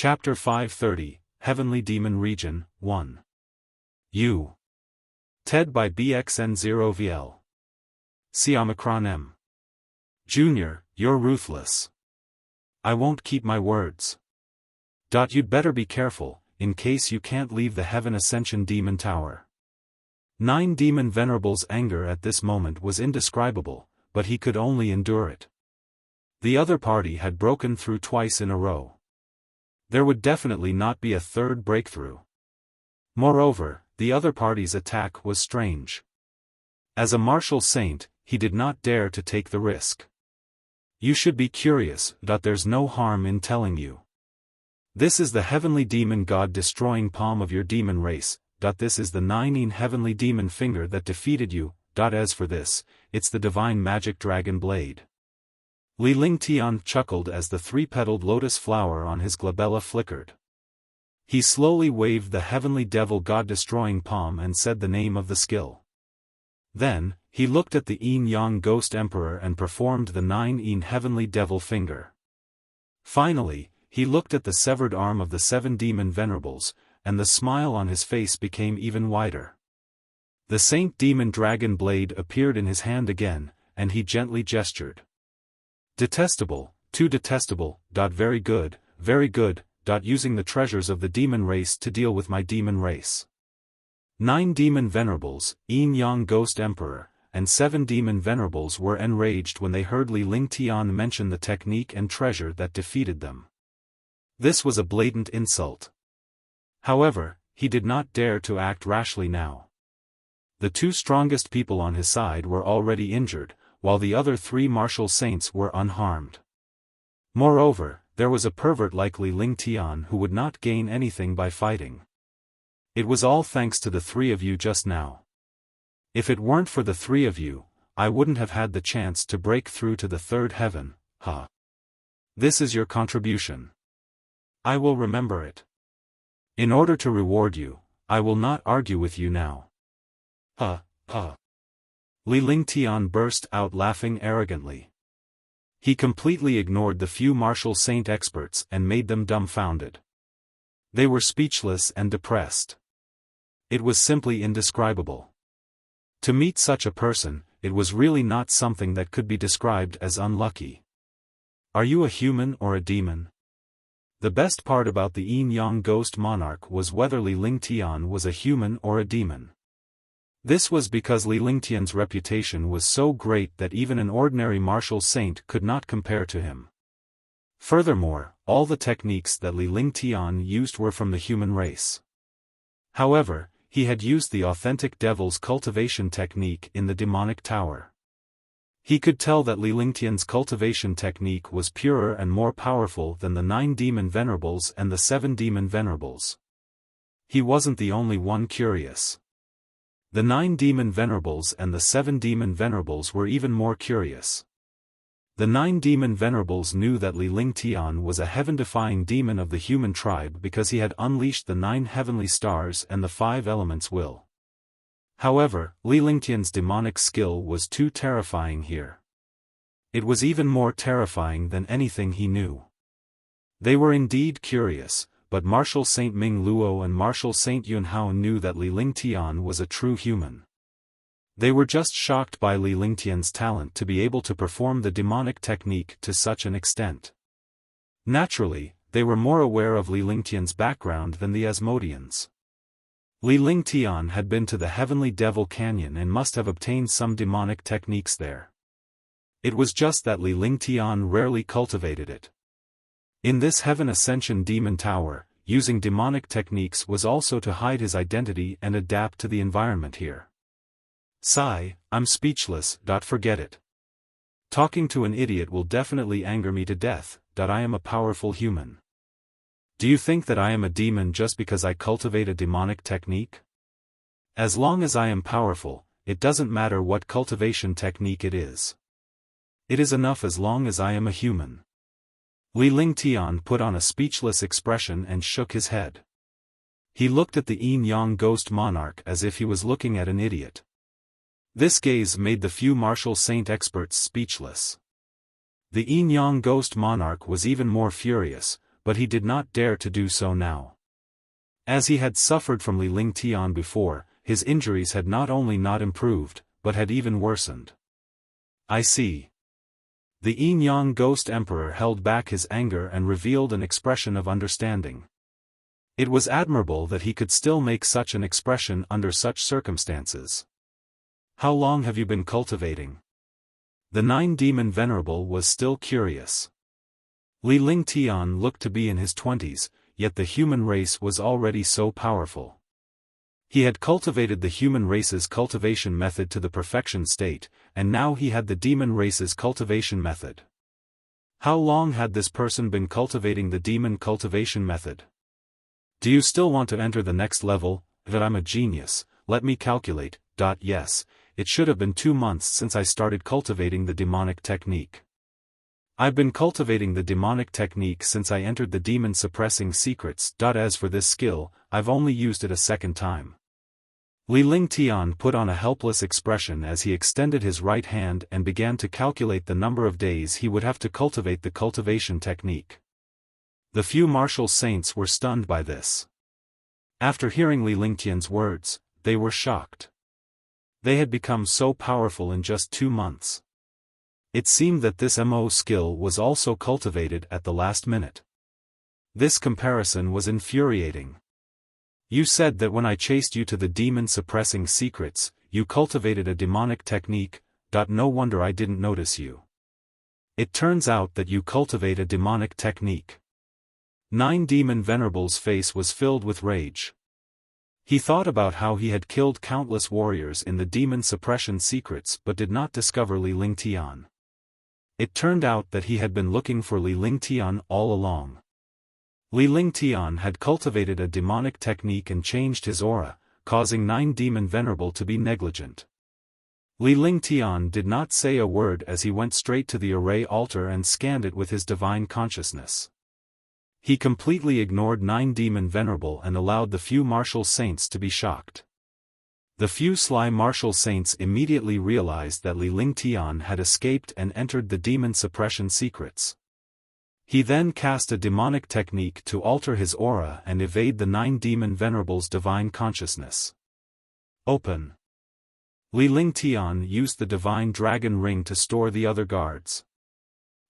Chapter 530, Heavenly Demon Region, 1. U. TED by BXN0VL. Xiaofan M. Jr., you're ruthless. I won't keep my words. You'd better be careful, in case you can't leave the Heaven Ascension Demon Tower. 9 Demon Venerable's anger at this moment was indescribable, but he could only endure it. The other party had broken through twice in a row. There would definitely not be a third breakthrough. Moreover, the other party's attack was strange. As a martial saint, he did not dare to take the risk. You should be curious, there's no harm in telling you. This is the heavenly demon god destroying palm of your demon race, this is the 9 heavenly demon finger that defeated you, as for this, it's the divine magic dragon blade. Li Lingtian chuckled as the 3-petaled lotus flower on his glabella flickered. He slowly waved the heavenly devil god-destroying palm and said the name of the skill. Then, he looked at the yin-yang ghost emperor and performed the 9 heavenly devil finger. Finally, he looked at the severed arm of the 7 demon venerables, and the smile on his face became even wider. The Saint Demon Dragon blade appeared in his hand again, and he gently gestured. Detestable, too detestable, very good, using the treasures of the demon race to deal with my demon race. 9 demon venerables, yin-yang ghost emperor, and 7 demon venerables were enraged when they heard Li Lingtian mention the technique and treasure that defeated them. This was a blatant insult. However, he did not dare to act rashly now. The 2 strongest people on his side were already injured, while the other 3 martial saints were unharmed. Moreover, there was a pervert like Li Lingtian who would not gain anything by fighting. It was all thanks to the 3 of you just now. If it weren't for the 3 of you, I wouldn't have had the chance to break through to the 3rd heaven, huh? This is your contribution. I will remember it. In order to reward you, I will not argue with you now. Li Lingtian burst out laughing arrogantly. He completely ignored the few martial saint experts and made them dumbfounded. They were speechless and depressed. It was simply indescribable. To meet such a person, it was really not something that could be described as unlucky. Are you a human or a demon? The best part about the yin-yang ghost monarch was whether Li Lingtian was a human or a demon. This was because Li Lingtian's reputation was so great that even an ordinary martial saint could not compare to him. Furthermore, all the techniques that Li Lingtian used were from the human race. However, he had used the authentic devil's cultivation technique in the demonic tower. He could tell that Li Lingtian's cultivation technique was purer and more powerful than the 9 demon venerables and the 7 demon venerables. He wasn't the only one curious. The 9 demon venerables and the 7 demon venerables were even more curious. The 9 demon venerables knew that Li Lingtian was a heaven-defying demon of the human tribe because he had unleashed the 9 heavenly stars and the 5 elements will. However, Li Lingtian's demonic skill was too terrifying here. It was even more terrifying than anything he knew. They were indeed curious, but Martial Saint Ming Luo and Martial Saint Yunhao knew that Li Lingtian was a true human. They were just shocked by Li Lingtian's talent to be able to perform the demonic technique to such an extent. Naturally, they were more aware of Li Lingtian's background than the Asmodeans. Li Lingtian had been to the Heavenly Devil Canyon and must have obtained some demonic techniques there. It was just that Li Lingtian rarely cultivated it. In this Heaven Ascension Demon Tower, using demonic techniques was also to hide his identity and adapt to the environment here. Sigh, I'm speechless, forget it. Talking to an idiot will definitely anger me to death, I am a powerful human. Do you think that I am a demon just because I cultivate a demonic technique? As long as I am powerful, it doesn't matter what cultivation technique it is. It is enough as long as I am a human. Li Lingtian put on a speechless expression and shook his head. He looked at the yin-yang ghost monarch as if he was looking at an idiot. This gaze made the few martial saint experts speechless. The yin-yang ghost monarch was even more furious, but he did not dare to do so now. As he had suffered from Li Lingtian before, his injuries had not only not improved, but had even worsened. I see. The Yin-Yang Ghost Emperor held back his anger and revealed an expression of understanding. It was admirable that he could still make such an expression under such circumstances. How long have you been cultivating? The Nine-Demon Venerable was still curious. Li Lingtian looked to be in his 20s, yet the human race was already so powerful. He had cultivated the human race's cultivation method to the perfection state, and now he had the demon race's cultivation method. How long had this person been cultivating the demon cultivation method? Do you still want to enter the next level? That I'm a genius, let me calculate. Yes, it should have been 2 months since I started cultivating the demonic technique. I've been cultivating the demonic technique since I entered the demon suppressing secrets. As for this skill, I've only used it a second time. Li Lingtian put on a helpless expression as he extended his right hand and began to calculate the number of days he would have to cultivate the cultivation technique. The few martial saints were stunned by this. After hearing Li Lingtian's words, they were shocked. They had become so powerful in just 2 months. It seemed that this MO skill was also cultivated at the last minute. This comparison was infuriating. You said that when I chased you to the demon-suppressing secrets, you cultivated a demonic technique. No wonder I didn't notice you. It turns out that you cultivate a demonic technique. Nine-Demon Venerable's face was filled with rage. He thought about how he had killed countless warriors in the demon suppression secrets but did not discover Li Lingtian. It turned out that he had been looking for Li Lingtian all along. Li Lingtian had cultivated a demonic technique and changed his aura, causing Nine-Demon Venerable to be negligent. Li Lingtian did not say a word as he went straight to the array altar and scanned it with his divine consciousness. He completely ignored Nine-Demon Venerable and allowed the few martial saints to be shocked. The few sly martial saints immediately realized that Li Lingtian had escaped and entered the demon suppression secrets. He then cast a demonic technique to alter his aura and evade the Nine-Demon Venerable's divine consciousness. Open. Li Lingtian used the divine dragon ring to store the other guards.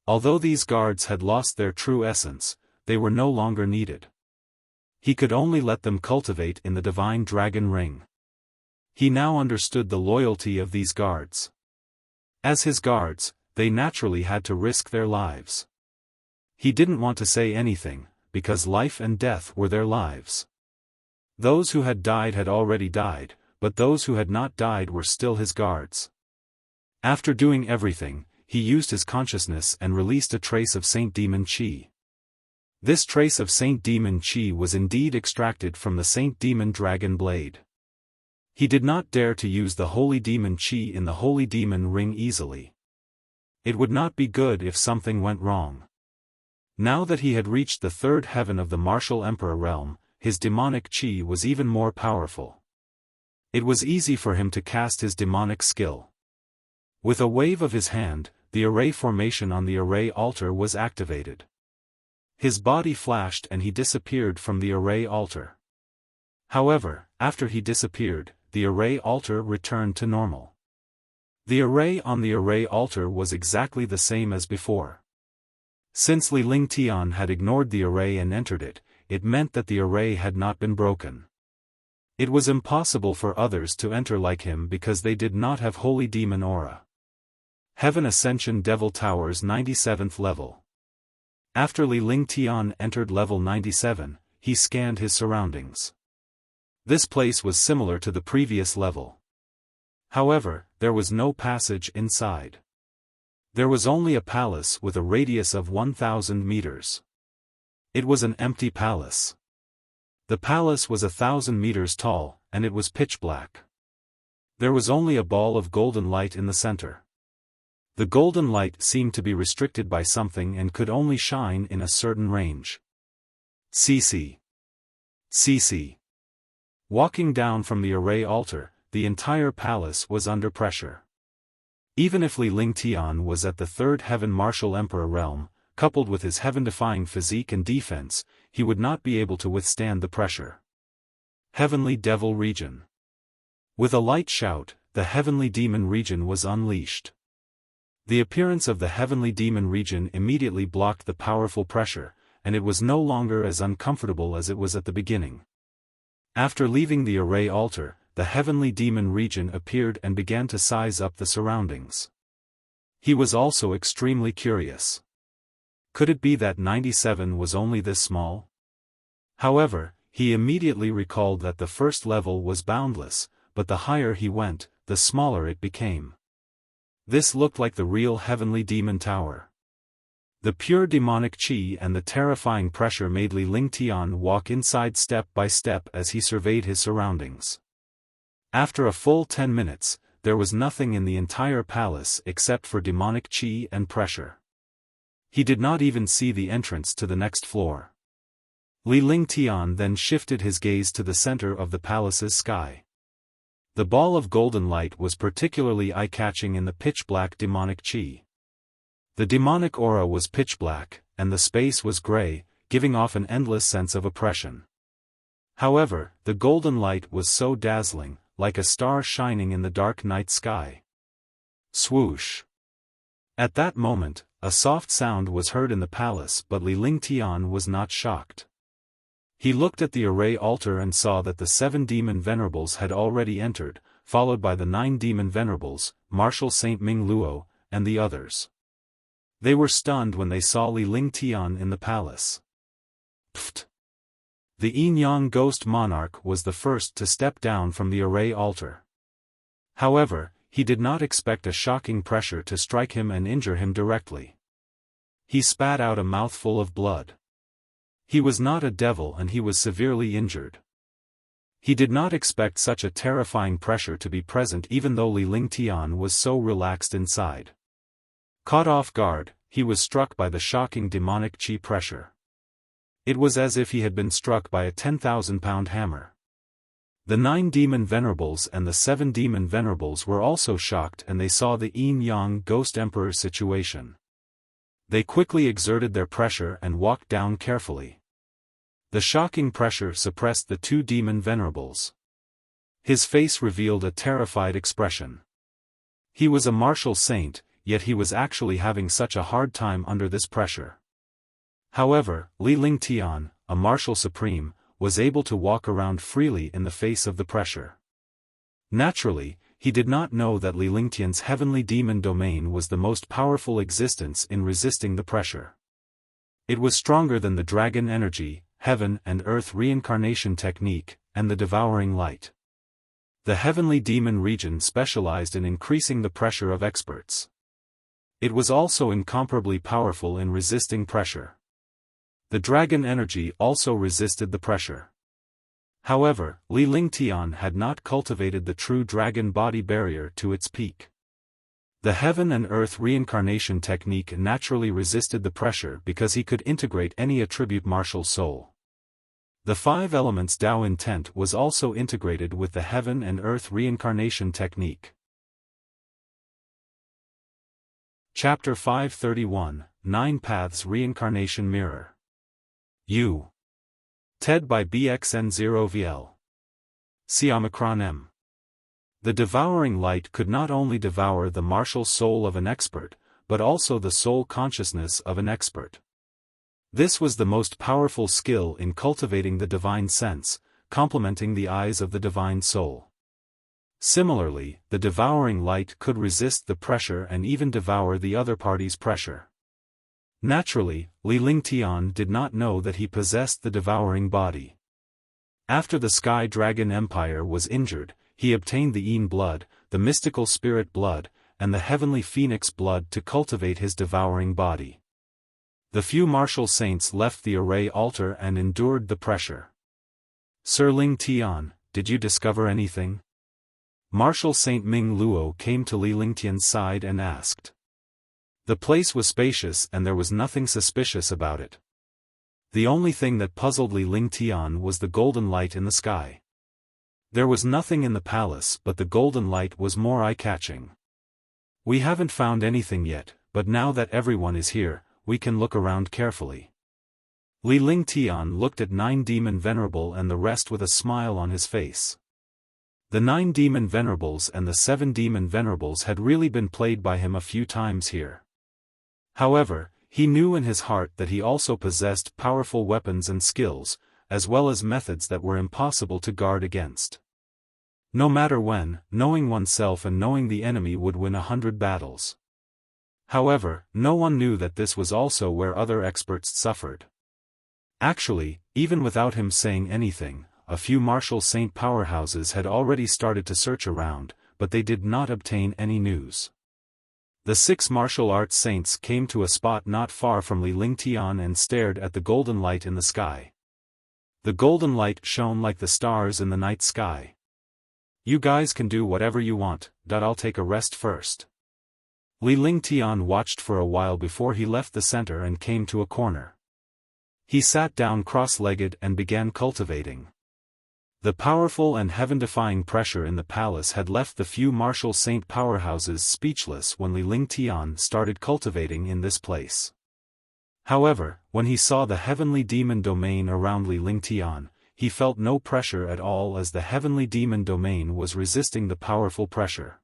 Although these guards had lost their true essence, they were no longer needed. He could only let them cultivate in the divine dragon ring. He now understood the loyalty of these guards. As his guards, they naturally had to risk their lives. He didn't want to say anything, because life and death were their lives. Those who had died had already died, but those who had not died were still his guards. After doing everything, he used his consciousness and released a trace of Saint Demon Qi. This trace of Saint Demon Qi was indeed extracted from the Saint Demon Dragon Blade. He did not dare to use the Holy Demon Qi in the Holy Demon Ring easily. It would not be good if something went wrong. Now that he had reached the third heaven of the martial emperor realm, his demonic Qi was even more powerful. It was easy for him to cast his demonic skill. With a wave of his hand, the array formation on the array altar was activated. His body flashed and he disappeared from the array altar. However, after he disappeared, the array altar returned to normal. The array on the array altar was exactly the same as before. Since Li Lingtian had ignored the array and entered it, it meant that the array had not been broken. It was impossible for others to enter like him because they did not have Holy Demon Aura. Heaven Ascension Devil Towers 97th level. After Li Lingtian entered level 97, he scanned his surroundings. This place was similar to the previous level. However, there was no passage inside. There was only a palace with a radius of 1,000 meters. It was an empty palace. The palace was 1,000 meters tall, and it was pitch black. There was only a ball of golden light in the center. The golden light seemed to be restricted by something and could only shine in a certain range. CC. Walking down from the array altar, the entire palace was under pressure. Even if Li Lingtian was at the third heaven martial emperor realm, coupled with his heaven-defying physique and defense, he would not be able to withstand the pressure. Heavenly Devil Region. With a light shout, the Heavenly Demon Region was unleashed. The appearance of the Heavenly Demon Region immediately blocked the powerful pressure, and it was no longer as uncomfortable as it was at the beginning. After leaving the array altar, the Heavenly Demon Region appeared and began to size up the surroundings. He was also extremely curious. Could it be that 97 was only this small? However, he immediately recalled that the first level was boundless, but the higher he went, the smaller it became. This looked like the real Heavenly Demon Tower. The pure demonic chi and the terrifying pressure made Li Lingtian walk inside step by step as he surveyed his surroundings. After a full 10 minutes, there was nothing in the entire palace except for demonic chi and pressure. He did not even see the entrance to the next floor. Li Lingtian then shifted his gaze to the center of the palace's sky. The ball of golden light was particularly eye-catching in the pitch-black demonic chi. The demonic aura was pitch-black, and the space was gray, giving off an endless sense of oppression. However, the golden light was so dazzling, like a star shining in the dark night sky. Swoosh! At that moment, a soft sound was heard in the palace, but Li Lingtian was not shocked. He looked at the array altar and saw that the 7 demon venerables had already entered, followed by the 9 demon venerables, Marshal Saint Ming Luo, and the others. They were stunned when they saw Li Lingtian in the palace. Pfft! The Yin-Yang Ghost Monarch was the first to step down from the array altar. However, he did not expect a shocking pressure to strike him and injure him directly. He spat out a mouthful of blood. He was not a devil and he was severely injured. He did not expect such a terrifying pressure to be present even though Li Lingtian was so relaxed inside. Caught off guard, he was struck by the shocking demonic chi pressure. It was as if he had been struck by a 10,000-pound hammer. The 9 demon venerables and the 7 demon venerables were also shocked and they saw the Yin-Yang Ghost Emperor situation. They quickly exerted their pressure and walked down carefully. The shocking pressure suppressed the 2 demon venerables. His face revealed a terrified expression. He was a martial saint, yet he was actually having such a hard time under this pressure. However, Li Lingtian, a martial supreme, was able to walk around freely in the face of the pressure. Naturally, he did not know that Li Lingtian's heavenly demon domain was the most powerful existence in resisting the pressure. It was stronger than the dragon energy, heaven and earth reincarnation technique, and the devouring light. The heavenly demon region specialized in increasing the pressure of experts. It was also incomparably powerful in resisting pressure. The dragon energy also resisted the pressure. However, Li Lingtian had not cultivated the true dragon body barrier to its peak. The heaven and earth reincarnation technique naturally resisted the pressure because he could integrate any attribute martial soul. The 5 elements Tao intent was also integrated with the heaven and earth reincarnation technique. Chapter 531, 9 Paths Reincarnation Mirror. U. TED by BXN0VL. C-M. The devouring light could not only devour the martial soul of an expert, but also the soul consciousness of an expert. This was the most powerful skill in cultivating the divine sense, complementing the eyes of the divine soul. Similarly, the devouring light could resist the pressure and even devour the other party's pressure. Naturally, Li Lingtian did not know that he possessed the devouring body. After the Sky Dragon Empire was injured, he obtained the Yin blood, the mystical spirit blood, and the heavenly phoenix blood to cultivate his devouring body. The few martial saints left the array altar and endured the pressure. Sir Lingtian, did you discover anything? Marshal Saint Ming Luo came to Li Lingtian's side and asked. The place was spacious and there was nothing suspicious about it. The only thing that puzzled Li Lingtian was the golden light in the sky. There was nothing in the palace but the golden light was more eye-catching. We haven't found anything yet, but now that everyone is here, we can look around carefully. Li Lingtian looked at 9 demon venerable and the rest with a smile on his face. The 9 demon venerables and the 7 demon venerables had really been played by him a few times here. However, he knew in his heart that he also possessed powerful weapons and skills, as well as methods that were impossible to guard against. No matter when, knowing oneself and knowing the enemy would win 100 battles. However, no one knew that this was also where other experts suffered. Actually, even without him saying anything, a few martial saint powerhouses had already started to search around, but they did not obtain any news. The 6 martial arts saints came to a spot not far from Li Lingtian and stared at the golden light in the sky. The golden light shone like the stars in the night sky. You guys can do whatever you want, I'll take a rest first. Li Lingtian watched for a while before he left the center and came to a corner. He sat down cross-legged and began cultivating. The powerful and heaven-defying pressure in the palace had left the few martial saint powerhouses speechless when Li Lingtian started cultivating in this place. However, when he saw the heavenly demon domain around Li Lingtian, he felt no pressure at all as the heavenly demon domain was resisting the powerful pressure.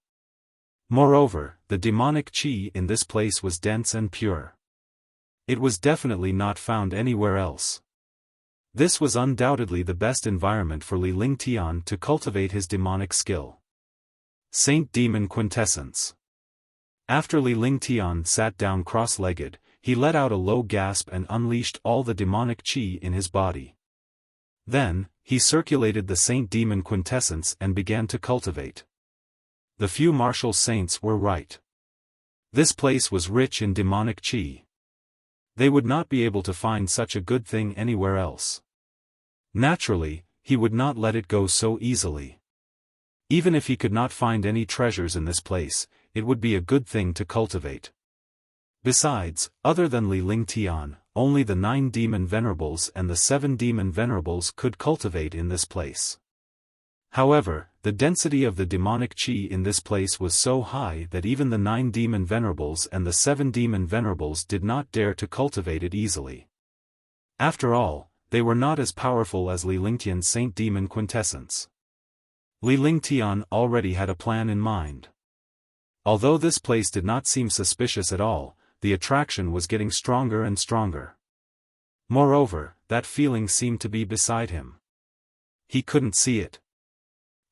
Moreover, the demonic qi in this place was dense and pure. It was definitely not found anywhere else. This was undoubtedly the best environment for Li Lingtian to cultivate his demonic skill. Saint Demon Quintessence. After Li Lingtian sat down cross-legged, he let out a low gasp and unleashed all the demonic qi in his body. Then, he circulated the Saint Demon Quintessence and began to cultivate. The few martial saints were right. This place was rich in demonic qi. They would not be able to find such a good thing anywhere else. Naturally, he would not let it go so easily. Even if he could not find any treasures in this place, it would be a good thing to cultivate. Besides, other than Li Lingtian, only the 9 demon venerables and the 7 demon venerables could cultivate in this place. However, the density of the demonic qi in this place was so high that even the 9 demon venerables and the 7 demon venerables did not dare to cultivate it easily. After all, they were not as powerful as Li Lingtian's Saint Demon Quintessence. Li Lingtian already had a plan in mind. Although this place did not seem suspicious at all, the attraction was getting stronger and stronger. Moreover, that feeling seemed to be beside him. He couldn't see it.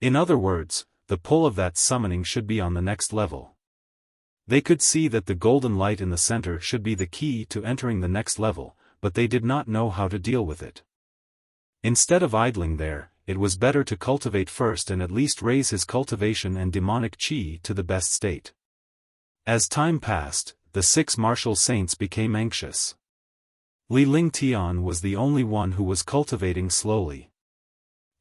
In other words, the pull of that summoning should be on the next level. They could see that the golden light in the center should be the key to entering the next level, but they did not know how to deal with it. Instead of idling there, it was better to cultivate first and at least raise his cultivation and demonic qi to the best state. As time passed, the 6 martial saints became anxious. Li Lingtian was the only one who was cultivating slowly.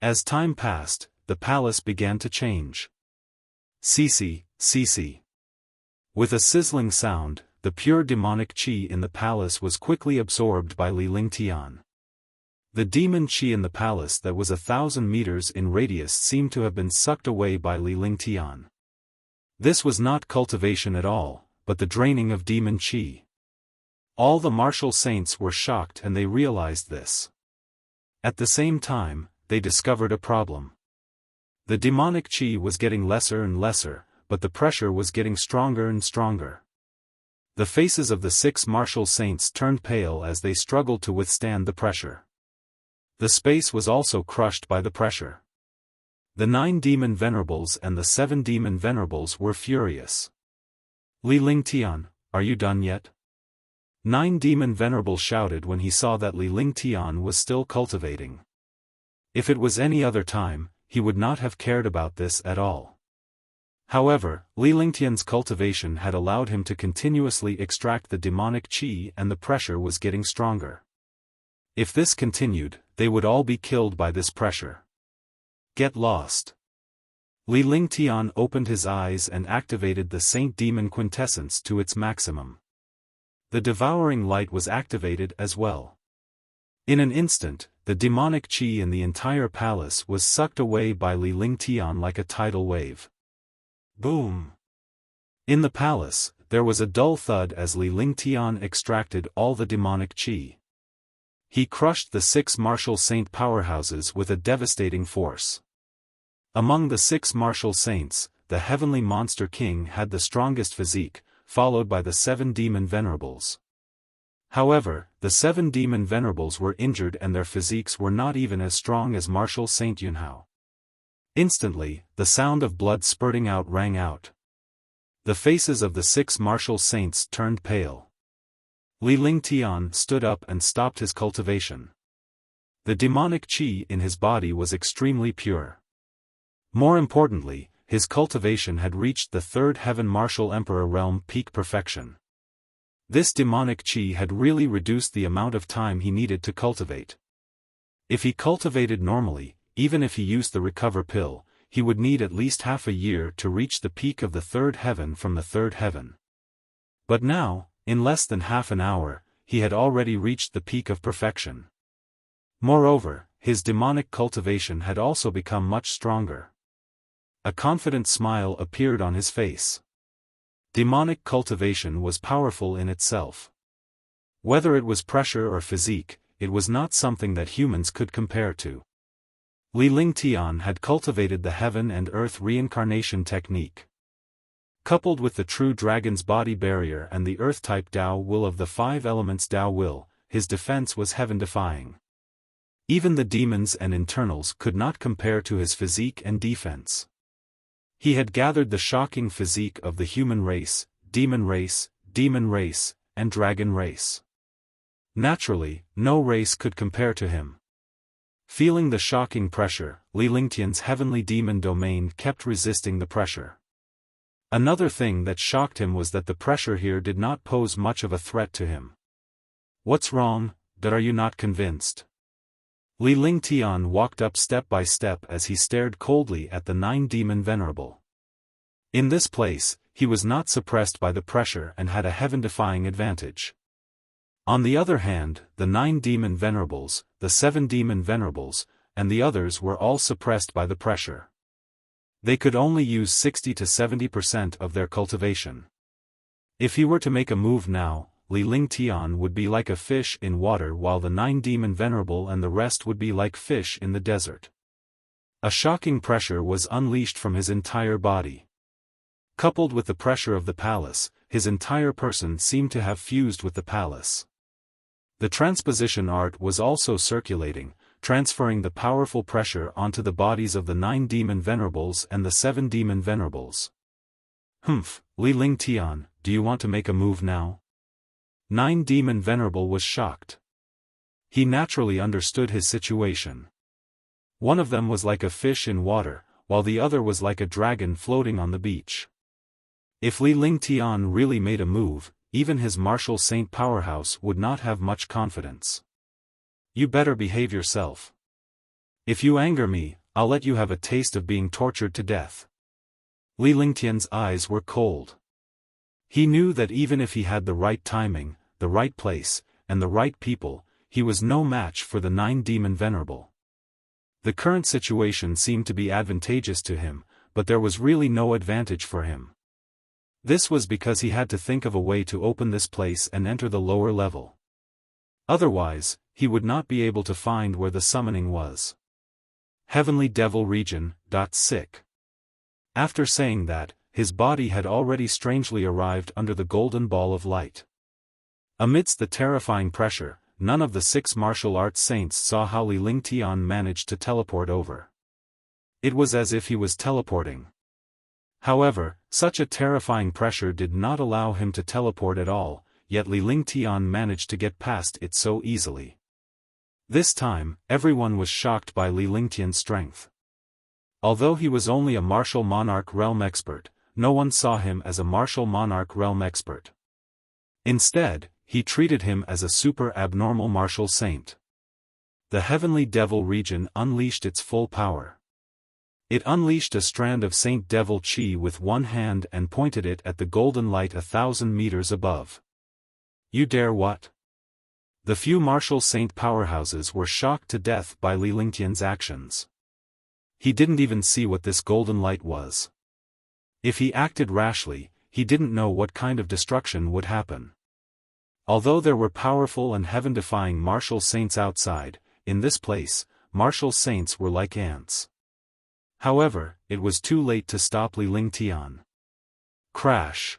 As time passed, the palace began to change. Cece. With a sizzling sound, the pure demonic qi in the palace was quickly absorbed by Li Lingtian. The demon qi in the palace that was 1,000 meters in radius seemed to have been sucked away by Li Lingtian. This was not cultivation at all, but the draining of demon qi. All the martial saints were shocked and they realized this. At the same time, they discovered a problem. The demonic qi was getting lesser and lesser, but the pressure was getting stronger and stronger. The faces of the 6 martial saints turned pale as they struggled to withstand the pressure. The space was also crushed by the pressure. The 9 demon venerables and the 7 demon venerables were furious. Li Lingtian, are you done yet? 9 demon venerables shouted when he saw that Li Lingtian was still cultivating. If it was any other time, he would not have cared about this at all. However, Li Lingtian's cultivation had allowed him to continuously extract the demonic qi and the pressure was getting stronger. If this continued, they would all be killed by this pressure. Get lost. Li Lingtian opened his eyes and activated the Saint Demon Quintessence to its maximum. The devouring light was activated as well. In an instant, the demonic qi in the entire palace was sucked away by Li Lingtian like a tidal wave. Boom! In the palace, there was a dull thud as Li Lingtian extracted all the demonic qi. He crushed the 6 martial saint powerhouses with a devastating force. Among the 6 martial saints, the heavenly monster king had the strongest physique, followed by the 7 demon venerables. However, the 7 demon venerables were injured and their physiques were not even as strong as martial Saint Yunhao. Instantly, the sound of blood spurting out rang out. The faces of the 6 martial saints turned pale. Li Lingtian stood up and stopped his cultivation. The demonic qi in his body was extremely pure. More importantly, his cultivation had reached the 3rd heaven martial emperor realm peak perfection. This demonic qi had really reduced the amount of time he needed to cultivate. If he cultivated normally, even if he used the recover pill, he would need at least half a year to reach the peak of the 3rd heaven from the 3rd heaven. But now, in less than half an hour, he had already reached the peak of perfection. Moreover, his demonic cultivation had also become much stronger. A confident smile appeared on his face. Demonic cultivation was powerful in itself. Whether it was pressure or physique, it was not something that humans could compare to. Li Lingtian had cultivated the heaven and earth reincarnation technique. Coupled with the true dragon's body barrier and the earth-type Tao will of the 5 elements Tao will, his defense was heaven-defying. Even the demons and internals could not compare to his physique and defense. He had gathered the shocking physique of the human race, demon race, and dragon race. Naturally, no race could compare to him. Feeling the shocking pressure, Li Lingtian's heavenly demon domain kept resisting the pressure. Another thing that shocked him was that the pressure here did not pose much of a threat to him. "What's wrong, that are you not convinced?" Li Lingtian walked up step by step as he stared coldly at the 9 demon venerable. In this place, he was not suppressed by the pressure and had a heaven-defying advantage. On the other hand, the 9 demon venerables, the 7 demon venerables, and the others were all suppressed by the pressure. They could only use 60 to 70% of their cultivation. If he were to make a move now, Li Lingtian would be like a fish in water while the 9 demon venerable and the rest would be like fish in the desert. A shocking pressure was unleashed from his entire body. Coupled with the pressure of the palace, his entire person seemed to have fused with the palace. The transposition art was also circulating, transferring the powerful pressure onto the bodies of the 9 demon venerables and the 7 demon venerables. "Humph, Li Lingtian, do you want to make a move now?" 9 demon venerable was shocked. He naturally understood his situation. One of them was like a fish in water, while the other was like a dragon floating on the beach. If Li Lingtian really made a move, even his martial saint powerhouse would not have much confidence. "You better behave yourself. If you anger me, I'll let you have a taste of being tortured to death." Li Lingtian's eyes were cold. He knew that even if he had the right timing, the right place, and the right people, he was no match for the 9 demon venerable. The current situation seemed to be advantageous to him, but there was really no advantage for him. This was because he had to think of a way to open this place and enter the lower level. Otherwise, he would not be able to find where the summoning was. Heavenly Devil Region. Sick. After saying that, his body had already strangely arrived under the golden ball of light. Amidst the terrifying pressure, none of the 6 martial arts saints saw how Li Lingtian managed to teleport over. It was as if he was teleporting. However, such a terrifying pressure did not allow him to teleport at all, yet Li Lingtian managed to get past it so easily. This time, everyone was shocked by Li Lingtian's strength. Although he was only a martial monarch realm expert, no one saw him as a martial monarch realm expert. Instead, he treated him as a super abnormal martial saint. The Heavenly Devil region unleashed its full power. It unleashed a strand of Saint Devil Chi with one hand and pointed it at the golden light 1,000 meters above. "You dare what?" The few martial saint powerhouses were shocked to death by Li Lingtian's actions. He didn't even see what this golden light was. If he acted rashly, he didn't know what kind of destruction would happen. Although there were powerful and heaven-defying martial saints outside, in this place, martial saints were like ants. However, it was too late to stop Li Lingtian. Crash!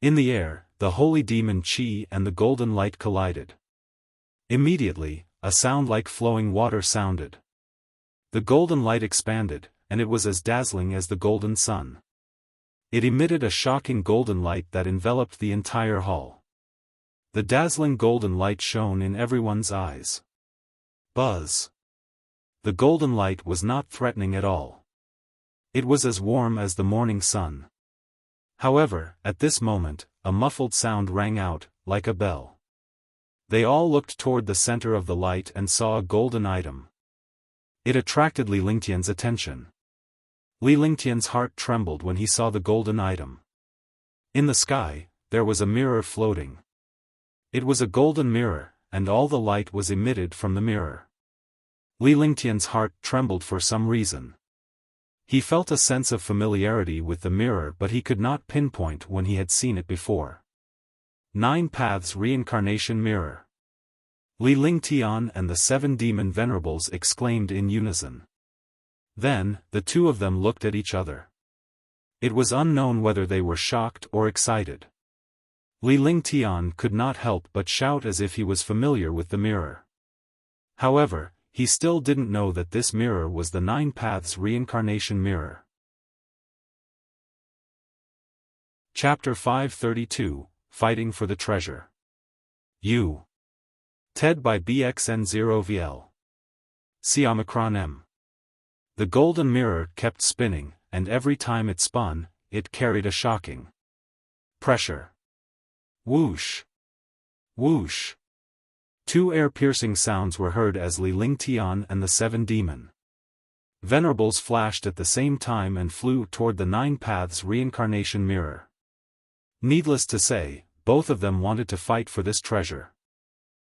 In the air, the holy demon Qi and the golden light collided. Immediately, a sound like flowing water sounded. The golden light expanded, and it was as dazzling as the golden sun. It emitted a shocking golden light that enveloped the entire hall. The dazzling golden light shone in everyone's eyes. Buzz! The golden light was not threatening at all. It was as warm as the morning sun. However, at this moment, a muffled sound rang out, like a bell. They all looked toward the center of the light and saw a golden item. It attracted Li Lingtian's attention. Li Lingtian's heart trembled when he saw the golden item. In the sky, there was a mirror floating. It was a golden mirror, and all the light was emitted from the mirror. Li Lingtian's heart trembled for some reason. He felt a sense of familiarity with the mirror, but he could not pinpoint when he had seen it before. 9 Paths Reincarnation Mirror. Li Lingtian and the 7 demon venerables exclaimed in unison. Then, the two of them looked at each other. It was unknown whether they were shocked or excited. Li Lingtian could not help but shout as if he was familiar with the mirror. However, he still didn't know that this mirror was the 9 Paths Reincarnation Mirror. Chapter 532, Fighting for the Treasure. U. TED by BXN0VL. Xiaofan M. The golden mirror kept spinning, and every time it spun, it carried a shocking pressure. Whoosh! Whoosh! 2 air-piercing sounds were heard as Li Lingtian and the 7 demon venerables flashed at the same time and flew toward the 9 Paths Reincarnation Mirror. Needless to say, both of them wanted to fight for this treasure.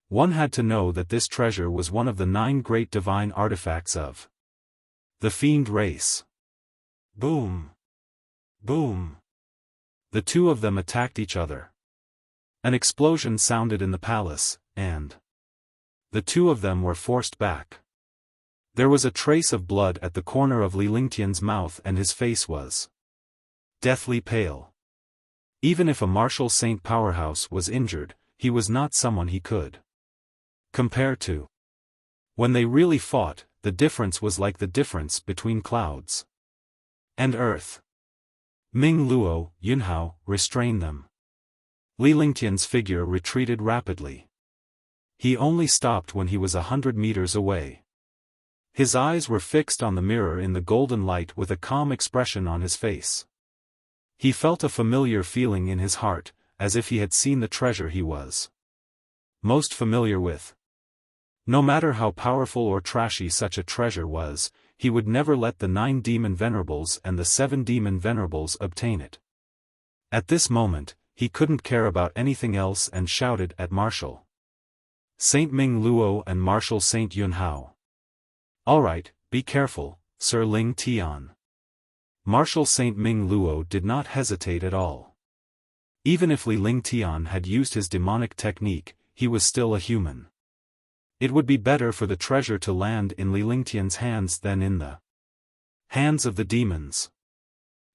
One had to know that this treasure was one of the 9 great divine artifacts of the fiend race. Boom! Boom! The two of them attacked each other. An explosion sounded in the palace, and the two of them were forced back. There was a trace of blood at the corner of Li Lingtian's mouth and his face was deathly pale. Even if a martial saint powerhouse was injured, he was not someone he could compare to. When they really fought, the difference was like the difference between clouds and earth. Ming Luo, Yunhao, restrained them. Li Lingtian's figure retreated rapidly. He only stopped when he was 100 meters away. His eyes were fixed on the mirror in the golden light with a calm expression on his face. He felt a familiar feeling in his heart, as if he had seen the treasure he was most familiar with. No matter how powerful or trashy such a treasure was, he would never let the 9 demon venerables and the 7 demon venerables obtain it. At this moment, he couldn't care about anything else and shouted at Martial Saint Ming Luo and Martial Saint Yunhao. All right, be careful, Sir Ling Tian. Martial Saint Ming Luo did not hesitate at all. Even if Li Lingtian had used his demonic technique, he was still a human. It would be better for the treasure to land in Li Lingtian's hands than in the hands of the demons.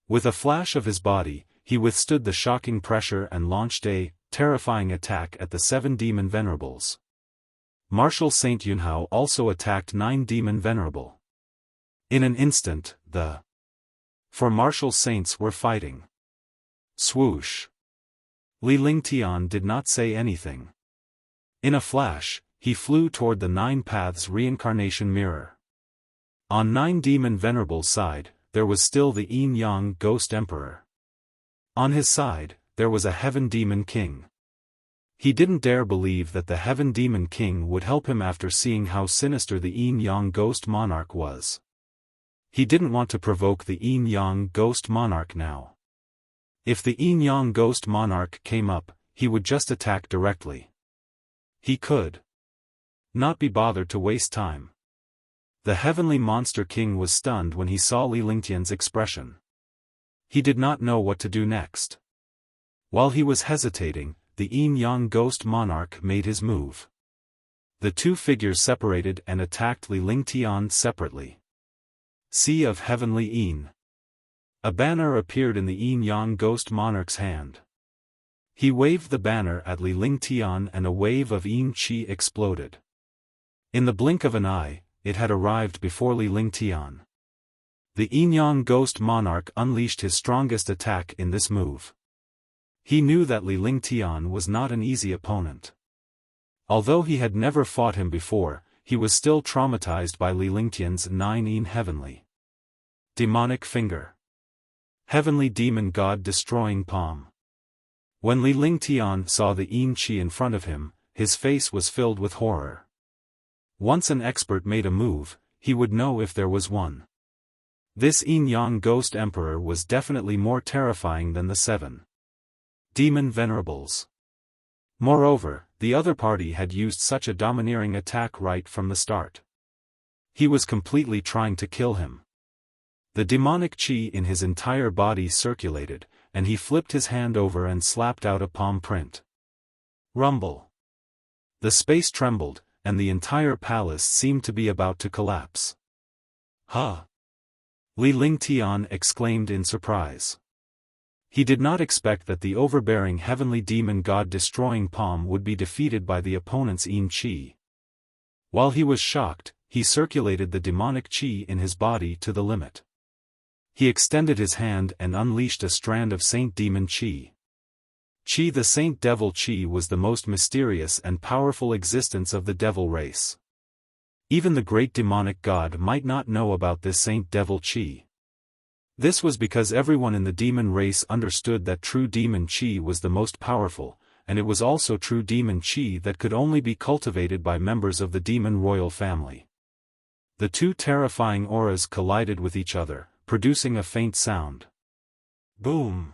With a flash of his body, he withstood the shocking pressure and launched a terrifying attack at the 7 demon venerables. Martial Saint Yunhao also attacked 9 demon venerable. In an instant, the 4 martial saints were fighting. Swoosh! Li Lingtian did not say anything. In a flash, he flew toward the 9 Paths Reincarnation Mirror. On 9 demon venerable's side, there was still the Yin-Yang Ghost Emperor. On his side, there was a Heaven Demon King. He didn't dare believe that the Heaven Demon King would help him after seeing how sinister the Yin-Yang Ghost Monarch was. He didn't want to provoke the Yin-Yang Ghost Monarch now. If the Yin-Yang Ghost Monarch came up, he would just attack directly. He could not be bothered to waste time. The Heavenly Monster King was stunned when he saw Li Lingtian's expression. He did not know what to do next. While he was hesitating, the Yin-Yang Ghost Monarch made his move. The two figures separated and attacked Li Lingtian separately. Sea of Heavenly Yin. A banner appeared in the Yin-Yang Ghost Monarch's hand. He waved the banner at Li Lingtian and a wave of Yin Qi exploded. In the blink of an eye, it had arrived before Li Lingtian. The Yin-Yang Ghost Monarch unleashed his strongest attack in this move. He knew that Li Lingtian was not an easy opponent. Although he had never fought him before, he was still traumatized by Li Lingtian's 9 Yin Heavenly. Demonic Finger. Heavenly Demon God Destroying Palm. When Li Lingtian saw the Yin Qi in front of him, his face was filled with horror. Once an expert made a move, he would know if there was one. This Yin-Yang Ghost Emperor was definitely more terrifying than the 7 Demon Venerables. Moreover, the other party had used such a domineering attack right from the start. He was completely trying to kill him. The demonic qi in his entire body circulated, and he flipped his hand over and slapped out a palm print. Rumble. The space trembled, and the entire palace seemed to be about to collapse. Huh! Li Lingtian exclaimed in surprise. He did not expect that the overbearing heavenly demon god destroying palm would be defeated by the opponent's Yin Qi. While he was shocked, he circulated the demonic qi in his body to the limit. He extended his hand and unleashed a strand of Saint Demon Qi. Qi, the Saint Devil Qi, was the most mysterious and powerful existence of the devil race. Even the great demonic god might not know about this Saint Devil Qi. This was because everyone in the demon race understood that true demon Qi was the most powerful, and it was also true demon Qi that could only be cultivated by members of the demon royal family. The two terrifying auras collided with each other, producing a faint sound. Boom!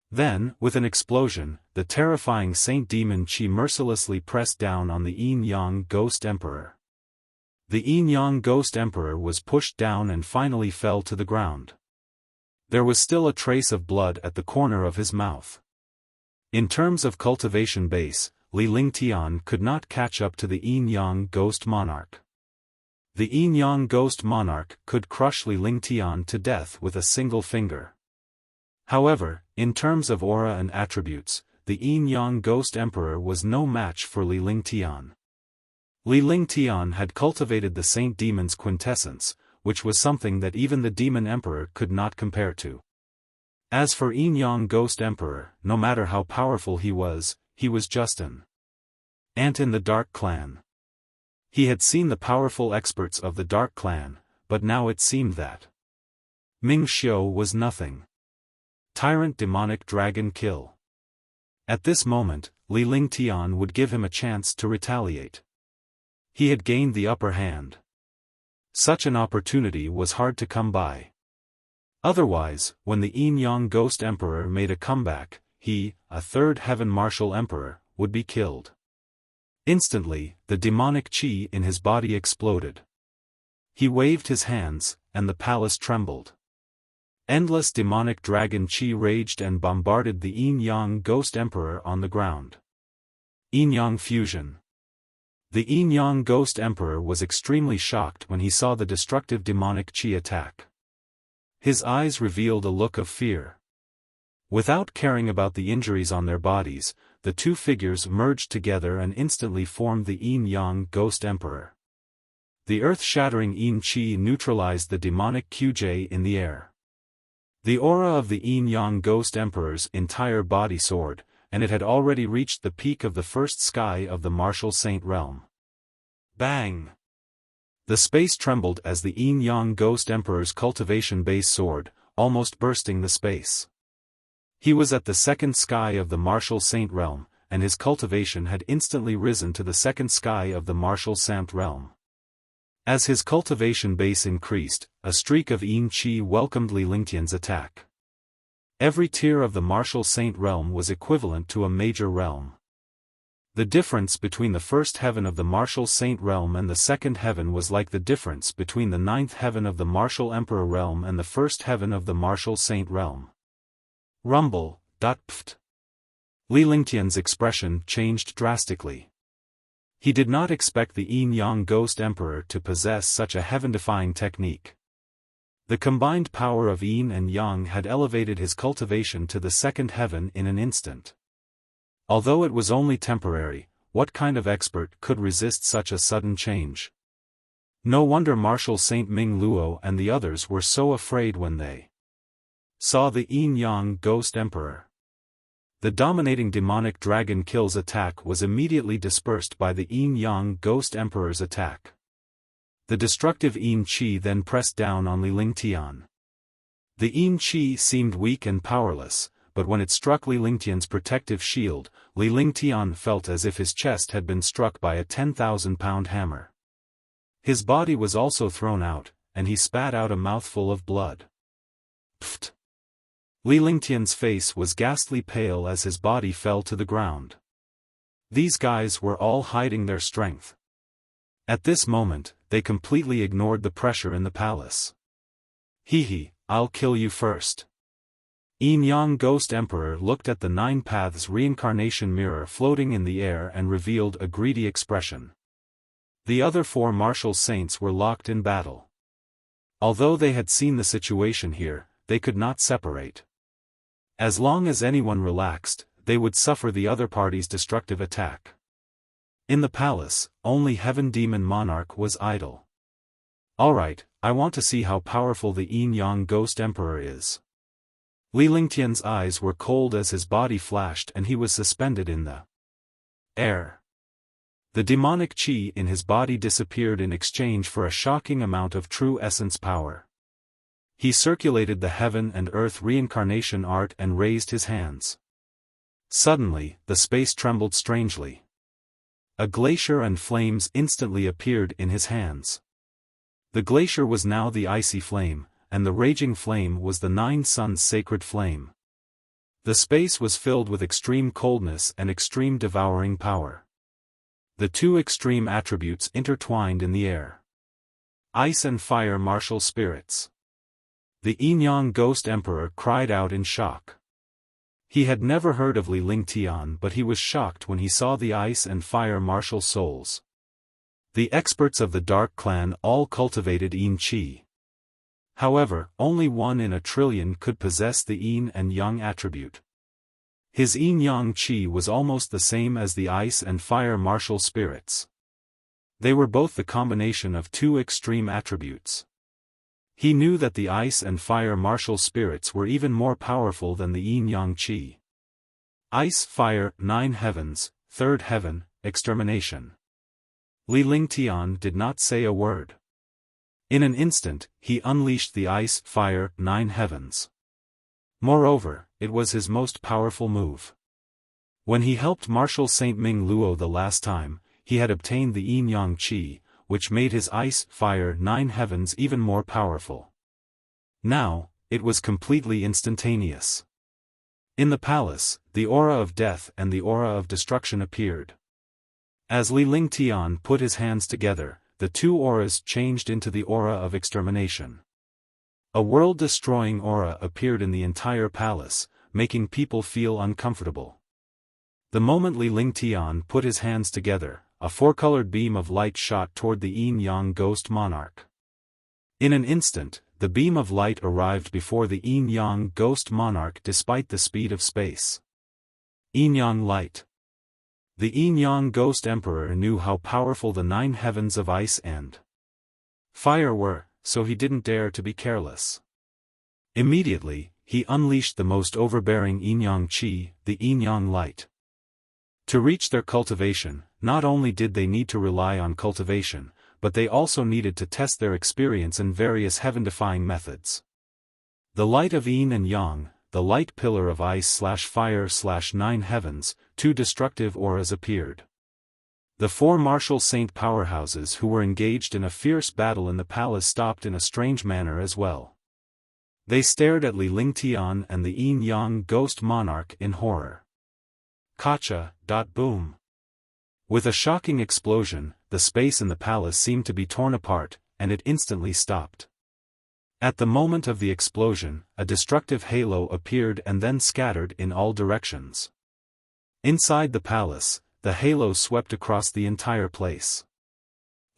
Then, with an explosion, the terrifying Saint Demon Qi mercilessly pressed down on the Yin-Yang Ghost Emperor. The Yin-Yang Ghost Emperor was pushed down and finally fell to the ground. There was still a trace of blood at the corner of his mouth. In terms of cultivation base, Li Lingtian could not catch up to the Yin-Yang Ghost Monarch. The Yin-Yang Ghost Monarch could crush Li Lingtian to death with a single finger. However, in terms of aura and attributes, the Yin-Yang Ghost Emperor was no match for Li Lingtian. Li Lingtian had cultivated the Saint Demon's quintessence, which was something that even the Demon Emperor could not compare to. As for Yin-Yang Ghost Emperor, no matter how powerful he was just an ant in the Dark Clan. He had seen the powerful experts of the Dark Clan, but now it seemed that Ming Xiu was nothing. Tyrant Demonic Dragon Kill. At this moment, Li Lingtian would give him a chance to retaliate. He had gained the upper hand. Such an opportunity was hard to come by. Otherwise, when the Yin-Yang Ghost Emperor made a comeback, he, a third Heaven Martial Emperor, would be killed. Instantly, the demonic qi in his body exploded. He waved his hands, and the palace trembled. Endless demonic dragon qi raged and bombarded the Yin-Yang Ghost Emperor on the ground. Yin-Yang Fusion. The Yin-Yang Ghost Emperor was extremely shocked when he saw the destructive demonic qi attack. His eyes revealed a look of fear. Without caring about the injuries on their bodies, the two figures merged together and instantly formed the Yin-Yang Ghost Emperor. The earth-shattering Yin Qi neutralized the demonic QJ in the air. The aura of the Yin-Yang Ghost Emperor's entire body soared, and it had already reached the peak of the first sky of the Martial Saint realm. Bang! The space trembled as the Yin-Yang Ghost Emperor's cultivation base soared, almost bursting the space. He was at the second sky of the Martial Saint realm, and his cultivation had instantly risen to the second sky of the Martial Saint realm. As his cultivation base increased, a streak of Yin Qi welcomed Li Lingtian's attack. Every tier of the Martial Saint realm was equivalent to a major realm. The difference between the first heaven of the Martial Saint realm and the second heaven was like the difference between the ninth heaven of the Martial Emperor realm and the first heaven of the Martial Saint realm. Rumble. Pft. Li Lingtian's expression changed drastically. He did not expect the Yin-Yang Ghost Emperor to possess such a heaven-defying technique. The combined power of Yin and Yang had elevated his cultivation to the second heaven in an instant. Although it was only temporary, what kind of expert could resist such a sudden change? No wonder Marshal Saint Ming Luo and the others were so afraid when they saw the Yin-Yang Ghost Emperor. The dominating demonic dragon kill's attack was immediately dispersed by the Yin-Yang Ghost Emperor's attack. The destructive Yin Qi then pressed down on Li Lingtian. The Yin Qi seemed weak and powerless, but when it struck Li Lingtian's protective shield, Li Lingtian felt as if his chest had been struck by a 10,000-pound hammer. His body was also thrown out, and he spat out a mouthful of blood. Pfft! Li Lingtian's face was ghastly pale as his body fell to the ground. These guys were all hiding their strength. At this moment, they completely ignored the pressure in the palace. Hee, I'll kill you first. Yin-Yang Ghost Emperor looked at the Nine Paths reincarnation mirror floating in the air and revealed a greedy expression. The other four martial saints were locked in battle. Although they had seen the situation here, they could not separate. As long as anyone relaxed, they would suffer the other party's destructive attack. In the palace, only Heaven Demon Monarch was idle. Alright, I want to see how powerful the Yin-Yang Ghost Emperor is. Li Lingtian's eyes were cold as his body flashed and he was suspended in the air. The demonic qi in his body disappeared in exchange for a shocking amount of true essence power. He circulated the heaven and earth reincarnation art and raised his hands. Suddenly, the space trembled strangely. A glacier and flames instantly appeared in his hands. The glacier was now the icy flame, and the raging flame was the Nine Suns' sacred flame. The space was filled with extreme coldness and extreme devouring power. The two extreme attributes intertwined in the air. Ice and fire martial spirits. The Yin-Yang Ghost Emperor cried out in shock. He had never heard of Li Lingtian, but he was shocked when he saw the ice and fire martial souls. The experts of the Dark Clan all cultivated Yin Qi. However, only 1 in a trillion could possess the Yin and Yang attribute. His Yin-Yang Qi was almost the same as the ice and fire martial spirits. They were both the combination of two extreme attributes. He knew that the ice and fire martial spirits were even more powerful than the Yin-Yang Qi. Ice, fire, 9 heavens, 3rd heaven, extermination. Li Lingtian did not say a word. In an instant, he unleashed the ice, fire, 9 heavens. Moreover, it was his most powerful move. When he helped Marshal Saint Ming Luo the last time, he had obtained the Yin-Yang Qi, which made his ice, fire, 9 heavens even more powerful. Now, it was completely instantaneous. In the palace, the aura of death and the aura of destruction appeared. As Li Lingtian put his hands together, the two auras changed into the aura of extermination. A world-destroying aura appeared in the entire palace, making people feel uncomfortable. The moment Li Lingtian put his hands together, a four-colored beam of light shot toward the Yin-Yang Ghost Monarch. In an instant, the beam of light arrived before the Yin-Yang Ghost Monarch despite the speed of space. Yin-Yang Light. The Yin-Yang Ghost Emperor knew how powerful the 9 heavens of ice and fire were, so he didn't dare to be careless. Immediately, he unleashed the most overbearing Yin-Yang Qi, the Yin-Yang Light. To reach their cultivation, not only did they need to rely on cultivation, but they also needed to test their experience in various heaven-defying methods. The light of Yin and Yang, the light pillar of ice/fire/9 heavens, 2 destructive auras appeared. The 4 martial saint powerhouses who were engaged in a fierce battle in the palace stopped in a strange manner as well. They stared at Li Lingtian and the Yin-Yang Ghost Monarch in horror. Kacha, boom. With a shocking explosion, the space in the palace seemed to be torn apart, and it instantly stopped. At the moment of the explosion, a destructive halo appeared and then scattered in all directions. Inside the palace, the halo swept across the entire place.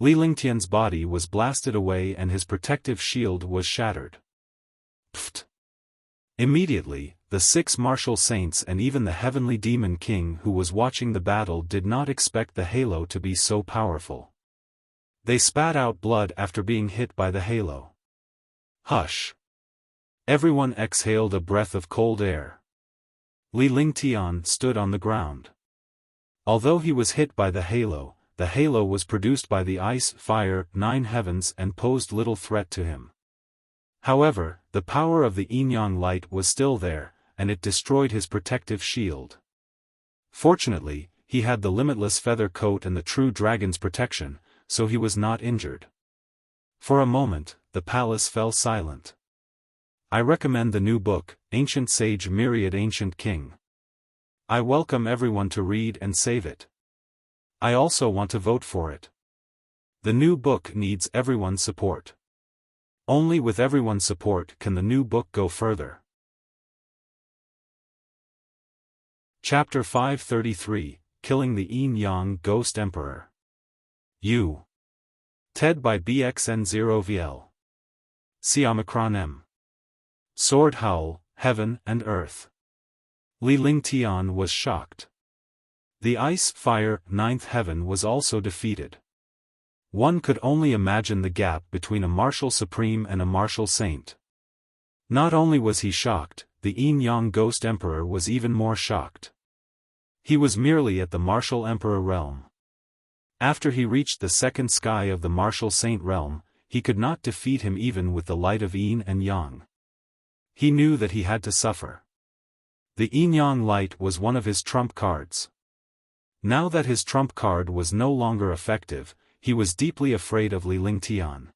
Li Lingtian's body was blasted away and his protective shield was shattered. Pfft! Immediately, the 6 martial saints and even the heavenly demon king who was watching the battle did not expect the halo to be so powerful. They spat out blood after being hit by the halo. Hush! Everyone exhaled a breath of cold air. Li Lingtian stood on the ground. Although he was hit by the halo was produced by the ice, fire, 9 heavens and posed little threat to him. However, the power of the yin-yang light was still there, and it destroyed his protective shield. Fortunately, he had the limitless feather coat and the true dragon's protection, so he was not injured. For a moment, the palace fell silent. I recommend the new book, Ancient Sage Myriad Ancient King. I welcome everyone to read and save it. I also want to vote for it. The new book needs everyone's support. Only with everyone's support can the new book go further. Chapter 533, Killing the Yin-Yang Ghost Emperor. U. TED by BXN0VL. Xiaofan M. Sword Howl, Heaven and Earth. Li Lingtian was shocked. The ice, fire, 9th heaven was also defeated. One could only imagine the gap between a martial supreme and a martial saint. Not only was he shocked, the yin-yang ghost emperor was even more shocked. He was merely at the martial emperor realm. After he reached the second sky of the martial saint realm, he could not defeat him even with the light of yin and yang. He knew that he had to suffer. The yin-yang light was one of his trump cards. Now that his trump card was no longer effective, he was deeply afraid of Li Lingtian.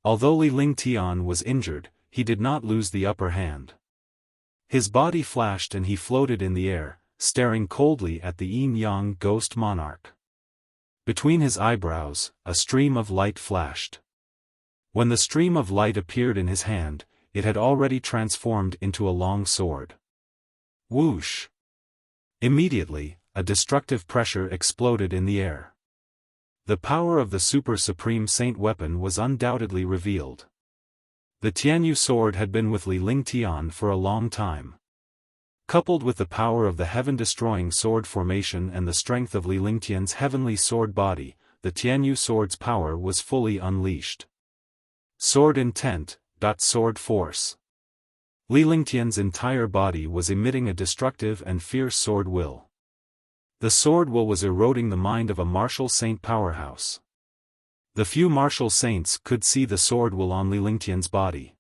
Although Li Lingtian was injured, he did not lose the upper hand. His body flashed and he floated in the air, staring coldly at the yin-yang ghost monarch. Between his eyebrows, a stream of light flashed. When the stream of light appeared in his hand, it had already transformed into a long sword. Whoosh! Immediately, a destructive pressure exploded in the air. The power of the Super Supreme Saint weapon was undoubtedly revealed. The Tianyu sword had been with Li Lingtian for a long time. Coupled with the power of the heaven-destroying sword formation and the strength of Li Lingtian's heavenly sword body, the Tianyu sword's power was fully unleashed. Sword intent, sword force. Li Lingtian's entire body was emitting a destructive and fierce sword will. The sword will was eroding the mind of a martial saint powerhouse. The few martial saints could see the sword will on Li Lingtian's body.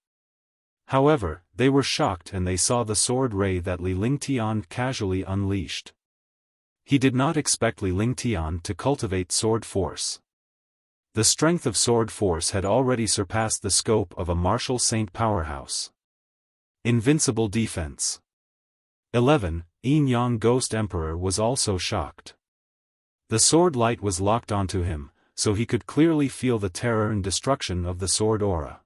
However, they were shocked and they saw the sword ray that Li Lingtian casually unleashed. He did not expect Li Lingtian to cultivate sword force. The strength of sword force had already surpassed the scope of a martial saint powerhouse. Invincible defense. 11. Yin-Yang Ghost Emperor was also shocked. The sword light was locked onto him, so he could clearly feel the terror and destruction of the sword aura.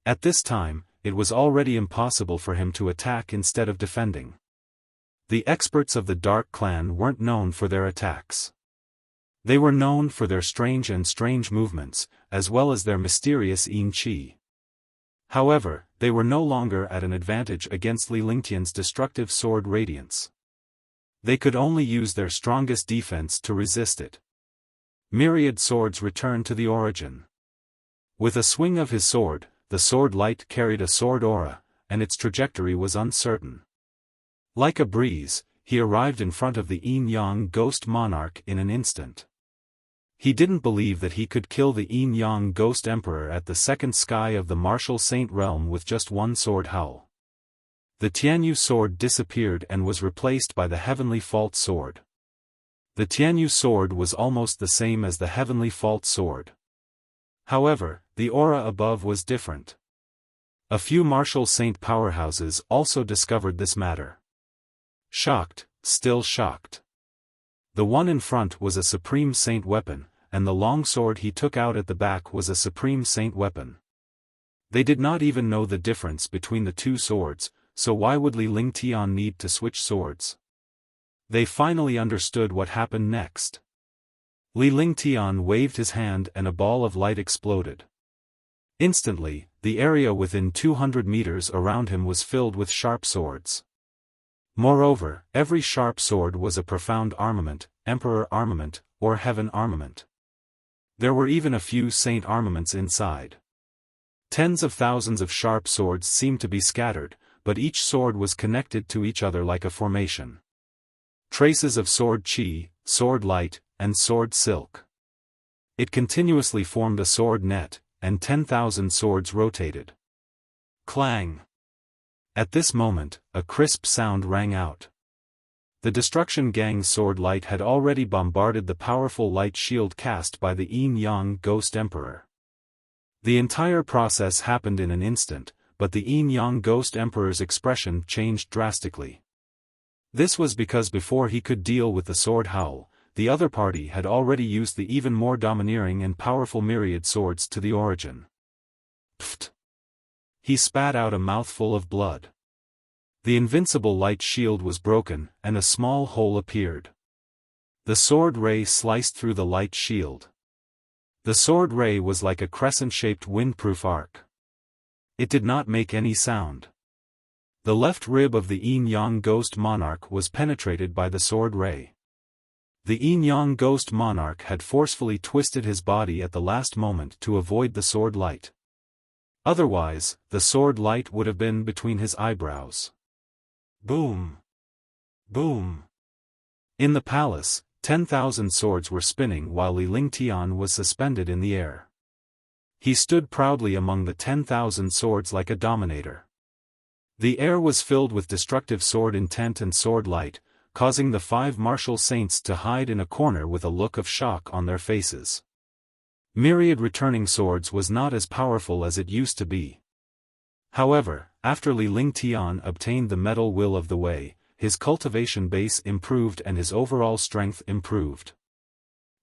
At this time, it was already impossible for him to attack instead of defending. The experts of the Dark Clan weren't known for their attacks. They were known for their strange movements, as well as their mysterious yin qi. However, they were no longer at an advantage against Li Lingtian's destructive sword radiance. They could only use their strongest defense to resist it. Myriad swords returned to the origin. With a swing of his sword, the sword light carried a sword aura, and its trajectory was uncertain. Like a breeze, he arrived in front of the yin-yang ghost monarch in an instant. He didn't believe that he could kill the yin-yang ghost emperor at the second sky of the martial saint realm with just one sword howl. The Tianyu sword disappeared and was replaced by the heavenly fault sword. The Tianyu sword was almost the same as the heavenly fault sword. However, the aura above was different. A few martial saint powerhouses also discovered this matter. Shocked, still shocked. The one in front was a supreme saint weapon, and the long sword he took out at the back was a supreme saint weapon. They did not even know the difference between the two swords, so why would Li Lingtian need to switch swords? They finally understood what happened next. Li Lingtian waved his hand and a ball of light exploded. Instantly, the area within 200 meters around him was filled with sharp swords. Moreover, every sharp sword was a profound armament, emperor armament, or heaven armament. There were even a few saint armaments inside. Tens of thousands of sharp swords seemed to be scattered, but each sword was connected to each other like a formation. Traces of sword qi, sword light, and sword silk. It continuously formed a sword net, and 10,000 swords rotated. Clang! At this moment, a crisp sound rang out. The Destruction Gang's sword light had already bombarded the powerful light shield cast by the Yin-Yang Ghost Emperor. The entire process happened in an instant, but the Yin-Yang Ghost Emperor's expression changed drastically. This was because before he could deal with the sword howl, the other party had already used the even more domineering and powerful myriad swords to the origin. Pfft! He spat out a mouthful of blood. The invincible light shield was broken, and a small hole appeared. The sword ray sliced through the light shield. The sword ray was like a crescent-shaped windproof arc. It did not make any sound. The left rib of the Yin-Yang Ghost Monarch was penetrated by the sword ray. The Yin-Yang Ghost Monarch had forcefully twisted his body at the last moment to avoid the sword light. Otherwise, the sword light would have been between his eyebrows. Boom! Boom! In the palace, 10,000 swords were spinning while Li Lingtian was suspended in the air. He stood proudly among the 10,000 swords like a dominator. The air was filled with destructive sword intent and sword light, causing the 5 martial saints to hide in a corner with a look of shock on their faces. Myriad returning swords was not as powerful as it used to be. However, after Li Lingtian obtained the metal will of the way, his cultivation base improved and his overall strength improved.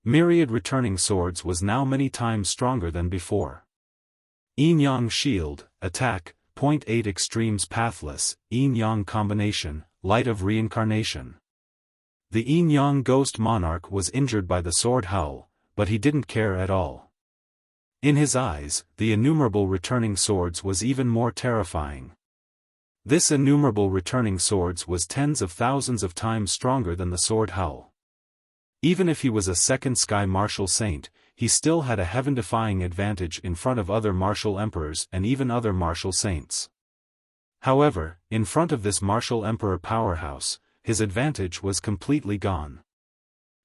Myriad returning swords was now many times stronger than before. Yin-Yang Shield, Attack, 0.8 Extremes Pathless, Yin-Yang Combination, Light of Reincarnation. The Yin-Yang Ghost Monarch was injured by the sword howl, but he didn't care at all. In his eyes, the innumerable returning swords was even more terrifying. This innumerable returning swords was tens of thousands of times stronger than the sword howl. Even if he was a second sky martial saint, he still had a heaven-defying advantage in front of other martial emperors and even other martial saints. However, in front of this martial emperor powerhouse, his advantage was completely gone.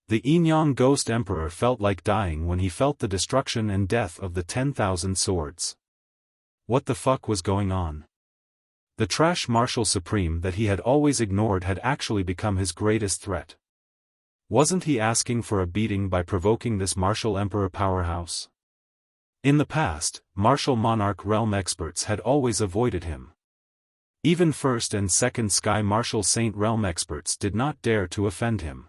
The Yin-Yang Ghost Emperor felt like dying when he felt the destruction and death of the 10,000 swords. What the fuck was going on? The trash martial supreme that he had always ignored had actually become his greatest threat. Wasn't he asking for a beating by provoking this martial emperor powerhouse? In the past, martial monarch realm experts had always avoided him. Even first and second sky martial saint realm experts did not dare to offend him.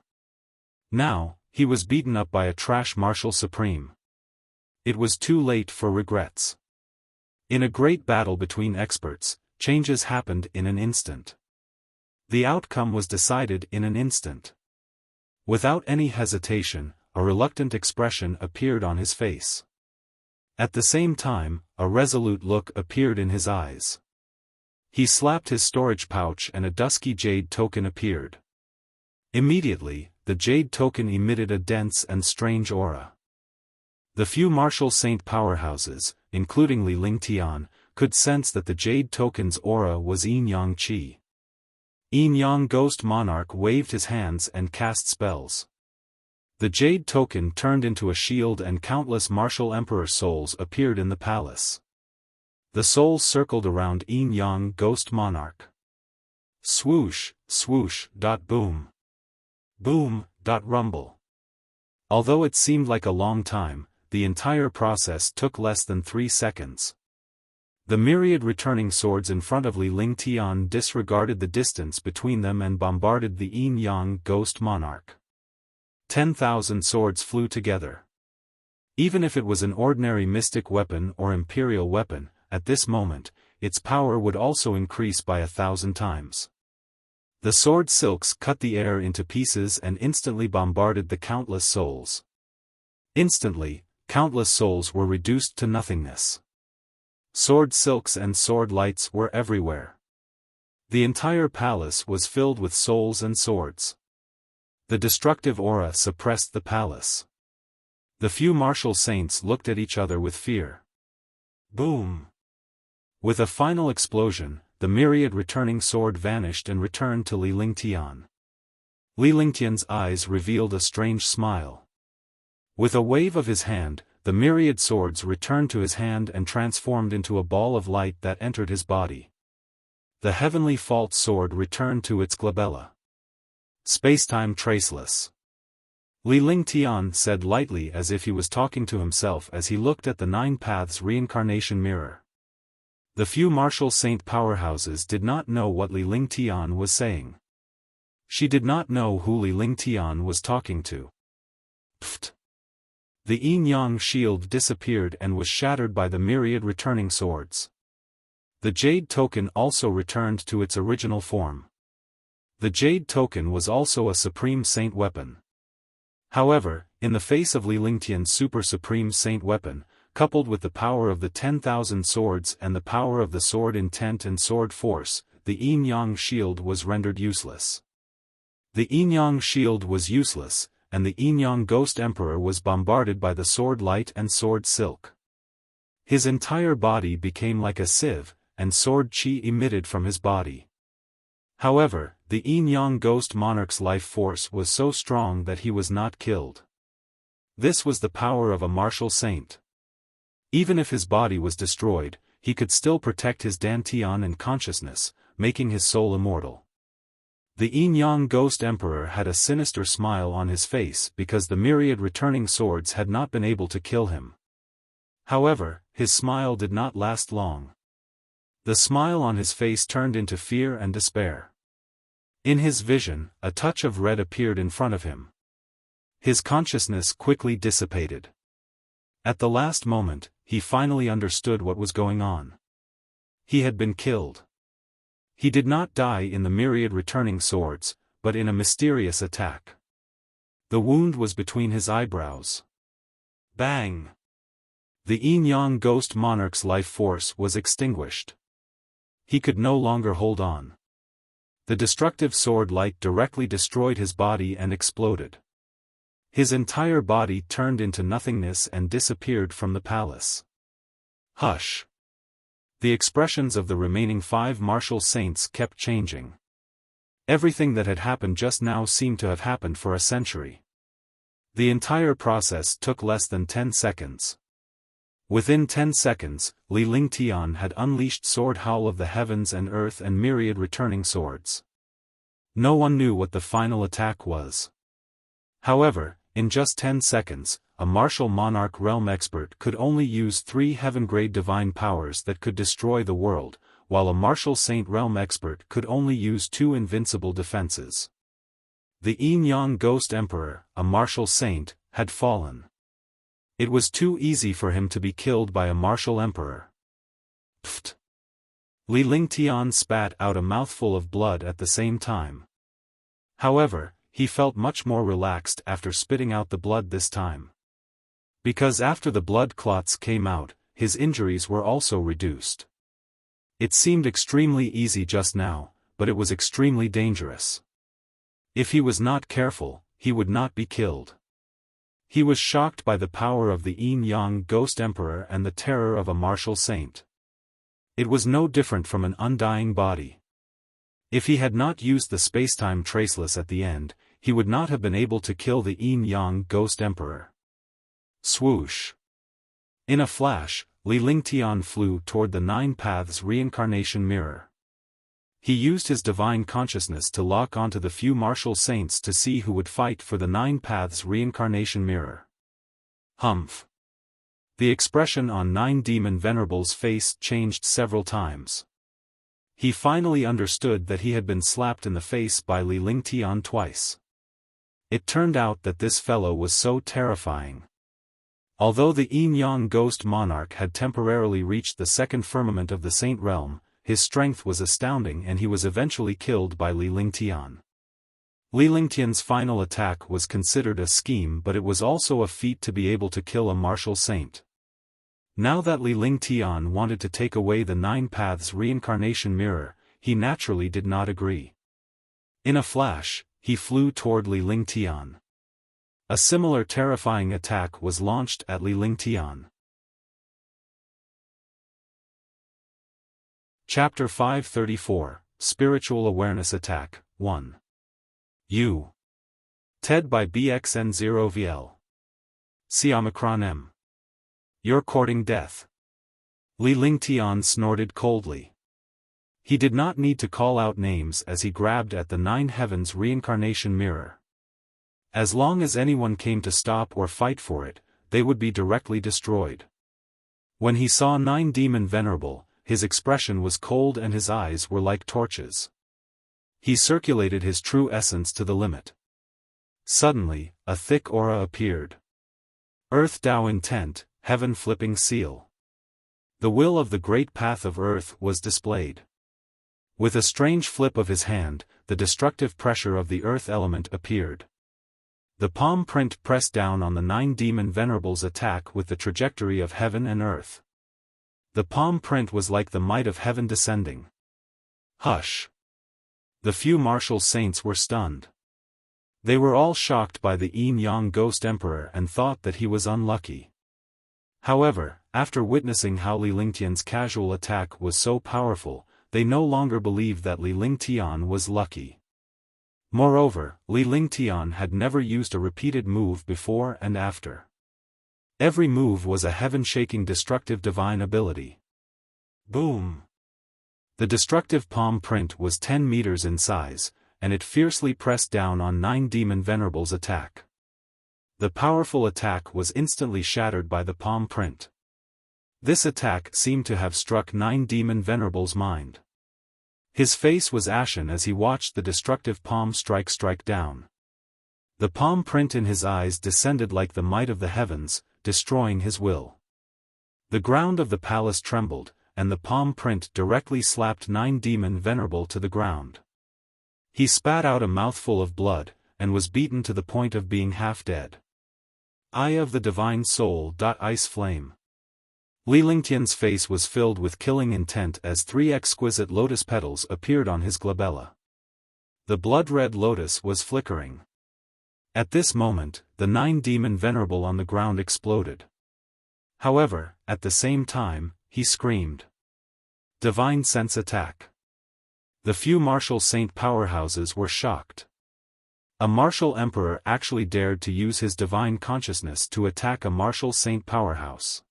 Now, he was beaten up by a trash martial supreme. It was too late for regrets. In a great battle between experts, changes happened in an instant. The outcome was decided in an instant. Without any hesitation, a reluctant expression appeared on his face. At the same time, a resolute look appeared in his eyes. He slapped his storage pouch and a dusky jade token appeared. Immediately, the jade token emitted a dense and strange aura. The few martial saint powerhouses, including Li Lingtian, could sense that the jade token's aura was Yin-Yang Qi. Yin-Yang Ghost Monarch waved his hands and cast spells. The jade token turned into a shield and countless martial emperor souls appeared in the palace. The souls circled around Yin-Yang Ghost Monarch. Swoosh, swoosh, boom. Boom, rumble. Although it seemed like a long time, the entire process took less than 3 seconds. The myriad returning swords in front of Li Lingtian disregarded the distance between them and bombarded the Yin-Yang Ghost Monarch. 10,000 swords flew together. Even if it was an ordinary mystic weapon or imperial weapon, at this moment, its power would also increase by 1,000 times. The sword silks cut the air into pieces and instantly bombarded the countless souls. Instantly, countless souls were reduced to nothingness. Sword silks and sword lights were everywhere. The entire palace was filled with souls and swords. The destructive aura suppressed the palace. The few martial saints looked at each other with fear. Boom! With a final explosion, the myriad returning sword vanished and returned to Li Lingtian. Li Lingtian's eyes revealed a strange smile. With a wave of his hand, the myriad swords returned to his hand and transformed into a ball of light that entered his body. The heavenly fault sword returned to its glabella. Spacetime traceless. Li Lingtian said lightly as if he was talking to himself as he looked at the Nine Paths reincarnation mirror. The few martial saint powerhouses did not know what Li Lingtian was saying. She did not know who Li Lingtian was talking to. Pfft! The yin-yang shield disappeared and was shattered by the myriad returning swords. The jade token also returned to its original form. The jade token was also a supreme saint weapon. However, in the face of Li Lingtian's super supreme saint weapon, coupled with the power of the 10,000 swords and the power of the sword intent and sword force, the yin-yang shield was rendered useless. The yin-yang shield was useless, and the yin-yang ghost emperor was bombarded by the sword light and sword silk. His entire body became like a sieve, and sword chi emitted from his body. However, the yin-yang ghost monarch's life force was so strong that he was not killed. This was the power of a martial saint. Even if his body was destroyed, he could still protect his dantian and consciousness, making his soul immortal. The yin-yang ghost emperor had a sinister smile on his face because the myriad returning swords had not been able to kill him. However, his smile did not last long. The smile on his face turned into fear and despair. In his vision, a touch of red appeared in front of him. His consciousness quickly dissipated. At the last moment, he finally understood what was going on. He had been killed. He did not die in the myriad returning swords, but in a mysterious attack. The wound was between his eyebrows. Bang! The yin-yang ghost monarch's life force was extinguished. He could no longer hold on. The destructive sword light directly destroyed his body and exploded. His entire body turned into nothingness and disappeared from the palace. Hush! The expressions of the remaining 5 martial saints kept changing. Everything that had happened just now seemed to have happened for a century. The entire process took less than 10 seconds. Within 10 seconds, Li Lingtian had unleashed sword howl of the heavens and earth and myriad returning swords. No one knew what the final attack was. However, in just 10 seconds, a martial monarch realm expert could only use 3 heaven-grade divine powers that could destroy the world, while a martial saint realm expert could only use 2 invincible defenses. The yin-yang ghost emperor, a martial saint, had fallen. It was too easy for him to be killed by a martial emperor. Pfft! Li Lingtian spat out a mouthful of blood at the same time. However, he felt much more relaxed after spitting out the blood this time. Because after the blood clots came out, his injuries were also reduced. It seemed extremely easy just now, but it was extremely dangerous. If he was not careful, he would not be killed. He was shocked by the power of the yin-yang ghost emperor and the terror of a martial saint. It was no different from an undying body. If he had not used the spacetime traceless at the end, he would not have been able to kill the yin-yang ghost emperor. Swoosh! In a flash, Li Lingtian flew toward the Nine Paths reincarnation mirror. He used his divine consciousness to lock onto the few martial saints to see who would fight for the Nine Paths reincarnation mirror. Humph! The expression on 9 demon venerables' face changed several times. He finally understood that he had been slapped in the face by Li Lingtian twice. It turned out that this fellow was so terrifying. Although the yin-yang ghost monarch had temporarily reached the second firmament of the saint realm, his strength was astounding and he was eventually killed by Li Lingtian. Li Lingtian's final attack was considered a scheme, but it was also a feat to be able to kill a martial saint. Now that Li Lingtian wanted to take away the Nine Paths reincarnation mirror, he naturally did not agree. In a flash, he flew toward Li Lingtian. A similar terrifying attack was launched at Li Lingtian. Chapter 534, Spiritual Awareness Attack, 1. U. TED by BXN0VL. Xiaofan M. You're courting death. Li Lingtian snorted coldly. He did not need to call out names as he grabbed at the Nine Heavens reincarnation mirror. As long as anyone came to stop or fight for it, they would be directly destroyed. When he saw Nine Demon Venerable, his expression was cold and his eyes were like torches. He circulated his true essence to the limit. Suddenly, a thick aura appeared. Earth Tao Intent, Heaven Flipping Seal. The will of the great path of Earth was displayed. With a strange flip of his hand, the destructive pressure of the Earth element appeared. The palm print pressed down on the Nine Demon Venerable's attack with the trajectory of heaven and earth. The palm print was like the might of heaven descending. Hush! The few martial saints were stunned. They were all shocked by the Yin-Yang Ghost Emperor and thought that he was unlucky. However, after witnessing how Li Lingtian's casual attack was so powerful, they no longer believed that Li Lingtian was lucky. Moreover, Li Lingtian had never used a repeated move before and after. Every move was a heaven-shaking destructive divine ability. Boom! The destructive palm print was 10 meters in size, and it fiercely pressed down on Nine Demon Venerable's attack. The powerful attack was instantly shattered by the palm print. This attack seemed to have struck Nine Demon Venerable's mind. His face was ashen as he watched the destructive palm strike down. The palm print in his eyes descended like the might of the heavens, destroying his will. The ground of the palace trembled, and the palm print directly slapped Nine Demon Venerable to the ground. He spat out a mouthful of blood, and was beaten to the point of being half dead. Eye of the Divine Soul. Ice Flame. Li Lingtian's face was filled with killing intent as 3 exquisite lotus petals appeared on his glabella. The blood-red lotus was flickering. At this moment, the Nine Demon Venerable on the ground exploded. However, at the same time, he screamed. Divine Sense Attack. The few martial saint powerhouses were shocked. A martial emperor actually dared to use his divine consciousness to attack a martial saint powerhouse.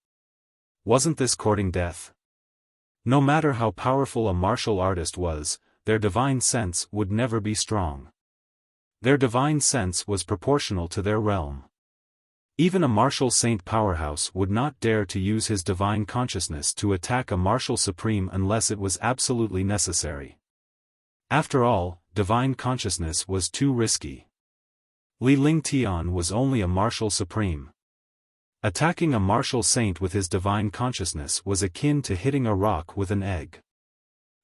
Wasn't this courting death? No matter how powerful a martial artist was, their divine sense would never be strong. Their divine sense was proportional to their realm. Even a martial saint powerhouse would not dare to use his divine consciousness to attack a martial supreme unless it was absolutely necessary. After all, divine consciousness was too risky. Li Lingtian was only a martial supreme. Attacking a martial saint with his divine consciousness was akin to hitting a rock with an egg.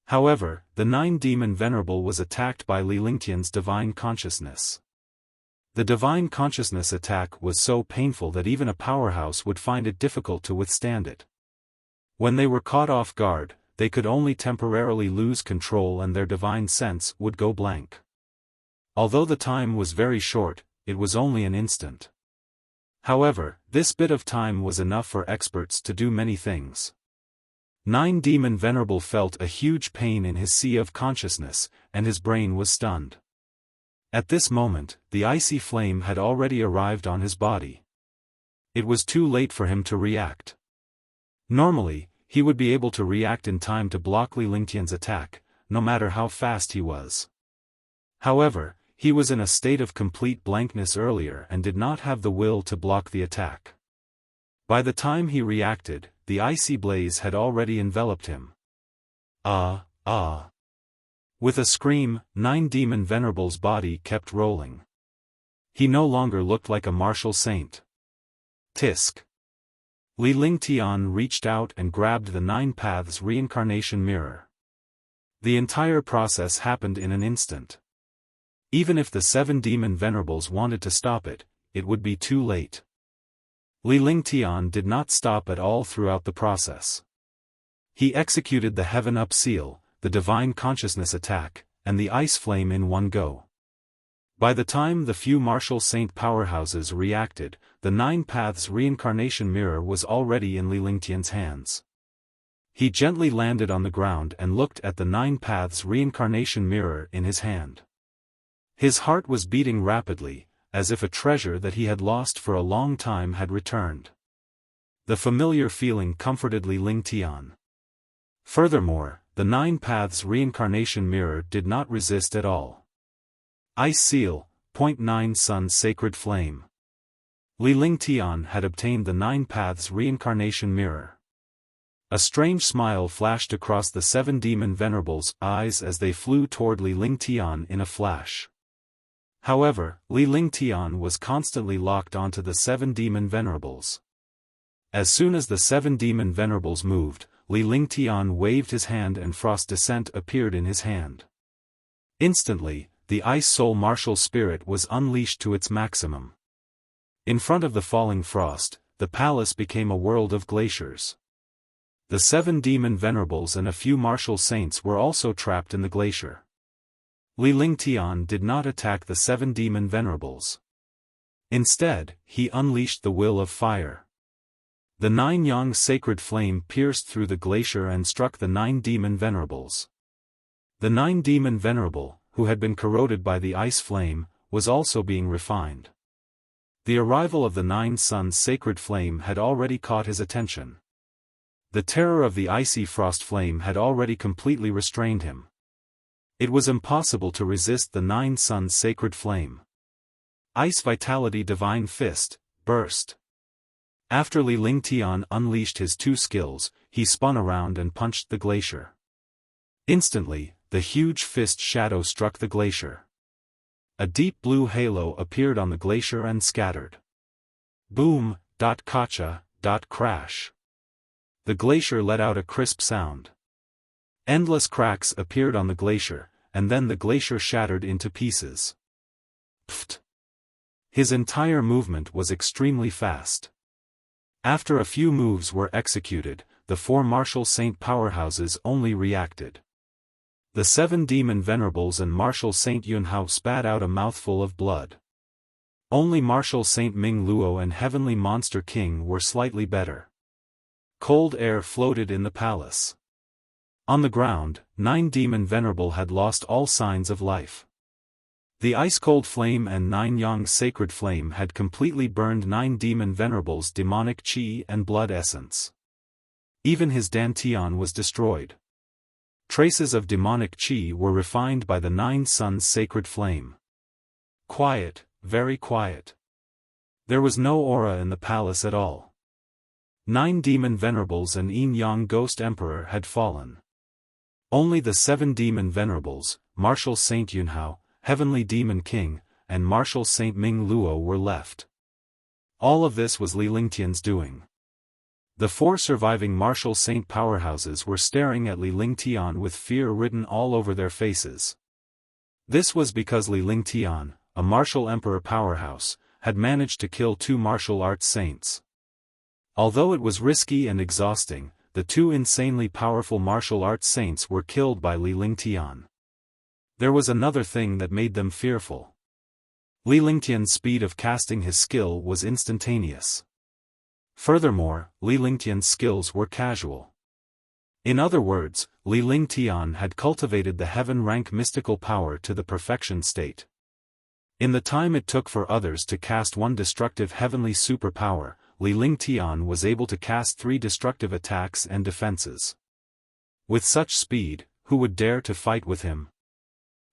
However, the Nine Demon Venerable was attacked by Li Lingtian's divine consciousness. The divine consciousness attack was so painful that even a powerhouse would find it difficult to withstand it. When they were caught off guard, they could only temporarily lose control and their divine sense would go blank. Although the time was very short, it was only an instant. However, this bit of time was enough for experts to do many things. Nine Demon Venerable felt a huge pain in his sea of consciousness, and his brain was stunned. At this moment, the icy flame had already arrived on his body. It was too late for him to react. Normally, he would be able to react in time to block Li Lingtian's attack, no matter how fast he was. However, he was in a state of complete blankness earlier and did not have the will to block the attack. By the time he reacted, the icy blaze had already enveloped him. With a scream, Nine Demon Venerable's body kept rolling. He no longer looked like a martial saint. Tisk. Li Lingtian reached out and grabbed the Nine Paths reincarnation mirror. The entire process happened in an instant. Even if the 7 demon venerables wanted to stop it, it would be too late. Li Lingtian did not stop at all throughout the process. He executed the Heaven Up seal, the Divine Consciousness attack, and the Ice Flame in one go. By the time the few martial saint powerhouses reacted, the 9 Paths reincarnation mirror was already in Li Lingtian's hands. He gently landed on the ground and looked at the 9 Paths reincarnation mirror in his hand. His heart was beating rapidly, as if a treasure that he had lost for a long time had returned. The familiar feeling comforted Li Lingtian. Furthermore, the 9 Paths reincarnation mirror did not resist at all. Ice Seal, 0.9 Sun Sacred Flame. Li Lingtian had obtained the 9 Paths reincarnation mirror. A strange smile flashed across the 7 demon venerables' eyes as they flew toward Li Lingtian in a flash. However, Li Lingtian was constantly locked onto the 7 demon venerables. As soon as the 7 demon venerables moved, Li Lingtian waved his hand and Frost Descent appeared in his hand. Instantly, the Ice Soul martial spirit was unleashed to its maximum. In front of the falling frost, the palace became a world of glaciers. The 7 demon venerables and a few martial saints were also trapped in the glacier. Li Lingtian did not attack the 7 demon venerables. Instead, he unleashed the will of fire. The 9 Yang sacred flame pierced through the glacier and struck the 9 demon venerables. The 9 demon venerable, who had been corroded by the ice flame, was also being refined. The arrival of the 9 Sun sacred flame had already caught his attention. The terror of the icy frost flame had already completely restrained him. It was impossible to resist the 9 Sun sacred flame. Ice Vitality Divine Fist, burst. After Li Lingtian unleashed his 2 skills, he spun around and punched the glacier. Instantly, the huge fist shadow struck the glacier. A deep blue halo appeared on the glacier and scattered. Boom, kacha, crash. The glacier let out a crisp sound. Endless cracks appeared on the glacier, and then the glacier shattered into pieces. Pfft. His entire movement was extremely fast. After a few moves were executed, the 4 martial saint powerhouses only reacted. The 7 demon venerables and martial saint Yunhao spat out a mouthful of blood. Only martial saint Ming Luo and heavenly monster king were slightly better. Cold air floated in the palace. On the ground, 9 demon venerable had lost all signs of life. The ice-cold flame and 9 Yang sacred flame had completely burned 9 demon venerables' demonic qi and blood essence. Even his dantian was destroyed. Traces of demonic qi were refined by the 9 Sun's sacred flame. Quiet, very quiet. There was no aura in the palace at all. 9 demon venerables and Yin Yang ghost emperor had fallen. Only the 7 demon venerables, martial saint Yunhao, heavenly demon king, and martial saint Ming Luo were left. All of this was Li Lingtian's doing. The 4 surviving martial saint powerhouses were staring at Li Lingtian with fear written all over their faces. This was because Li Lingtian, a martial emperor powerhouse, had managed to kill 2 martial arts saints. Although it was risky and exhausting, the 2 insanely powerful martial arts saints were killed by Li Lingtian. There was another thing that made them fearful. Li Lingtian's speed of casting his skill was instantaneous. Furthermore, Li Lingtian's skills were casual. In other words, Li Lingtian had cultivated the heaven-rank mystical power to the perfection state. In the time it took for others to cast 1 destructive heavenly superpower, Li Lingtian was able to cast 3 destructive attacks and defenses. With such speed, who would dare to fight with him?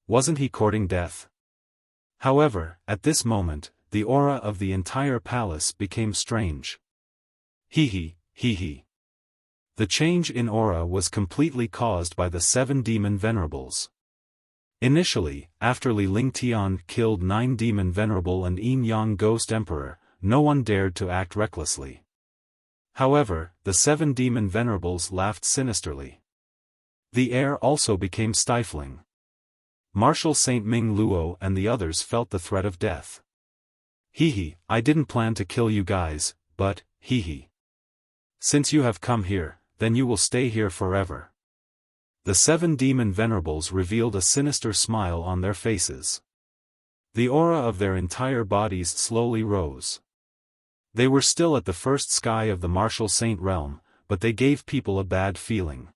Wasn't he courting death? However, at this moment, the aura of the entire palace became strange. Hee. The change in aura was completely caused by the 7 demon venerables. Initially, after Li Lingtian killed 9 demon venerable and Yin Yang ghost emperor, no one dared to act recklessly. However, the 7 demon venerables laughed sinisterly. The air also became stifling. Marshal Saint Ming Luo and the others felt the threat of death. Hee, I didn't plan to kill you guys, but, hee. Since you have come here, then you will stay here forever. The 7 demon venerables revealed a sinister smile on their faces. The aura of their entire bodies slowly rose. They were still at the first sky of the Martial Saint realm, but they gave people a bad feeling.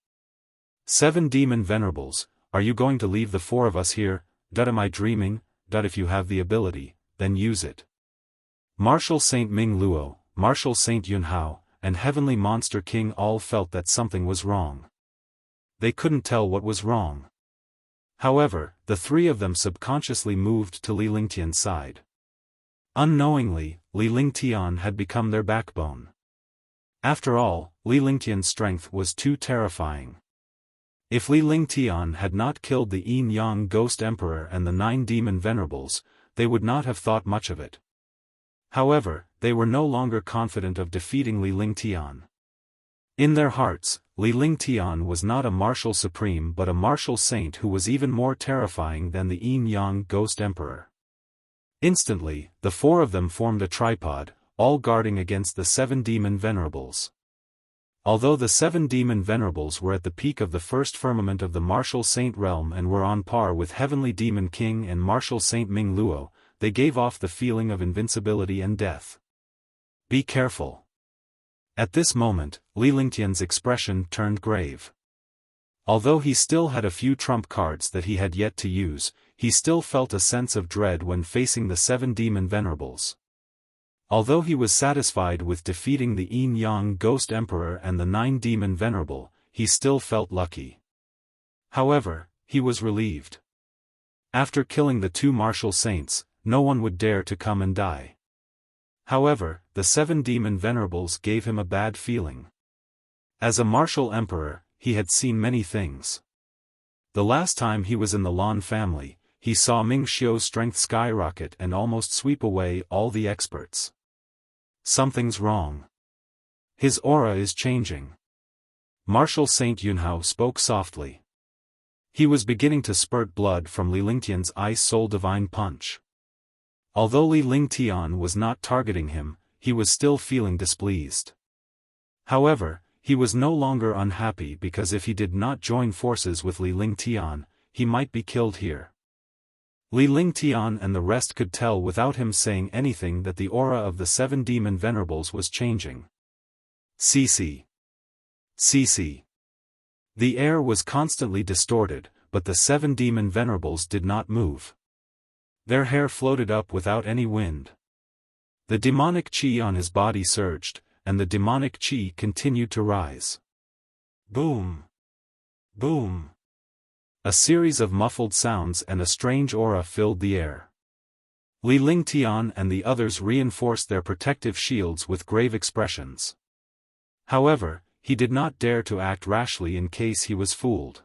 7 demon venerables, are you going to leave the 4 of us here? Am I dreaming? If you have the ability, then use it. Marshal Saint Ming Luo, Marshal Saint Yunhao, and Heavenly Monster King all felt that something was wrong. They couldn't tell what was wrong. However, the 3 of them subconsciously moved to Li Lingtian's side. Unknowingly, Li Lingtian had become their backbone. After all, Li Lingtian's strength was too terrifying. If Li Lingtian had not killed the Yin-Yang Ghost Emperor and the 9 demon venerables, they would not have thought much of it. However, they were no longer confident of defeating Li Lingtian. In their hearts, Li Lingtian was not a martial supreme but a martial saint who was even more terrifying than the Yin-Yang Ghost Emperor. Instantly, the 4 of them formed a tripod, all guarding against the 7 demon venerables. Although the 7 demon venerables were at the peak of the first firmament of the Martial Saint realm and were on par with Heavenly Demon King and Martial Saint Ming Luo, they gave off the feeling of invincibility and death. Be careful. At this moment, Li Lingtian's expression turned grave. Although he still had a few trump cards that he had yet to use, he still felt a sense of dread when facing the 7 demon venerables. Although he was satisfied with defeating the Yin-Yang Ghost Emperor and the 9 demon venerable, he still felt lucky. However, he was relieved. After killing the 2 martial saints, no one would dare to come and die. However, the 7 demon venerables gave him a bad feeling. As a martial emperor, he had seen many things. The last time he was in the Lan family, he saw Ming Xiu's strength skyrocket and almost sweep away all the experts. Something's wrong. His aura is changing. Martial Saint Yunhao spoke softly. He was beginning to spurt blood from Li Lingtian's Ice Soul Divine Punch. Although Li Lingtian was not targeting him, he was still feeling displeased. However, he was no longer unhappy because if he did not join forces with Li Lingtian, he might be killed here. Li Lingtian and the rest could tell without him saying anything that the aura of the 7 demon venerables was changing. CC. The air was constantly distorted, but the 7 demon venerables did not move. Their hair floated up without any wind. The demonic chi on his body surged, and the demonic chi continued to rise. Boom! Boom! A series of muffled sounds and a strange aura filled the air. Li Lingtian and the others reinforced their protective shields with grave expressions. However, he did not dare to act rashly in case he was fooled.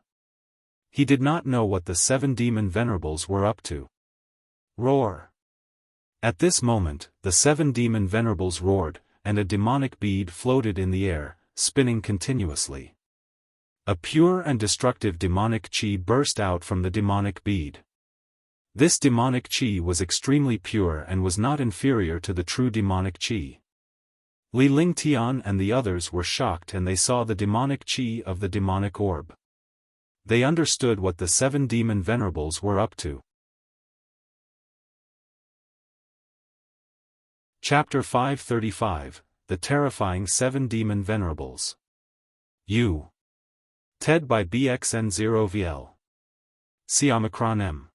He did not know what the 7 demon venerables were up to. Roar! At this moment, the 7 demon venerables roared, and a demonic bead floated in the air, spinning continuously. A pure and destructive demonic chi burst out from the demonic bead. This demonic chi was extremely pure and was not inferior to the true demonic chi. Li Lingtian and the others were shocked and they saw the demonic chi of the demonic orb. They understood what the 7 demon venerables were up to. Chapter 535, The Terrifying 7 Demon Venerables. U. TED by BXN0VL. Xiaomicron M.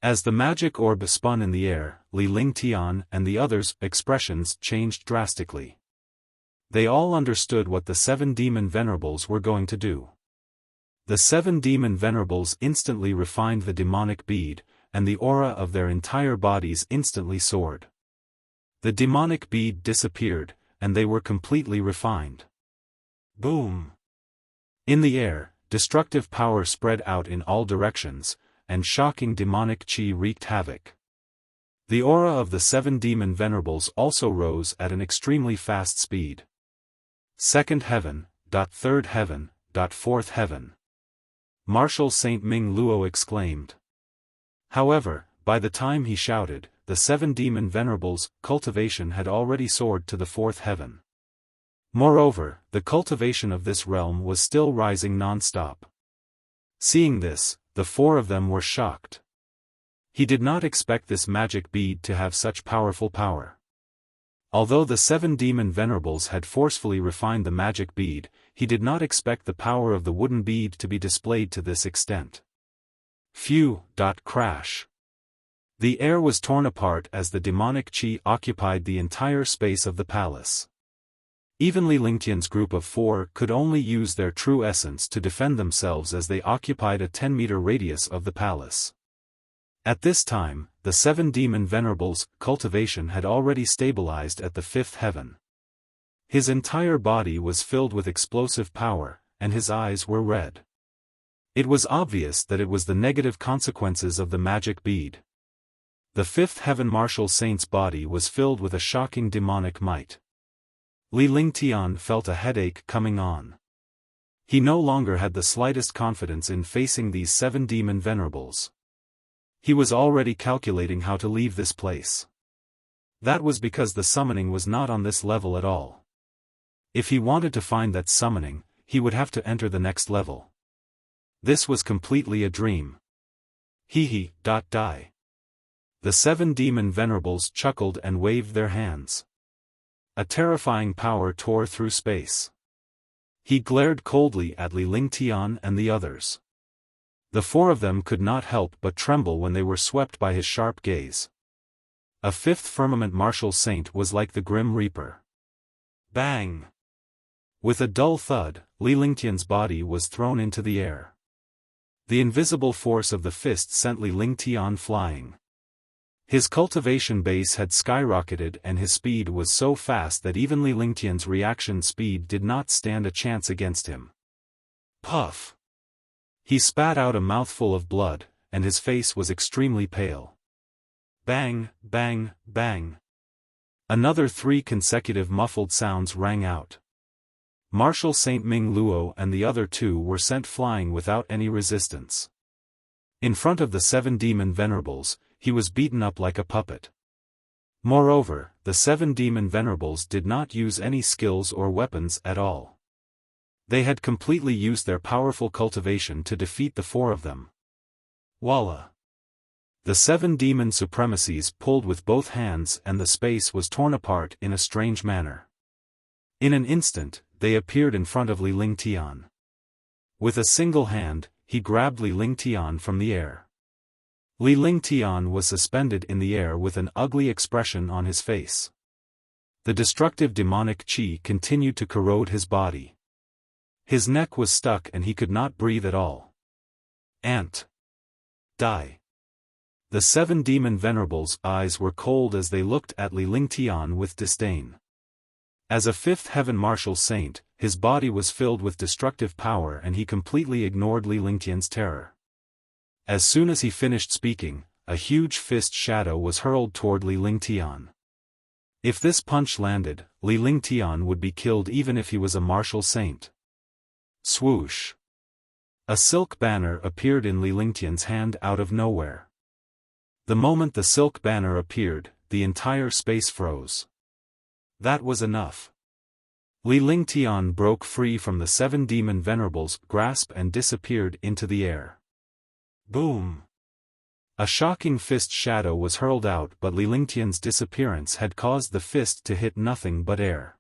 As the magic orb spun in the air, Li Lingtian and the others' expressions changed drastically. They all understood what the 7 demon venerables were going to do. The 7 demon venerables instantly refined the demonic bead, and the aura of their entire bodies instantly soared. The demonic bead disappeared, and they were completely refined. Boom! In the air, destructive power spread out in all directions, and shocking demonic chi wreaked havoc. The aura of the 7 demon venerables also rose at an extremely fast speed. Second heaven, third heaven, fourth heaven. Martial Saint Ming Luo exclaimed. However, by the time he shouted, the 7 demon venerables' cultivation had already soared to the 4th heaven. Moreover, the cultivation of this realm was still rising non-stop. Seeing this, the 4 of them were shocked. He did not expect this magic bead to have such powerful power. Although the 7 demon venerables had forcefully refined the magic bead, he did not expect the power of the wooden bead to be displayed to this extent. Phew! Crash. The air was torn apart as the demonic qi occupied the entire space of the palace. Even Li Lingtian's group of 4 could only use their true essence to defend themselves as they occupied a 10-meter radius of the palace. At this time, the 7 demon venerables' cultivation had already stabilized at the 5th heaven. His entire body was filled with explosive power, and his eyes were red. It was obvious that it was the negative consequences of the magic bead. The 5th heaven martial saint's body was filled with a shocking demonic might. Li Lingtian felt a headache coming on. He no longer had the slightest confidence in facing these 7 demon venerables. He was already calculating how to leave this place. That was because the summoning was not on this level at all. If he wanted to find that summoning, he would have to enter the next level. This was completely a dream. Hee. Die. The 7 demon venerables chuckled and waved their hands. A terrifying power tore through space. He glared coldly at Li Lingtian and the others. The 4 of them could not help but tremble when they were swept by his sharp gaze. A 5th firmament martial saint was like the Grim Reaper. Bang! With a dull thud, Li Lingtian's body was thrown into the air. The invisible force of the fist sent Li Lingtian flying. His cultivation base had skyrocketed and his speed was so fast that even Li Lingtian's reaction speed did not stand a chance against him. Puff! He spat out a mouthful of blood, and his face was extremely pale. Bang, bang, bang. Another 3 consecutive muffled sounds rang out. Martial Saint Ming Luo and the other 2 were sent flying without any resistance. In front of the 7 demon venerables, he was beaten up like a puppet. Moreover, the 7 demon venerables did not use any skills or weapons at all. They had completely used their powerful cultivation to defeat the 4 of them. Voila! The 7 demon supremacies pulled with both hands and the space was torn apart in a strange manner. In an instant, they appeared in front of Li Lingtian. With a single hand, he grabbed Li Lingtian from the air. Li Lingtian was suspended in the air with an ugly expression on his face. The destructive demonic qi continued to corrode his body. His neck was stuck and he could not breathe at all. Die. The 7 demon venerables' eyes were cold as they looked at Li Lingtian with disdain. As a 5th heaven martial saint, his body was filled with destructive power and he completely ignored Li Lingtian's terror. As soon as he finished speaking, a huge fist shadow was hurled toward Li Lingtian. If this punch landed, Li Lingtian would be killed even if he was a martial saint. Swoosh! A silk banner appeared in Li Lingtian's hand out of nowhere. The moment the silk banner appeared, the entire space froze. That was enough. Li Lingtian broke free from the 7 demon venerables' grasp and disappeared into the air. Boom! A shocking fist shadow was hurled out, but Li Lingtian's disappearance had caused the fist to hit nothing but air.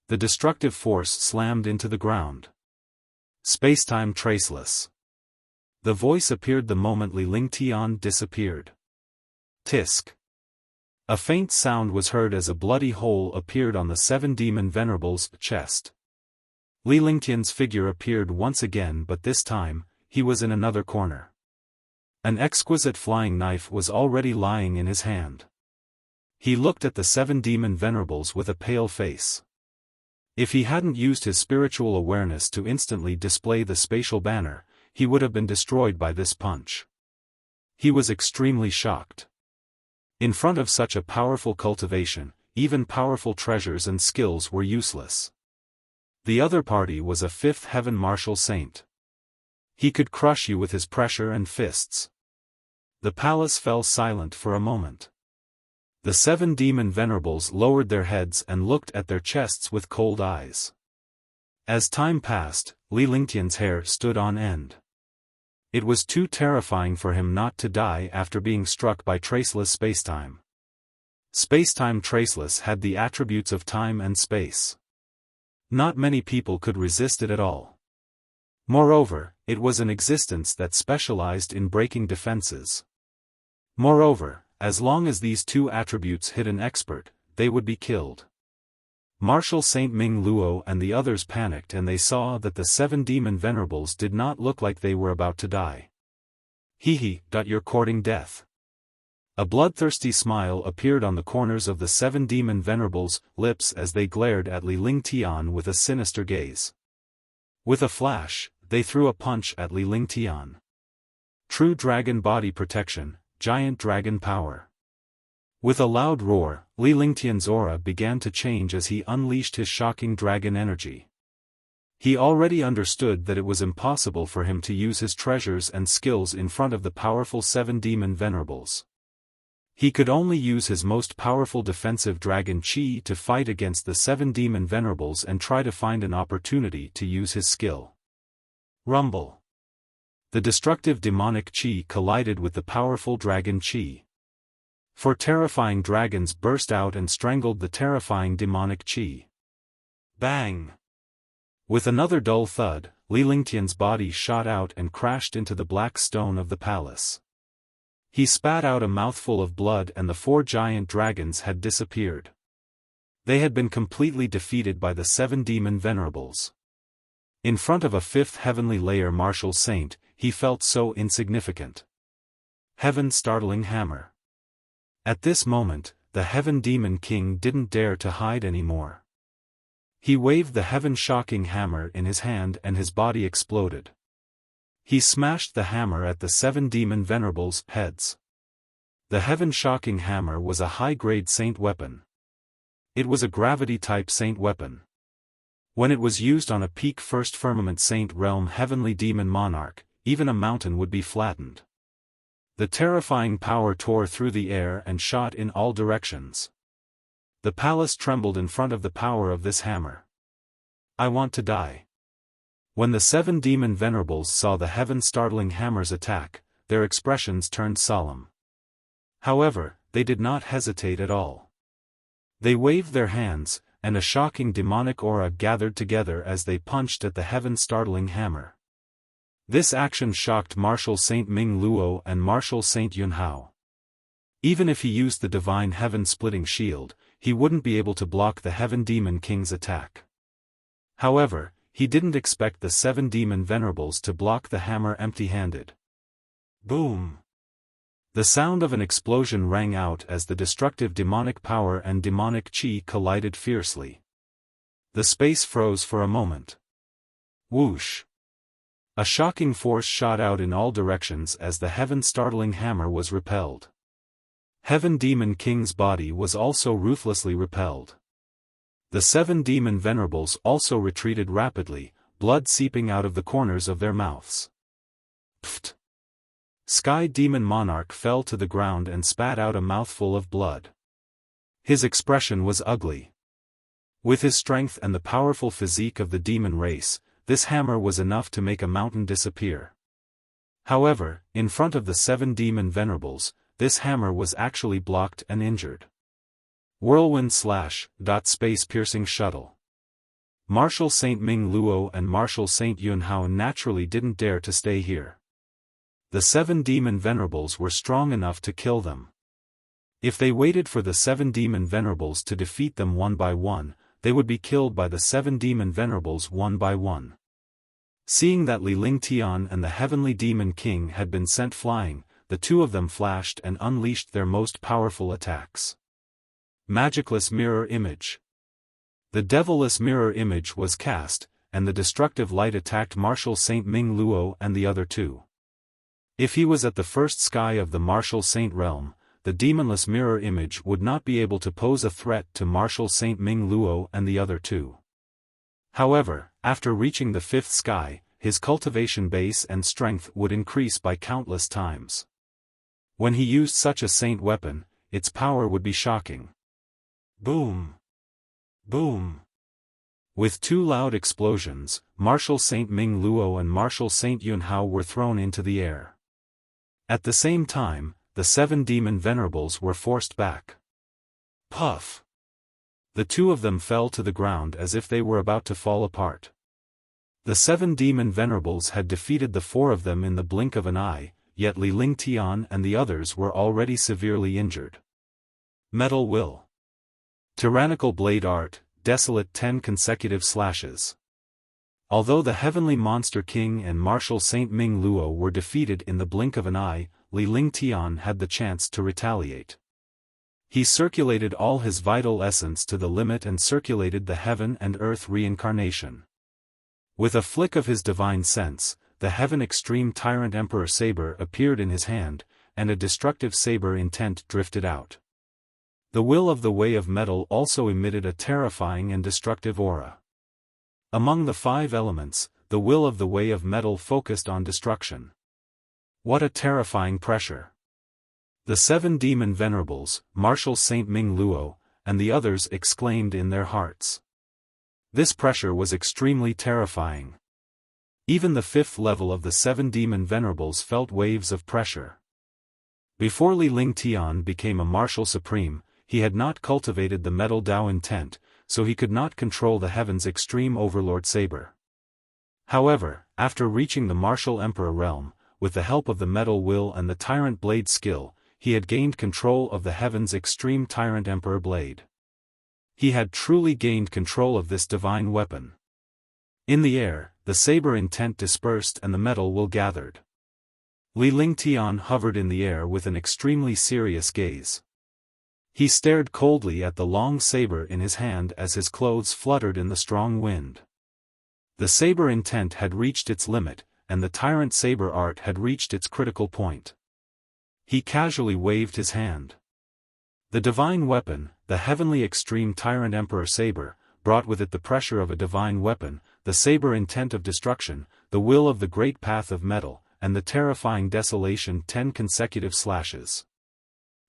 The destructive force slammed into the ground. Spacetime traceless. The voice appeared the moment Li Lingtian disappeared. Tisk. A faint sound was heard as a bloody hole appeared on the 7 demon venerables' chest. Li Lingtian's figure appeared once again, but this time, he was in another corner. An exquisite flying knife was already lying in his hand. He looked at the 7 demon venerables with a pale face. If he hadn't used his spiritual awareness to instantly display the spatial banner, he would have been destroyed by this punch. He was extremely shocked. In front of such a powerful cultivation, even powerful treasures and skills were useless. The other party was a 5th heaven martial saint. He could crush you with his pressure and fists. The palace fell silent for a moment. The 7 demon venerables lowered their heads and looked at their chests with cold eyes. As time passed, Li Lingtian's hair stood on end. It was too terrifying for him not to die after being struck by traceless spacetime. Spacetime traceless had the attributes of time and space. Not many people could resist it at all. Moreover, it was an existence that specialized in breaking defenses. Moreover, as long as these 2 attributes hit an expert, they would be killed. Marshal Saint Ming Luo and the others panicked, and they saw that the 7 demon venerables did not look like they were about to die. Hee, you're courting death. A bloodthirsty smile appeared on the corners of the 7 demon venerables' lips as they glared at Li Lingtian with a sinister gaze. With a flash, they threw a punch at Li Lingtian. True dragon body protection, giant dragon power. With a loud roar, Li Lingtian's aura began to change as he unleashed his shocking dragon energy. He already understood that it was impossible for him to use his treasures and skills in front of the powerful 7 demon venerables. He could only use his most powerful defensive dragon chi to fight against the 7 demon venerables and try to find an opportunity to use his skill. Rumble. The destructive demonic chi collided with the powerful dragon chi. 4 terrifying dragons burst out and strangled the terrifying demonic chi. Bang! With another dull thud, Li Lingtian's body shot out and crashed into the black stone of the palace. He spat out a mouthful of blood and the 4 giant dragons had disappeared. They had been completely defeated by the 7 demon venerables. In front of a 5th heavenly layer martial saint, he felt so insignificant. Heaven's startling hammer. At this moment, the Heaven Demon King didn't dare to hide anymore. He waved the heaven-shocking hammer in his hand and his body exploded. He smashed the hammer at the 7 demon venerables' heads. The heaven-shocking hammer was a high-grade saint weapon. It was a gravity-type saint weapon. When it was used on a peak first firmament saint realm heavenly demon monarch, even a mountain would be flattened. The terrifying power tore through the air and shot in all directions. The palace trembled in front of the power of this hammer. I want to die. When the 7 demon venerables saw the heaven-startling hammer's attack, their expressions turned solemn. However, they did not hesitate at all. They waved their hands, and a shocking demonic aura gathered together as they punched at the heaven-startling hammer. This action shocked Marshal Saint Ming Luo and Marshal Saint Yunhao. Even if he used the divine heaven-splitting shield, he wouldn't be able to block the Heaven Demon King's attack. However, he didn't expect the 7 demon venerables to block the hammer empty-handed. Boom! The sound of an explosion rang out as the destructive demonic power and demonic chi collided fiercely. The space froze for a moment. Whoosh! A shocking force shot out in all directions as the heaven-startling hammer was repelled. Heaven Demon King's body was also ruthlessly repelled. The 7 demon venerables also retreated rapidly, blood seeping out of the corners of their mouths. Pfft! Sky Demon Monarch fell to the ground and spat out a mouthful of blood. His expression was ugly. With his strength and the powerful physique of the demon race, this hammer was enough to make a mountain disappear. However, in front of the 7 demon venerables, this hammer was actually blocked and injured. Whirlwind slash, space-piercing shuttle. Marshal Saint Ming Luo and Marshal Saint Yunhao naturally didn't dare to stay here. The 7 demon venerables were strong enough to kill them. If they waited for the 7 demon venerables to defeat them one by one, they would be killed by the 7 demon venerables one by one. Seeing that Li Lingtian and the Heavenly Demon King had been sent flying, the 2 of them flashed and unleashed their most powerful attacks. Magicless Mirror Image. The Devilless Mirror Image was cast, and the destructive light attacked Marshal Saint Ming Luo and the other 2. If he was at the first sky of the Marshal Saint realm, the demonless mirror image would not be able to pose a threat to Marshal Saint Ming Luo and the other 2. However, after reaching the 5th sky, his cultivation base and strength would increase by countless times. When he used such a saint weapon, its power would be shocking. Boom! Boom! With two loud explosions, Martial Saint Ming Luo and Martial Saint Yunhao were thrown into the air. At the same time, the 7 demon venerables were forced back. Puff! The two of them fell to the ground as if they were about to fall apart. The 7 demon venerables had defeated the 4 of them in the blink of an eye, yet Li Lingtian and the others were already severely injured. Metal Will. Tyrannical Blade Art, Desolate 10 consecutive slashes. Although the Heavenly Monster King and Martial Saint Ming Luo were defeated in the blink of an eye, Li Lingtian had the chance to retaliate. He circulated all his vital essence to the limit and circulated the heaven and earth reincarnation. With a flick of his divine sense, the Heaven Extreme Tyrant Emperor Saber appeared in his hand, and a destructive saber intent drifted out. The will of the Way of Metal also emitted a terrifying and destructive aura. Among the 5 elements, the will of the Way of Metal focused on destruction. What a terrifying pressure! The 7 demon venerables, Martial Saint Ming Luo, and the others exclaimed in their hearts. This pressure was extremely terrifying. Even the 5th level of the 7 demon venerables felt waves of pressure. Before Li Lingtian became a Martial Supreme, he had not cultivated the Metal Dao intent, so he could not control the Heaven's Extreme Overlord Saber. However, after reaching the Martial Emperor realm, with the help of the Metal Will and the Tyrant Blade skill, he had gained control of the Heaven's Extreme Tyrant Emperor Blade. He had truly gained control of this divine weapon. In the air, the saber intent dispersed and the Metal Will gathered. Li Lingtian hovered in the air with an extremely serious gaze. He stared coldly at the long saber in his hand as his clothes fluttered in the strong wind. The saber intent had reached its limit, and the tyrant saber art had reached its critical point. He casually waved his hand. The divine weapon, the Heavenly Extreme Tyrant Emperor Saber, brought with it the pressure of a divine weapon, the saber intent of destruction, the will of the great path of metal, and the terrifying desolation 10 consecutive slashes.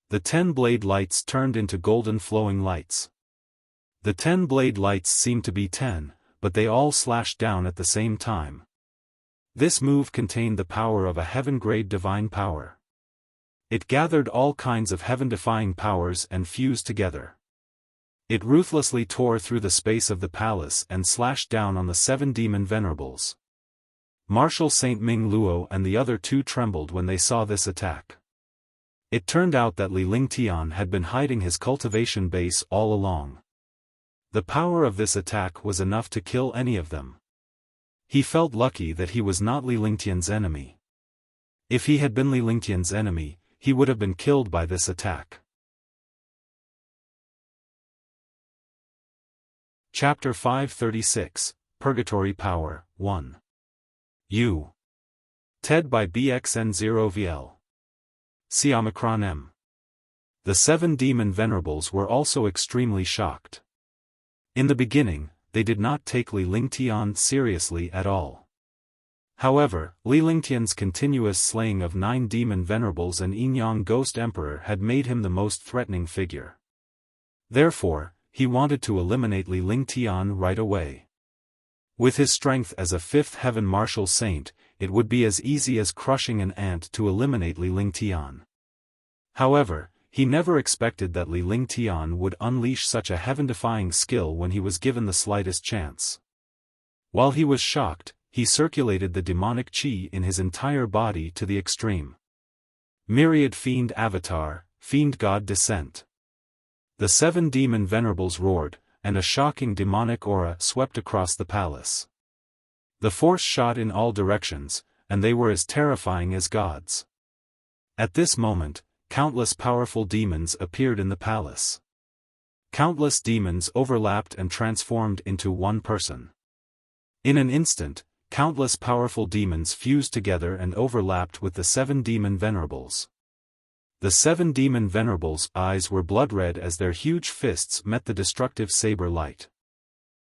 The 10 blade lights turned into golden flowing lights. The 10 blade lights seemed to be 10, but they all slashed down at the same time. This move contained the power of a heaven-grade divine power. It gathered all kinds of heaven-defying powers and fused together. It ruthlessly tore through the space of the palace and slashed down on the 7 demon venerables. Martial Saint Ming Luo and the other 2 trembled when they saw this attack. It turned out that Li Lingtian had been hiding his cultivation base all along. The power of this attack was enough to kill any of them. He felt lucky that he was not Li Lingtian's enemy. If he had been Li Lingtian's enemy, he would have been killed by this attack. Chapter 536, Purgatory Power, 1. U. TED by BXN0VL. Xiaofan M. The 7 demon venerables were also extremely shocked. In the beginning, they did not take Li Lingtian seriously at all. However, Li Lingtian's continuous slaying of 9 demon venerables and Yin-Yang Ghost Emperor had made him the most threatening figure. Therefore, he wanted to eliminate Li Lingtian right away. With his strength as a 5th heaven martial saint, it would be as easy as crushing an ant to eliminate Li Lingtian. However, he never expected that Li Lingtian would unleash such a heaven-defying skill when he was given the slightest chance. While he was shocked, he circulated the demonic chi in his entire body to the extreme. Myriad Fiend Avatar, Fiend God Descent. The 7 demon venerables roared, and a shocking demonic aura swept across the palace. The force shot in all directions, and they were as terrifying as gods. At this moment, countless powerful demons appeared in the palace. Countless demons overlapped and transformed into one person. In an instant, countless powerful demons fused together and overlapped with the 7 demon venerables. The 7 demon venerables' eyes were blood-red as their huge fists met the destructive saber light.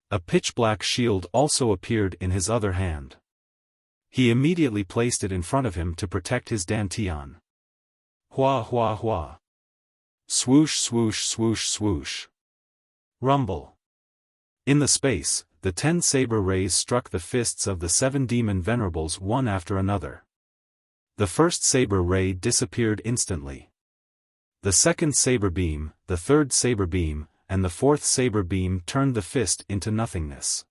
A pitch-black shield also appeared in his other hand. He immediately placed it in front of him to protect his dantian. Hua hua hua. Swoosh swoosh swoosh swoosh. Rumble. In the space, the 10 saber rays struck the fists of the 7 demon venerables one after another. The first saber ray disappeared instantly. The second saber beam, the third saber beam, and the fourth saber beam turned the fist into nothingness.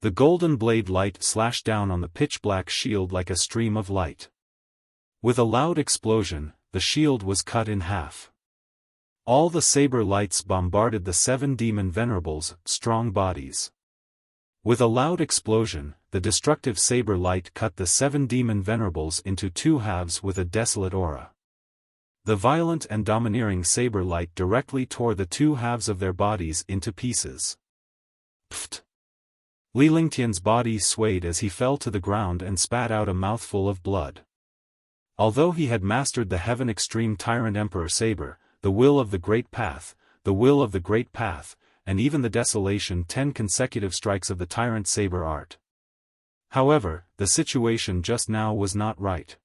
The golden blade light slashed down on the pitch-black shield like a stream of light. With a loud explosion, the shield was cut in half. All the saber lights bombarded the 7 demon venerables' strong bodies. With a loud explosion, the destructive saber light cut the 7 demon venerables into 2 halves with a desolate aura. The violent and domineering saber light directly tore the 2 halves of their bodies into pieces. Pfft! Li Lingtian's body swayed as he fell to the ground and spat out a mouthful of blood. Although he had mastered the Heaven Extreme Tyrant Emperor Saber, the Will of the Great Path, the Will of the Great Path, and even the Desolation 10 consecutive strikes of the Tyrant Saber art. However, the situation just now was not right.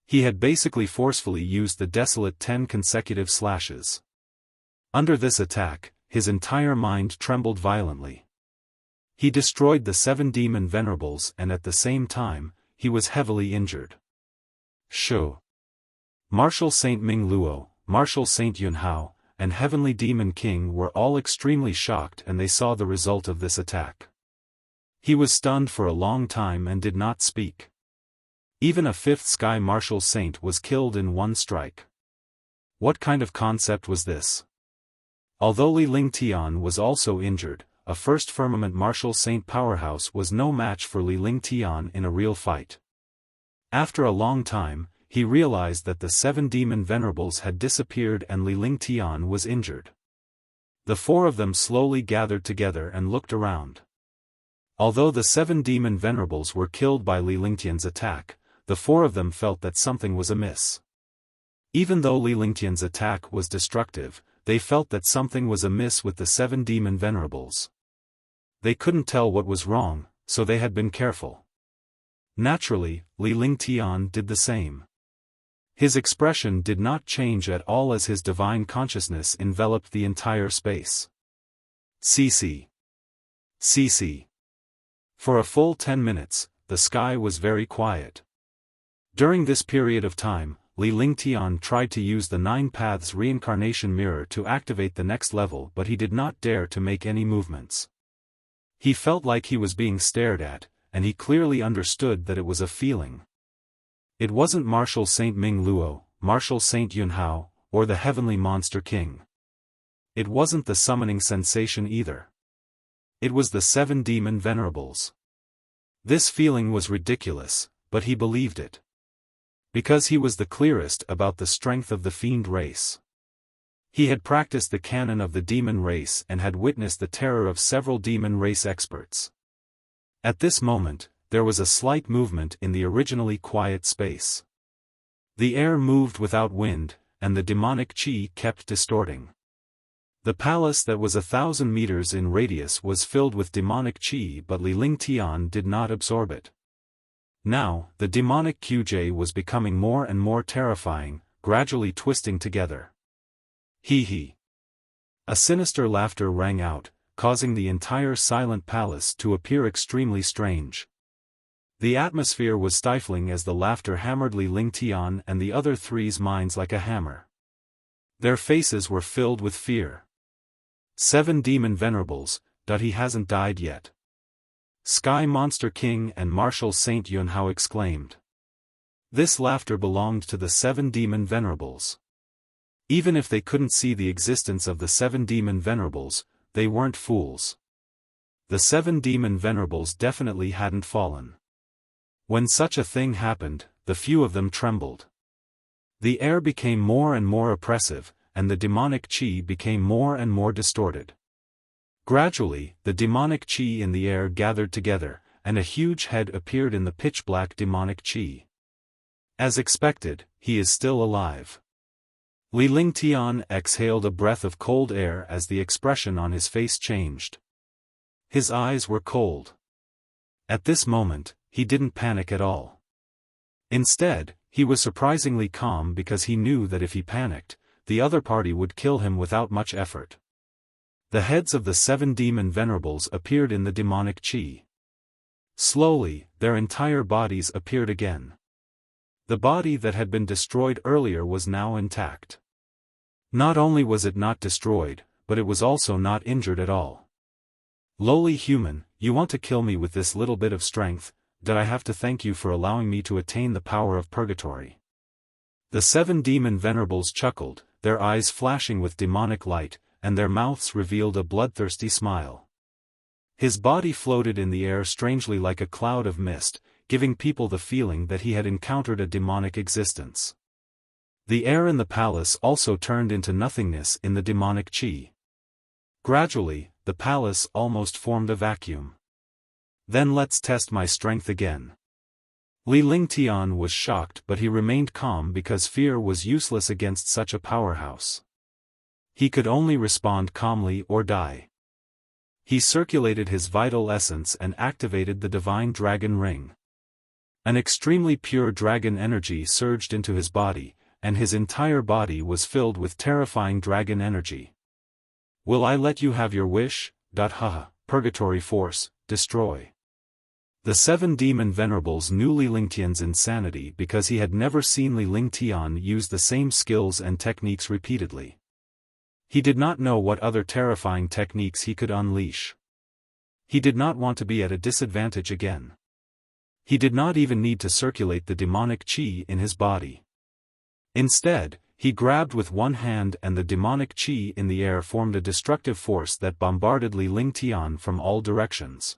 He had basically forcefully used the Desolate 10 consecutive slashes. Under this attack, his entire mind trembled violently. He destroyed the 7 demon venerables and at the same time, he was heavily injured. Shou. Martial Saint Ming Luo, Martial Saint Yun Hao, and Heavenly Demon King were all extremely shocked and they saw the result of this attack. He was stunned for a long time and did not speak. Even a 5th Sky Martial Saint was killed in one strike. What kind of concept was this? Although Li Lingtian was also injured, a 1st Firmament Martial Saint powerhouse was no match for Li Lingtian in a real fight. After a long time, he realized that the 7 demon venerables had disappeared and Li Lingtian was injured. The 4 of them slowly gathered together and looked around. Although the 7 demon venerables were killed by Li Lingtian's attack, the 4 of them felt that something was amiss. Even though Li Lingtian's attack was destructive, they felt that something was amiss with the 7 demon venerables. They couldn't tell what was wrong, so they had been careful. Naturally, Li Lingtian did the same. His expression did not change at all as his divine consciousness enveloped the entire space. CC. CC. For a full 10 minutes, the sky was very quiet. During this period of time, Li Lingtian tried to use the 9 Paths reincarnation mirror to activate the next level but he did not dare to make any movements. He felt like he was being stared at, and he clearly understood that it was a feeling. It wasn't Martial Saint Ming Luo, Martial Saint Yun Hao, or the Heavenly Monster King. It wasn't the summoning sensation either. It was the 7 demon venerables. This feeling was ridiculous, but he believed it. Because he was the clearest about the strength of the fiend race. He had practiced the canon of the demon race and had witnessed the terror of several demon race experts. At this moment, there was a slight movement in the originally quiet space. The air moved without wind, and the demonic chi kept distorting. The palace that was 1,000 meters in radius was filled with demonic chi but Li Lingtian did not absorb it. Now, the demonic QJ was becoming more and more terrifying, gradually twisting together. Hee hee. A sinister laughter rang out, causing the entire silent palace to appear extremely strange. The atmosphere was stifling as the laughter hammered Li Lingtian and the other 3's minds like a hammer. Their faces were filled with fear. 7 demon venerables, but he hasn't died yet. Sky Monster King and Martial Saint Yun Hao exclaimed. This laughter belonged to the 7 demon venerables. Even if they couldn't see the existence of the 7 demon venerables, they weren't fools. The 7 demon venerables definitely hadn't fallen. When such a thing happened, the few of them trembled. The air became more and more oppressive, and the demonic chi became more and more distorted. Gradually, the demonic chi in the air gathered together, and a huge head appeared in the pitch-black demonic chi. As expected, he is still alive. Li Lingtian exhaled a breath of cold air as the expression on his face changed. His eyes were cold. At this moment, he didn't panic at all. Instead, he was surprisingly calm because he knew that if he panicked, the other party would kill him without much effort. The heads of the 7 demon venerables appeared in the demonic chi. Slowly, their entire bodies appeared again. The body that had been destroyed earlier was now intact. Not only was it not destroyed, but it was also not injured at all. Lowly human, you want to kill me with this little bit of strength, did I have to thank you for allowing me to attain the power of purgatory? The 7 demon venerables chuckled, their eyes flashing with demonic light, and their mouths revealed a bloodthirsty smile. His body floated in the air strangely like a cloud of mist, giving people the feeling that he had encountered a demonic existence. The air in the palace also turned into nothingness in the demonic chi. Gradually, the palace almost formed a vacuum. Then let's test my strength again. Li Lingtian was shocked, but he remained calm because fear was useless against such a powerhouse. He could only respond calmly or die. He circulated his vital essence and activated the divine dragon ring. An extremely pure dragon energy surged into his body, and his entire body was filled with terrifying dragon energy. Will I let you have your wish? Haha, purgatory force, destroy. The 7 demon venerables knew Li Lingtian's insanity because he had never seen Li Lingtian use the same skills and techniques repeatedly. He did not know what other terrifying techniques he could unleash. He did not want to be at a disadvantage again. He did not even need to circulate the demonic chi in his body. Instead, he grabbed with one hand and the demonic chi in the air formed a destructive force that bombarded Li Lingtian from all directions.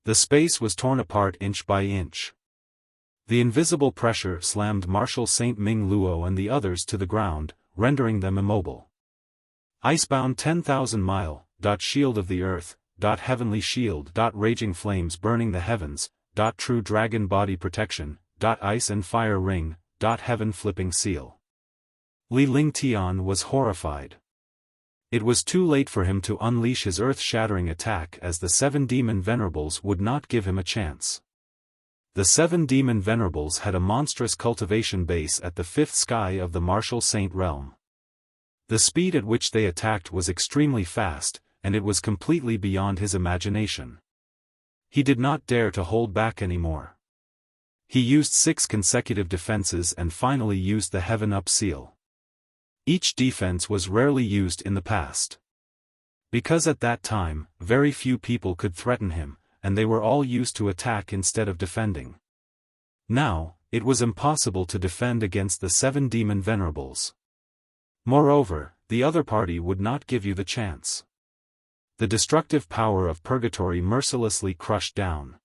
The space was torn apart inch by inch. The invisible pressure slammed Marshal Saint Ming Luo and the others to the ground, rendering them immobile. Icebound 10,000 mile, shield of the earth, heavenly shield, raging flames burning the heavens, true dragon body protection, ice and fire ring, heaven flipping seal. Li Lingtian was horrified. It was too late for him to unleash his earth-shattering attack as the 7 demon venerables would not give him a chance. The 7 demon venerables had a monstrous cultivation base at the 5th sky of the Martial Saint realm. The speed at which they attacked was extremely fast, and it was completely beyond his imagination. He did not dare to hold back anymore. He used 6 consecutive defenses and finally used the Heaven Up seal. Each defense was rarely used in the past. Because at that time, very few people could threaten him, and they were all used to attack instead of defending. Now, it was impossible to defend against the 7 demon venerables. Moreover, the other party would not give you the chance. The destructive power of purgatory mercilessly crushed down.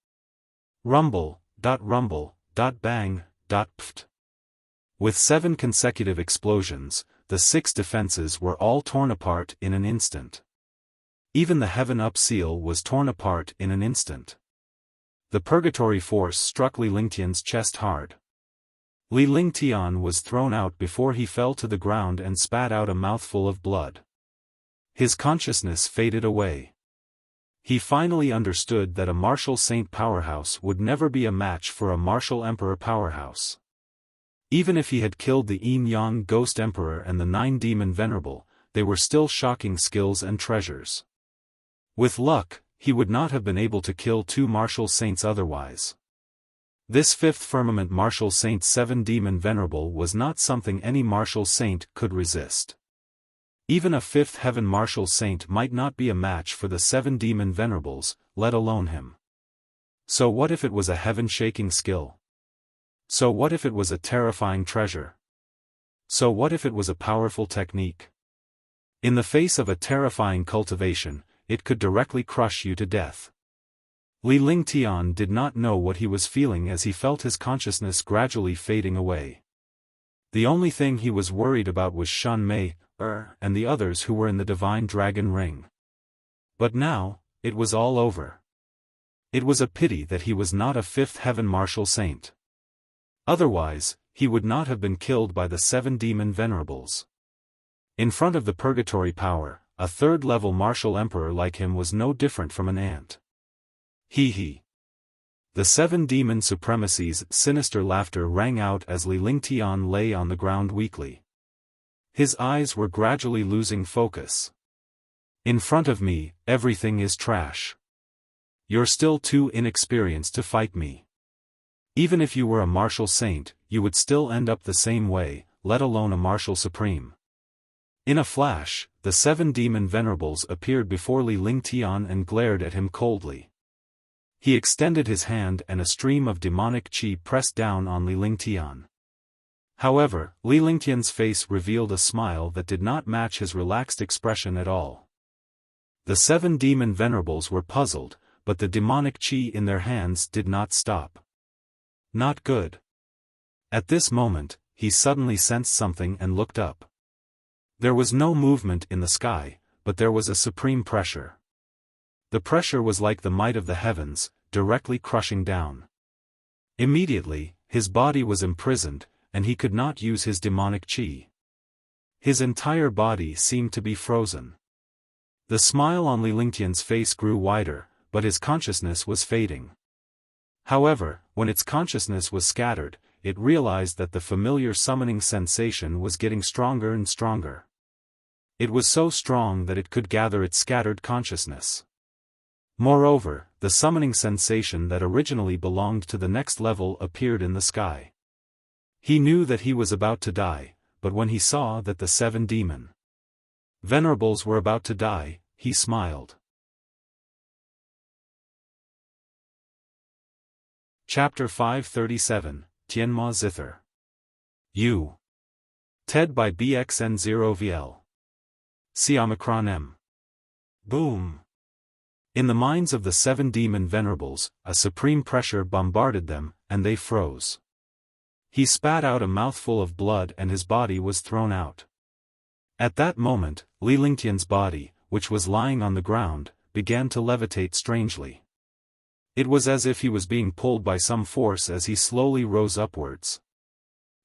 Rumble, bang, pft. With 7 consecutive explosions, the 6 defenses were all torn apart in an instant. Even the Heaven Up seal was torn apart in an instant. The purgatory force struck Li Lingtian's chest hard. Li Lingtian was thrown out before he fell to the ground and spat out a mouthful of blood. His consciousness faded away. He finally understood that a martial saint powerhouse would never be a match for a martial emperor powerhouse. Even if he had killed the Yin-Yang Ghost Emperor and the 9 Demon Venerable, they were still shocking skills and treasures. With luck, he would not have been able to kill 2 martial saints otherwise. This 5th firmament martial saint 7 Demon Venerable was not something any martial saint could resist. Even a 5th heaven martial saint might not be a match for the 7 Demon Venerables, let alone him. So what if it was a heaven-shaking skill? So what if it was a terrifying treasure? So what if it was a powerful technique? In the face of a terrifying cultivation, it could directly crush you to death. Li Lingtian did not know what he was feeling as he felt his consciousness gradually fading away. The only thing he was worried about was Shan Mei, and the others who were in the divine dragon ring. But now, it was all over. It was a pity that he was not a 5th heaven martial saint. Otherwise, he would not have been killed by the 7 demon venerables. In front of the purgatory power, a 3rd-level martial emperor like him was no different from an ant. He. The seven demon supremacy's sinister laughter rang out as Li Lingtian lay on the ground weakly. His eyes were gradually losing focus. In front of me, everything is trash. You're still too inexperienced to fight me. Even if you were a martial saint, you would still end up the same way, let alone a martial supreme. In a flash, the seven demon venerables appeared before Li Lingtian and glared at him coldly. He extended his hand and a stream of demonic qi pressed down on Li Lingtian. However, Li Lingtian's face revealed a smile that did not match his relaxed expression at all. The seven demon venerables were puzzled, but the demonic qi in their hands did not stop. Not good. At this moment, he suddenly sensed something and looked up. There was no movement in the sky, but there was a supreme pressure. The pressure was like the might of the heavens, directly crushing down. Immediately, his body was imprisoned, and he could not use his demonic qi. His entire body seemed to be frozen. The smile on Li Lingtian's face grew wider, but his consciousness was fading. However, when its consciousness was scattered, it realized that the familiar summoning sensation was getting stronger and stronger. It was so strong that it could gather its scattered consciousness. Moreover, the summoning sensation that originally belonged to the next level appeared in the sky. He knew that he was about to die, but when he saw that the seven demon venerables were about to die, he smiled. Chapter 537, Tianma Zither. U. TED by BXN0VL. Xiaofan M. Boom. In the minds of the seven demon venerables, a supreme pressure bombarded them, and they froze. He spat out a mouthful of blood and his body was thrown out. At that moment, Li Lingtian's body, which was lying on the ground, began to levitate strangely. It was as if he was being pulled by some force as he slowly rose upwards.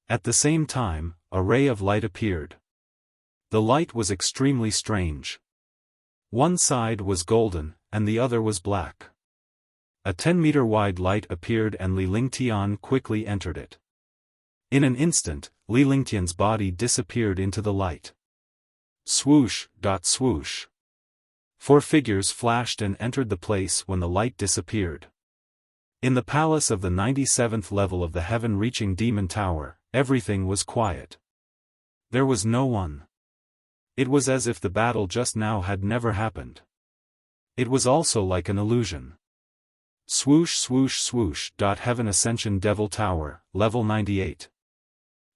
At the same time, a ray of light appeared. The light was extremely strange. One side was golden, and the other was black. A 10-meter wide light appeared and Li Lingtian quickly entered it. In an instant, Li Lingtian's body disappeared into the light. Swoosh, swoosh. 4 figures flashed and entered the place when the light disappeared. In the palace of the 97th level of the heaven-reaching demon tower, everything was quiet. There was no one. It was as if the battle just now had never happened. It was also like an illusion. Swoosh swoosh swoosh. Heaven Ascension Devil Tower, Level 98.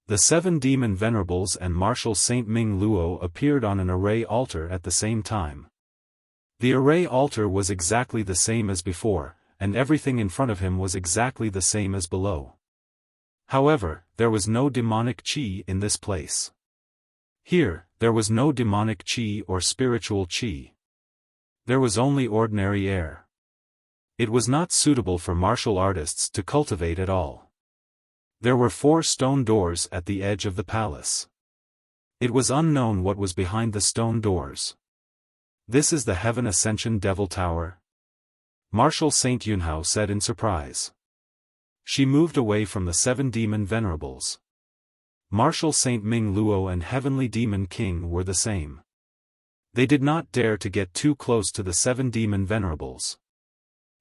The seven demon venerables and Martial Saint Ming Luo appeared on an array altar at the same time. The array altar was exactly the same as before, and everything in front of him was exactly the same as below. However, there was no demonic qi in this place. Here, there was no demonic qi or spiritual qi. There was only ordinary air. It was not suitable for martial artists to cultivate at all. There were 4 stone doors at the edge of the palace. It was unknown what was behind the stone doors. This is the Heaven Ascension Devil Tower? Martial Saint Yunhao said in surprise. She moved away from the 7 demon venerables. Martial Saint Ming Luo and Heavenly Demon King were the same. They did not dare to get too close to the 7 demon venerables.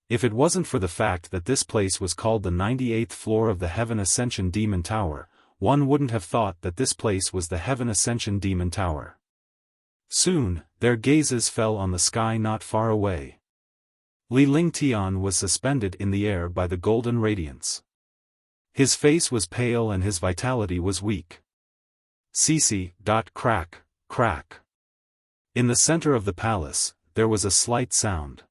If it wasn't for the fact that this place was called the 98th floor of the Heaven Ascension Demon Tower, one wouldn't have thought that this place was the Heaven Ascension Demon Tower. Soon, their gazes fell on the sky not far away. Li Lingtian was suspended in the air by the golden radiance. His face was pale and his vitality was weak. Cc. Crack, crack. In the center of the palace, there was a slight sound.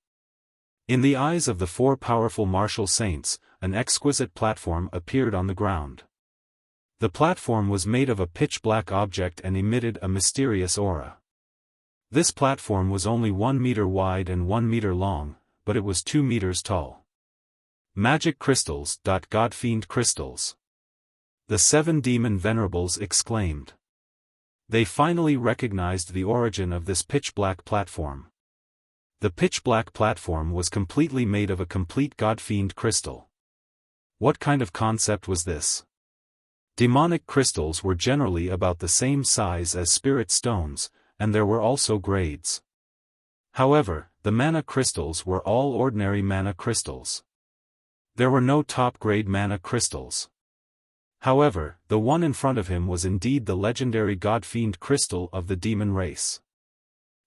In the eyes of the 4 powerful martial saints, an exquisite platform appeared on the ground. The platform was made of a pitch-black object and emitted a mysterious aura. This platform was only 1 meter wide and 1 meter long, but it was 2 meters tall. Magic crystals. Godfiend crystals. The 7 demon venerables exclaimed. They finally recognized the origin of this pitch-black platform. The pitch-black platform was completely made of a complete Godfiend crystal. What kind of concept was this? Demonic crystals were generally about the same size as spirit stones, and there were also grades. However, the mana crystals were all ordinary mana crystals. There were no top-grade mana crystals. However, the one in front of him was indeed the legendary God-Fiend crystal of the demon race.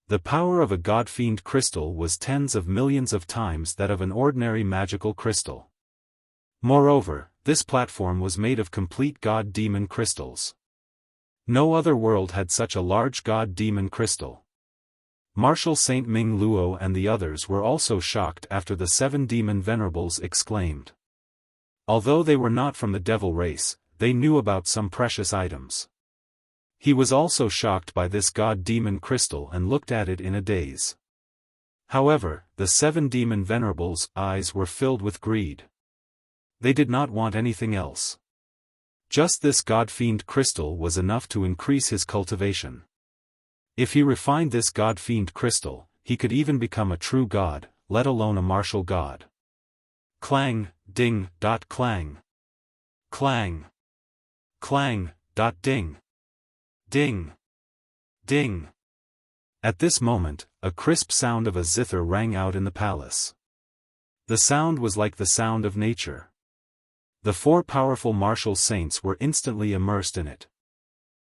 The power of a God-Fiend crystal was tens of millions of times that of an ordinary magical crystal. Moreover, this platform was made of complete God-Demon crystals. No other world had such a large God-Demon crystal. Marshal Saint Ming Luo and the others were also shocked after the 7 demon venerables exclaimed. Although they were not from the devil race, they knew about some precious items. He was also shocked by this God-Demon crystal and looked at it in a daze. However, the 7 demon venerables' eyes were filled with greed. They did not want anything else. Just this God-Fiend crystal was enough to increase his cultivation. If he refined this God-Fiend crystal, he could even become a true god, let alone a martial god. Clang, ding, dot clang. Clang. Clang, dot ding. Ding. Ding. At this moment, a crisp sound of a zither rang out in the palace. The sound was like the sound of nature. The 4 powerful martial saints were instantly immersed in it.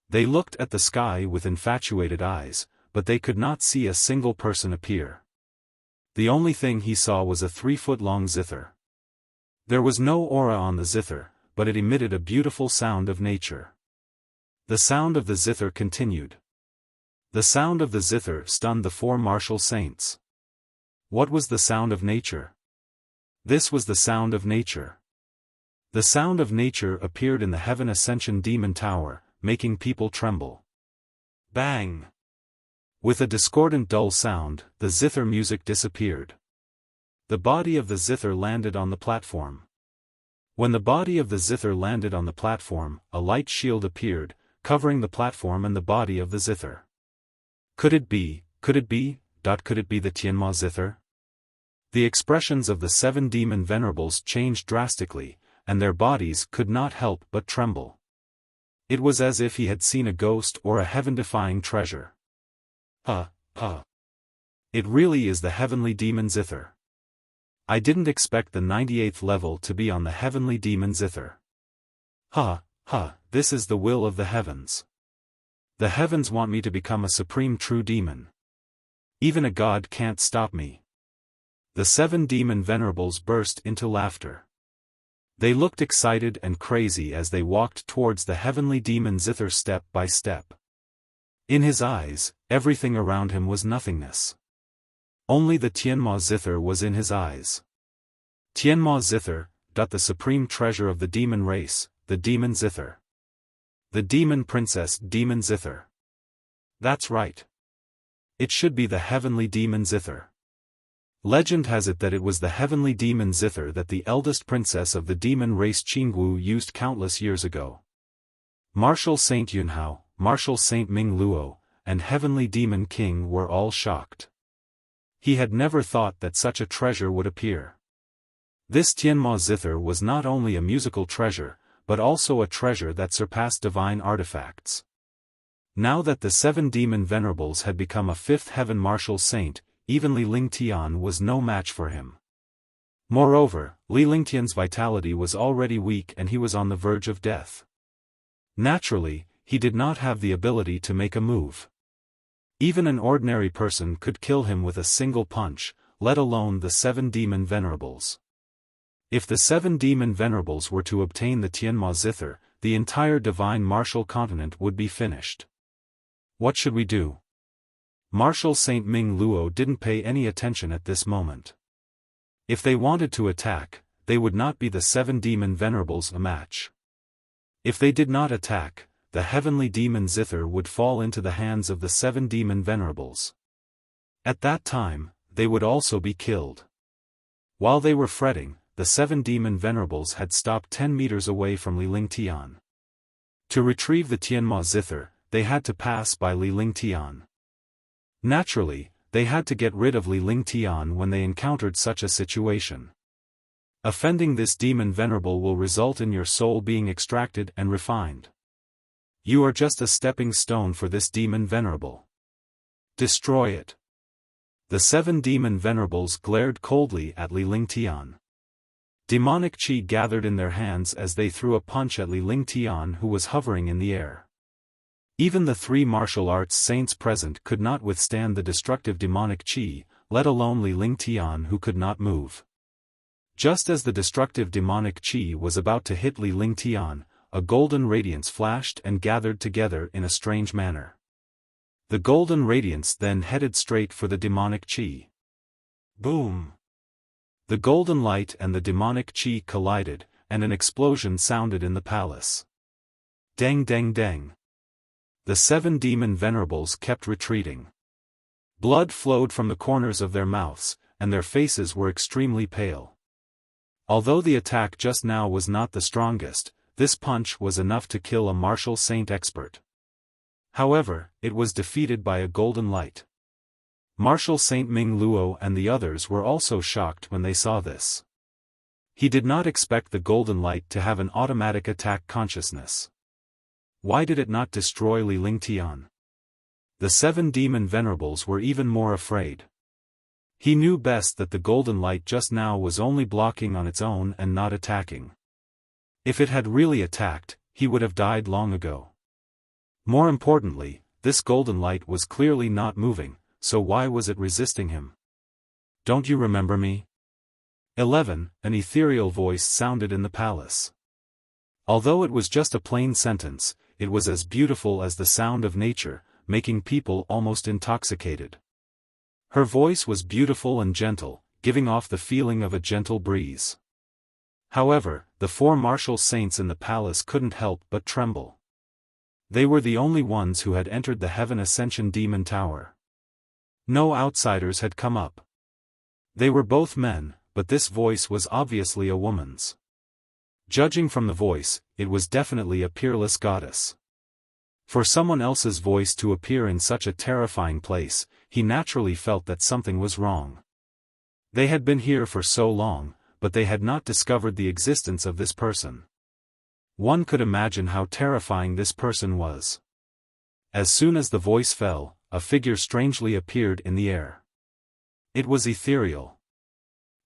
They looked at the sky with infatuated eyes, but they could not see a single person appear. The only thing he saw was a 3-foot-long zither. There was no aura on the zither, but it emitted a beautiful sound of nature. The sound of the zither continued. The sound of the zither stunned the 4 martial saints. What was the sound of nature? This was the sound of nature. The sound of nature appeared in the Heaven Ascension Demon Tower, making people tremble. Bang! With a discordant dull sound, the zither music disappeared. The body of the zither landed on the platform. When the body of the zither landed on the platform, a light shield appeared, covering the platform and the body of the zither. Could it be the Tianma zither? The expressions of the 7 demon venerables changed drastically, and their bodies could not help but tremble. It was as if he had seen a ghost or a heaven-defying treasure. It really is the heavenly demon zither. I didn't expect the 98th level to be on the heavenly demon zither. This is the will of the heavens. The heavens want me to become a supreme true demon. Even a god can't stop me. The 7 demon venerables burst into laughter. They looked excited and crazy as they walked towards the heavenly demon zither step by step. In his eyes, everything around him was nothingness. Only the Tianma zither was in his eyes. Tianma zither, the supreme treasure of the demon race, the demon zither. The demon princess demon zither. That's right. It should be the heavenly demon zither. Legend has it that it was the heavenly demon zither that the eldest princess of the demon race Qingwu used countless years ago. Marshal Saint Yunhao, Marshal Saint Ming Luo, and Heavenly Demon King were all shocked. He had never thought that such a treasure would appear. This Tianma zither was not only a musical treasure, but also a treasure that surpassed divine artifacts. Now that the 7 demon venerables had become a 5th heaven martial saint, even Li Lingtian was no match for him. Moreover, Li Lingtian's vitality was already weak and he was on the verge of death. Naturally, he did not have the ability to make a move. Even an ordinary person could kill him with a single punch, let alone the 7 demon venerables. If the 7 demon venerables were to obtain the Tianma zither, the entire divine martial continent would be finished. What should we do? Marshal Saint Ming Luo didn't pay any attention at this moment. If they wanted to attack, they would not be the 7 demon venerables a match. If they did not attack, the heavenly demon zither would fall into the hands of the 7 demon venerables. At that time, they would also be killed. While they were fretting, the 7 demon venerables had stopped 10 meters away from Li Lingtian. To retrieve the Tianma zither, they had to pass by Li Lingtian. Naturally, they had to get rid of Li Lingtian when they encountered such a situation. Offending this demon venerable will result in your soul being extracted and refined. You are just a stepping stone for this demon venerable. Destroy it. The 7 demon venerables glared coldly at Li Lingtian. Demonic qi gathered in their hands as they threw a punch at Li Lingtian, who was hovering in the air. Even the 3 martial arts saints present could not withstand the destructive demonic qi, let alone Li Lingtian, who could not move. Just as the destructive demonic qi was about to hit Li Lingtian, a golden radiance flashed and gathered together in a strange manner. The golden radiance then headed straight for the demonic qi. Boom! The golden light and the demonic qi collided, and an explosion sounded in the palace. Deng deng deng. The 7 demon venerables kept retreating. Blood flowed from the corners of their mouths, and their faces were extremely pale. Although the attack just now was not the strongest, this punch was enough to kill a martial saint expert. However, it was defeated by a golden light. Martial Saint Ming Luo and the others were also shocked when they saw this. He did not expect the golden light to have an automatic attack consciousness. Why did it not destroy Li Lingtian? The 7 demon venerables were even more afraid. He knew best that the golden light just now was only blocking on its own and not attacking. If it had really attacked, he would have died long ago. More importantly, this golden light was clearly not moving, so why was it resisting him? Don't you remember me? 11. An ethereal voice sounded in the palace. Although it was just a plain sentence, it was as beautiful as the sound of nature, making people almost intoxicated. Her voice was beautiful and gentle, giving off the feeling of a gentle breeze. However, the 4 martial saints in the palace couldn't help but tremble. They were the only ones who had entered the Heaven Ascension Demon Tower. No outsiders had come up. They were both men, but this voice was obviously a woman's. Judging from the voice, it was definitely a peerless goddess. For someone else's voice to appear in such a terrifying place, he naturally felt that something was wrong. They had been here for so long, but they had not discovered the existence of this person. One could imagine how terrifying this person was. As soon as the voice fell, a figure strangely appeared in the air. It was ethereal.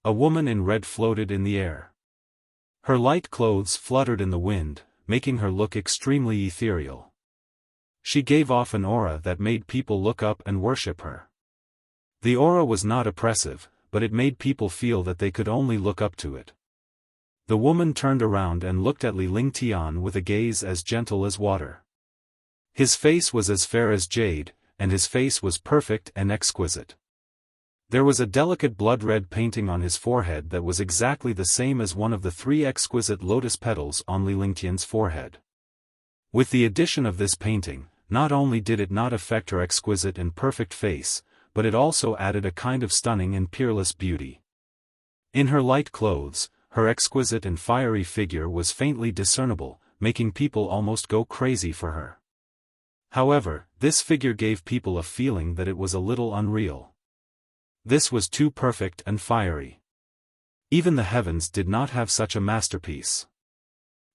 A woman in red floated in the air. Her light clothes fluttered in the wind, making her look extremely ethereal. She gave off an aura that made people look up and worship her. The aura was not oppressive, but it made people feel that they could only look up to it. The woman turned around and looked at Li Lingtian with a gaze as gentle as water. His face was as fair as jade, and his face was perfect and exquisite. There was a delicate blood-red painting on his forehead that was exactly the same as one of the 3 exquisite lotus petals on Li Lingtian's forehead. With the addition of this painting, not only did it not affect her exquisite and perfect face, but it also added a kind of stunning and peerless beauty. In her light clothes, her exquisite and fiery figure was faintly discernible, making people almost go crazy for her. However, this figure gave people a feeling that it was a little unreal. This was too perfect and fiery. Even the heavens did not have such a masterpiece.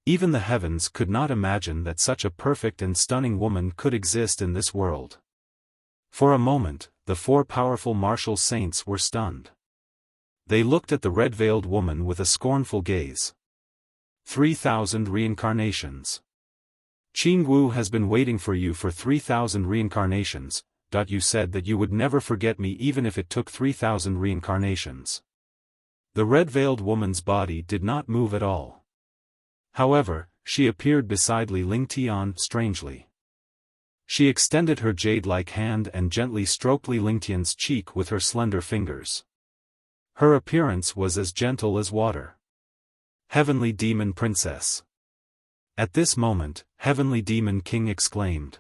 Even the heavens could not imagine that such a perfect and stunning woman could exist in this world. For a moment, the 4 powerful martial saints were stunned. They looked at the red-veiled woman with a scornful gaze. 3,000 reincarnations. Qing Wu has been waiting for you for 3,000 reincarnations. You said that you would never forget me even if it took 3,000 reincarnations. The red-veiled woman's body did not move at all. However, she appeared beside Li Lingtian strangely. She extended her jade-like hand and gently stroked Li Lingtian's cheek with her slender fingers. Her appearance was as gentle as water. Heavenly Demon Princess. At this moment, Heavenly Demon King exclaimed.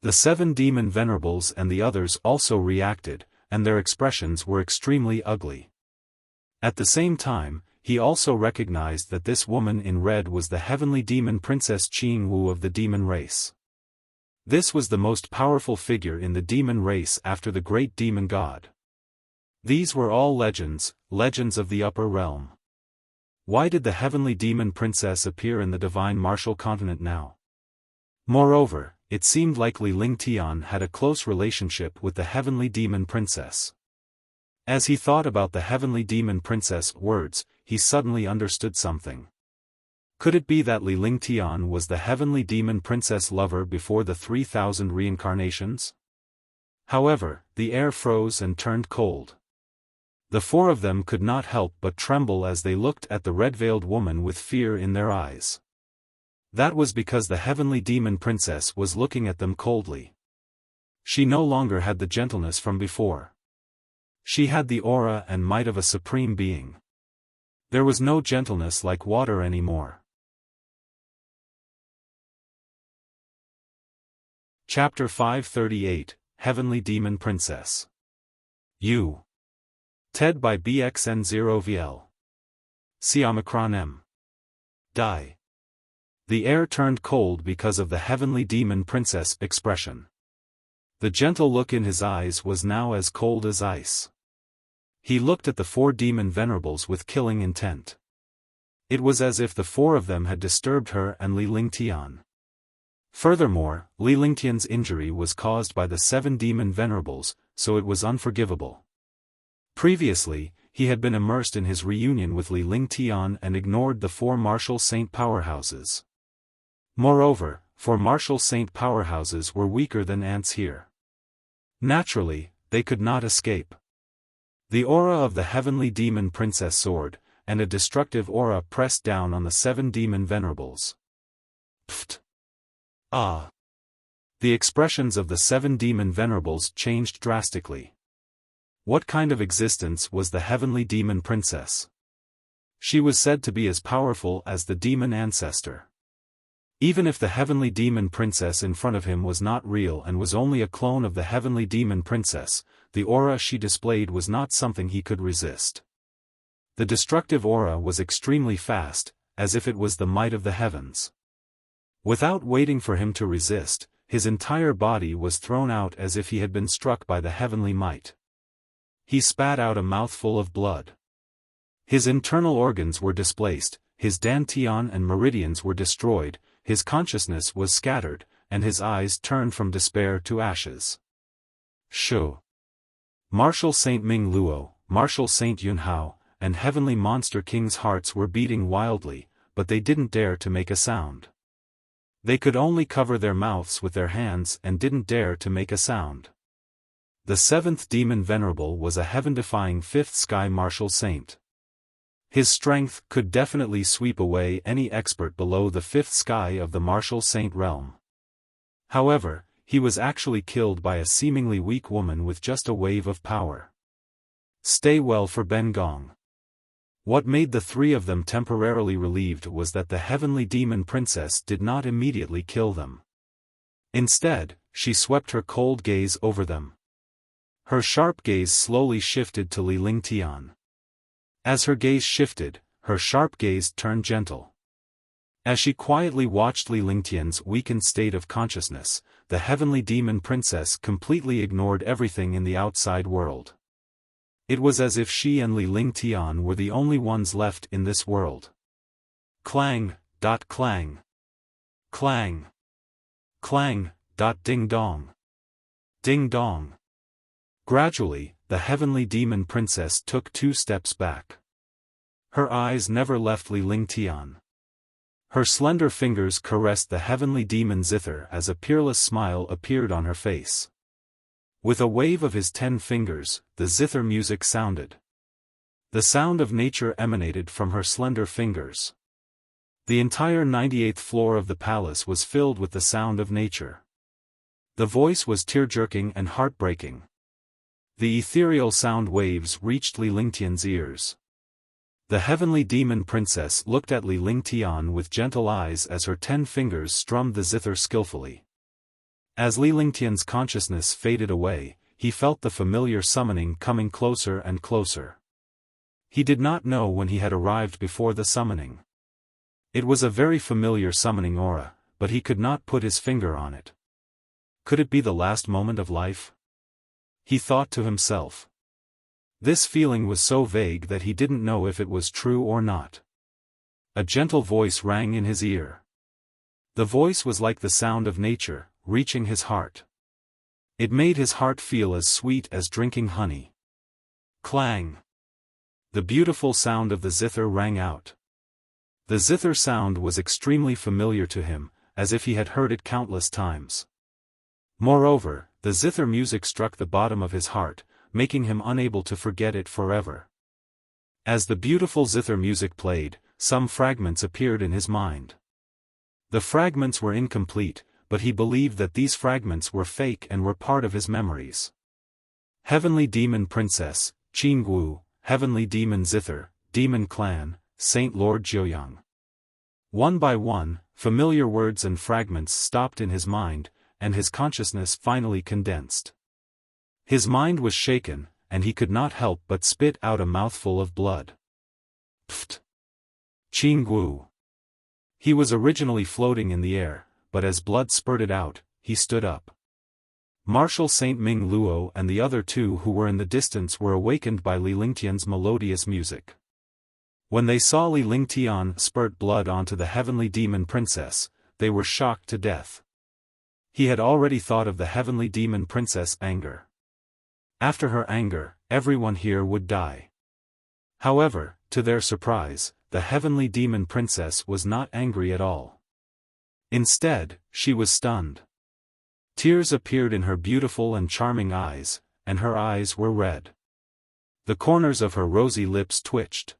The 7 demon venerables and the others also reacted, and their expressions were extremely ugly. At the same time, he also recognized that this woman in red was the heavenly demon princess Qing Wu of the demon race. This was the most powerful figure in the demon race after the great demon god. These were all legends, legends of the upper realm. Why did the heavenly demon princess appear in the divine martial continent now? Moreover, it seemed like Li Lingtian had a close relationship with the heavenly demon princess. As he thought about the heavenly demon princess' words, he suddenly understood something. Could it be that Li Lingtian was the heavenly demon princess lover before the 3,000 reincarnations? However, the air froze and turned cold. The four of them could not help but tremble as they looked at the red-veiled woman with fear in their eyes. That was because the heavenly demon princess was looking at them coldly. She no longer had the gentleness from before. She had the aura and might of a supreme being. There was no gentleness like water anymore. Chapter 538, Heavenly Demon Princess. You. TED by BXN0VL. Xiaofan M. Die. The air turned cold because of the heavenly demon princess expression. The gentle look in his eyes was now as cold as ice. He looked at the four demon venerables with killing intent. It was as if the four of them had disturbed her and Li Lingtian. Furthermore, Li Lingtian's injury was caused by the 7 demon venerables, so it was unforgivable. Previously, he had been immersed in his reunion with Li Lingtian and ignored the 4 martial saint powerhouses. Moreover, 4 martial saint powerhouses were weaker than ants here. Naturally, they could not escape. The aura of the heavenly demon princess soared, and a destructive aura pressed down on the 7 demon venerables. Pfft! Ah! The expressions of the 7 demon venerables changed drastically. What kind of existence was the heavenly demon princess? She was said to be as powerful as the demon ancestor. Even if the heavenly demon princess in front of him was not real and was only a clone of the heavenly demon princess, the aura she displayed was not something he could resist. The destructive aura was extremely fast, as if it was the might of the heavens. Without waiting for him to resist, his entire body was thrown out as if he had been struck by the heavenly might. He spat out a mouthful of blood. His internal organs were displaced, his dantian and meridians were destroyed, his consciousness was scattered, and his eyes turned from despair to ashes. Shu. Martial Saint Ming Luo, Martial Saint Yunhao, and Heavenly Monster King's hearts were beating wildly, but they didn't dare to make a sound. They could only cover their mouths with their hands and didn't dare to make a sound. The 7th demon venerable was a heaven-defying 5th sky martial saint. His strength could definitely sweep away any expert below the 5th sky of the martial saint realm. However, he was actually killed by a seemingly weak woman with just a wave of power. Stay well for Ben Gong. What made the 3 of them temporarily relieved was that the heavenly demon princess did not immediately kill them. Instead, she swept her cold gaze over them. Her sharp gaze slowly shifted to Li Lingtian. As her gaze shifted, her sharp gaze turned gentle. As she quietly watched Li Lingtian's weakened state of consciousness, the heavenly demon princess completely ignored everything in the outside world. It was as if she and Li Lingtian were the only ones left in this world. Clang, dot clang. Clang. Clang, dot ding dong. Ding dong. Gradually, the heavenly demon princess took 2 steps back. Her eyes never left Li Lingtian. Her slender fingers caressed the heavenly demon zither as a peerless smile appeared on her face. With a wave of his 10 fingers, the zither music sounded. The sound of nature emanated from her slender fingers. The entire 98th floor of the palace was filled with the sound of nature. The voice was tear-jerking and heartbreaking. The ethereal sound waves reached Li Lingtian's ears. The heavenly demon princess looked at Li Lingtian with gentle eyes as her 10 fingers strummed the zither skillfully. As Li Lingtian's consciousness faded away, he felt the familiar summoning coming closer and closer. He did not know when he had arrived before the summoning. It was a very familiar summoning aura, but he could not put his finger on it. Could it be the last moment of life? He thought to himself. This feeling was so vague that he didn't know if it was true or not. A gentle voice rang in his ear. The voice was like the sound of nature, reaching his heart. It made his heart feel as sweet as drinking honey. Clang! The beautiful sound of the zither rang out. The zither sound was extremely familiar to him, as if he had heard it countless times. Moreover, the zither music struck the bottom of his heart, making him unable to forget it forever. As the beautiful zither music played, some fragments appeared in his mind. The fragments were incomplete, but he believed that these fragments were fake and were part of his memories. Heavenly Demon Princess, Qingwu, Heavenly Demon Zither, Demon Clan, Saint Lord Jiuyang. One by one, familiar words and fragments stopped in his mind, and his consciousness finally condensed. His mind was shaken, and he could not help but spit out a mouthful of blood. Pfft! Qingwu. He was originally floating in the air, but as blood spurted out, he stood up. Marshal Saint Ming Luo and the other two who were in the distance were awakened by Li Lingtian's melodious music. When they saw Li Lingtian spurt blood onto the heavenly demon princess, they were shocked to death. He had already thought of the heavenly demon princess' anger. After her anger, everyone here would die. However, to their surprise, the heavenly demon princess was not angry at all. Instead, she was stunned. Tears appeared in her beautiful and charming eyes, and her eyes were red. The corners of her rosy lips twitched.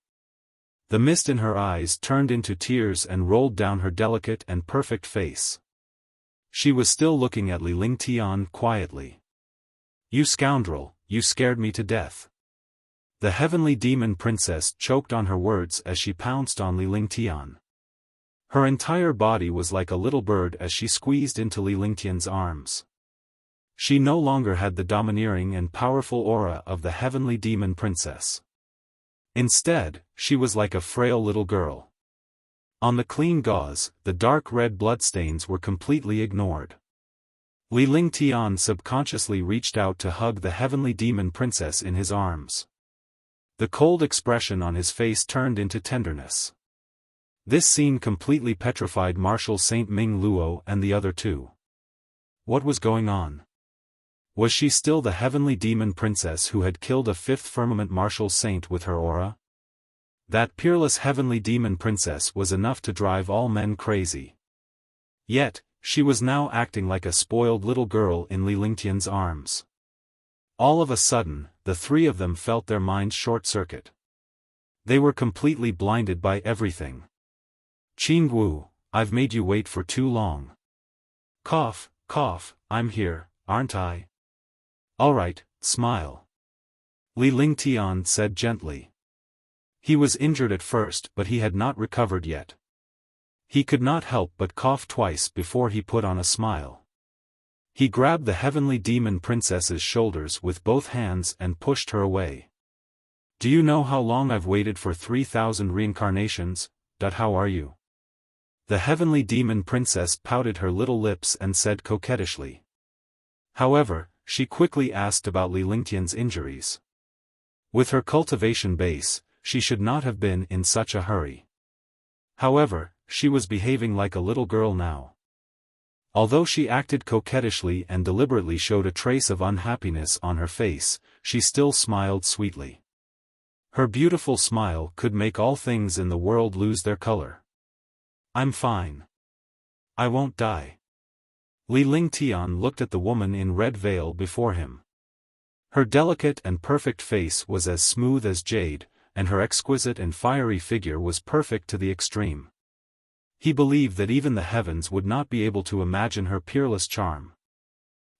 The mist in her eyes turned into tears and rolled down her delicate and perfect face. She was still looking at Li Lingtian quietly. "You scoundrel, you scared me to death." The heavenly demon princess choked on her words as she pounced on Li Lingtian. Her entire body was like a little bird as she squeezed into Li Lingtian's arms. She no longer had the domineering and powerful aura of the heavenly demon princess. Instead, she was like a frail little girl. On the clean gauze, the dark red bloodstains were completely ignored. Li Lingtian subconsciously reached out to hug the heavenly demon princess in his arms. The cold expression on his face turned into tenderness. This scene completely petrified Marshal Saint Ming Luo and the other two. What was going on? Was she still the heavenly demon princess who had killed a fifth firmament martial saint with her aura? That peerless heavenly demon princess was enough to drive all men crazy. Yet, she was now acting like a spoiled little girl in Li Lingtian's arms. All of a sudden, the three of them felt their minds short-circuit. They were completely blinded by everything. "Qingwu, I've made you wait for too long." "Cough, cough, I'm here, aren't I?" "Alright, smile." Li Lingtian said gently. He was injured at first but he had not recovered yet. He could not help but cough twice before he put on a smile. He grabbed the heavenly demon princess's shoulders with both hands and pushed her away. "Do you know how long I've waited for 3,000 reincarnations? How are you?" The heavenly demon princess pouted her little lips and said coquettishly. However, she quickly asked about Li Lingtian's injuries. With her cultivation base, she should not have been in such a hurry. However, she was behaving like a little girl now. Although she acted coquettishly and deliberately showed a trace of unhappiness on her face, she still smiled sweetly. Her beautiful smile could make all things in the world lose their color. "I'm fine. I won't die." Li Lingtian looked at the woman in red veil before him. Her delicate and perfect face was as smooth as jade, and her exquisite and fiery figure was perfect to the extreme. He believed that even the heavens would not be able to imagine her peerless charm.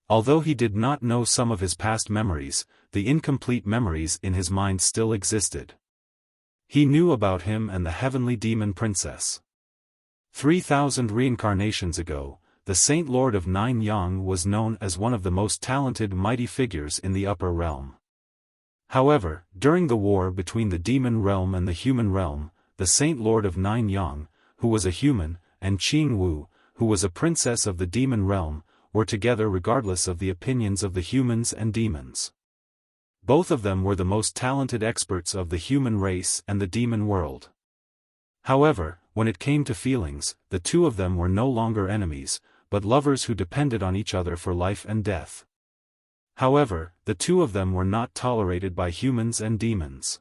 Although he did not know some of his past memories, the incomplete memories in his mind still existed. He knew about him and the heavenly demon princess. 3,000 reincarnations ago, the Saint Lord of Nine Yang was known as one of the most talented mighty figures in the upper realm. However, during the war between the demon realm and the human realm, the Saint Lord of Nine Yang, who was a human, and Qingwu, who was a princess of the demon realm, were together regardless of the opinions of the humans and demons. Both of them were the most talented experts of the human race and the demon world. However, when it came to feelings, the two of them were no longer enemies, but lovers who depended on each other for life and death. However, the two of them were not tolerated by humans and demons.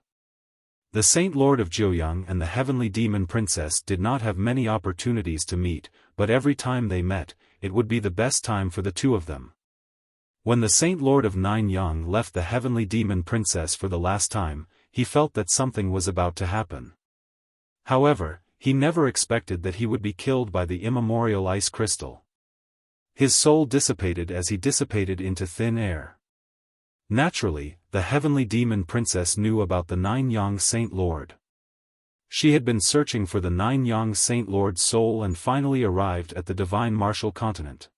The Saint Lord of Jiuyang and the Heavenly Demon Princess did not have many opportunities to meet, but every time they met, it would be the best time for the two of them. When the Saint Lord of Nianyang left the Heavenly Demon Princess for the last time, he felt that something was about to happen. However, he never expected that he would be killed by the immemorial ice crystal. His soul dissipated as he dissipated into thin air. Naturally, the Heavenly Demon Princess knew about the Nianyang Saint Lord. She had been searching for the Nianyang Saint Lord's soul and finally arrived at the Divine Martial Continent.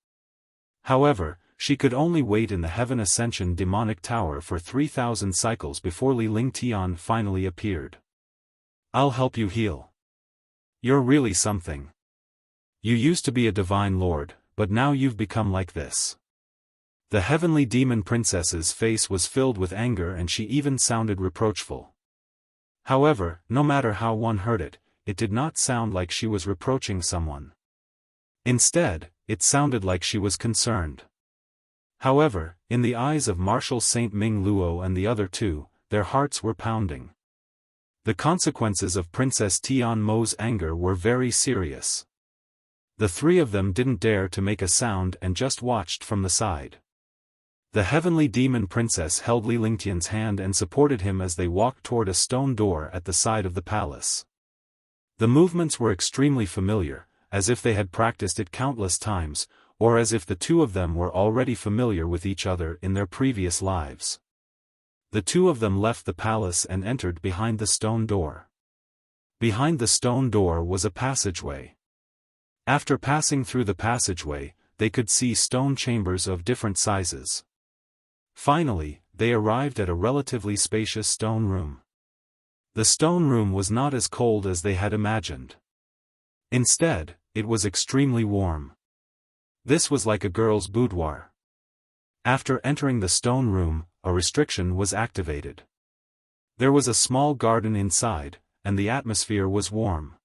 However, she could only wait in the Heaven Ascension Demonic Tower for 3,000 cycles before Li Lingtian finally appeared. "I'll help you heal. You're really something. You used to be a divine lord, but now you've become like this." The Heavenly Demon Princess's face was filled with anger and she even sounded reproachful. However, no matter how one heard it, it did not sound like she was reproaching someone. Instead, it sounded like she was concerned. However, in the eyes of Martial Saint Ming Luo and the other two, their hearts were pounding. The consequences of Princess Tian Mo's anger were very serious. The three of them didn't dare to make a sound and just watched from the side. The Heavenly Demon Princess held Li Lingtian's hand and supported him as they walked toward a stone door at the side of the palace. The movements were extremely familiar, as if they had practiced it countless times, or as if the two of them were already familiar with each other in their previous lives. The two of them left the palace and entered behind the stone door. Behind the stone door was a passageway. After passing through the passageway, they could see stone chambers of different sizes. Finally, they arrived at a relatively spacious stone room. The stone room was not as cold as they had imagined. Instead, it was extremely warm. This was like a girl's boudoir. After entering the stone room, a restriction was activated. There was a small garden inside, and the atmosphere was warm.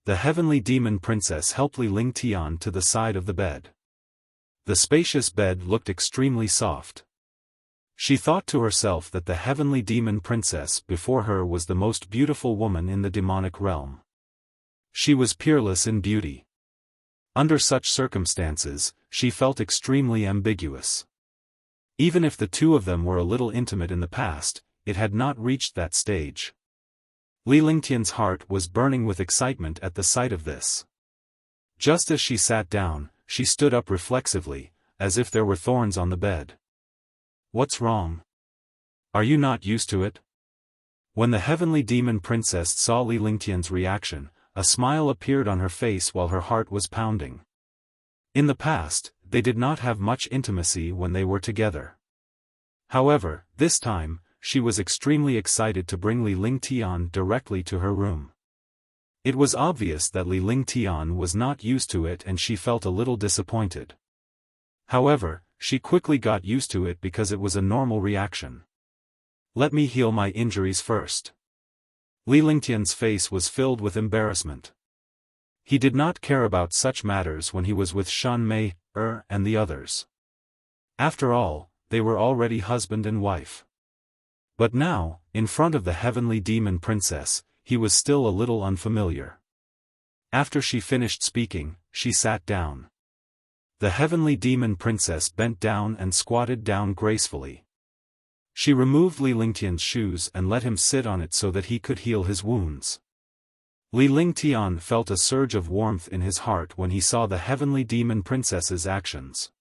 The Heavenly Demon Princess helped Li Lingtian to the side of the bed. The spacious bed looked extremely soft. She thought to herself that the Heavenly Demon Princess before her was the most beautiful woman in the demonic realm. She was peerless in beauty. Under such circumstances, she felt extremely ambiguous. Even if the two of them were a little intimate in the past, it had not reached that stage. Li Lingtian's heart was burning with excitement at the sight of this. Just as she sat down, she stood up reflexively, as if there were thorns on the bed. "What's wrong? Are you not used to it?" When the Heavenly Demon Princess saw Li Lingtian's reaction, a smile appeared on her face while her heart was pounding. In the past, they did not have much intimacy when they were together. However, this time, she was extremely excited to bring Li Lingtian directly to her room. It was obvious that Li Lingtian was not used to it and she felt a little disappointed. However, she quickly got used to it because it was a normal reaction. "Let me heal my injuries first." Li Lingtian's face was filled with embarrassment. He did not care about such matters when he was with Shan Mei, and the others. After all, they were already husband and wife. But now, in front of the Heavenly Demon Princess, he was still a little unfamiliar. After she finished speaking, she sat down. The Heavenly Demon Princess bent down and squatted down gracefully. She removed Li Lingtian's shoes and let him sit on it so that he could heal his wounds. Li Lingtian felt a surge of warmth in his heart when he saw the Heavenly Demon Princess's actions.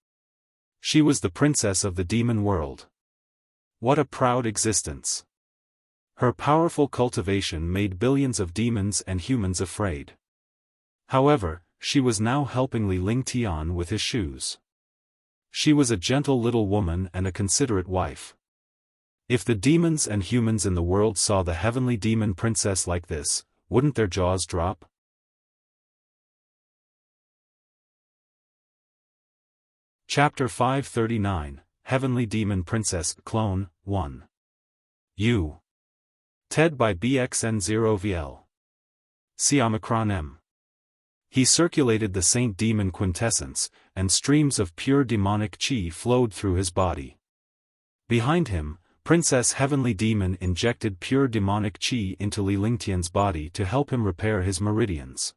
She was the princess of the demon world. What a proud existence. Her powerful cultivation made billions of demons and humans afraid. However, she was now helping Li Lingtian with his shoes. She was a gentle little woman and a considerate wife. If the demons and humans in the world saw the Heavenly Demon Princess like this, wouldn't their jaws drop? Chapter 539, Heavenly Demon Princess, Clone, 1. You. TED by BXN0VL. Xiaofan. He circulated the Saint Demon quintessence, and streams of pure demonic qi flowed through his body. Behind him, Princess Heavenly Demon injected pure demonic qi into Li Lingtian's body to help him repair his meridians.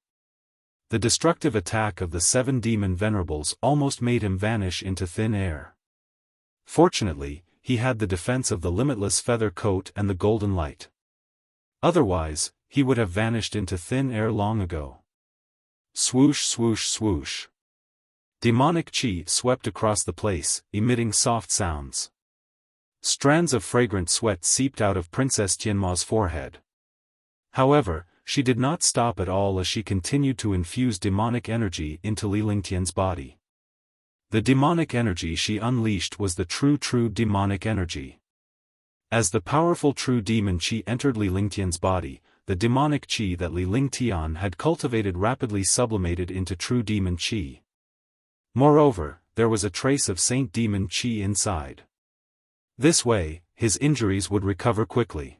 The destructive attack of the 7 demon venerables almost made him vanish into thin air. Fortunately, he had the defense of the limitless feather coat and the golden light. Otherwise, he would have vanished into thin air long ago. Swoosh swoosh swoosh. Demonic qi swept across the place, emitting soft sounds. Strands of fragrant sweat seeped out of Princess Tianma's forehead. However, she did not stop at all as she continued to infuse demonic energy into Li Lingtian's body. The demonic energy she unleashed was the true demonic energy. As the powerful true demon qi entered Li Lingtian's body, the demonic qi that Li Lingtian had cultivated rapidly sublimated into true demon qi. Moreover, there was a trace of Saint Demon qi inside. This way, his injuries would recover quickly.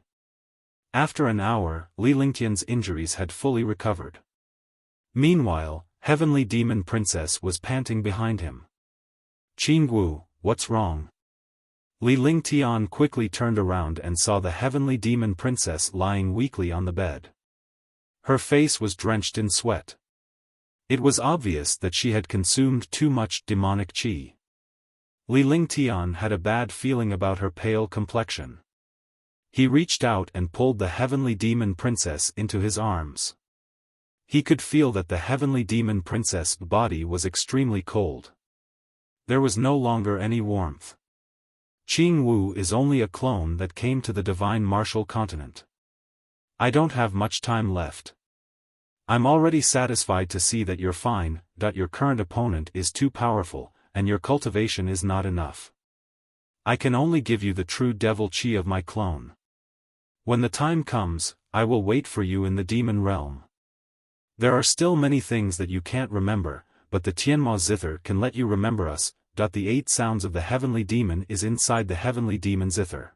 After an hour, Li Lingtian's injuries had fully recovered. Meanwhile, Heavenly Demon Princess was panting behind him. "Qingwu, what's wrong?" Li Lingtian quickly turned around and saw the Heavenly Demon Princess lying weakly on the bed. Her face was drenched in sweat. It was obvious that she had consumed too much demonic qi. Li Lingtian had a bad feeling about her pale complexion. He reached out and pulled the Heavenly Demon Princess into his arms. He could feel that the Heavenly Demon Princess' body was extremely cold. There was no longer any warmth. Qingwu is only a clone that came to the Divine Martial Continent. I don't have much time left. I'm already satisfied to see that you're fine, that your current opponent is too powerful, and your cultivation is not enough. I can only give you the true devil qi of my clone. When the time comes, I will wait for you in the demon realm. There are still many things that you can't remember, but the Tianma Zither can let you remember us. The 8 sounds of the Heavenly Demon is inside the Heavenly Demon Zither.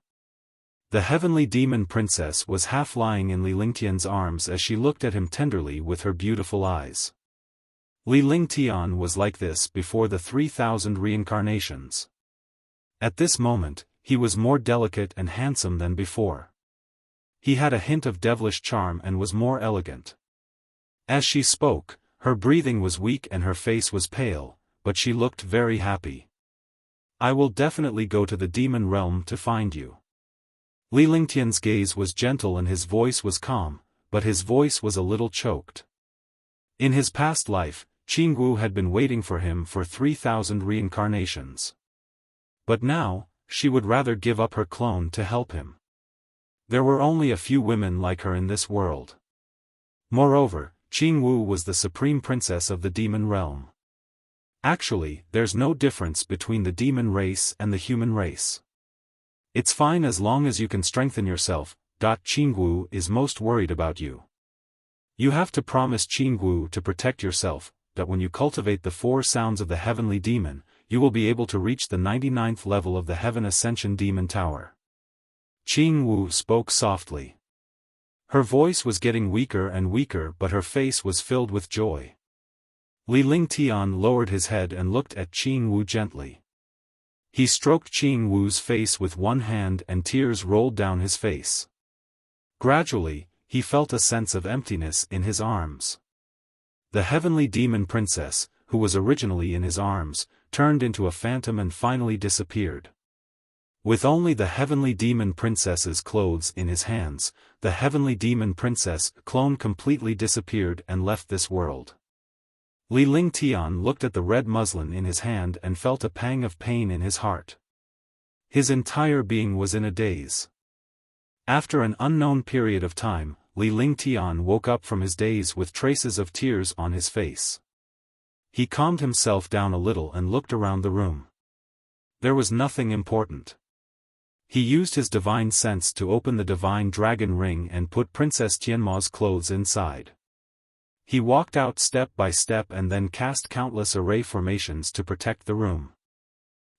The Heavenly Demon Princess was half lying in Li Lingtian's arms as she looked at him tenderly with her beautiful eyes. Li Lingtian was like this before the 3,000 reincarnations. At this moment, he was more delicate and handsome than before. He had a hint of devilish charm and was more elegant. As she spoke, her breathing was weak and her face was pale, but she looked very happy. I will definitely go to the demon realm to find you. Li Lingtian's gaze was gentle and his voice was calm, but his voice was a little choked. In his past life, Qingwu had been waiting for him for 3,000 reincarnations. But now, she would rather give up her clone to help him. There were only a few women like her in this world. Moreover, Qingwu was the supreme princess of the demon realm. Actually, there's no difference between the demon race and the human race. It's fine as long as you can strengthen yourself. Qingwu is most worried about you. You have to promise Qingwu to protect yourself, that when you cultivate the 4 sounds of the Heavenly Demon, you will be able to reach the 99th level of the Heaven Ascension Demon Tower. Qingwu spoke softly. Her voice was getting weaker and weaker, but her face was filled with joy. Li Lingtian lowered his head and looked at Qingwu gently. He stroked Qingwu's face with one hand and tears rolled down his face. Gradually, he felt a sense of emptiness in his arms. The Heavenly Demon Princess, who was originally in his arms, turned into a phantom and finally disappeared. With only the Heavenly Demon Princess's clothes in his hands, the Heavenly Demon Princess clone completely disappeared and left this world. Li Lingtian looked at the red muslin in his hand and felt a pang of pain in his heart. His entire being was in a daze. After an unknown period of time, Li Lingtian woke up from his daze with traces of tears on his face. He calmed himself down a little and looked around the room. There was nothing important. He used his divine sense to open the divine dragon ring and put Princess Tianma's clothes inside. He walked out step by step and then cast countless array formations to protect the room.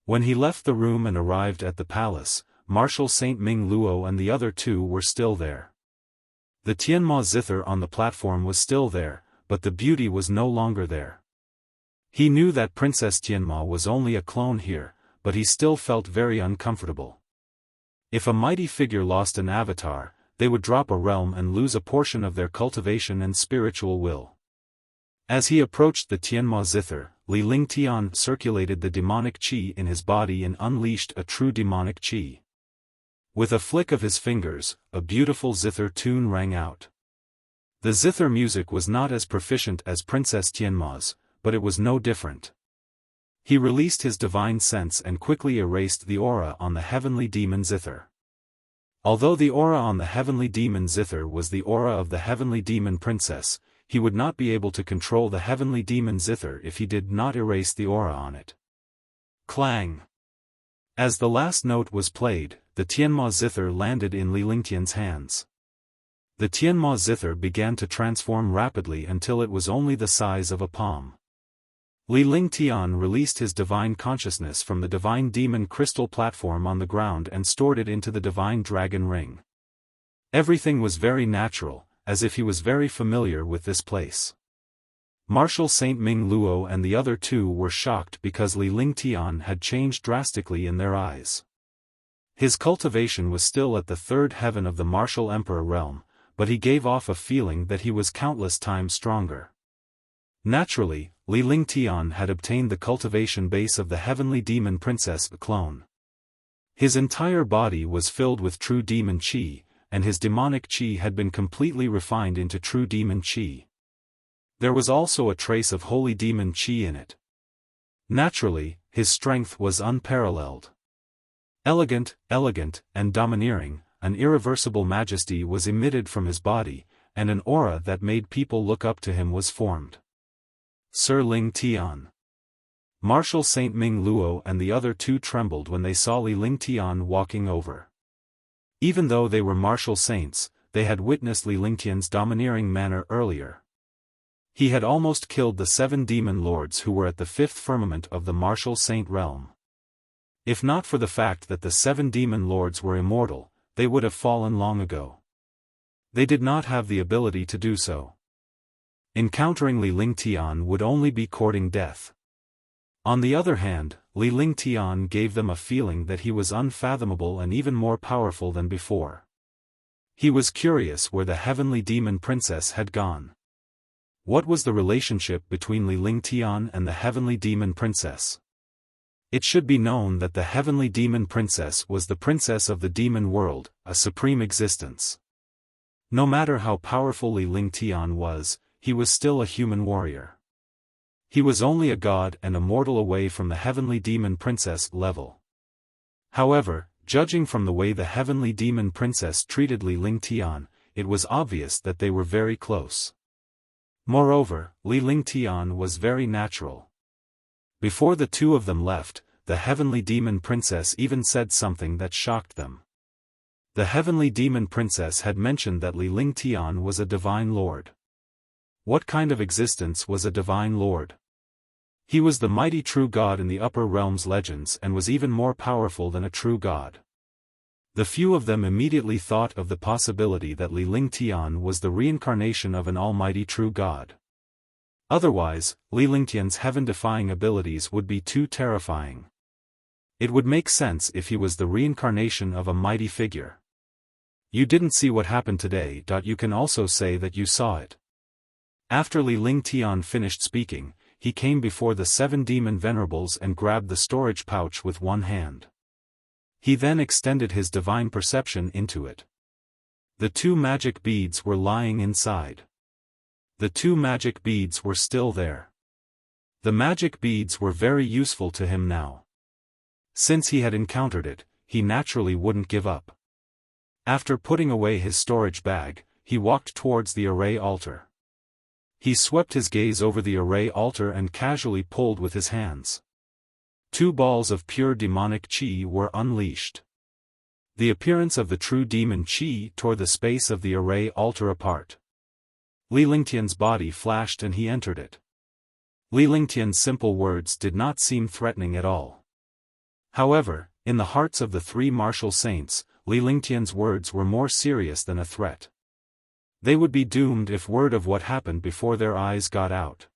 When he left the room and arrived at the palace, Marshal Saint Ming Luo and the other 2 were still there. The Tianma zither on the platform was still there, but the beauty was no longer there. He knew that Princess Tianma was only a clone here, but he still felt very uncomfortable. If a mighty figure lost an avatar, they would drop a realm and lose a portion of their cultivation and spiritual will. As he approached the Tianma zither, Li Lingtian circulated the demonic qi in his body and unleashed a true demonic qi. With a flick of his fingers, a beautiful zither tune rang out. The zither music was not as proficient as Princess Tianma's, but it was no different. He released his divine sense and quickly erased the aura on the heavenly demon zither. Although the aura on the heavenly demon zither was the aura of the heavenly demon princess, he would not be able to control the heavenly demon zither if he did not erase the aura on it. Clang! As the last note was played, the Tianma zither landed in Li Lingtian's hands. The Tianma zither began to transform rapidly until it was only the size of a palm. Li Lingtian released his divine consciousness from the divine demon crystal platform on the ground and stored it into the divine dragon ring. Everything was very natural, as if he was very familiar with this place. Marshal Saint Ming Luo and the other two were shocked because Li Lingtian had changed drastically in their eyes. His cultivation was still at the third heaven of the martial emperor realm, but he gave off a feeling that he was countless times stronger. Naturally, Li Lingtian had obtained the cultivation base of the heavenly demon princess clone. His entire body was filled with true demon qi, and his demonic qi had been completely refined into true demon qi. There was also a trace of holy demon qi in it. Naturally, his strength was unparalleled. Elegant, and domineering, an irreversible majesty was emitted from his body, and an aura that made people look up to him was formed. Sir Lingtian. Marshal Saint Ming Luo and the other two trembled when they saw Li Lingtian walking over. Even though they were martial saints, they had witnessed Li Lingtian's domineering manner earlier. He had almost killed the 7 demon lords who were at the 5th firmament of the martial saint realm. If not for the fact that the 7 demon lords were immortal, they would have fallen long ago. They did not have the ability to do so. Encountering Li Lingtian would only be courting death. On the other hand, Li Lingtian gave them a feeling that he was unfathomable and even more powerful than before. He was curious where the heavenly demon princess had gone. What was the relationship between Li Lingtian and the heavenly demon princess? It should be known that the heavenly demon princess was the princess of the demon world, a supreme existence. No matter how powerful Li Lingtian was, he was still a human warrior. He was only a god and a mortal away from the heavenly demon princess level. However, judging from the way the heavenly demon princess treated Li Lingtian, it was obvious that they were very close. Moreover, Li Lingtian was very natural. Before the two of them left, the heavenly demon princess even said something that shocked them. The heavenly demon princess had mentioned that Li Lingtian was a divine lord. What kind of existence was a divine lord? He was the mighty true god in the upper realms legends and was even more powerful than a true god. The few of them immediately thought of the possibility that Li Lingtian was the reincarnation of an almighty true god. Otherwise, Li Lingtian's heaven-defying abilities would be too terrifying. It would make sense if he was the reincarnation of a mighty figure. You didn't see what happened today. You can also say that you saw it. After Li Lingtian finished speaking, he came before the 7 demon venerables and grabbed the storage pouch with one hand. He then extended his divine perception into it. The 2 magic beads were lying inside. The 2 magic beads were still there. The magic beads were very useful to him now. Since he had encountered it, he naturally wouldn't give up. After putting away his storage bag, he walked towards the array altar. He swept his gaze over the array altar and casually pulled with his hands. 2 balls of pure demonic qi were unleashed. The appearance of the true demon qi tore the space of the array altar apart. Li Lingtian's body flashed and he entered it. Li Lingtian's simple words did not seem threatening at all. However, in the hearts of the 3 martial saints, Li Lingtian's words were more serious than a threat. They would be doomed if word of what happened before their eyes got out.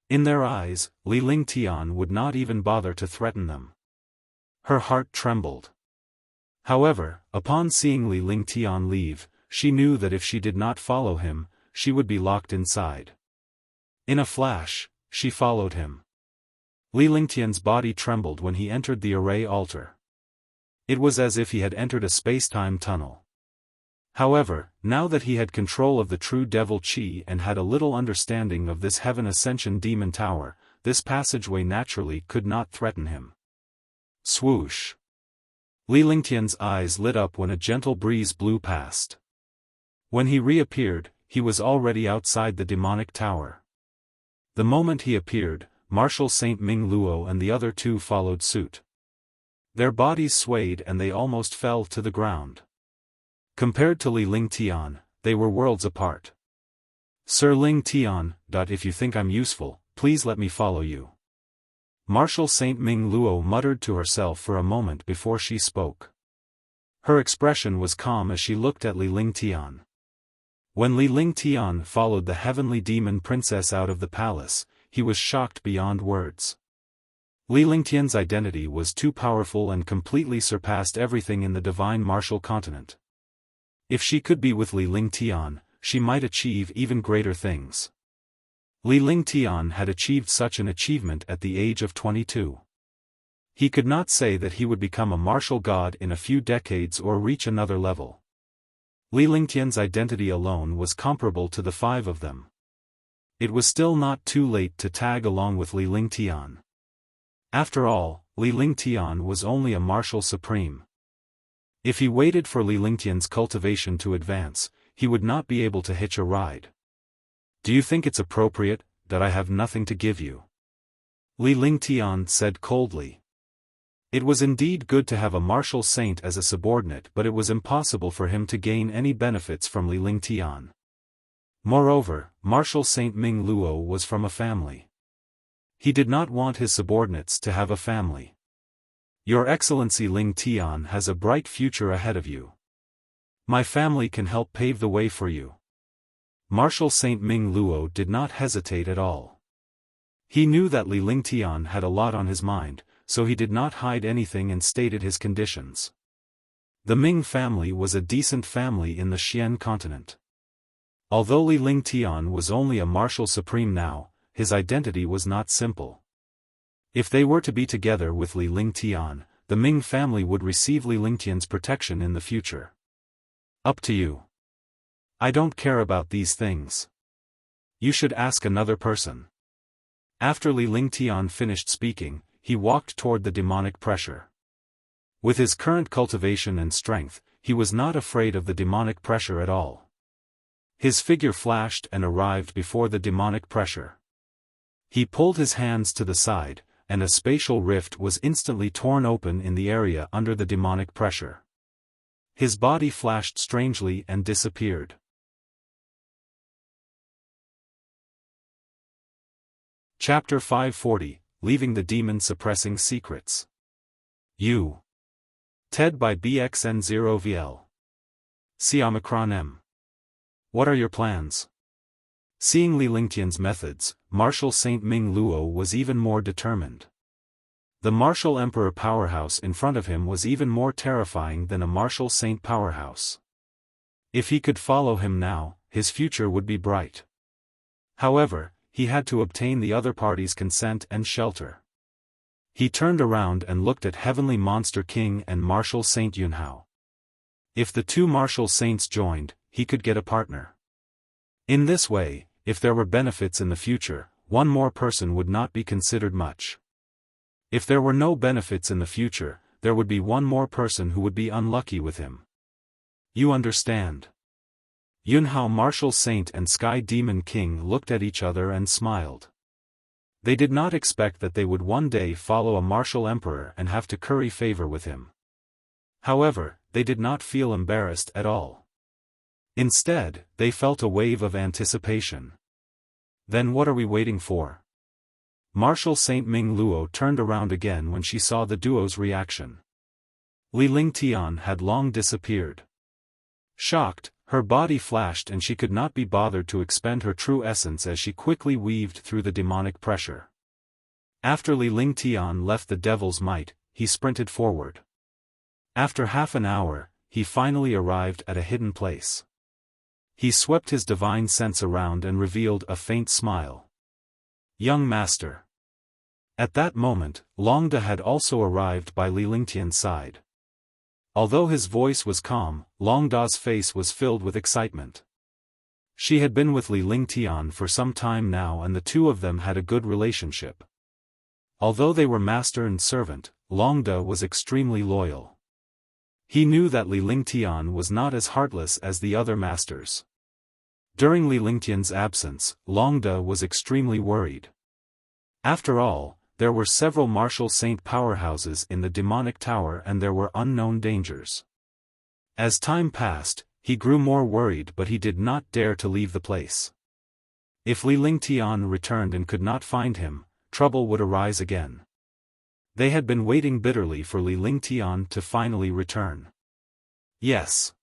In their eyes, Li Lingtian would not even bother to threaten them. Her heart trembled. However, upon seeing Li Lingtian leave, she knew that if she did not follow him, she would be locked inside. In a flash, she followed him. Li Lingtian's body trembled when he entered the array altar. It was as if he had entered a space-time tunnel. However, now that he had control of the true devil Qi and had a little understanding of this heaven ascension demon tower, this passageway naturally could not threaten him. Swoosh! Li Lingtian's eyes lit up when a gentle breeze blew past. When he reappeared, he was already outside the demonic tower. The moment he appeared, Marshal Saint Ming Luo and the other two followed suit. Their bodies swayed and they almost fell to the ground. Compared to Li Lingtian, they were worlds apart. Sir Lingtian, if you think I'm useful, please let me follow you. Marshal Saint Ming Luo muttered to herself for a moment before she spoke. Her expression was calm as she looked at Li Lingtian. When Li Lingtian followed the heavenly demon princess out of the palace, he was shocked beyond words. Li Lingtian's identity was too powerful and completely surpassed everything in the divine martial continent. If she could be with Li Lingtian, she might achieve even greater things. Li Lingtian had achieved such an achievement at the age of 22. He could not say that he would become a martial god in a few decades or reach another level. Li Lingtian's identity alone was comparable to the five of them. It was still not too late to tag along with Li Lingtian. After all, Li Lingtian was only a martial supreme. If he waited for Li Lingtian's cultivation to advance, he would not be able to hitch a ride. Do you think it's appropriate that I have nothing to give you? Li Lingtian said coldly. It was indeed good to have a martial saint as a subordinate, but it was impossible for him to gain any benefits from Li Lingtian. Moreover, Martial Saint Ming Luo was from a family. He did not want his subordinates to have a family. Your Excellency Lingtian has a bright future ahead of you. My family can help pave the way for you. Martial Saint Ming Luo did not hesitate at all. He knew that Li Lingtian had a lot on his mind, so he did not hide anything and stated his conditions. The Ming family was a decent family in the Xian continent. Although Li Lingtian was only a martial supreme now, his identity was not simple. If they were to be together with Li Lingtian, the Ming family would receive Li Lingtian's protection in the future. Up to you. I don't care about these things. You should ask another person. After Li Lingtian finished speaking, he walked toward the demonic pressure. With his current cultivation and strength, he was not afraid of the demonic pressure at all. His figure flashed and arrived before the demonic pressure. He pulled his hands to the side, and a spatial rift was instantly torn open in the area under the demonic pressure. His body flashed strangely and disappeared. Chapter 540, Leaving the Demon Suppressing Secrets. You. TED by BXN0VL. C. Omicron M. What are your plans? Seeing Li Lingtian's methods, Martial Saint Ming Luo was even more determined. The martial emperor powerhouse in front of him was even more terrifying than a martial saint powerhouse. If he could follow him now, his future would be bright. However, he had to obtain the other party's consent and shelter. He turned around and looked at Heavenly Monster King and Martial Saint Yunhao. If the two martial saints joined, he could get a partner. In this way, if there were benefits in the future, one more person would not be considered much. If there were no benefits in the future, there would be one more person who would be unlucky with him. You understand? Yunhao Martial Saint and Sky Demon King looked at each other and smiled. They did not expect that they would one day follow a martial emperor and have to curry favor with him. However, they did not feel embarrassed at all. Instead, they felt a wave of anticipation. Then what are we waiting for? Martial Saint Ming Luo turned around again when she saw the duo's reaction. Li Lingtian had long disappeared. Shocked, Her body flashed and she could not be bothered to expend her true essence as she quickly weaved through the demonic pressure. After Li Lingtian left the devil's might, he sprinted forward. After half an hour, he finally arrived at a hidden place. He swept his divine sense around and revealed a faint smile. Young master. At that moment, Longda had also arrived by Li Lingtian's side. Although his voice was calm, Longda's face was filled with excitement. She had been with Li Lingtian for some time now and the two of them had a good relationship. Although they were master and servant, Longda was extremely loyal. He knew that Li Lingtian was not as heartless as the other masters. During Li Lingtian's absence, Longda was extremely worried. After all, there were several martial saint powerhouses in the demonic tower and there were unknown dangers. As time passed, he grew more worried but he did not dare to leave the place. If Li Lingtian returned and could not find him, trouble would arise again. They had been waiting bitterly for Li Lingtian to finally return. Yes.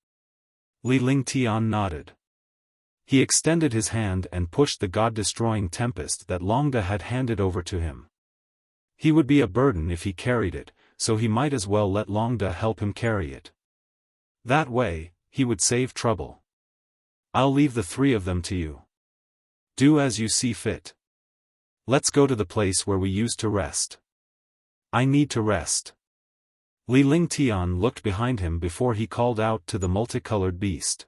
Li Lingtian nodded. He extended his hand and pushed the god-destroying tempest that Longda had handed over to him. He would be a burden if he carried it, so he might as well let Longda help him carry it. That way, he would save trouble. I'll leave the three of them to you. Do as you see fit. Let's go to the place where we used to rest. I need to rest. Li Lingtian looked behind him before he called out to the multicolored beast.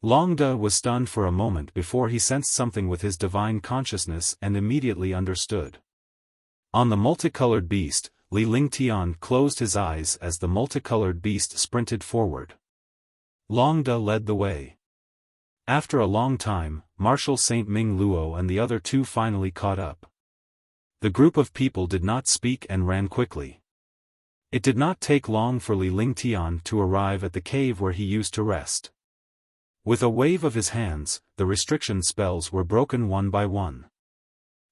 Longda was stunned for a moment before he sensed something with his divine consciousness and immediately understood. On the multicolored beast, Li Lingtian closed his eyes as the multicolored beast sprinted forward. Longda led the way. After a long time, Marshal Saint Ming Luo and the other two finally caught up. The group of people did not speak and ran quickly. It did not take long for Li Lingtian to arrive at the cave where he used to rest. With a wave of his hands, the restriction spells were broken one by one.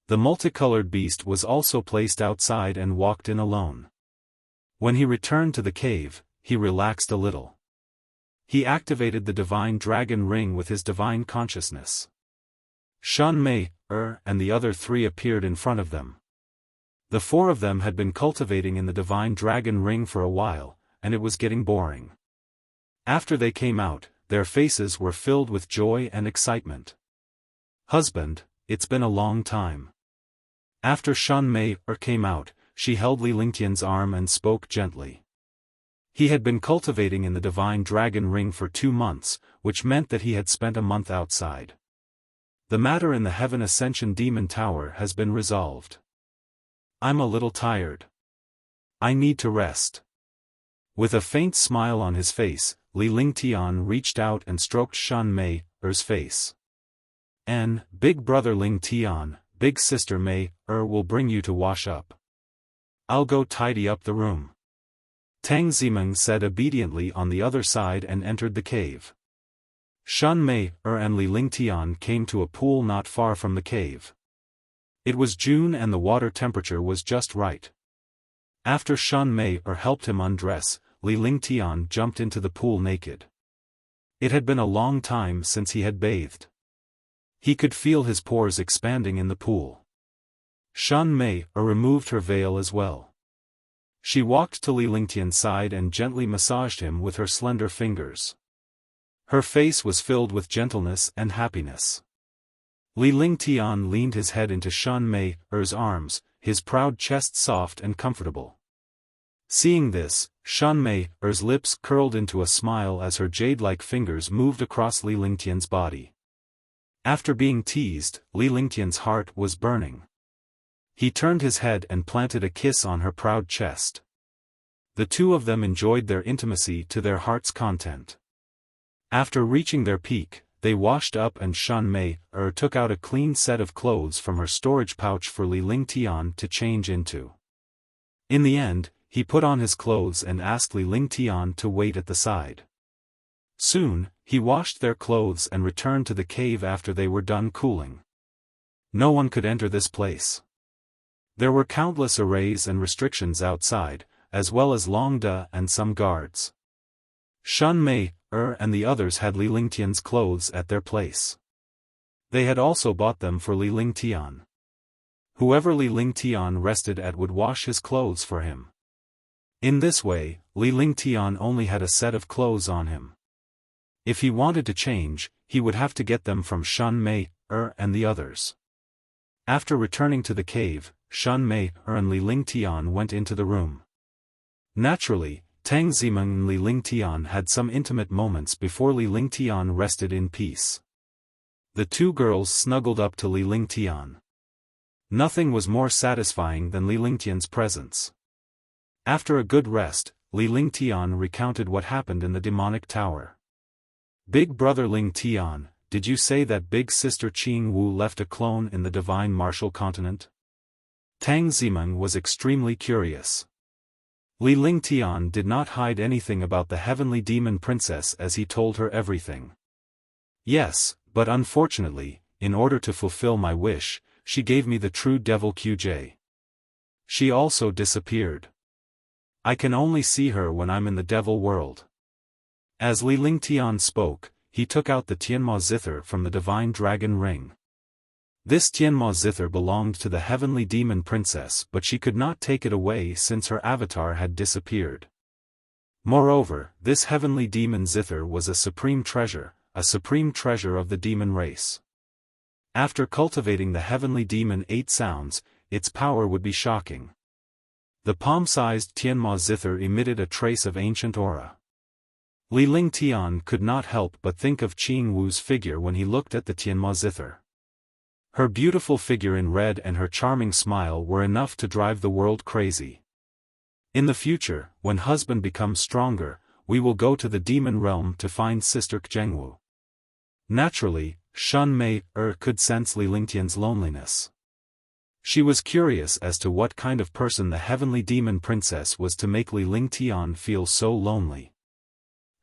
The multicolored beast was also placed outside and walked in alone. When he returned to the cave, he relaxed a little. He activated the divine dragon ring with his divine consciousness. Shan Mei, and the other three appeared in front of them. The four of them had been cultivating in the divine dragon ring for a while, and it was getting boring. After they came out, their faces were filled with joy and excitement. Husband, it's been a long time. After Shan Mei came out, she held Li Lingtian's arm and spoke gently. He had been cultivating in the divine dragon ring for 2 months, which meant that he had spent a month outside. The matter in the Heaven Ascension Demon Tower has been resolved. I'm a little tired. I need to rest. With a faint smile on his face, Li Lingtian reached out and stroked Shan Mei's face. Big brother Lingtian, big sister Mei will bring you to wash up. I'll go tidy up the room. Tang Zimeng said obediently on the other side and entered the cave. Shan Mei and Li Lingtian came to a pool not far from the cave. It was June and the water temperature was just right. After Shan Mei helped him undress, Li Lingtian jumped into the pool naked. It had been a long time since he had bathed. He could feel his pores expanding in the pool. Shan Mei removed her veil as well. She walked to Li Lingtian's side and gently massaged him with her slender fingers. Her face was filled with gentleness and happiness. Li Lingtian leaned his head into Shan Mei's arms, his proud chest soft and comfortable. Seeing this, Shan Mei's lips curled into a smile as her jade-like fingers moved across Li Lingtian's body. After being teased, Li Lingtian's heart was burning. He turned his head and planted a kiss on her proud chest. The two of them enjoyed their intimacy to their heart's content. After reaching their peak, they washed up and Shan Mei took out a clean set of clothes from her storage pouch for Li Lingtian to change into. In the end, he put on his clothes and asked Li Lingtian to wait at the side. Soon, he washed their clothes and returned to the cave after they were done cooling. No one could enter this place. There were countless arrays and restrictions outside, as well as Longda and some guards. Shan Mei and the others had Li Lingtian's clothes at their place. They had also bought them for Li Lingtian. Whoever Li Lingtian rested at would wash his clothes for him. In this way, Li Lingtian only had a set of clothes on him. If he wanted to change, he would have to get them from Shun Mei, and the others. After returning to the cave, Shun Mei, and Li Lingtian went into the room. Naturally, Tang Zimeng and Li Lingtian had some intimate moments before Li Lingtian rested in peace. The two girls snuggled up to Li Lingtian. Nothing was more satisfying than Li Lingtian's presence. After a good rest, Li Lingtian recounted what happened in the demonic tower. Big brother Lingtian, did you say that big sister Qing Wu left a clone in the divine martial continent? Tang Zimeng was extremely curious. Li Lingtian did not hide anything about the heavenly demon princess as he told her everything. Yes, but unfortunately, in order to fulfill my wish, she gave me the true devil QJ. She also disappeared. I can only see her when I'm in the devil world. As Li Lingtian spoke, he took out the Tianma zither from the divine dragon ring. This Tianma zither belonged to the heavenly demon princess, but she could not take it away since her avatar had disappeared. Moreover, this heavenly demon zither was a supreme treasure of the demon race. After cultivating the heavenly demon 8 sounds, its power would be shocking. The palm-sized Tianma zither emitted a trace of ancient aura. Li Lingtian could not help but think of Qing Wu's figure when he looked at the Tianma zither. Her beautiful figure in red and her charming smile were enough to drive the world crazy. In the future, when husband becomes stronger, we will go to the demon realm to find sister Zhengwu. Naturally, Shun Mei could sense Li Lingtian's loneliness. She was curious as to what kind of person the heavenly demon princess was to make Li Lingtian feel so lonely.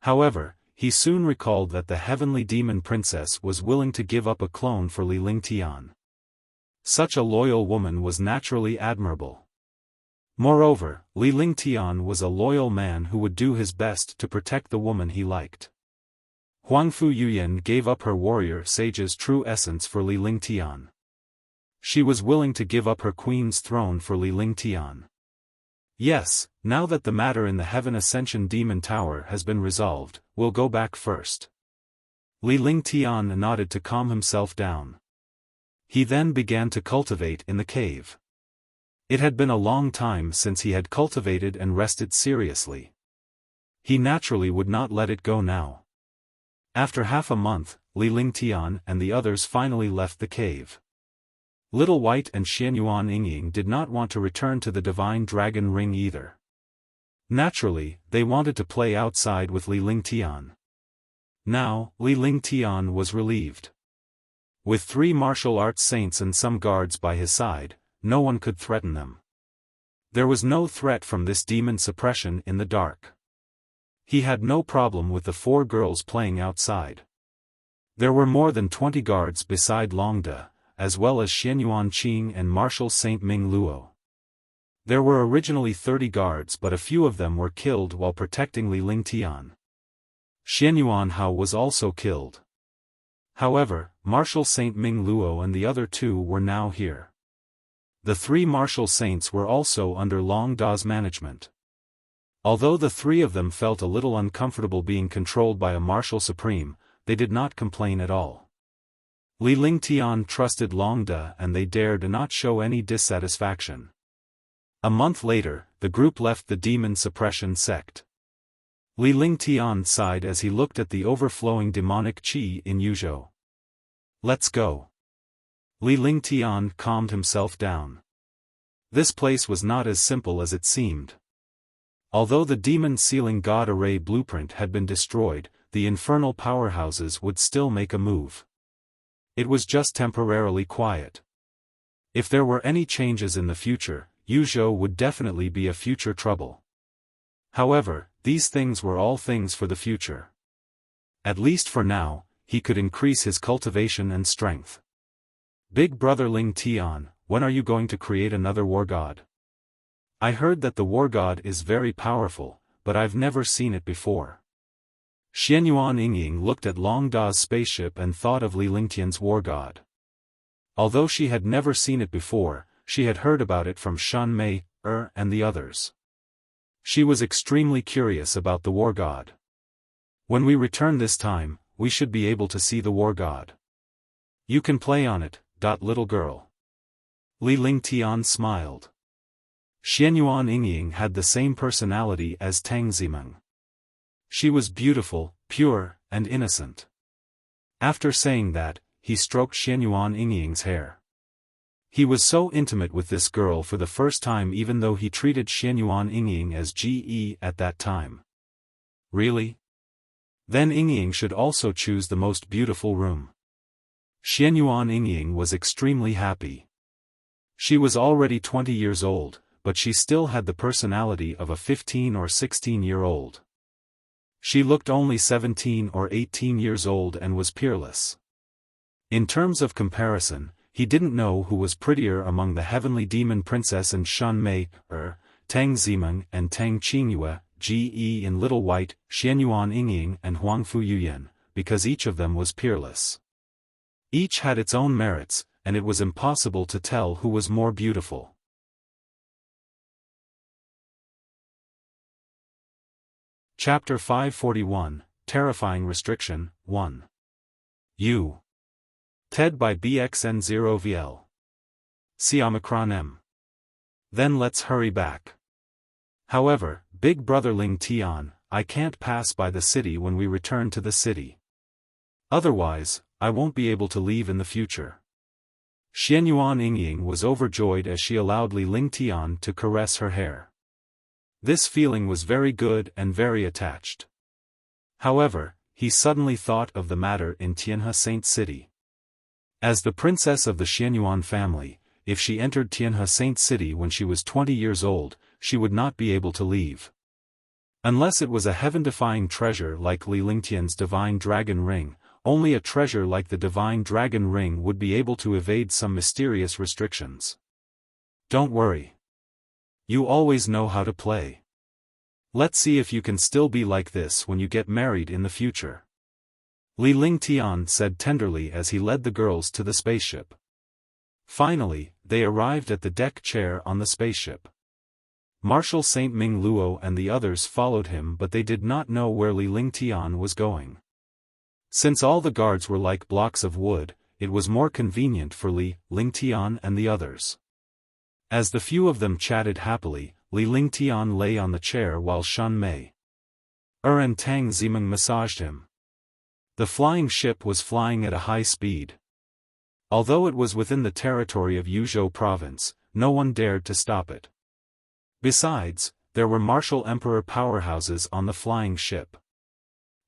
However, he soon recalled that the heavenly demon princess was willing to give up a clone for Li Lingtian. Such a loyal woman was naturally admirable. Moreover, Li Lingtian was a loyal man who would do his best to protect the woman he liked. Huangfu Yuyan gave up her warrior sage's true essence for Li Lingtian. She was willing to give up her queen's throne for Li Lingtian. Yes, now that the matter in the Heaven Ascension Demon Tower has been resolved, we'll go back first. Li Lingtian nodded to calm himself down. He then began to cultivate in the cave. It had been a long time since he had cultivated and rested seriously. He naturally would not let it go now. After half a month, Li Lingtian and the others finally left the cave. Little White and Xianyuan Yingying did not want to return to the divine dragon ring either. Naturally, they wanted to play outside with Li Lingtian. Now, Li Lingtian was relieved. With 3 martial arts saints and some guards by his side, no one could threaten them. There was no threat from this demon suppression in the dark. He had no problem with the 4 girls playing outside. There were more than 20 guards beside Longde, as well as Xianyuan Qing and Martial Saint Ming Luo. There were originally 30 guards, but a few of them were killed while protecting Li Lingtian. Xianyuan Hao was also killed. However, Martial Saint Ming Luo and the other 2 were now here. The 3 martial saints were also under Long Da's management. Although the 3 of them felt a little uncomfortable being controlled by a martial supreme, they did not complain at all. Li Lingtian trusted Longde and they dared not show any dissatisfaction. A month later, the group left the demon suppression sect. Li Lingtian sighed as he looked at the overflowing demonic qi in Yuzhou. Let's go. Li Lingtian calmed himself down. This place was not as simple as it seemed. Although the demon sealing god array blueprint had been destroyed, the infernal powerhouses would still make a move. It was just temporarily quiet. If there were any changes in the future, Yuzhou would definitely be a future trouble. However, these things were all things for the future. At least for now, he could increase his cultivation and strength. Big brother Lingtian, when are you going to create another war god? I heard that the war god is very powerful, but I've never seen it before. Xianyuan Yingying looked at Long Da's spaceship and thought of Li Lingtian's war god. Although she had never seen it before, she had heard about it from Shan Mei, and the others. She was extremely curious about the war god. When we return this time, we should be able to see the war god. You can play on it, little girl. Li Lingtian smiled. Xianyuan Yingying had the same personality as Tang Zimeng. She was beautiful, pure, and innocent. After saying that, he stroked Xianyuan Yingying's hair. He was so intimate with this girl for the first time, even though he treated Xianyuan Yingying as GE at that time. Really? Then Yingying should also choose the most beautiful room. Xianyuan Yingying was extremely happy. She was already 20 years old, but she still had the personality of a 15 or 16-year-old. She looked only 17 or 18 years old and was peerless. In terms of comparison, he didn't know who was prettier among the heavenly demon princess and Shan Mei, Tang Zimeng and Tang Qingyue, GE in Little White, Xianyuan Yingying and Huangfu Yuyan, because each of them was peerless. Each had its own merits, and it was impossible to tell who was more beautiful. Chapter 541, Terrifying Restriction, 1. U. TED by BXN0VL. C Omicron M. Then let's hurry back. However, Big Brother Ling Tian, I can't pass by the city when we return to the city. Otherwise, I won't be able to leave in the future. Xianyuan Yingying was overjoyed as she allowed Li Lingtian to caress her hair. This feeling was very good and very attached. However, he suddenly thought of the matter in Tianhe Saint City. As the princess of the Xianyuan family, if she entered Tianhe Saint City when she was 20 years old, she would not be able to leave. Unless it was a heaven-defying treasure like Li Lingtian's divine dragon ring, only a treasure like the divine dragon ring would be able to evade some mysterious restrictions. Don't worry. You always know how to play. Let's see if you can still be like this when you get married in the future. Li Lingtian said tenderly as he led the girls to the spaceship. Finally, they arrived at the deck chair on the spaceship. Marshal Saint Ming Luo and the others followed him, but they did not know where Li Lingtian was going. Since all the guards were like blocks of wood, it was more convenient for Li Lingtian and the others. As the few of them chatted happily, Li Lingtian lay on the chair while Shan Mei and Tang Zimeng massaged him. The flying ship was flying at a high speed. Although it was within the territory of Yuzhou province, no one dared to stop it. Besides, there were martial emperor powerhouses on the flying ship.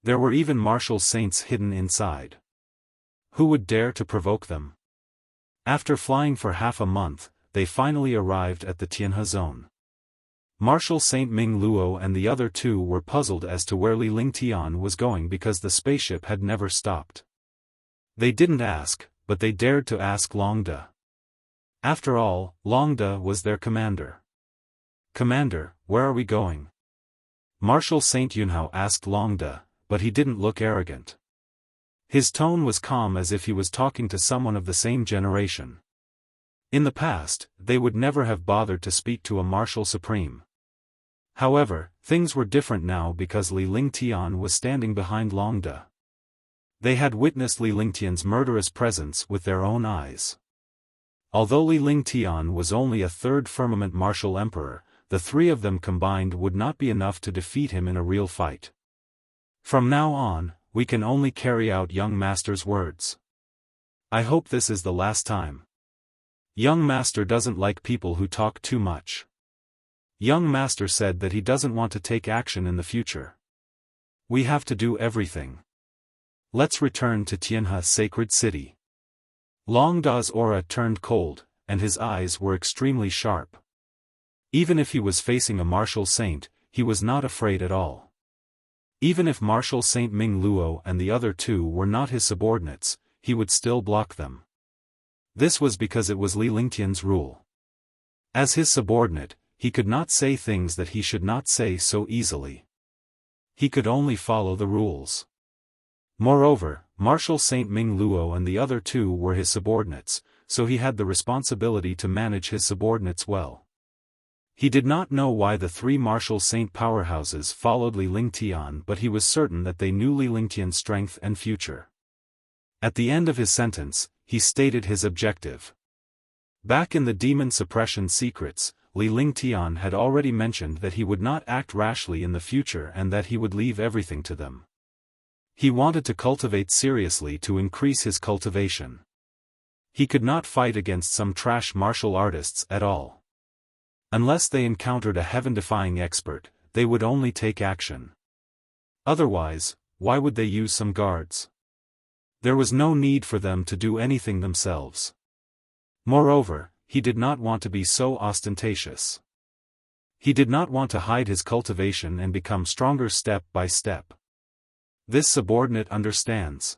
There were even martial saints hidden inside. Who would dare to provoke them? After flying for half a month, they finally arrived at the Tianhe zone. Marshal Saint Ming Luo and the other two were puzzled as to where Li Lingtian was going because the spaceship had never stopped. They didn't ask, but they dared to ask Long Da. After all, Long Da was their commander. "Commander, where are we going?" Marshal Saint Yunhao asked Long Da, but he didn't look arrogant. His tone was calm as if he was talking to someone of the same generation. In the past, they would never have bothered to speak to a marshal supreme. However, things were different now because Li Lingtian was standing behind Long Da. They had witnessed Li Lingtian's murderous presence with their own eyes. Although Li Lingtian was only a third firmament martial emperor, the three of them combined would not be enough to defeat him in a real fight. From now on, we can only carry out young master's words. I hope this is the last time. Young master doesn't like people who talk too much. Young master said that he doesn't want to take action in the future. We have to do everything. Let's return to Tianhe Sacred City. Long Da's aura turned cold, and his eyes were extremely sharp. Even if he was facing a martial saint, he was not afraid at all. Even if Marshal Saint Ming Luo and the other two were not his subordinates, he would still block them. This was because it was Li Lingtian's rule. As his subordinate, he could not say things that he should not say so easily. He could only follow the rules. Moreover, Marshal Saint Ming Luo and the other two were his subordinates, so he had the responsibility to manage his subordinates well. He did not know why the three Marshal Saint powerhouses followed Li Lingtian, but he was certain that they knew Li Lingtian's strength and future. At the end of his sentence, he stated his objective. Back in the Demon Suppression Secrets, Li Lingtian had already mentioned that he would not act rashly in the future and that he would leave everything to them. He wanted to cultivate seriously to increase his cultivation. He could not fight against some trash martial artists at all. Unless they encountered a heaven-defying expert, they would only take action. Otherwise, why would they use some guards? There was no need for them to do anything themselves. Moreover, he did not want to be so ostentatious. He did not want to hide his cultivation and become stronger step by step. This subordinate understands.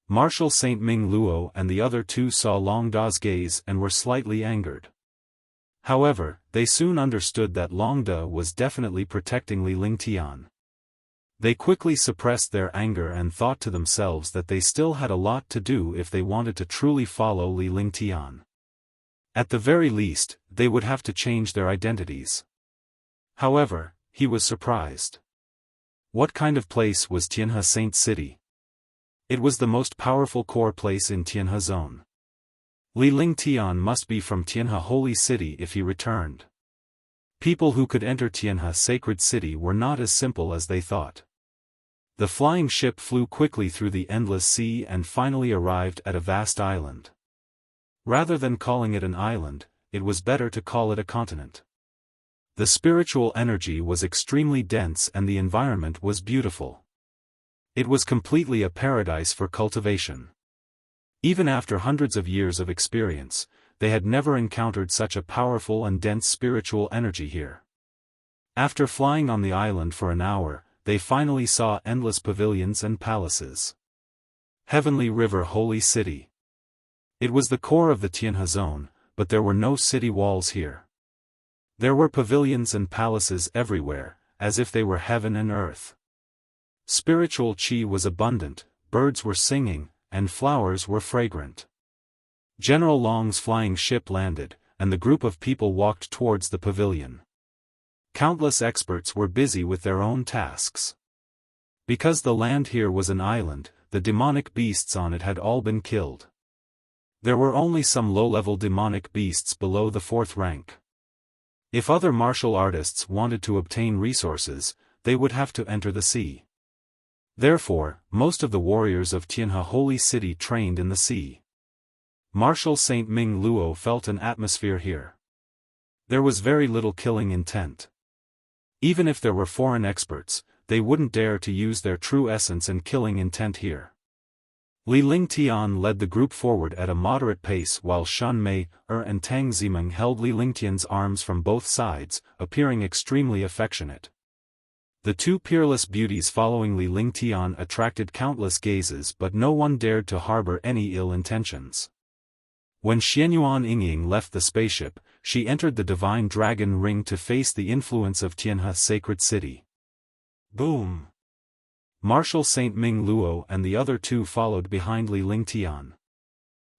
Marshal Saint Ming Luo and the other two saw Long Da's gaze and were slightly angered. However, they soon understood that Long Da was definitely protecting Li Lingtian. They quickly suppressed their anger and thought to themselves that they still had a lot to do if they wanted to truly follow Li Lingtian. At the very least, they would have to change their identities. However, he was surprised. What kind of place was Tianhe Saint City? It was the most powerful core place in Tianhe Zone. Li Lingtian must be from Tianhe Holy City if he returned. People who could enter Tianhe Sacred City were not as simple as they thought. The flying ship flew quickly through the endless sea and finally arrived at a vast island. Rather than calling it an island, it was better to call it a continent. The spiritual energy was extremely dense and the environment was beautiful. It was completely a paradise for cultivation. Even after hundreds of years of experience, they had never encountered such a powerful and dense spiritual energy here. After flying on the island for an hour, they finally saw endless pavilions and palaces. Heavenly River Holy City. It was the core of the Tianhe Zone, but there were no city walls here. There were pavilions and palaces everywhere, as if they were heaven and earth. Spiritual qi was abundant, birds were singing, and flowers were fragrant. General Long's flying ship landed, and the group of people walked towards the pavilion. Countless experts were busy with their own tasks. Because the land here was an island, the demonic beasts on it had all been killed. There were only some low-level demonic beasts below the 4th rank. If other martial artists wanted to obtain resources, they would have to enter the sea. Therefore, most of the warriors of Tianhe Holy City trained in the sea. Marshal Saint Ming Luo felt an atmosphere here. There was very little killing intent. Even if there were foreign experts, they wouldn't dare to use their true essence and killing intent here. Li Lingtian led the group forward at a moderate pace while Shan Mei, and Tang Zimeng held Li Lingtian's arms from both sides, appearing extremely affectionate. The two peerless beauties following Li Lingtian attracted countless gazes, but no one dared to harbor any ill intentions. When Xianyuan Yingying left the spaceship, she entered the Divine Dragon Ring to face the influence of Tianhe Sacred City. Boom! Marshal Saint Ming Luo and the other two followed behind Li Lingtian.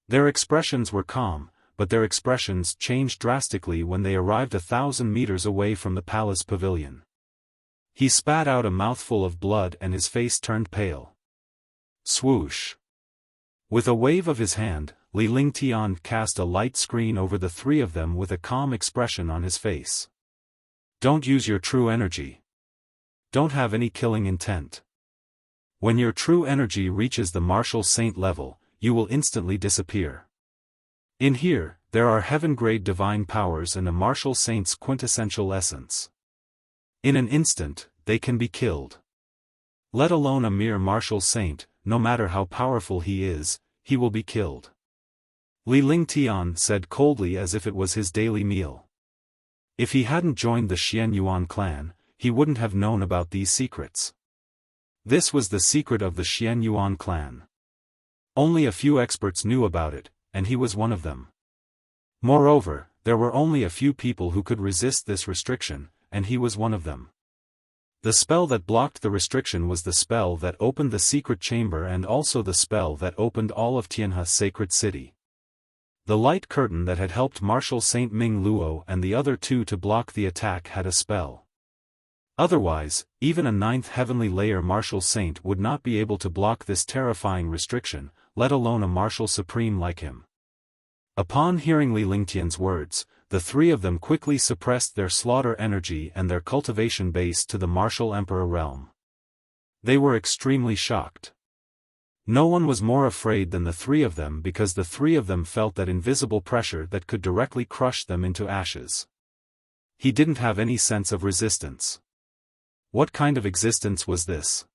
Their expressions were calm, but their expressions changed drastically when they arrived 1,000 meters away from the palace pavilion. He spat out a mouthful of blood and his face turned pale. Swoosh! With a wave of his hand, Li Lingtian cast a light screen over the three of them with a calm expression on his face. Don't use your true energy. Don't have any killing intent. When your true energy reaches the martial saint level, you will instantly disappear. In here, there are heaven-grade divine powers and a martial saint's quintessential essence. In an instant, they can be killed. Let alone a mere martial saint, no matter how powerful he is, he will be killed. Li Lingtian said coldly as if it was his daily meal. If he hadn't joined the Xianyuan clan, he wouldn't have known about these secrets. This was the secret of the Xianyuan clan. Only a few experts knew about it, and he was one of them. Moreover, there were only a few people who could resist this restriction, and he was one of them. The spell that blocked the restriction was the spell that opened the secret chamber and also the spell that opened all of Tianhe's sacred city. The light curtain that had helped Marshal Saint Ming Luo and the other two to block the attack had a spell. Otherwise, even a ninth heavenly layer Marshal Saint would not be able to block this terrifying restriction, let alone a Marshal Supreme like him. Upon hearing Li Lingtian's words, the three of them quickly suppressed their slaughter energy and their cultivation base to the Martial Emperor realm. They were extremely shocked. No one was more afraid than the three of them because the three of them felt that invisible pressure that could directly crush them into ashes. He didn't have any sense of resistance. What kind of existence was this?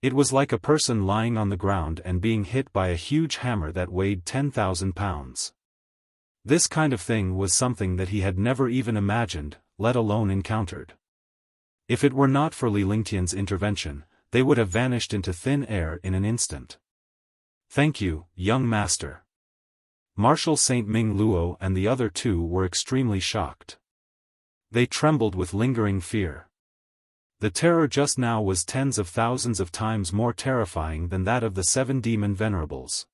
It was like a person lying on the ground and being hit by a huge hammer that weighed 10,000 pounds. This kind of thing was something that he had never even imagined, let alone encountered. If it were not for Li Lingtian's intervention, they would have vanished into thin air in an instant. Thank you, young master. Marshal Saint Ming Luo and the other two were extremely shocked. They trembled with lingering fear. The terror just now was tens of thousands of times more terrifying than that of the 7 demon venerables.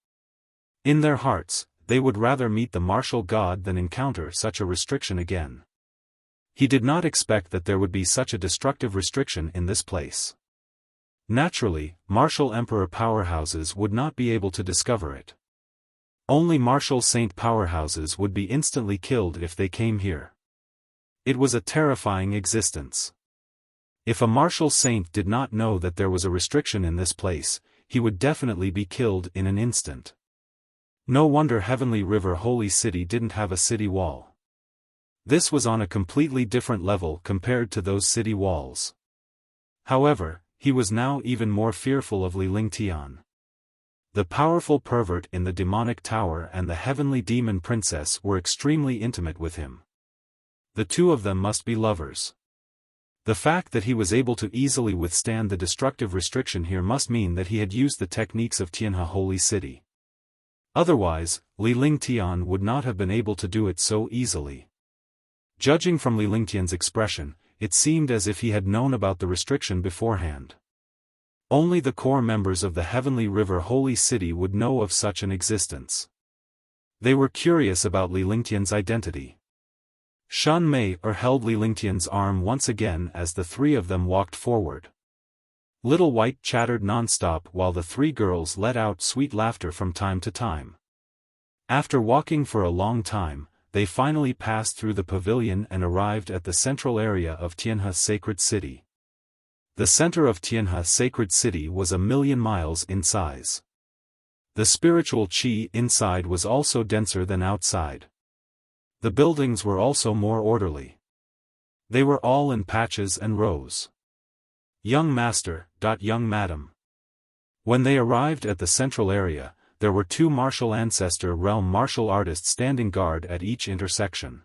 In their hearts, they would rather meet the martial god than encounter such a restriction again. He did not expect that there would be such a destructive restriction in this place. Naturally, martial emperor powerhouses would not be able to discover it. Only martial saint powerhouses would be instantly killed if they came here. It was a terrifying existence. If a martial saint did not know that there was a restriction in this place, he would definitely be killed in an instant. No wonder Heavenly River Holy City didn't have a city wall. This was on a completely different level compared to those city walls. However, he was now even more fearful of Li Lingtian. The powerful pervert in the demonic tower and the heavenly demon princess were extremely intimate with him. The two of them must be lovers. The fact that he was able to easily withstand the destructive restriction here must mean that he had used the techniques of Tianhe Holy City. Otherwise, Li Lingtian would not have been able to do it so easily. Judging from Li Lingtian's expression, it seemed as if he had known about the restriction beforehand. Only the core members of the Heavenly River Holy City would know of such an existence. They were curious about Li Lingtian's identity. Shan Mei held Li Lingtian's arm once again as the three of them walked forward. Little White chattered non-stop while the three girls let out sweet laughter from time to time. After walking for a long time, they finally passed through the pavilion and arrived at the central area of Tianhe's sacred city. The center of Tianhe's sacred city was 1,000,000 miles in size. The spiritual qi inside was also denser than outside. The buildings were also more orderly. They were all in patches and rows. Young master, young madam. When they arrived at the central area, there were 2 martial ancestor realm martial artists standing guard at each intersection.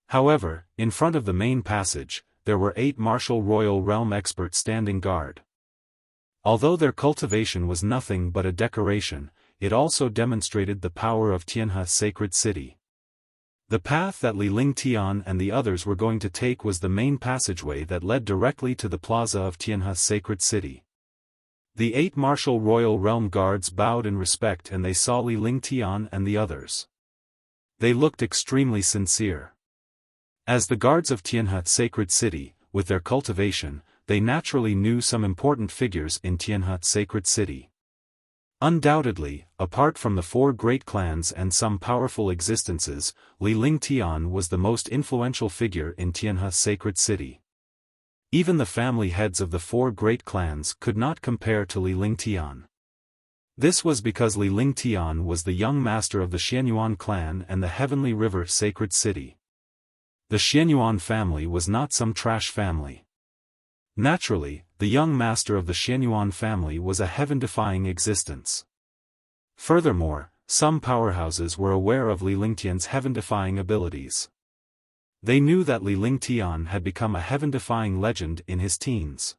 However, in front of the main passage, there were 8 martial royal realm experts standing guard. Although their cultivation was nothing but a decoration, it also demonstrated the power of Tianhe's sacred city. The path that Li Lingtian and the others were going to take was the main passageway that led directly to the plaza of Tianhe's sacred city. The 8 martial royal realm guards bowed in respect and they saw Li Lingtian and the others. They looked extremely sincere. As the guards of Tianhe's sacred city, with their cultivation, they naturally knew some important figures in Tianhe's sacred city. Undoubtedly, apart from the 4 great clans and some powerful existences, Li Lingtian was the most influential figure in Tianhe's sacred city. Even the family heads of the 4 great clans could not compare to Li Lingtian. This was because Li Lingtian was the young master of the Xianyuan clan and the Heavenly River sacred city. The Xianyuan family was not some trash family. Naturally, the young master of the Xianyuan family was a heaven-defying existence. Furthermore, some powerhouses were aware of Li Lingtian's heaven-defying abilities. They knew that Li Lingtian had become a heaven-defying legend in his teens.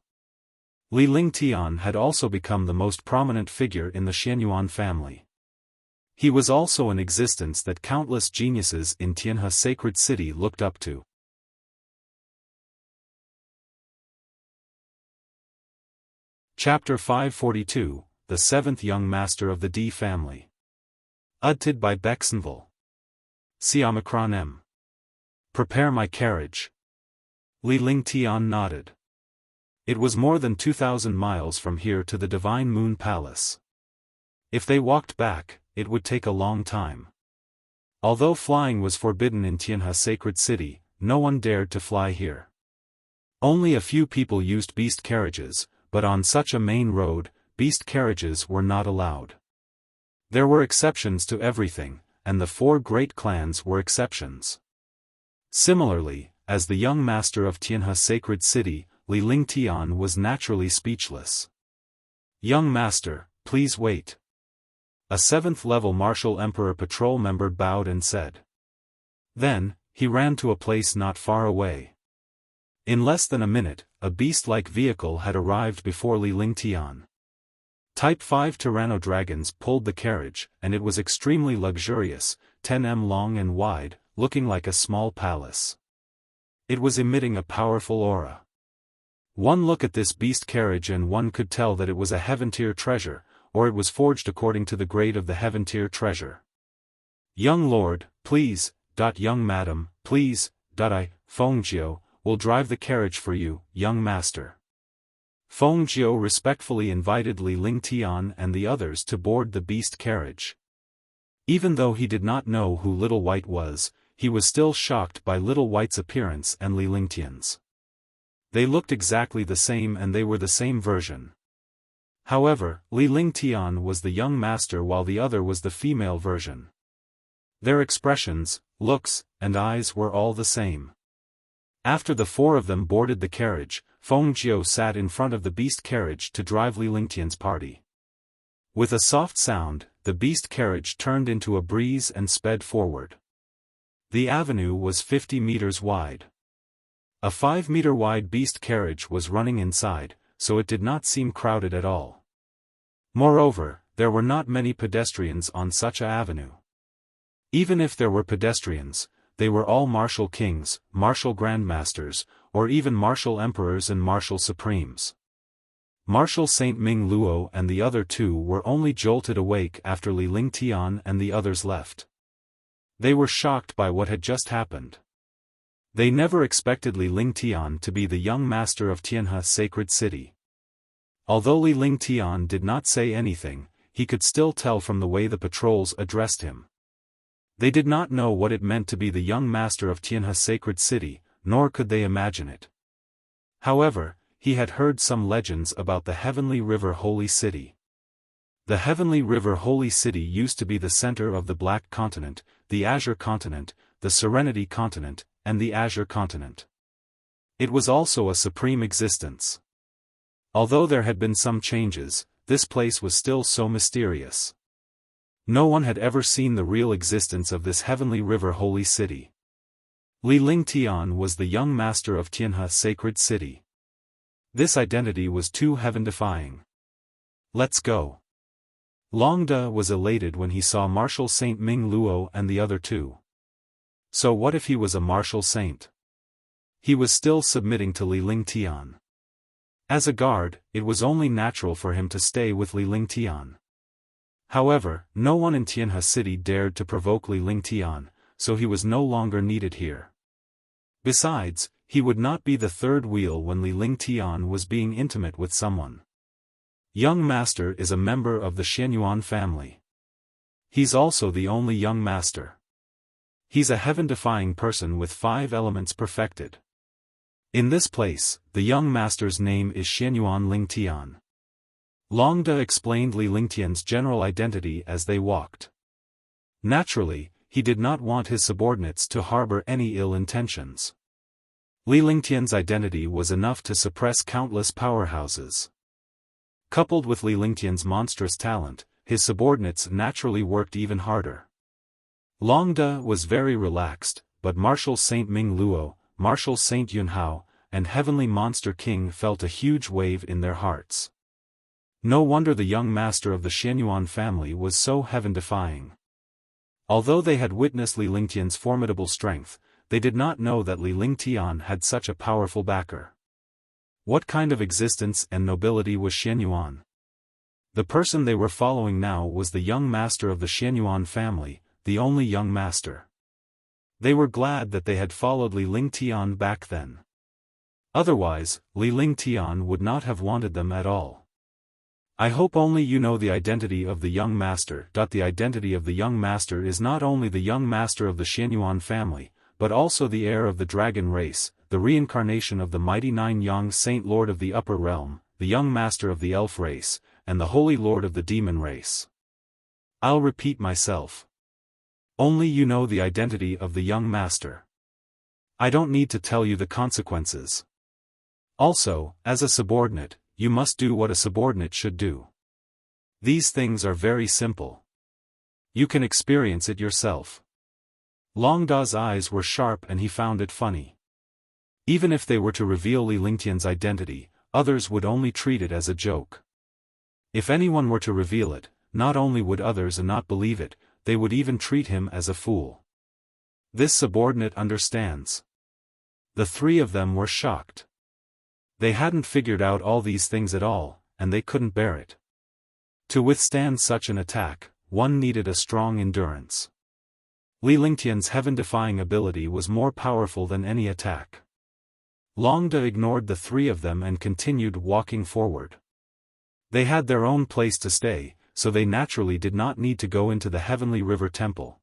Li Lingtian had also become the most prominent figure in the Xianyuan family. He was also an existence that countless geniuses in Tianhe's sacred city looked up to. Chapter 542, The Seventh Young Master of the D Family. Edited by Bexenville. Xiaofan M. Prepare my carriage. Li Lingtian nodded. It was more than 2,000 miles from here to the Divine Moon Palace. If they walked back, it would take a long time. Although flying was forbidden in Tianhe Sacred City, no one dared to fly here. Only a few people used beast carriages, but on such a main road, beast carriages were not allowed. There were exceptions to everything, and the 4 great clans were exceptions. Similarly, as the young master of Tianhe Sacred City, Li Lingtian was naturally speechless. "Young master, please wait." A 7th-level Martial Emperor patrol member bowed and said. Then, he ran to a place not far away. In less than a minute, a beast-like vehicle had arrived before Li Lingtian. Type 5 Tyranno dragons pulled the carriage, and it was extremely luxurious, 10 m long and wide, looking like a small palace. It was emitting a powerful aura. One look at this beast carriage and one could tell that it was a heaven-tier treasure, or it was forged according to the grade of the heaven-tier treasure. "Young lord, please, young madam, please, I, Fengjiu, will drive the carriage for you, young master." Fengjiu respectfully invited Li Lingtian and the others to board the beast carriage. Even though he did not know who Little White was, he was still shocked by Little White's appearance and Li Lingtian's. They looked exactly the same and they were the same version. However, Li Lingtian was the young master while the other was the female version. Their expressions, looks, and eyes were all the same. After the 4 of them boarded the carriage, Fengjiu sat in front of the beast carriage to drive Li Lingtian's party. With a soft sound, the beast carriage turned into a breeze and sped forward. The avenue was 50 meters wide. A 5-meter-wide beast carriage was running inside, so it did not seem crowded at all. Moreover, there were not many pedestrians on such a avenue. Even if there were pedestrians, they were all martial kings, martial grandmasters, or even martial emperors and martial supremes. Martial Saint Ming Luo and the other 2 were only jolted awake after Li Lingtian and the others left. They were shocked by what had just happened. They never expected Li Lingtian to be the young master of Tianhe Sacred City. Although Li Lingtian did not say anything, he could still tell from the way the patrols addressed him. They did not know what it meant to be the young master of Tianhe Sacred City, nor could they imagine it. However, he had heard some legends about the Heavenly River Holy City. The Heavenly River Holy City used to be the center of the Black Continent, the Azure Continent, the Serenity Continent, and the Azure Continent. It was also a supreme existence. Although there had been some changes, this place was still so mysterious. No one had ever seen the real existence of this Heavenly River Holy City. Li Lingtian was the young master of Tianhe Sacred City. This identity was too heaven-defying. "Let's go." Longda was elated when he saw Martial Saint Ming Luo and the other 2. So what if he was a martial saint? He was still submitting to Li Lingtian. As a guard, it was only natural for him to stay with Li Lingtian. However, no one in Tianhe City dared to provoke Li Lingtian, so he was no longer needed here. Besides, he would not be the third wheel when Li Lingtian was being intimate with someone. Young Master is a member of the Xianyuan family. He's also the only young master. He's a heaven-defying person with 5 elements perfected. In this place, the young master's name is Xianyuan Lingtian. Longda explained Li Lingtian's general identity as they walked. Naturally, he did not want his subordinates to harbor any ill intentions. Li Lingtian's identity was enough to suppress countless powerhouses. Coupled with Li Lingtian's monstrous talent, his subordinates naturally worked even harder. Longda was very relaxed, but Martial Saint Ming Luo, Martial Saint Yunhao, and Heavenly Monster King felt a huge wave in their hearts. No wonder the young master of the Xianyuan family was so heaven-defying. Although they had witnessed Li Lingtian's formidable strength, they did not know that Li Lingtian had such a powerful backer. What kind of existence and nobility was Xianyuan? The person they were following now was the young master of the Xianyuan family, the only young master. They were glad that they had followed Li Lingtian back then. Otherwise, Li Lingtian would not have wanted them at all. I hope only you know the identity of the young master. The identity of the young master is not only the young master of the Xianyuan family, but also the heir of the dragon race, the reincarnation of the mighty Nine-Yang Saint Lord of the Upper Realm, the young master of the elf race, and the holy lord of the demon race. I'll repeat myself. Only you know the identity of the young master. I don't need to tell you the consequences. Also, as a subordinate, you must do what a subordinate should do. These things are very simple. You can experience it yourself. Long Da's eyes were sharp and he found it funny. Even if they were to reveal Li Lingtian's identity, others would only treat it as a joke. If anyone were to reveal it, not only would others not believe it, they would even treat him as a fool. This subordinate understands. The three of them were shocked. They hadn't figured out all these things at all, and they couldn't bear it. To withstand such an attack, one needed a strong endurance. Li Lingtian's heaven-defying ability was more powerful than any attack. Long Da ignored the three of them and continued walking forward. They had their own place to stay, so they naturally did not need to go into the Heavenly River Temple.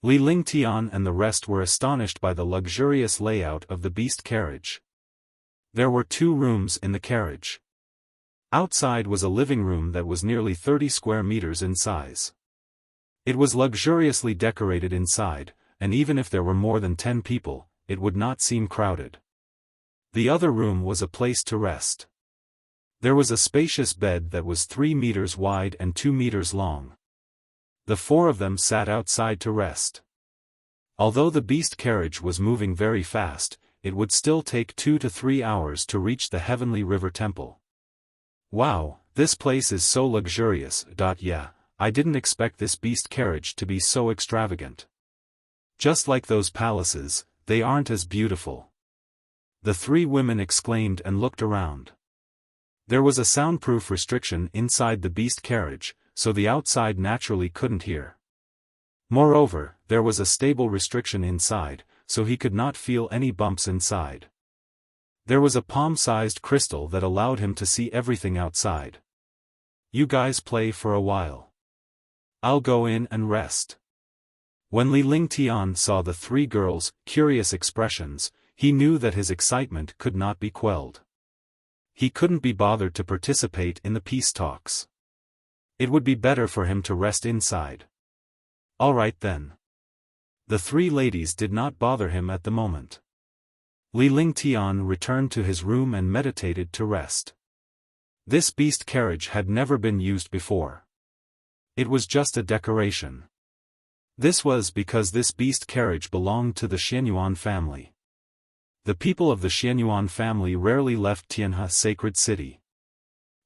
Li Lingtian and the rest were astonished by the luxurious layout of the beast carriage. There were 2 rooms in the carriage. Outside was a living room that was nearly 30 square meters in size. It was luxuriously decorated inside, and even if there were more than 10 people, it would not seem crowded. The other room was a place to rest. There was a spacious bed that was 3 meters wide and 2 meters long. The 4 of them sat outside to rest. Although the beast carriage was moving very fast, it would still take 2 to 3 hours to reach the Heavenly River Temple. Wow, this place is so luxurious. Yeah, I didn't expect this beast carriage to be so extravagant. Just like those palaces, they aren't as beautiful. The 3 women exclaimed and looked around. There was a soundproof restriction inside the beast carriage, so the outside naturally couldn't hear. Moreover, there was a stable restriction inside, so he could not feel any bumps inside. There was a palm-sized crystal that allowed him to see everything outside. You guys play for a while. I'll go in and rest. When Li Lingtian saw the 3 girls' curious expressions, he knew that his excitement could not be quelled. He couldn't be bothered to participate in the peace talks. It would be better for him to rest inside. All right then. The 3 ladies did not bother him at the moment. Li Lingtian returned to his room and meditated to rest. This beast carriage had never been used before. It was just a decoration. This was because this beast carriage belonged to the Xianyuan family. The people of the Xianyuan family rarely left Tianhe sacred city.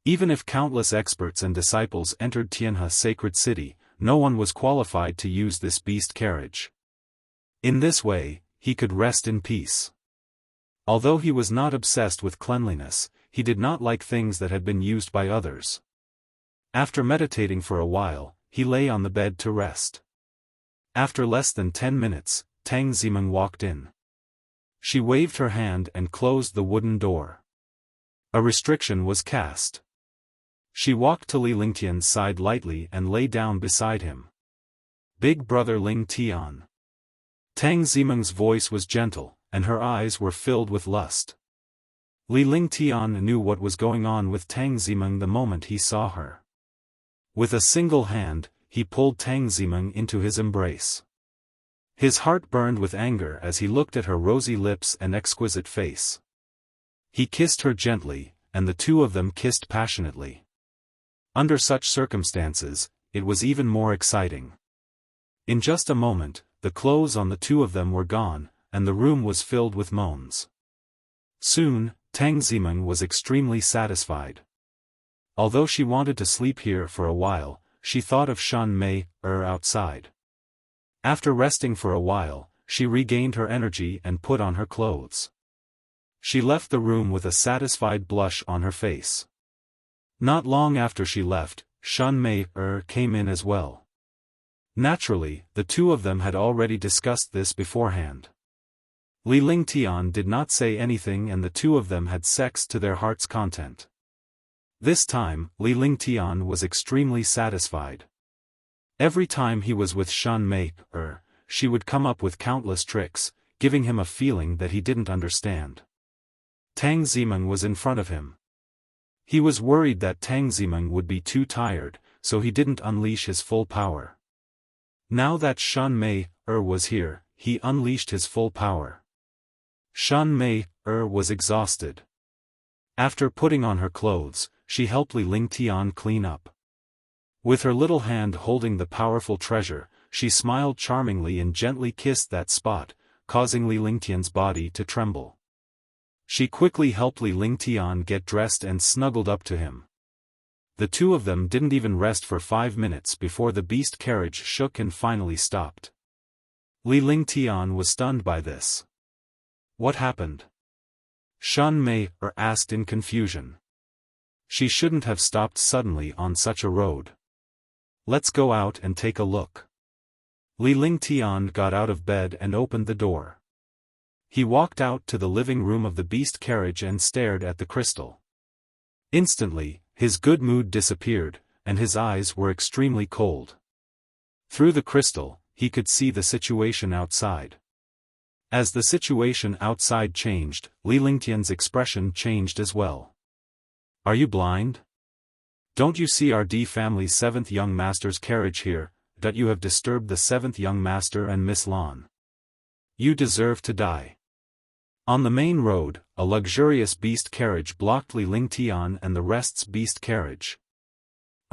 Even if countless experts and disciples entered Tianhe sacred city, no one was qualified to use this beast carriage. In this way, he could rest in peace. Although he was not obsessed with cleanliness, he did not like things that had been used by others. After meditating for a while, he lay on the bed to rest. After less than 10 minutes, Tang Zimeng walked in. She waved her hand and closed the wooden door. A restriction was cast. She walked to Li Lingtian's side lightly and lay down beside him. Big brother Lingtian. Tang Zimeng's voice was gentle, and her eyes were filled with lust. Li Lingtian knew what was going on with Tang Zimeng the moment he saw her. With a single hand, he pulled Tang Zimeng into his embrace. His heart burned with anger as he looked at her rosy lips and exquisite face. He kissed her gently, and the 2 of them kissed passionately. Under such circumstances, it was even more exciting. In just a moment, the clothes on the 2 of them were gone, and the room was filled with moans. Soon, Tang Zimeng was extremely satisfied. Although she wanted to sleep here for a while, she thought of Shan Mei outside. After resting for a while, she regained her energy and put on her clothes. She left the room with a satisfied blush on her face. Not long after she left, Shen Mei came in as well. Naturally, the two of them had already discussed this beforehand. Li Lingtian did not say anything and the two of them had sex to their heart's content. This time, Li Lingtian was extremely satisfied. Every time he was with Shen Mei, she would come up with countless tricks, giving him a feeling that he didn't understand. Tang Zimeng was in front of him. He was worried that Tang Zimeng would be too tired, so he didn't unleash his full power. Now that Shen Mei was here, he unleashed his full power. Shen Mei was exhausted. After putting on her clothes, she helped Li Lingtian clean up. With her little hand holding the powerful treasure, she smiled charmingly and gently kissed that spot, causing Li Lingtian's body to tremble. She quickly helped Li Lingtian get dressed and snuggled up to him. The two of them didn't even rest for 5 minutes before the beast carriage shook and finally stopped. Li Lingtian was stunned by this. What happened? Shen Mei asked in confusion. She shouldn't have stopped suddenly on such a road. Let's go out and take a look. Li Lingtian got out of bed and opened the door. He walked out to the living room of the beast carriage and stared at the crystal. Instantly, his good mood disappeared, and his eyes were extremely cold. Through the crystal, he could see the situation outside. As the situation outside changed, Li Lingtian's expression changed as well. Are you blind? Don't you see our D family's 7th young master's carriage here, that you have disturbed the 7th young master and Miss Lan? You deserve to die. On the main road, a luxurious beast carriage blocked Li Lingtian and the rest's beast carriage.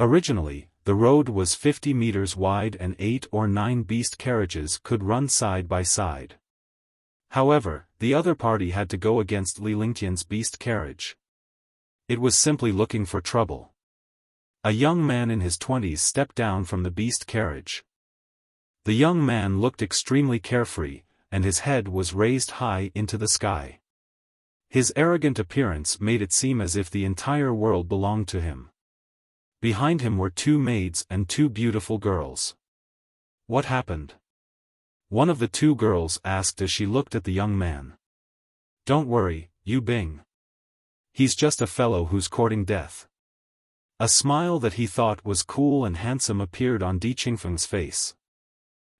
Originally, the road was 50 meters wide and 8 or 9 beast carriages could run side by side. However, the other party had to go against Li Lingtian's beast carriage. It was simply looking for trouble. A young man in his 20s stepped down from the beast carriage. The young man looked extremely carefree, and his head was raised high into the sky. His arrogant appearance made it seem as if the entire world belonged to him. Behind him were 2 maids and 2 beautiful girls. What happened? One of the 2 girls asked as she looked at the young man. Don't worry, Yu Bing. He's just a fellow who's courting death. A smile that he thought was cool and handsome appeared on Di Qingfeng's face.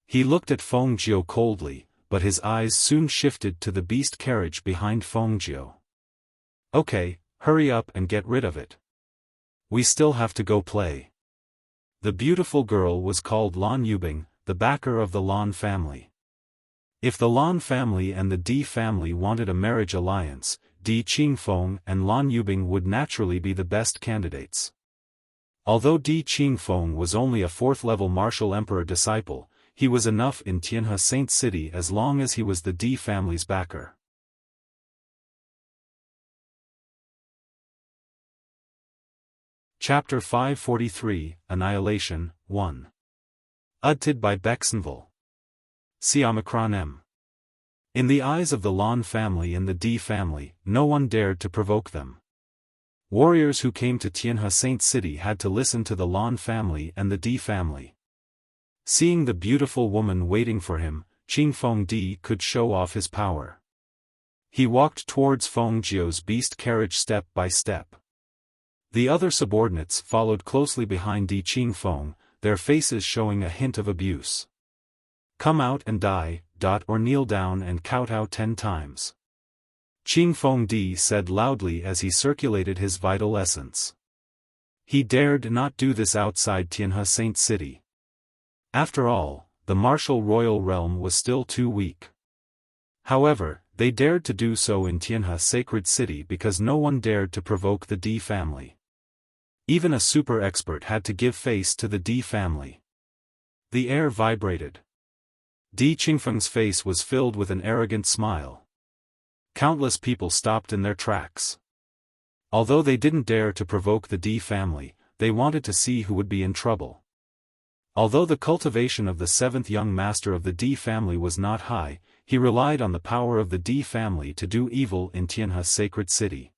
He looked at Feng Jiu coldly, but his eyes soon shifted to the beast carriage behind Feng Jiu. Okay, hurry up and get rid of it. We still have to go play. The beautiful girl was called Lan Yubing, the backer of the Lan family. If the Lan family and the Di family wanted a marriage alliance, Di Qingfeng and Lan Yubing would naturally be the best candidates. Although Di Qingfeng was only a 4th-level martial emperor disciple, he was enough in Tianhe Saint City as long as he was the Di family's backer. Chapter 543, Annihilation, 1. Edited by Bexenville. Siomicron M. In the eyes of the Lan family and the Di family, no one dared to provoke them. Warriors who came to Tianhe Saint City had to listen to the Lan family and the Di family. Seeing the beautiful woman waiting for him, Qingfeng Di could show off his power. He walked towards Feng Jiu's beast carriage step by step. The other subordinates followed closely behind Di Qingfeng, their faces showing a hint of abuse. Come out and die, or kneel down and kowtow 10 times. Qingfeng Di said loudly as he circulated his vital essence. He dared not do this outside Tianhe Saint City. After all, the martial royal realm was still too weak. However, they dared to do so in Tianhe Sacred City because no one dared to provoke the Di family. Even a super expert had to give face to the Di family. The air vibrated. Di Qingfeng's face was filled with an arrogant smile. Countless people stopped in their tracks. Although they didn't dare to provoke the Di family, they wanted to see who would be in trouble. Although the cultivation of the 7th young master of the Di family was not high, he relied on the power of the D family to do evil in Tianhe's sacred city.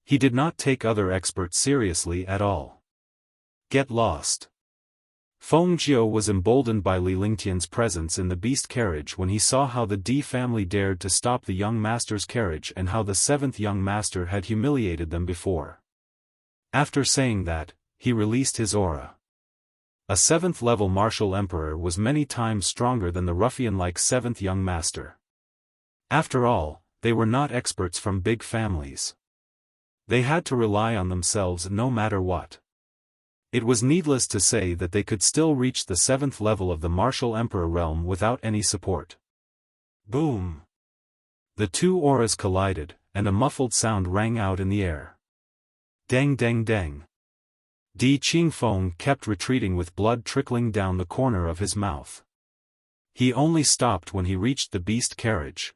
He did not take other experts seriously at all. Get lost. Feng Jiu was emboldened by Li Lingtian's presence in the beast carriage when he saw how the D family dared to stop the young master's carriage and how the seventh young master had humiliated them before. After saying that, he released his aura. A 7th-level martial emperor was many times stronger than the ruffian-like 7th young master. After all, they were not experts from big families. They had to rely on themselves no matter what. It was needless to say that they could still reach the 7th level of the martial emperor realm without any support. Boom! The two auras collided, and a muffled sound rang out in the air. Deng deng deng. Di Qingfeng kept retreating with blood trickling down the corner of his mouth. He only stopped when he reached the beast carriage.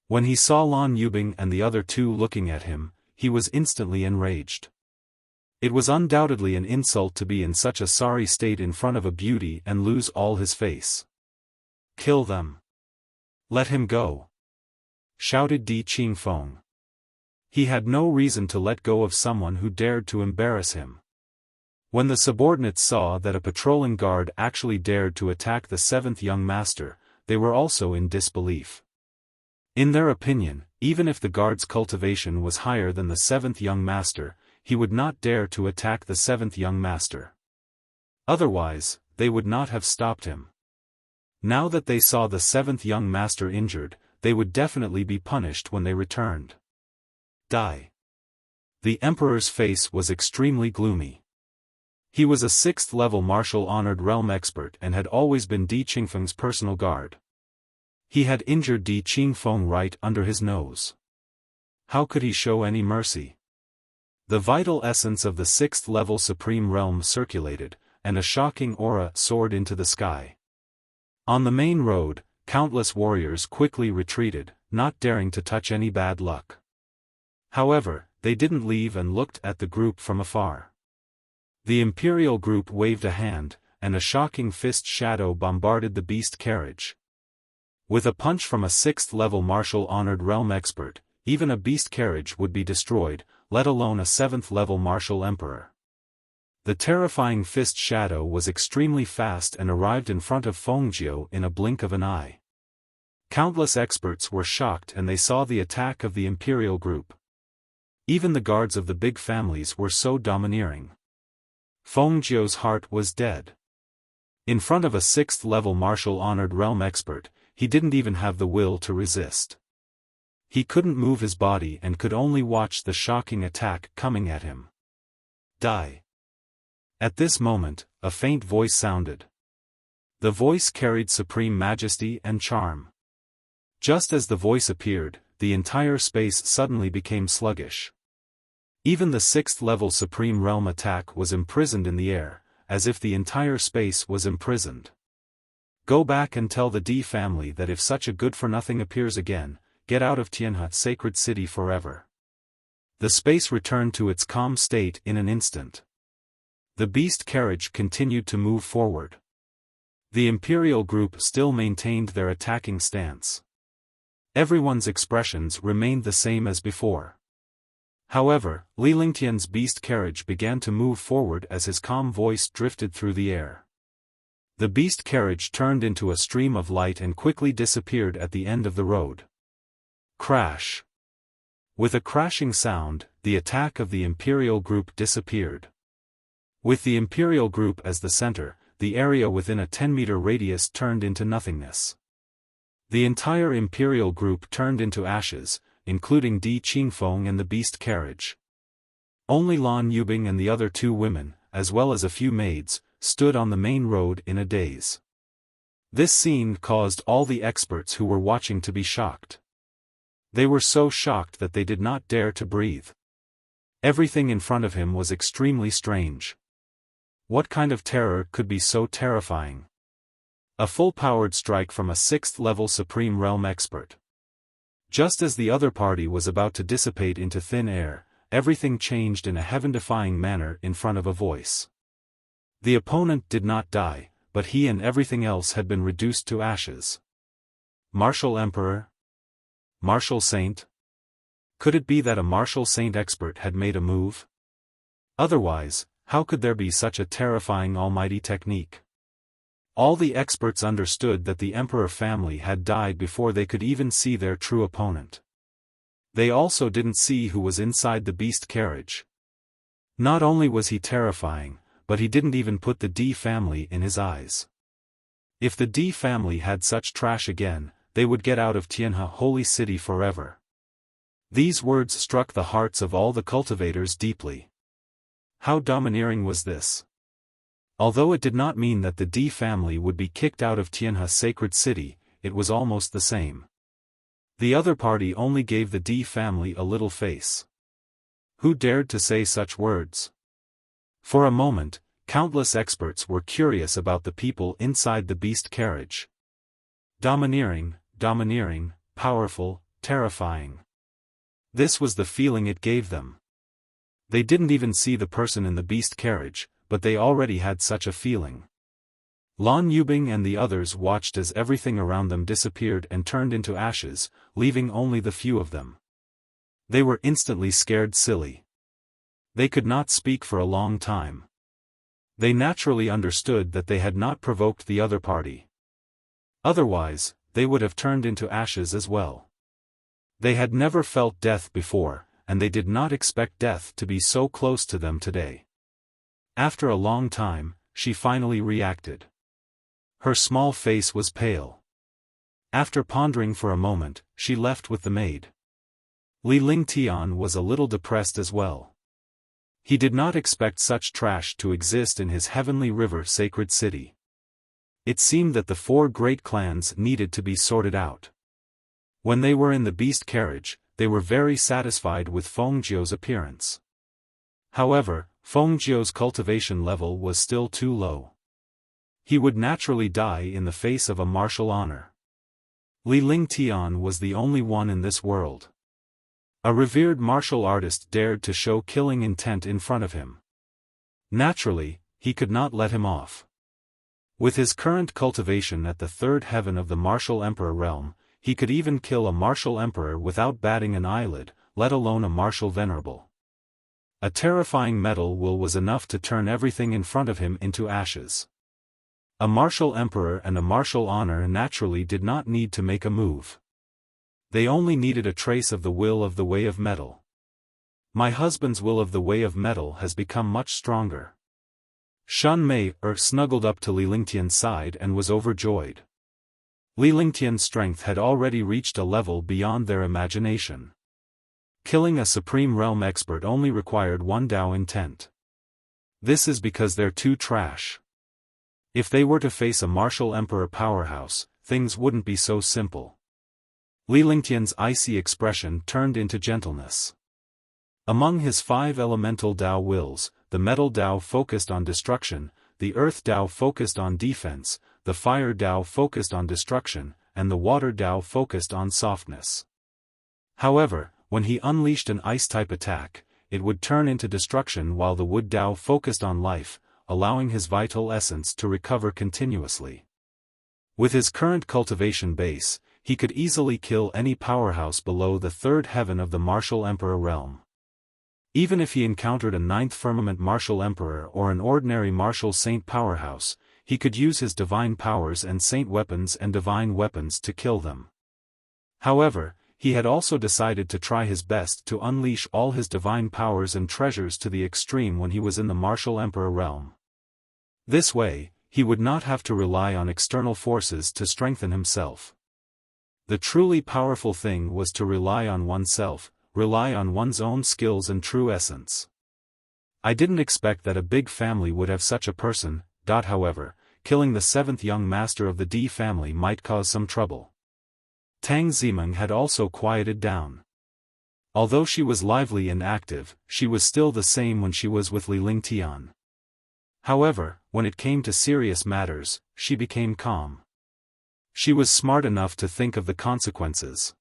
When he saw Lan Yubing and the other two looking at him, he was instantly enraged. It was undoubtedly an insult to be in such a sorry state in front of a beauty and lose all his face. Kill them. Let him go. Shouted Di Qingfeng. He had no reason to let go of someone who dared to embarrass him. When the subordinates saw that a patrolling guard actually dared to attack the 7th young master, they were also in disbelief. In their opinion, even if the guard's cultivation was higher than the 7th young master, he would not dare to attack the 7th young master. Otherwise, they would not have stopped him. Now that they saw the 7th young master injured, they would definitely be punished when they returned. Die. The emperor's face was extremely gloomy. He was a 6th-level martial honored realm expert and had always been Di Qingfeng's personal guard. He had injured Di Qingfeng right under his nose. How could he show any mercy? The vital essence of the 6th-level supreme realm circulated, and a shocking aura soared into the sky. On the main road, countless warriors quickly retreated, not daring to touch any bad luck. However, they didn't leave and looked at the group from afar. The imperial group waved a hand, and a shocking fist shadow bombarded the beast carriage. With a punch from a 6th-level martial honored realm expert, even a beast carriage would be destroyed, let alone a 7th-level martial emperor. The terrifying fist shadow was extremely fast and arrived in front of Fengjiu in a blink of an eye. Countless experts were shocked and they saw the attack of the imperial group. Even the guards of the big families were so domineering. Fengjiu's heart was dead. In front of a 6th-level martial honored realm expert, he didn't even have the will to resist. He couldn't move his body and could only watch the shocking attack coming at him. Die. At this moment, a faint voice sounded. The voice carried supreme majesty and charm. Just as the voice appeared, the entire space suddenly became sluggish. Even the 6th-level supreme realm attack was imprisoned in the air, as if the entire space was imprisoned. Go back and tell the D family that if such a good-for-nothing appears again, get out of Tianhe's sacred city forever. The space returned to its calm state in an instant. The beast carriage continued to move forward. The imperial group still maintained their attacking stance. Everyone's expressions remained the same as before. However, Li Lingtian's beast carriage began to move forward as his calm voice drifted through the air. The beast carriage turned into a stream of light and quickly disappeared at the end of the road. Crash. With a crashing sound, the attack of the imperial group disappeared. With the imperial group as the center, the area within a 10-meter radius turned into nothingness. The entire imperial group turned into ashes, including Di Qingfeng and the beast carriage. Only Lan Yubing and the other two women, as well as a few maids, stood on the main road in a daze. This scene caused all the experts who were watching to be shocked. They were so shocked that they did not dare to breathe. Everything in front of him was extremely strange. What kind of terror could be so terrifying? A full-powered strike from a 6th-level Supreme Realm expert. Just as the other party was about to dissipate into thin air, everything changed in a heaven-defying manner in front of a voice. The opponent did not die, but he and everything else had been reduced to ashes. Martial Emperor? Martial Saint? Could it be that a martial saint expert had made a move? Otherwise, how could there be such a terrifying almighty technique? All the experts understood that the emperor family had died before they could even see their true opponent. They also didn't see who was inside the beast carriage. Not only was he terrifying, but he didn't even put the D family in his eyes. If the D family had such trash again, they would get out of Tianhe holy city forever. These words struck the hearts of all the cultivators deeply. How domineering was this? Although it did not mean that the D family would be kicked out of Tianhe sacred city, it was almost the same. The other party only gave the D family a little face. Who dared to say such words? For a moment, countless experts were curious about the people inside the beast carriage. Domineering, powerful, terrifying. This was the feeling it gave them. They didn't even see the person in the beast carriage, but they already had such a feeling. Lan Yubing and the others watched as everything around them disappeared and turned into ashes, leaving only the few of them. They were instantly scared silly. They could not speak for a long time. They naturally understood that they had not provoked the other party. Otherwise, they would have turned into ashes as well. They had never felt death before, and they did not expect death to be so close to them today. After a long time, she finally reacted. Her small face was pale. After pondering for a moment, she left with the maid. Li Lingtian was a little depressed as well. He did not expect such trash to exist in his heavenly river sacred city. It seemed that the four great clans needed to be sorted out. When they were in the beast carriage, they were very satisfied with Fengjiu's appearance. However, Fengjiu's cultivation level was still too low. He would naturally die in the face of a martial honor. Li Lingtian was the only one in this world. A revered martial artist dared to show killing intent in front of him. Naturally, he could not let him off. With his current cultivation at the third heaven of the martial emperor realm, he could even kill a martial emperor without batting an eyelid, let alone a martial venerable. A terrifying metal will was enough to turn everything in front of him into ashes. A martial emperor and a martial honor naturally did not need to make a move. They only needed a trace of the will of the way of metal. My husband's will of the way of metal has become much stronger. Shen Mei snuggled up to Li Lingtian's side and was overjoyed. Li Lingtian's strength had already reached a level beyond their imagination. Killing a supreme realm expert only required one Dao intent. This is because they're too trash. If they were to face a martial emperor powerhouse, things wouldn't be so simple. Li Lingtian's icy expression turned into gentleness. Among his 5 elemental Dao wills, the metal Dao focused on destruction, the earth Dao focused on defense, the fire Dao focused on destruction, and the water Dao focused on softness. However, when he unleashed an ice-type attack, it would turn into destruction, while the wood Dao focused on life, allowing his vital essence to recover continuously. With his current cultivation base, he could easily kill any powerhouse below the third heaven of the martial emperor realm. Even if he encountered a 9th firmament martial emperor or an ordinary martial saint powerhouse, he could use his divine powers and saint weapons and divine weapons to kill them. However, he had also decided to try his best to unleash all his divine powers and treasures to the extreme when he was in the martial emperor realm. This way, he would not have to rely on external forces to strengthen himself. The truly powerful thing was to rely on oneself, rely on one's own skills and true essence. I didn't expect that a big family would have such a person. However, killing the 7th young master of the D family might cause some trouble. Tang Zimeng had also quieted down. Although she was lively and active, she was still the same when she was with Li Lingtian. However, when it came to serious matters, she became calm. She was smart enough to think of the consequences.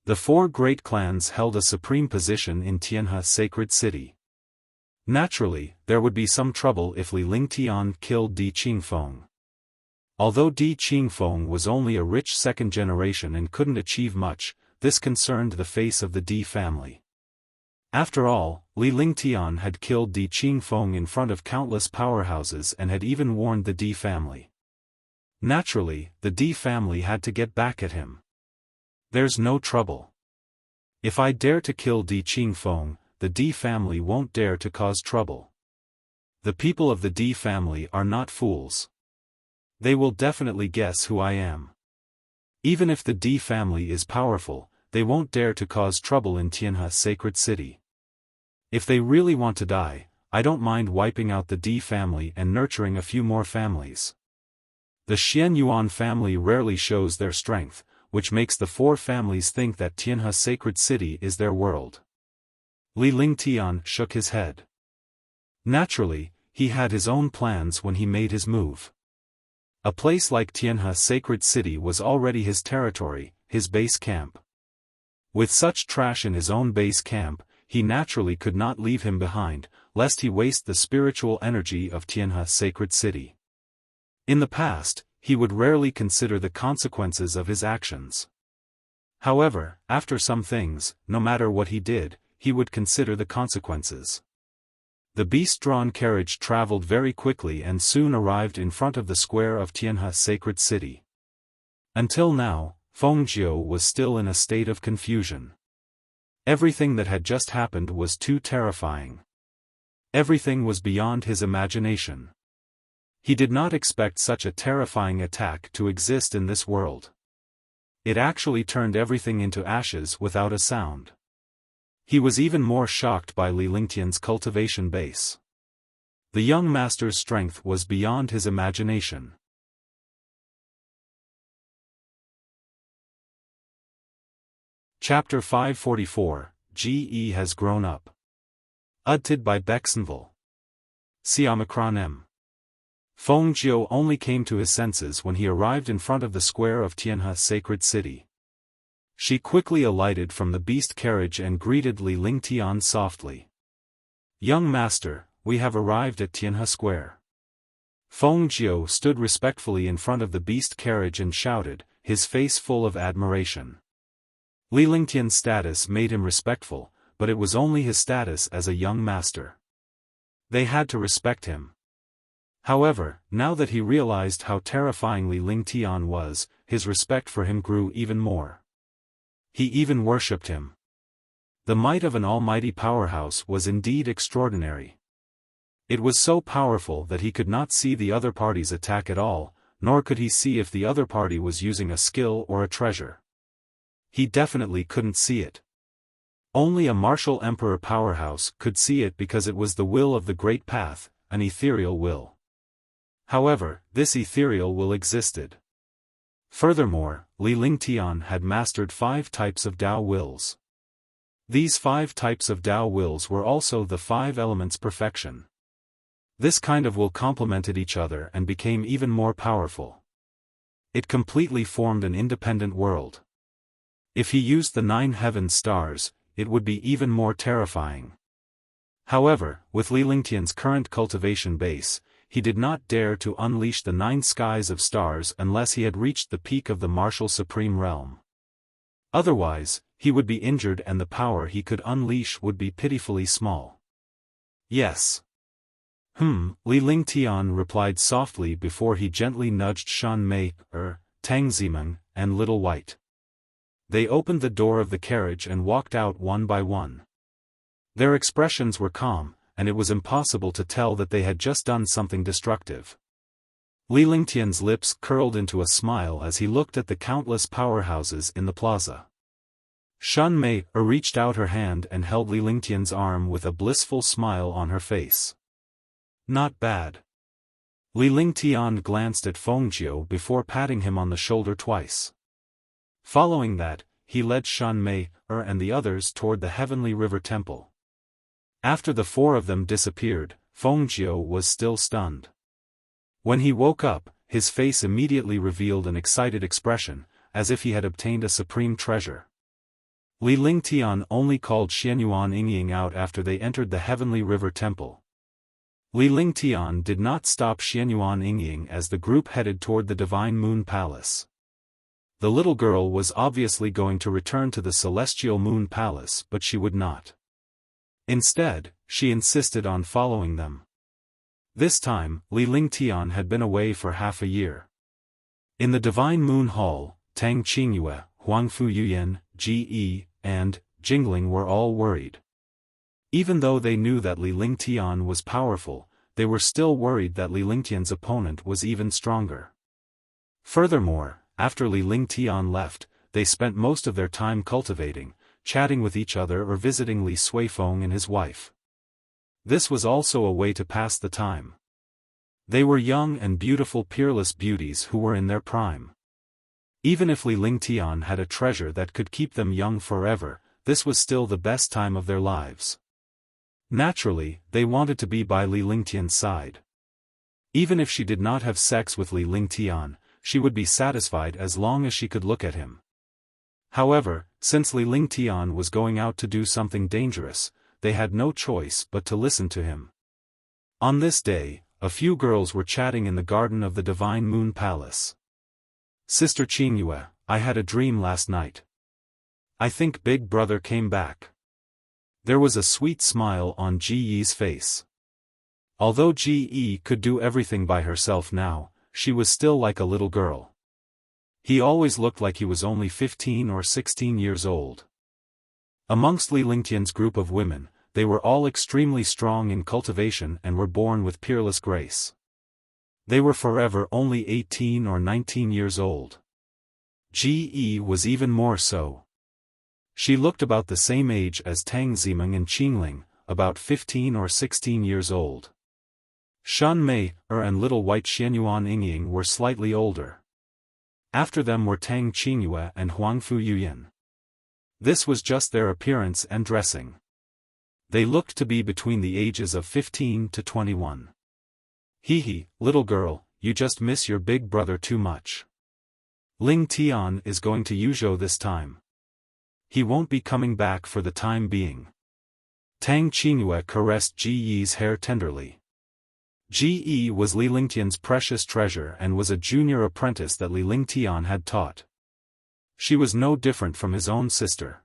The 4 great clans held a supreme position in Tianhe sacred city. Naturally, there would be some trouble if Li Lingtian killed Di Qingfeng. Although Di Qingfeng was only a rich second generation and couldn't achieve much, this concerned the face of the Di family. After all, Li Lingtian had killed Di Qingfeng in front of countless powerhouses and had even warned the Di family. Naturally, the Di family had to get back at him. There's no trouble. If I dare to kill Di Qingfeng, the Di family won't dare to cause trouble. The people of the Di family are not fools. They will definitely guess who I am. Even if the Di family is powerful, they won't dare to cause trouble in Tianhe sacred city. If they really want to die, I don't mind wiping out the Di family and nurturing a few more families. The Xianyuan family rarely shows their strength, which makes the four families think that Tianhe sacred city is their world. Li Lingtian shook his head. Naturally, he had his own plans when he made his move. A place like Tianhe sacred city was already his territory, his base camp. With such trash in his own base camp, he naturally could not leave him behind, lest he waste the spiritual energy of Tianhe sacred city. In the past, he would rarely consider the consequences of his actions. However, after some things, no matter what he did, he would consider the consequences. The beast-drawn carriage traveled very quickly and soon arrived in front of the square of Tianhe sacred city. Until now, Fengjiu was still in a state of confusion. Everything that had just happened was too terrifying. Everything was beyond his imagination. He did not expect such a terrifying attack to exist in this world. It actually turned everything into ashes without a sound. He was even more shocked by Li Lingtian's cultivation base. The young master's strength was beyond his imagination. Chapter 544, Ge has grown up. Edited by Bexenville. Xiaomacron M. Fengjiu only came to his senses when he arrived in front of the square of Tianhe sacred city. She quickly alighted from the beast carriage and greeted Li Lingtian softly. "Young master, we have arrived at Tianhe Square." Fengjiu stood respectfully in front of the beast carriage and shouted, his face full of admiration. Li Lingtian's status made him respectful, but it was only his status as a young master. They had to respect him. However, now that he realized how terrifying Li Lingtian was, his respect for him grew even more. He even worshipped him. The might of an almighty powerhouse was indeed extraordinary. It was so powerful that he could not see the other party's attack at all, nor could he see if the other party was using a skill or a treasure. He definitely couldn't see it. Only a martial emperor powerhouse could see it because it was the will of the Great Path, an ethereal will. However, this ethereal will existed. Furthermore, Li Lingtian had mastered 5 types of Tao wills. These 5 types of Tao wills were also the 5 elements perfection. This kind of will complemented each other and became even more powerful. It completely formed an independent world. If he used the 9 heaven stars, it would be even more terrifying. However, with Li Lingtian's current cultivation base, he did not dare to unleash the 9 skies of stars unless he had reached the peak of the martial supreme realm. Otherwise, he would be injured and the power he could unleash would be pitifully small. Yes. Li Lingtian replied softly before he gently nudged Shan Mei, Tang Zimeng, and Little White. They opened the door of the carriage and walked out one by one. Their expressions were calm, and it was impossible to tell that they had just done something destructive. Li Lingtian's lips curled into a smile as he looked at the countless powerhouses in the plaza. Shan Mei reached out her hand and held Li Lingtian's arm with a blissful smile on her face. Not bad. Li Lingtian glanced at Fengjiu before patting him on the shoulder twice. Following that, he led Shan Mei and the others toward the Heavenly River Temple. After the 4 of them disappeared, Fengjiu was still stunned. When he woke up, his face immediately revealed an excited expression, as if he had obtained a supreme treasure. Li Lingtian only called Xianyuan Yingying out after they entered the Heavenly River Temple. Li Lingtian did not stop Xianyuan Yingying as the group headed toward the Divine Moon Palace. The little girl was obviously going to return to the Celestial Moon Palace, but she would not. Instead, she insisted on following them. This time, Li Lingtian had been away for half a year. In the Divine Moon Hall, Tang Qingyue, Huangfu Yuyan, Ji, and Jingling were all worried. Even though they knew that Li Lingtian was powerful, they were still worried that Li Lingtian's opponent was even stronger. Furthermore, after Li Lingtian left, they spent most of their time cultivating, chatting with each other or visiting Li Suifeng and his wife. This was also a way to pass the time. They were young and beautiful peerless beauties who were in their prime. Even if Li Lingtian had a treasure that could keep them young forever, this was still the best time of their lives. Naturally, they wanted to be by Li Lingtian's side. Even if she did not have sex with Li Lingtian, she would be satisfied as long as she could look at him. However, since Li Lingtian was going out to do something dangerous, they had no choice but to listen to him. On this day, a few girls were chatting in the garden of the Divine Moon Palace. "Sister Qingyue, I had a dream last night. I think Big Brother came back." There was a sweet smile on Ji Yi's face. Although Ji Yi could do everything by herself now, she was still like a little girl. He always looked like he was only 15 or 16 years old. Amongst Li Lingtian's group of women, they were all extremely strong in cultivation and were born with peerless grace. They were forever only 18 or 19 years old. Ji Yi was even more so. She looked about the same age as Tang Zimeng and Qingling, about 15 or 16 years old. Shan Mei, and little white Xianyuan Yingying were slightly older. After them were Tang Qingyue and Huangfu Yuyan. This was just their appearance and dressing. They looked to be between the ages of 15 to 21. "Hee, little girl, you just miss your big brother too much. Ling Tian is going to Yuzhou this time. He won't be coming back for the time being." Tang Qingyue caressed Ji Yi's hair tenderly. Ji Yi was Li Lingtian's precious treasure and was a junior apprentice that Li Lingtian had taught. She was no different from his own sister.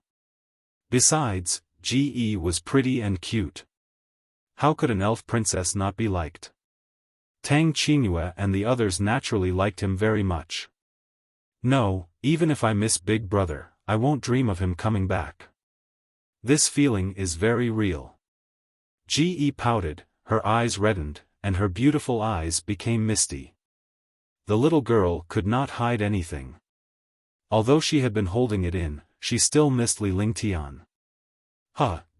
Besides, Ji Yi was pretty and cute. How could an elf princess not be liked? Tang Qingyue and the others naturally liked him very much. "No, even if I miss Big Brother, I won't dream of him coming back. This feeling is very real." Ji Yi pouted, her eyes reddened, and her beautiful eyes became misty. The little girl could not hide anything. Although she had been holding it in, she still missed Li Lingtian.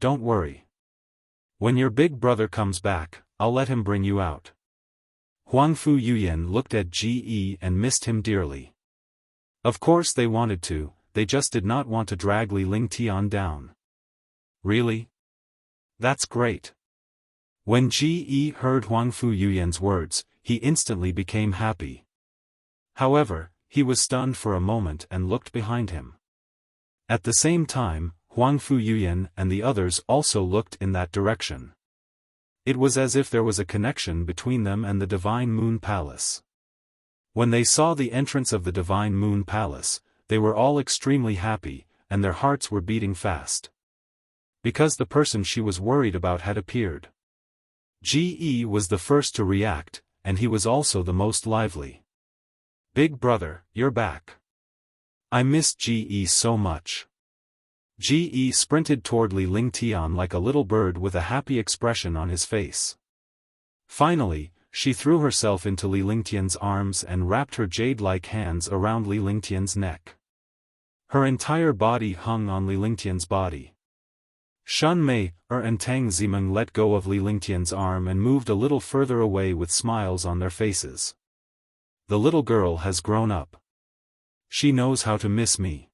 Don't worry. When your big brother comes back, I'll let him bring you out." Huangfu Yuyan looked at Ji Yi and missed him dearly. Of course they wanted to, they just did not want to drag Li Lingtian down. "Really? That's great." When Ji Yi heard Huangfu Yuyan's words, he instantly became happy. However, he was stunned for a moment and looked behind him. At the same time, Huangfu Yuyan and the others also looked in that direction. It was as if there was a connection between them and the Divine Moon Palace. When they saw the entrance of the Divine Moon Palace, they were all extremely happy, and their hearts were beating fast. Because the person she was worried about had appeared. Ji Yi was the first to react, and he was also the most lively. "Big brother, you're back. I missed Ji Yi so much." Ji Yi sprinted toward Li Lingtian like a little bird with a happy expression on his face. Finally, she threw herself into Li Lingtian's arms and wrapped her jade-like hands around Li Lingtian's neck. Her entire body hung on Li Lingtian's body. Shan Mei, and Tang Zimeng let go of Li Lingtian's arm and moved a little further away with smiles on their faces. "The little girl has grown up. She knows how to miss me."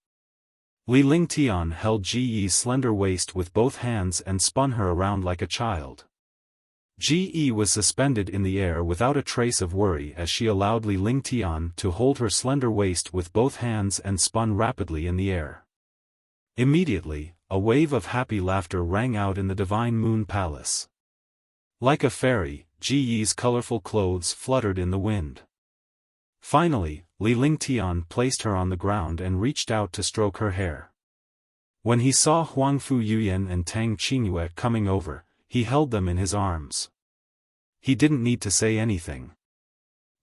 Li Lingtian held Ji Yi's slender waist with both hands and spun her around like a child. Ji Yi was suspended in the air without a trace of worry as she allowed Li Lingtian to hold her slender waist with both hands and spun rapidly in the air. Immediately, a wave of happy laughter rang out in the Divine Moon Palace. Like a fairy, Ji Yi's colorful clothes fluttered in the wind. Finally, Li Lingtian placed her on the ground and reached out to stroke her hair. When he saw Huangfu Yuyan and Tang Qingyue coming over, he held them in his arms. He didn't need to say anything.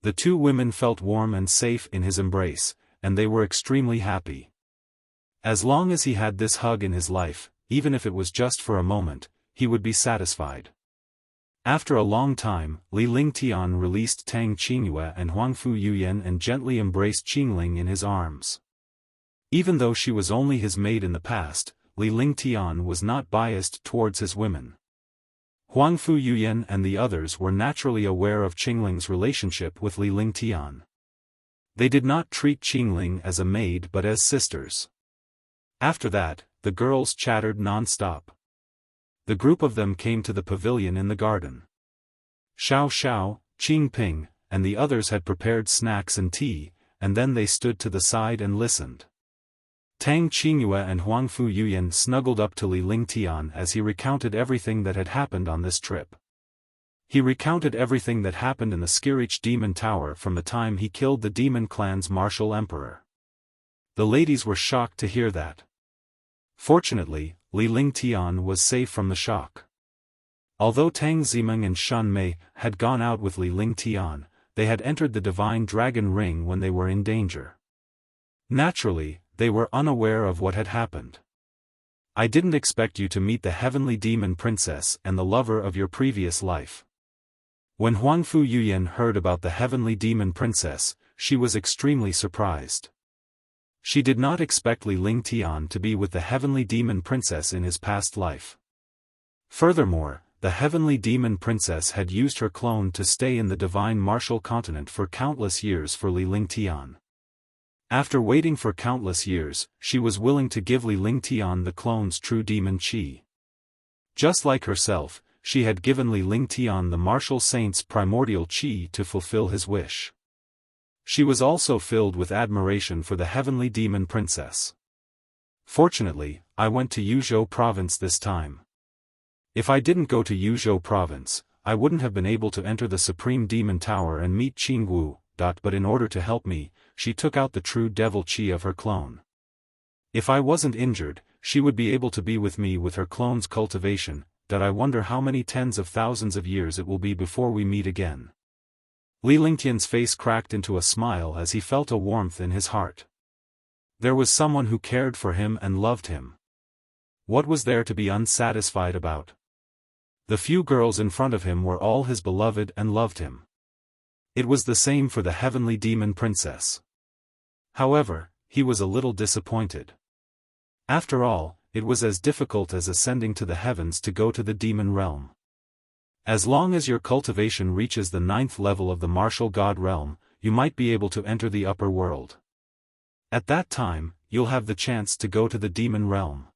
The two women felt warm and safe in his embrace, and they were extremely happy. As long as he had this hug in his life, even if it was just for a moment, he would be satisfied. After a long time, Li Lingtian released Tang Qingyue and Huangfu Yuyan and gently embraced Qingling in his arms. Even though she was only his maid in the past, Li Lingtian was not biased towards his women. Huangfu Yuyan and the others were naturally aware of Qingling's relationship with Li Lingtian. They did not treat Qingling as a maid but as sisters. After that, the girls chattered non-stop. The group of them came to the pavilion in the garden. Xiao Xiao, Qing Ping, and the others had prepared snacks and tea, and then they stood to the side and listened. Tang Qingyue and Huangfu Yuyan snuggled up to Li Lingtian as he recounted everything that had happened on this trip. He recounted everything that happened in the Skirich Demon Tower from the time he killed the Demon Clan's martial emperor. The ladies were shocked to hear that. Fortunately, Li Lingtian was safe from the shock. Although Tang Zimeng and Shan Mei had gone out with Li Lingtian, they had entered the Divine Dragon Ring when they were in danger. Naturally, they were unaware of what had happened. I didn't expect you to meet the Heavenly Demon Princess and the lover of your previous life. When Huangfu Yuyan heard about the Heavenly Demon Princess, she was extremely surprised. She did not expect Li Lingtian to be with the Heavenly Demon Princess in his past life. Furthermore, the Heavenly Demon Princess had used her clone to stay in the Divine Martial Continent for countless years for Li Lingtian. After waiting for countless years, she was willing to give Li Lingtian the clone's true demon chi. Just like herself, she had given Li Lingtian the Martial Saint's primordial chi to fulfill his wish. She was also filled with admiration for the Heavenly Demon Princess. Fortunately, I went to Yuzhou Province this time. If I didn't go to Yuzhou Province, I wouldn't have been able to enter the Supreme Demon Tower and meet Qingwu, but in order to help me, she took out the true devil chi of her clone. If I wasn't injured, she would be able to be with me with her clone's cultivation, I wonder how many tens of thousands of years it will be before we meet again. Li Lingtian's face cracked into a smile as he felt a warmth in his heart. There was someone who cared for him and loved him. What was there to be unsatisfied about? The few girls in front of him were all his beloved and loved him. It was the same for the Heavenly Demon Princess. However, he was a little disappointed. After all, it was as difficult as ascending to the heavens to go to the demon realm. As long as your cultivation reaches the 9th level of the martial god realm, you might be able to enter the upper world. At that time, you'll have the chance to go to the demon realm.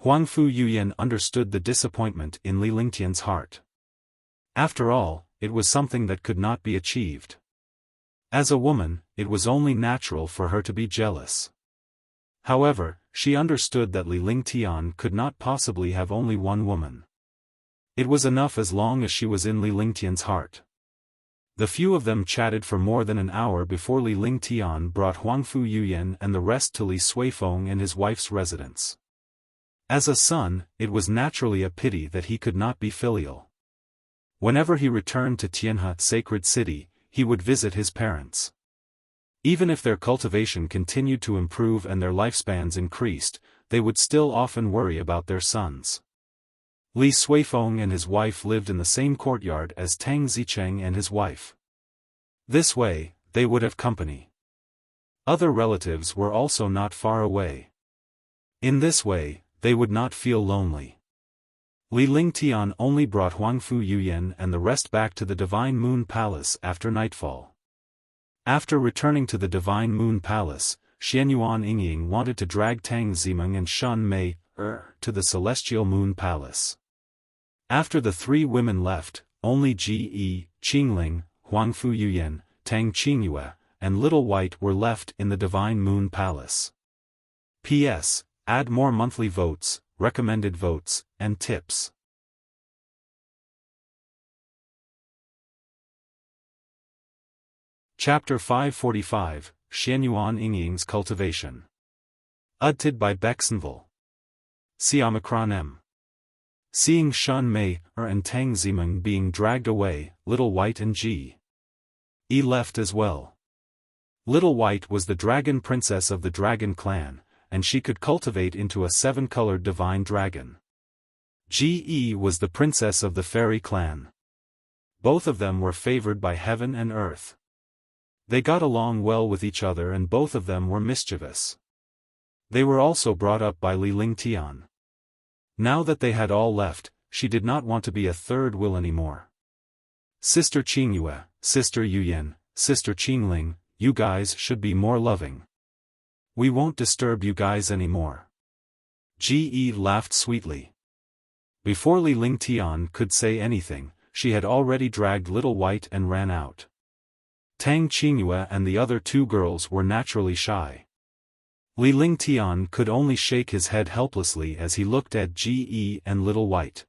Huangfu Yuyan understood the disappointment in Li Lingtian's heart. After all, it was something that could not be achieved. As a woman, it was only natural for her to be jealous. However, she understood that Li Lingtian could not possibly have only one woman. It was enough as long as she was in Li Lingtian's heart. The few of them chatted for more than an hour before Li Lingtian brought Huangfu Yuyan and the rest to Li Suifeng and his wife's residence. As a son, it was naturally a pity that he could not be filial. Whenever he returned to Tianhe Sacred City, he would visit his parents. Even if their cultivation continued to improve and their lifespans increased, they would still often worry about their sons. Li Suifeng and his wife lived in the same courtyard as Tang Zicheng and his wife. This way, they would have company. Other relatives were also not far away. In this way, they would not feel lonely. Li Lingtian only brought Huangfu Yuyan and the rest back to the Divine Moon Palace after nightfall. After returning to the Divine Moon Palace, Xianyuan Yingying wanted to drag Tang Zimeng and Shan Mei to the Celestial Moon Palace. After the three women left, only Ji Yi, Qingling, Huangfu Yuyan, Tang Qingyue, and Little White were left in the Divine Moon Palace. P.S. Add more monthly votes, recommended votes, and tips. Chapter 545, Xianyuan Yingying's Cultivation. Edited by Bexenville. Xiaomacron M. Seeing Shun Mei and Tang Zimeng being dragged away, Little White and Ji left as well. Little White was the dragon princess of the dragon clan, and she could cultivate into a 7-colored divine dragon. Ji was the princess of the fairy clan. Both of them were favored by heaven and earth. They got along well with each other and both of them were mischievous. They were also brought up by Li Lingtian. Now that they had all left, she did not want to be a third wheel anymore. Sister Qingyue, Sister Yuyan, Sister Qingling, you guys should be more loving. We won't disturb you guys anymore. Ji laughed sweetly. Before Li Lingtian could say anything, she had already dragged Little White and ran out. Tang Qingyue and the other 2 girls were naturally shy. Li Lingtian could only shake his head helplessly as he looked at Ji and Little White.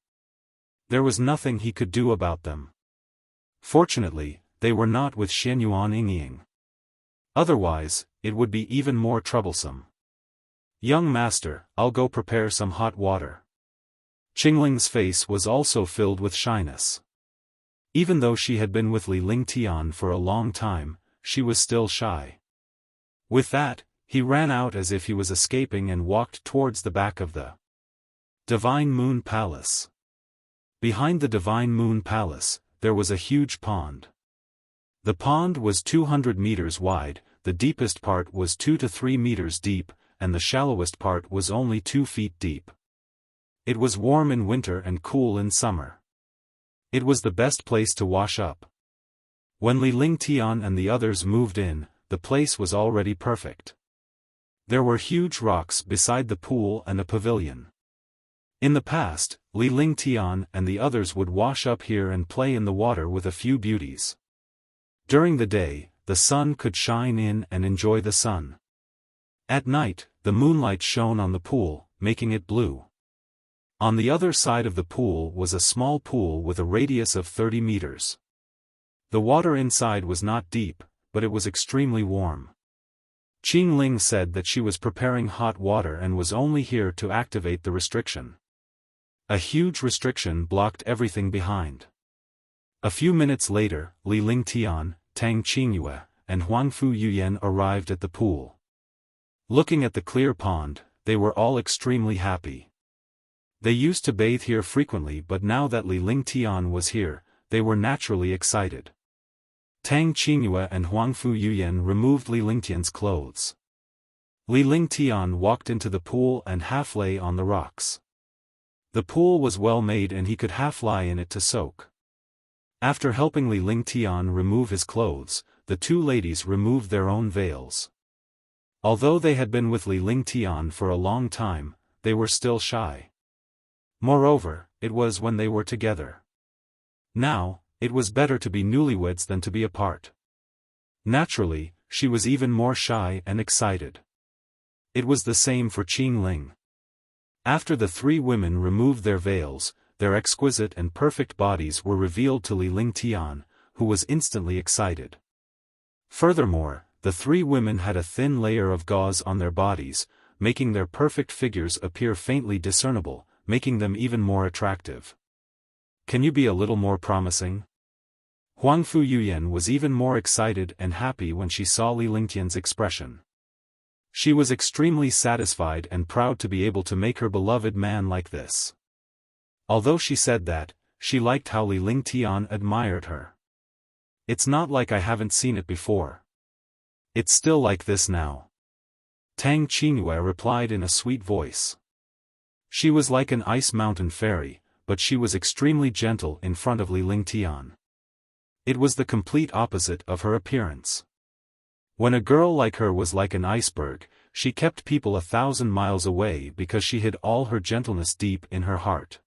There was nothing he could do about them. Fortunately, they were not with Xianyuan Yingying. Otherwise, it would be even more troublesome. Young master, I'll go prepare some hot water. Qingling's face was also filled with shyness. Even though she had been with Li Lingtian for a long time, she was still shy. With that, he ran out as if he was escaping and walked towards the back of the Divine Moon Palace. Behind the Divine Moon Palace, there was a huge pond. The pond was 200 meters wide, the deepest part was 2 to 3 meters deep, and the shallowest part was only 2 feet deep. It was warm in winter and cool in summer. It was the best place to wash up. When Li Lingtian and the others moved in, the place was already perfect. There were huge rocks beside the pool and a pavilion. In the past, Li Lingtian and the others would wash up here and play in the water with a few beauties. During the day, the sun could shine in and enjoy the sun. At night, the moonlight shone on the pool, making it blue. On the other side of the pool was a small pool with a radius of 30 meters. The water inside was not deep, but it was extremely warm. Qingling said that she was preparing hot water and was only here to activate the restriction. A huge restriction blocked everything behind. A few minutes later, Li Lingtian, Tang Qingyue, and Huangfu Yuyan arrived at the pool. Looking at the clear pond, they were all extremely happy. They used to bathe here frequently, but now that Li Lingtian was here, they were naturally excited. Tang Qingyue and Huangfu Yuyan removed Li Lingtian's clothes. Li Lingtian walked into the pool and half lay on the rocks. The pool was well made and he could half lie in it to soak. After helping Li Lingtian remove his clothes, the 2 ladies removed their own veils. Although they had been with Li Lingtian for a long time, they were still shy. Moreover, it was when they were together. Now, it was better to be newlyweds than to be apart. Naturally, she was even more shy and excited. It was the same for Qingling. After the 3 women removed their veils, their exquisite and perfect bodies were revealed to Li Lingtian, who was instantly excited. Furthermore, the 3 women had a thin layer of gauze on their bodies, making their perfect figures appear faintly discernible, making them even more attractive. Can you be a little more promising? Huangfu Yuyan was even more excited and happy when she saw Li Lingtian's expression. She was extremely satisfied and proud to be able to make her beloved man like this. Although she said that, she liked how Li Lingtian admired her. It's not like I haven't seen it before. It's still like this now. Tang Qingyue replied in a sweet voice. She was like an ice mountain fairy, but she was extremely gentle in front of Li Lingtian. It was the complete opposite of her appearance. When a girl like her was like an iceberg, she kept people 1,000 miles away because she hid all her gentleness deep in her heart.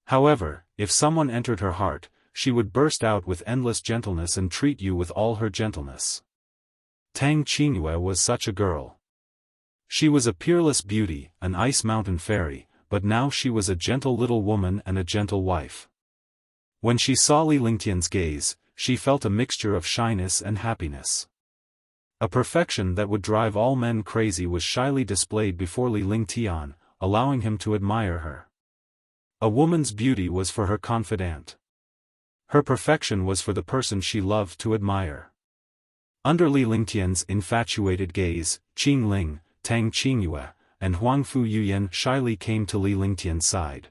However, if someone entered her heart, she would burst out with endless gentleness and treat you with all her gentleness. Tang Qingyue was such a girl. She was a peerless beauty, an ice mountain fairy, but now she was a gentle little woman and a gentle wife. When she saw Li Lingtian's gaze, she felt a mixture of shyness and happiness. A perfection that would drive all men crazy was shyly displayed before Li Lingtian, allowing him to admire her. A woman's beauty was for her confidant. Her perfection was for the person she loved to admire. Under Li Lingtian's infatuated gaze, Qing Ling, Tang Qingyue, and Huangfu Yuyan shyly came to Li Lingtian's side.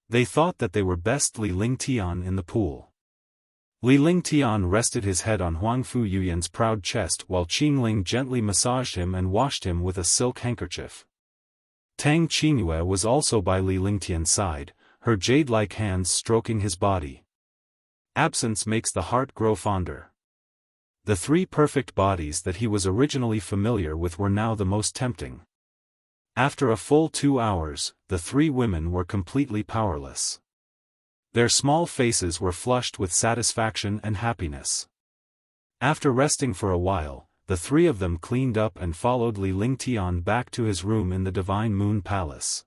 They thought that they were best Li Lingtian in the pool. Li Lingtian rested his head on Huangfu Yuyan's proud chest while Qing Ling gently massaged him and washed him with a silk handkerchief. Tang Qingyue was also by Li Lingtian's side, her jade-like hands stroking his body. Absence makes the heart grow fonder. The three perfect bodies that he was originally familiar with were now the most tempting. After a full 2 hours, the three women were completely powerless. Their small faces were flushed with satisfaction and happiness. After resting for a while, the three of them cleaned up and followed Li Lingtian back to his room in the Divine Moon Palace.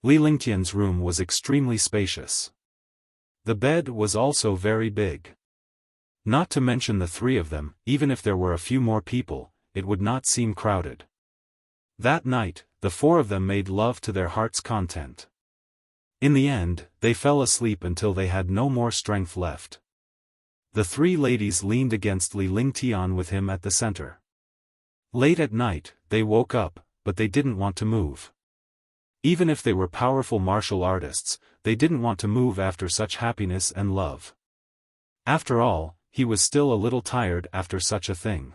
Li Lingtian's room was extremely spacious. The bed was also very big. Not to mention the three of them, even if there were a few more people, it would not seem crowded. That night, the four of them made love to their heart's content. In the end, they fell asleep until they had no more strength left. The three ladies leaned against Li Lingtian with him at the center. Late at night, they woke up, but they didn't want to move. Even if they were powerful martial artists, they didn't want to move after such happiness and love. After all, he was still a little tired after such a thing.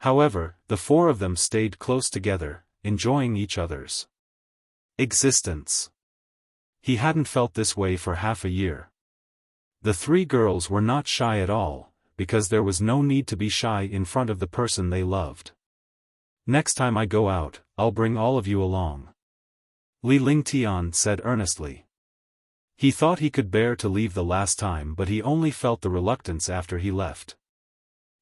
However, the four of them stayed close together, enjoying each other's existence. He hadn't felt this way for half a year. The three girls were not shy at all, because there was no need to be shy in front of the person they loved. Next time I go out, I'll bring all of you along, Li Lingtian said earnestly. He thought he could bear to leave the last time, but he only felt the reluctance after he left.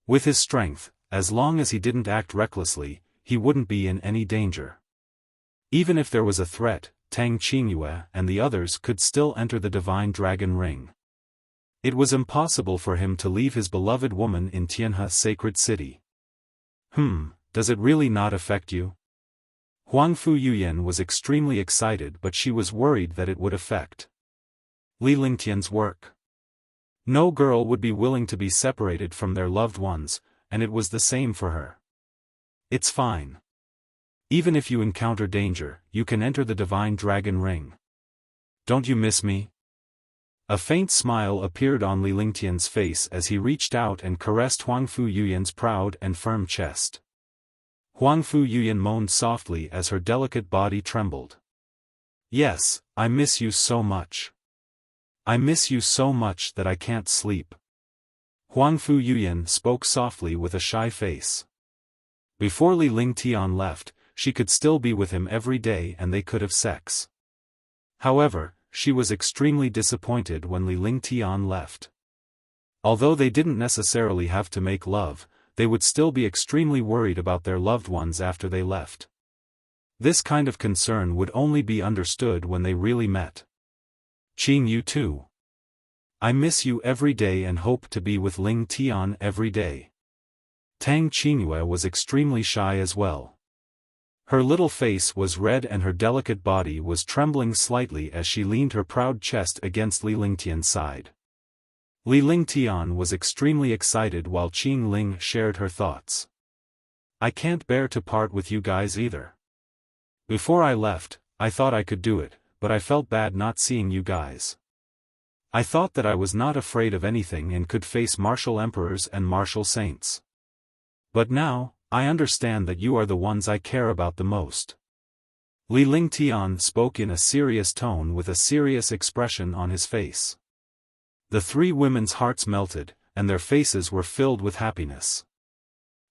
With his strength, as long as he didn't act recklessly, he wouldn't be in any danger. Even if there was a threat, Tang Qingyue and the others could still enter the Divine Dragon Ring. It was impossible for him to leave his beloved woman in Tianhe Sacred City. Does it really not affect you? Huangfu Yuyan was extremely excited, but she was worried that it would affect Li Lingtian's work. No girl would be willing to be separated from their loved ones, and it was the same for her. It's fine. Even if you encounter danger, you can enter the Divine Dragon Ring. Don't you miss me? A faint smile appeared on Li Lingtian's face as he reached out and caressed Huangfu Yuyan's proud and firm chest. Huangfu Yuyan moaned softly as her delicate body trembled. Yes, I miss you so much. I miss you so much that I can't sleep. Huangfu Yuyan spoke softly with a shy face. Before Li Lingtian left, she could still be with him every day and they could have sex. However, she was extremely disappointed when Li Lingtian left. Although they didn't necessarily have to make love, they would still be extremely worried about their loved ones after they left. This kind of concern would only be understood when they really met. Qing Yu too. I miss you every day and hope to be with Lingtian every day. Tang Qingyue was extremely shy as well. Her little face was red and her delicate body was trembling slightly as she leaned her proud chest against Li Lingtian's side. Li Lingtian was extremely excited while Qing Ling shared her thoughts. I can't bear to part with you guys either. Before I left, I thought I could do it, but I felt bad not seeing you guys. I thought that I was not afraid of anything and could face martial emperors and martial saints. But now, I understand that you are the ones I care about the most. Li Lingtian spoke in a serious tone with a serious expression on his face. The three women's hearts melted, and their faces were filled with happiness.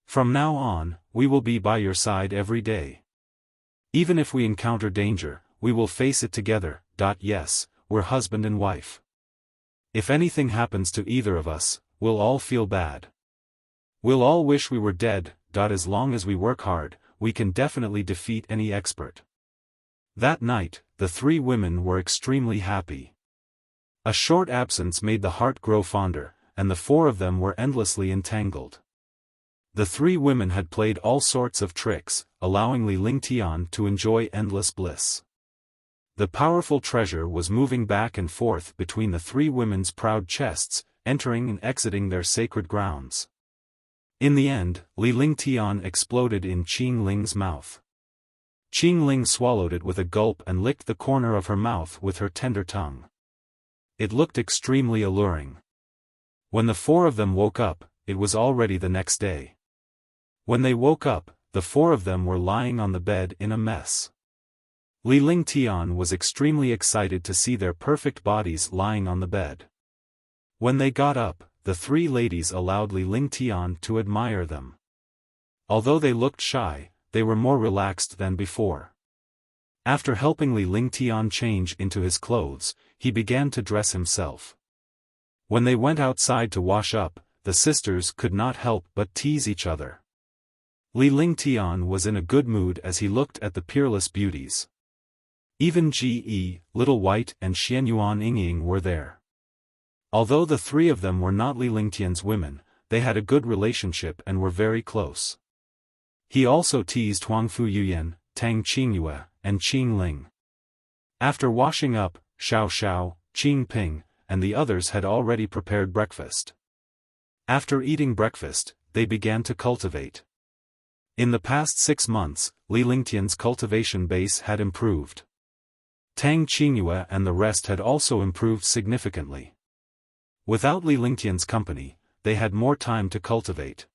From now on, we will be by your side every day. Even if we encounter danger, we will face it together. Yes, we're husband and wife. If anything happens to either of us, we'll all feel bad. We'll all wish we were dead. As long as we work hard, we can definitely defeat any expert. That night, the three women were extremely happy. A short absence made the heart grow fonder, and the four of them were endlessly entangled. The three women had played all sorts of tricks, allowing Li Lingtian to enjoy endless bliss. The powerful treasure was moving back and forth between the three women's proud chests, entering and exiting their sacred grounds. In the end, Li Lingtian exploded in Qing Ling's mouth. Qing Ling swallowed it with a gulp and licked the corner of her mouth with her tender tongue. It looked extremely alluring. When the four of them woke up, it was already the next day. When they woke up, the four of them were lying on the bed in a mess. Li Lingtian was extremely excited to see their perfect bodies lying on the bed. When they got up, the three ladies allowed Li Lingtian to admire them. Although they looked shy, they were more relaxed than before. After helping Li Lingtian change into his clothes, he began to dress himself. When they went outside to wash up, the sisters could not help but tease each other. Li Lingtian was in a good mood as he looked at the peerless beauties. Even Ge, Little White and Xianyuan Yingying were there. Although the three of them were not Li Lingtian's women, they had a good relationship and were very close. He also teased Huangfu Yuyan, Tang Qingyue, and Qing Ling. After washing up, Xiao Xiao, Qing Ping, and the others had already prepared breakfast. After eating breakfast, they began to cultivate. In the past 6 months, Li Lingtian's cultivation base had improved. Tang Qingyue and the rest had also improved significantly. Without Li Lingtian's company, they had more time to cultivate.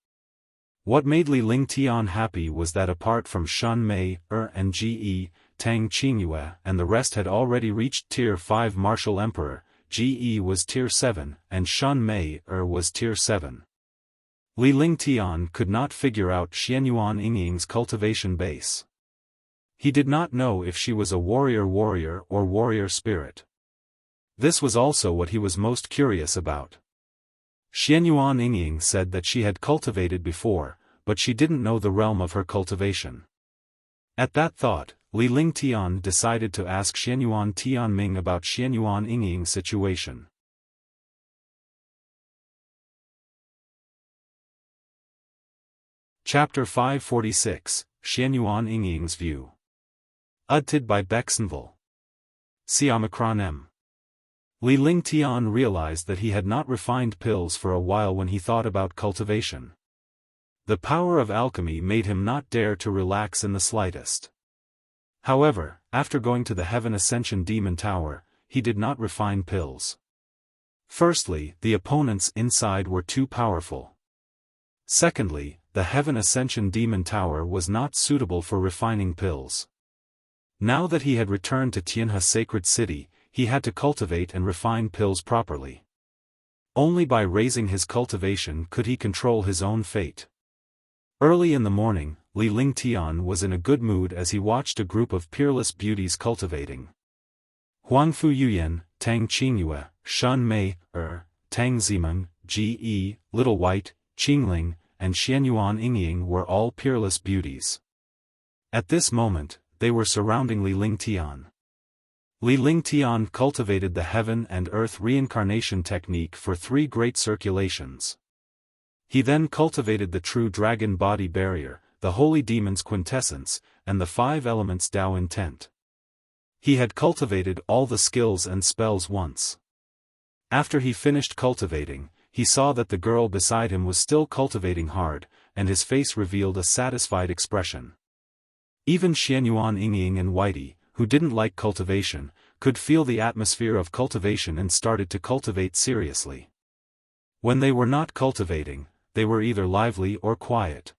What made Li Lingtian happy was that apart from Shun Mei, and Ge, Tang Qingyue and the rest had already reached Tier 5 Martial Emperor, Ge was Tier 7, and Shun Mei, was Tier 7. Li Lingtian could not figure out Xianyuan Yingying's cultivation base. He did not know if she was a warrior or warrior spirit. This was also what he was most curious about. Xianyuan Yingying said that she had cultivated before, but she didn't know the realm of her cultivation. At that thought, Li Lingtian decided to ask Xianyuan Tianming about Xianyuan Yingying's situation. Chapter 546, Xianyuan Yingying's View. Edited by Bexenville. Siomicron M. Li Lingtian realized that he had not refined pills for a while when he thought about cultivation. The power of alchemy made him not dare to relax in the slightest. However, after going to the Heaven Ascension Demon Tower, he did not refine pills. Firstly, the opponents inside were too powerful. Secondly, the Heaven Ascension Demon Tower was not suitable for refining pills. Now that he had returned to Tianhe Sacred City, he had to cultivate and refine pills properly. Only by raising his cultivation could he control his own fate. Early in the morning, Li Lingtian was in a good mood as he watched a group of peerless beauties cultivating. Huangfu Yuyan, Tang Qingyue, Shun Mei, Tang Zimeng, Ge, Little White, Qing Ling, and Xianyuan Yingying were all peerless beauties. At this moment, they were surrounding Li Lingtian. Li Lingtian cultivated the heaven and earth reincarnation technique for 3 great circulations. He then cultivated the true dragon body barrier, the holy demon's quintessence, and the 5 elements Tao intent. He had cultivated all the skills and spells once. After he finished cultivating, he saw that the girl beside him was still cultivating hard, and his face revealed a satisfied expression. Even Xianyuan Yingying and Whitey, who didn't like cultivation, could feel the atmosphere of cultivation and started to cultivate seriously. When they were not cultivating, they were either lively or quiet.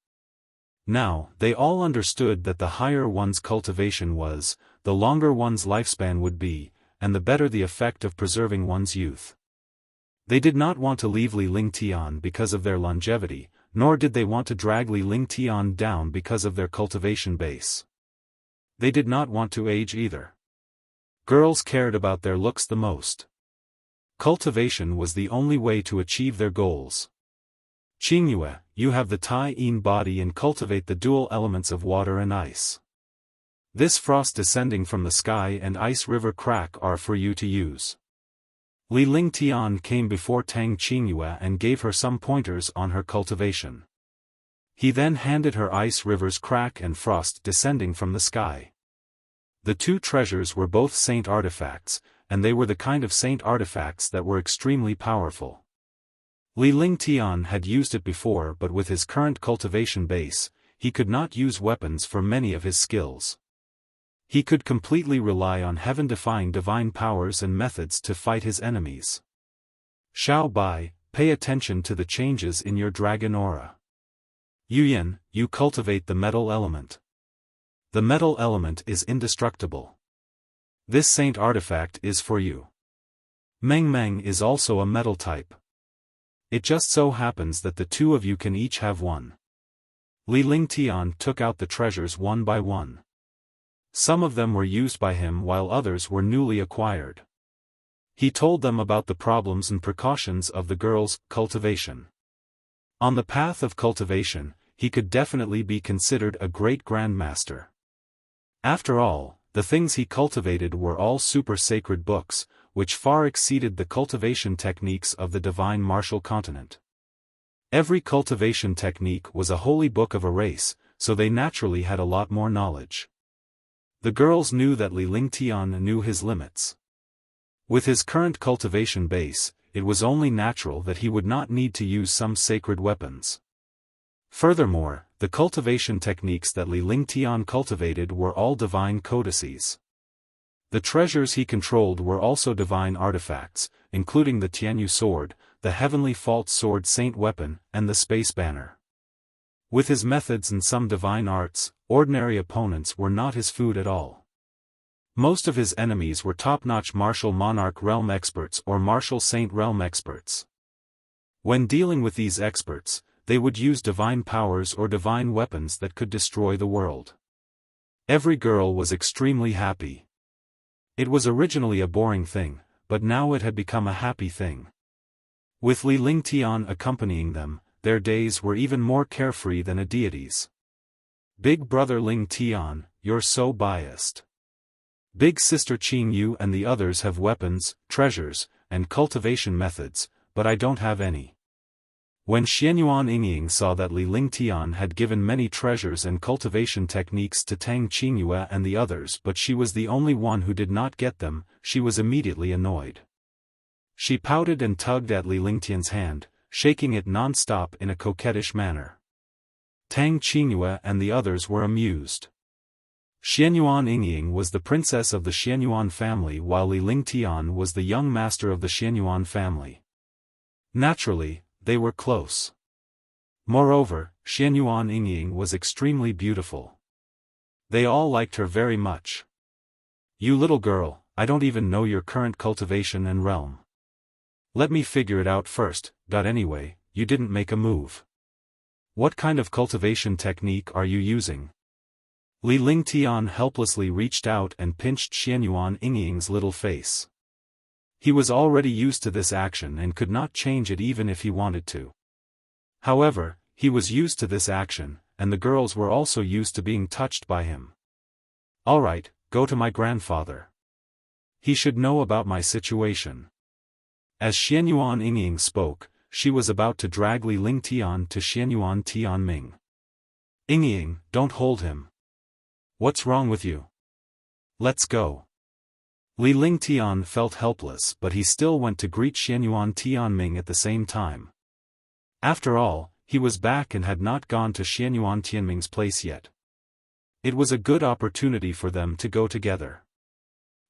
Now, they all understood that the higher one's cultivation was, the longer one's lifespan would be, and the better the effect of preserving one's youth. They did not want to leave Li Lingtian because of their longevity, nor did they want to drag Li Lingtian down because of their cultivation base. They did not want to age either. Girls cared about their looks the most. Cultivation was the only way to achieve their goals. Qingyue, you have the Tai-Yin body and cultivate the dual elements of water and ice. This frost descending from the sky and ice river crack are for you to use. Li Lingtian came before Tang Qingyue and gave her some pointers on her cultivation. He then handed her ice rivers crack and frost descending from the sky. The two treasures were both saint artifacts, and they were the kind of saint artifacts that were extremely powerful. Li Lingtian had used it before, but with his current cultivation base, he could not use weapons for many of his skills. He could completely rely on heaven-defying divine powers and methods to fight his enemies. Xiao Bai, pay attention to the changes in your dragon aura. Yuyan, you cultivate the metal element. The metal element is indestructible. This saint artifact is for you. Meng Meng is also a metal type. It just so happens that the two of you can each have one. Li Lingtian took out the treasures one by one. Some of them were used by him while others were newly acquired. He told them about the problems and precautions of the girl's cultivation. On the path of cultivation, he could definitely be considered a great grandmaster. After all, the things he cultivated were all super sacred books, which far exceeded the cultivation techniques of the divine martial continent. Every cultivation technique was a holy book of a race, so they naturally had a lot more knowledge. The girls knew that Li Lingtian knew his limits. With his current cultivation base, it was only natural that he would not need to use some sacred weapons. Furthermore, the cultivation techniques that Li Lingtian cultivated were all divine codices. The treasures he controlled were also divine artifacts, including the Tianyu sword, the heavenly fault sword saint weapon, and the space banner. With his methods and some divine arts, ordinary opponents were not his food at all. Most of his enemies were top-notch martial monarch realm experts or martial saint realm experts. When dealing with these experts, they would use divine powers or divine weapons that could destroy the world. Every girl was extremely happy. It was originally a boring thing, but now it had become a happy thing. With Li Lingtian accompanying them, their days were even more carefree than a deity's. Big brother Lingtian, you're so biased. Big sister Qingyu and the others have weapons, treasures, and cultivation methods, but I don't have any. When Xianyuan Yingying saw that Li Lingtian had given many treasures and cultivation techniques to Tang Qingyue and the others but she was the only one who did not get them, she was immediately annoyed. She pouted and tugged at Li Lingtian's hand, shaking it non-stop in a coquettish manner. Tang Qingyue and the others were amused. Xianyuan Yingying was the princess of the Xianyuan family while Li Lingtian was the young master of the Xianyuan family. Naturally, they were close. Moreover, Xianyuan Yingying was extremely beautiful. They all liked her very much. You little girl, I don't even know your current cultivation and realm. Let me figure it out first. Anyway, you didn't make a move. What kind of cultivation technique are you using? Li Lingtian helplessly reached out and pinched Xianyuan Yingying's little face. He was already used to this action and could not change it even if he wanted to. However, he was used to this action, and the girls were also used to being touched by him. Alright, go to my grandfather. He should know about my situation. As Xianyuan Yingying spoke, she was about to drag Li Lingtian to Xianyuan Tianming. Yingying, don't hold him. What's wrong with you? Let's go. Li Lingtian felt helpless but he still went to greet Xianyuan Tianming at the same time. After all, he was back and had not gone to Xianyuan Tianming's place yet. It was a good opportunity for them to go together.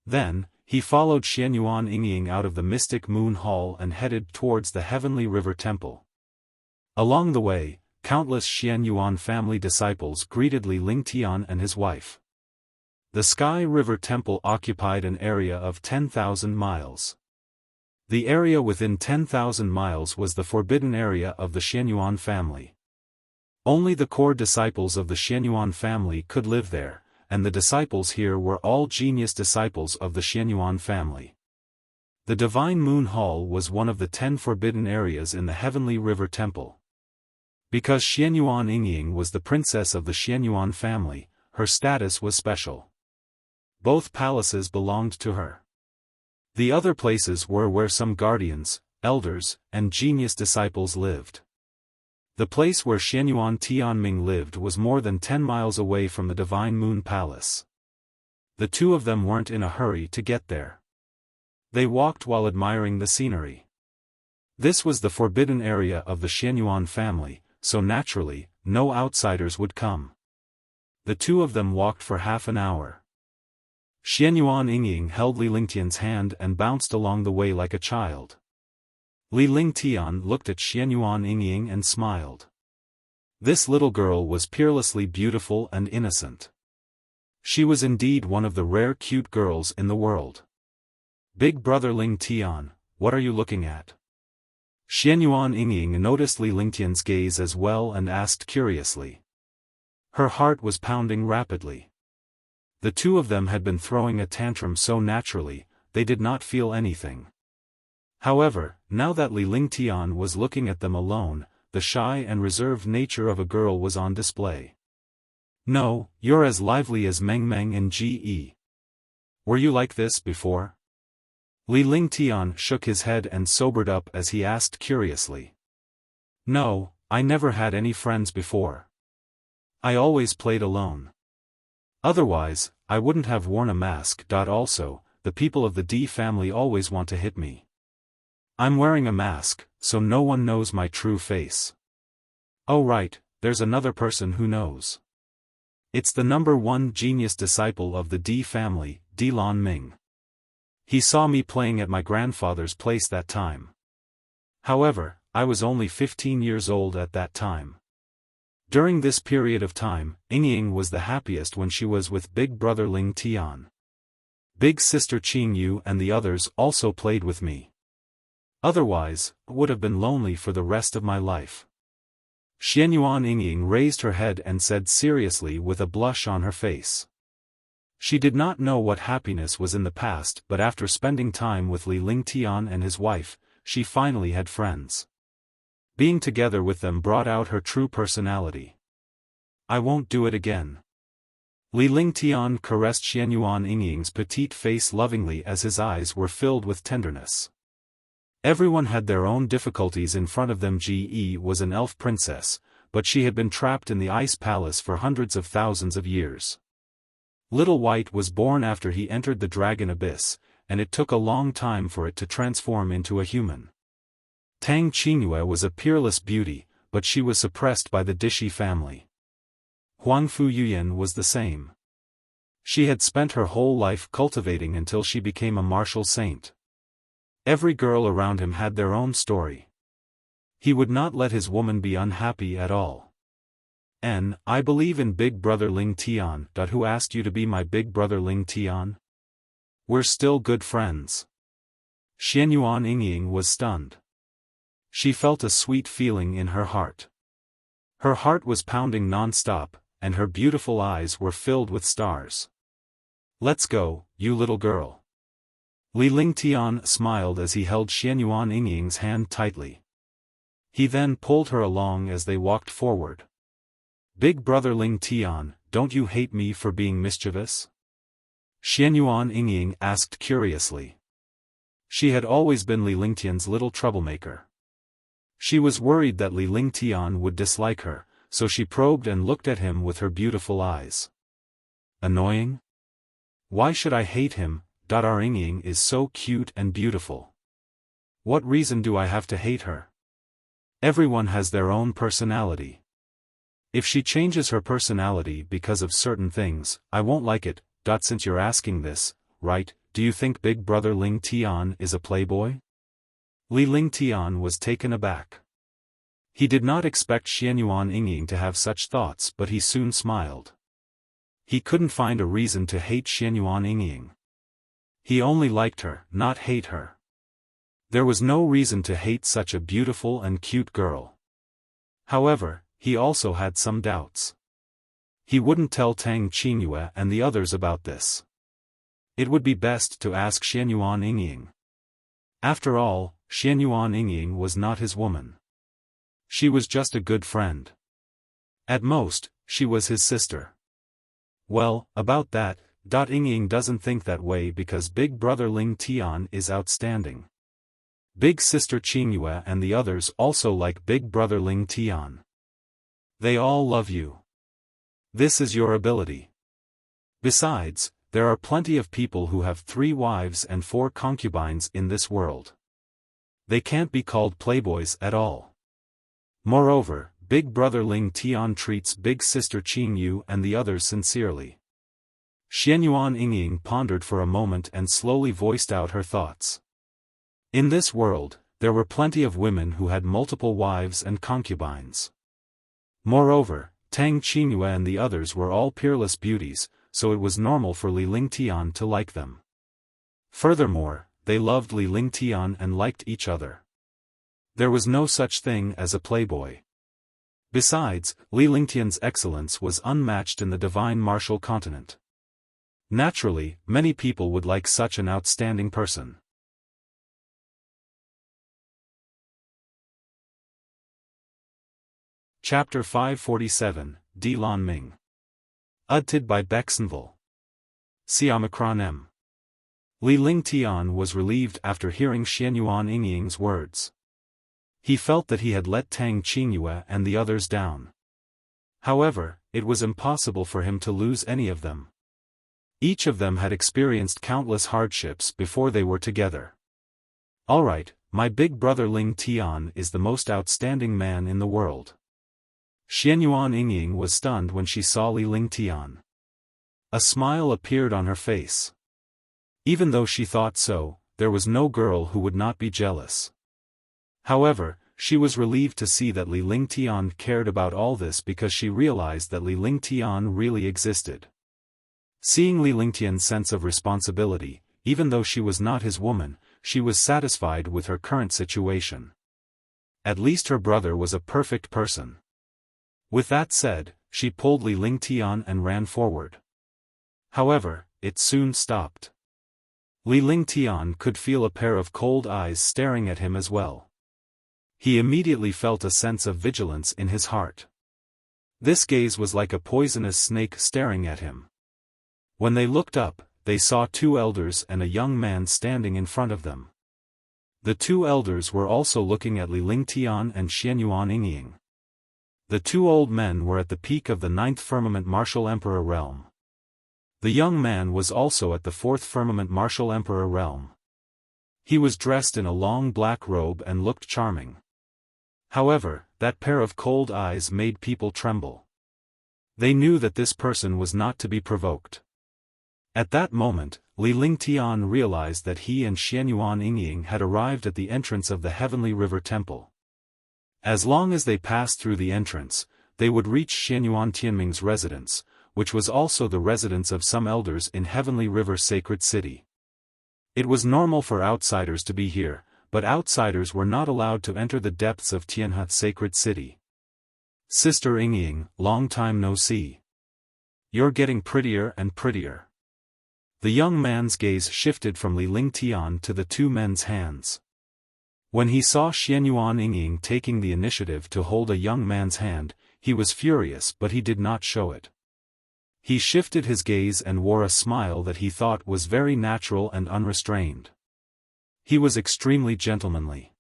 Then, he followed Xianyuan Yingying out of the mystic moon hall and headed towards the heavenly river temple. Along the way, countless Xianyuan family disciples greeted Li Lingtian and his wife. The Sky River Temple occupied an area of 10,000 miles. The area within 10,000 miles was the forbidden area of the Xianyuan family. Only the core disciples of the Xianyuan family could live there, and the disciples here were all genius disciples of the Xianyuan family. The Divine Moon Hall was one of the 10 forbidden areas in the Heavenly River Temple. Because Xianyuan Yingying was the princess of the Xianyuan family, her status was special. Both palaces belonged to her. The other places were where some guardians, elders, and genius disciples lived. The place where Xianyuan Tianming lived was more than 10 miles away from the Divine Moon Palace. The two of them weren't in a hurry to get there. They walked while admiring the scenery. This was the forbidden area of the Xianyuan family, so naturally, no outsiders would come. The two of them walked for half an hour. Xianyuan Yingying held Li Lingtian's hand and bounced along the way like a child. Li Lingtian looked at Xianyuan Yingying and smiled. This little girl was peerlessly beautiful and innocent. She was indeed one of the rare cute girls in the world. Big brother Lingtian, what are you looking at? Xianyuan Yingying noticed Li Lingtian's gaze as well and asked curiously. Her heart was pounding rapidly. The two of them had been throwing a tantrum so naturally, they did not feel anything. However, now that Li Lingtian was looking at them alone, the shy and reserved nature of a girl was on display. No, you're as lively as Meng Meng and Ge. Were you like this before? Li Lingtian shook his head and sobered up as he asked curiously. No, I never had any friends before. I always played alone. Otherwise, I wouldn't have worn a mask. Also, the people of the D family always want to hit me. I'm wearing a mask, so no one knows my true face. Oh right, there's another person who knows. It's the #1 genius disciple of the D family, Dilan Ming. He saw me playing at my grandfather's place that time. However, I was only 15 years old at that time. During this period of time, Yingying was the happiest when she was with big brother Lingtian. Big sister Qingyu and the others also played with me. Otherwise, I would have been lonely for the rest of my life. Xianyuan Yingying raised her head and said seriously with a blush on her face. She did not know what happiness was in the past, but after spending time with Li Lingtian and his wife, she finally had friends. Being together with them brought out her true personality. I won't do it again. Li Lingtian caressed Xianyuan Yingying's petite face lovingly as his eyes were filled with tenderness. Everyone had their own difficulties in front of them. Ge was an elf princess, but she had been trapped in the ice palace for hundreds of thousands of years. Little White was born after he entered the dragon abyss, and it took a long time for it to transform into a human. Tang Qingyue was a peerless beauty, but she was suppressed by the Dishi family. Huangfu Yuyan was the same. She had spent her whole life cultivating until she became a martial saint. Every girl around him had their own story. He would not let his woman be unhappy at all. I believe in Big Brother Lingtian. Who asked you to be my Big Brother Lingtian? We're still good friends. Xianyuan Yingying was stunned. She felt a sweet feeling in her heart. Her heart was pounding non-stop, and her beautiful eyes were filled with stars. Let's go, you little girl. Li Lingtian smiled as he held Xianyuan Yingying's hand tightly. He then pulled her along as they walked forward. Big brother Lingtian, don't you hate me for being mischievous? Xianyuan Yingying asked curiously. She had always been Li Lingtian's little troublemaker. She was worried that Li Lingtian would dislike her, so she probed and looked at him with her beautiful eyes. Annoying? Why should I hate him? Our Yingying is so cute and beautiful. What reason do I have to hate her? Everyone has their own personality. If she changes her personality because of certain things, I won't like it. Since you're asking this, right, do you think Big Brother Lingtian is a playboy? Li Lingtian was taken aback. He did not expect Xianyuan Yingying to have such thoughts, but he soon smiled. He couldn't find a reason to hate Xianyuan Yingying. He only liked her, not hate her. There was no reason to hate such a beautiful and cute girl. However, he also had some doubts. He wouldn't tell Tang Qingyue and the others about this. It would be best to ask Xianyuan Yingying. After all, Xianyuan Yingying was not his woman. She was just a good friend. At most, she was his sister. Well, about that, Ying doesn't think that way because big brother Ling Tian is outstanding. Big sister Qingyue and the others also like big brother Ling Tian. They all love you. This is your ability. Besides, there are plenty of people who have 3 wives and 4 concubines in this world. They can't be called playboys at all. Moreover, big brother Ling Tian treats big sister Qingyu and the others sincerely. Xianyuan Yingying pondered for a moment and slowly voiced out her thoughts. In this world, there were plenty of women who had multiple wives and concubines. Moreover, Tang Qingyue and the others were all peerless beauties, so it was normal for Li Lingtian to like them. Furthermore, they loved Li Lingtian and liked each other. There was no such thing as a playboy. Besides, Li Lingtian's excellence was unmatched in the divine martial continent. Naturally, many people would like such an outstanding person. Chapter 547, Di Lan Ming. Edited by Bexenville. Siamacron M. Li Lingtian was relieved after hearing Xianyuan Yingying's words. He felt that he had let Tang Qingyue and the others down. However, it was impossible for him to lose any of them. Each of them had experienced countless hardships before they were together. Alright, my big brother Ling Tian is the most outstanding man in the world. Xianyuan Yingying was stunned when she saw Li Lingtian. A smile appeared on her face. Even though she thought so, there was no girl who would not be jealous. However, she was relieved to see that Li Lingtian cared about all this because she realized that Li Lingtian really existed. Seeing Li Lingtian's sense of responsibility, even though she was not his woman, she was satisfied with her current situation. At least her brother was a perfect person. With that said, she pulled Li Lingtian and ran forward. However, it soon stopped. Li Lingtian could feel a pair of cold eyes staring at him as well. He immediately felt a sense of vigilance in his heart. This gaze was like a poisonous snake staring at him. When they looked up, they saw 2 elders and a young man standing in front of them. The 2 elders were also looking at Li Lingtian and Xianyuan Yingying. The 2 old men were at the peak of the 9th firmament martial emperor realm. The young man was also at the 4th firmament martial emperor realm. He was dressed in a long black robe and looked charming. However, that pair of cold eyes made people tremble. They knew that this person was not to be provoked. At that moment, Li Lingtian realized that he and Xianyuan Yingying had arrived at the entrance of the Heavenly River Temple. As long as they passed through the entrance, they would reach Xianyuan Tianming's residence, which was also the residence of some elders in Heavenly River Sacred City. It was normal for outsiders to be here, but outsiders were not allowed to enter the depths of Tianhe Sacred City. Sister Yingying, long time no see. You're getting prettier and prettier. The young man's gaze shifted from Li Lingtian to the 2 men's hands. When he saw Xianyuan Yingying taking the initiative to hold a young man's hand, he was furious but he did not show it. He shifted his gaze and wore a smile that he thought was very natural and unrestrained. He was extremely gentlemanly.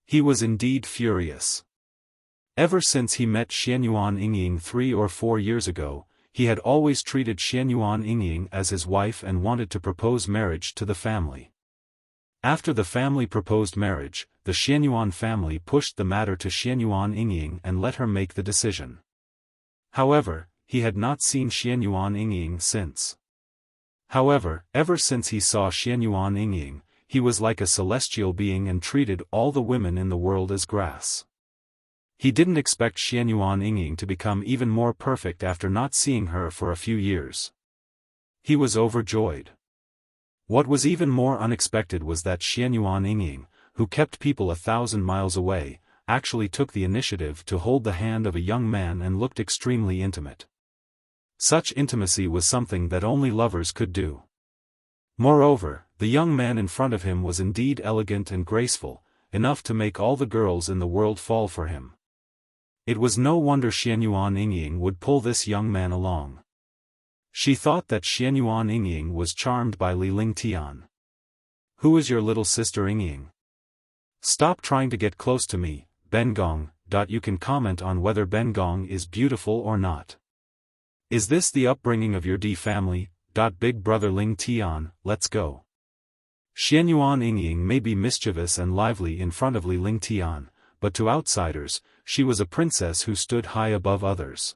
He was indeed furious. Ever since he met Xianyuan Yingying 3 or 4 years ago, he had always treated Xianyuan Yingying as his wife and wanted to propose marriage to the family. After the family proposed marriage, the Xianyuan family pushed the matter to Xianyuan Yingying and let her make the decision. However, he had not seen Xianyuan Yingying since. However, ever since he saw Xianyuan Yingying, he was like a celestial being and treated all the women in the world as grass. He didn't expect Xianyuan Yingying to become even more perfect after not seeing her for a few years. He was overjoyed. What was even more unexpected was that Xianyuan Yingying, who kept people 1,000 miles away, actually took the initiative to hold the hand of a young man and looked extremely intimate. Such intimacy was something that only lovers could do. Moreover, the young man in front of him was indeed elegant and graceful, enough to make all the girls in the world fall for him. It was no wonder Xianyuan Yingying would pull this young man along. She thought that Xianyuan Yingying was charmed by Li Lingtian. "Who is your little sister Yingying? Stop trying to get close to me, Bengong. You can comment on whether Bengong is beautiful or not. Is this the upbringing of your D family? Big brother Ling Tian, let's go." Xianyuan Yingying may be mischievous and lively in front of Li Lingtian, but to outsiders, she was a princess who stood high above others.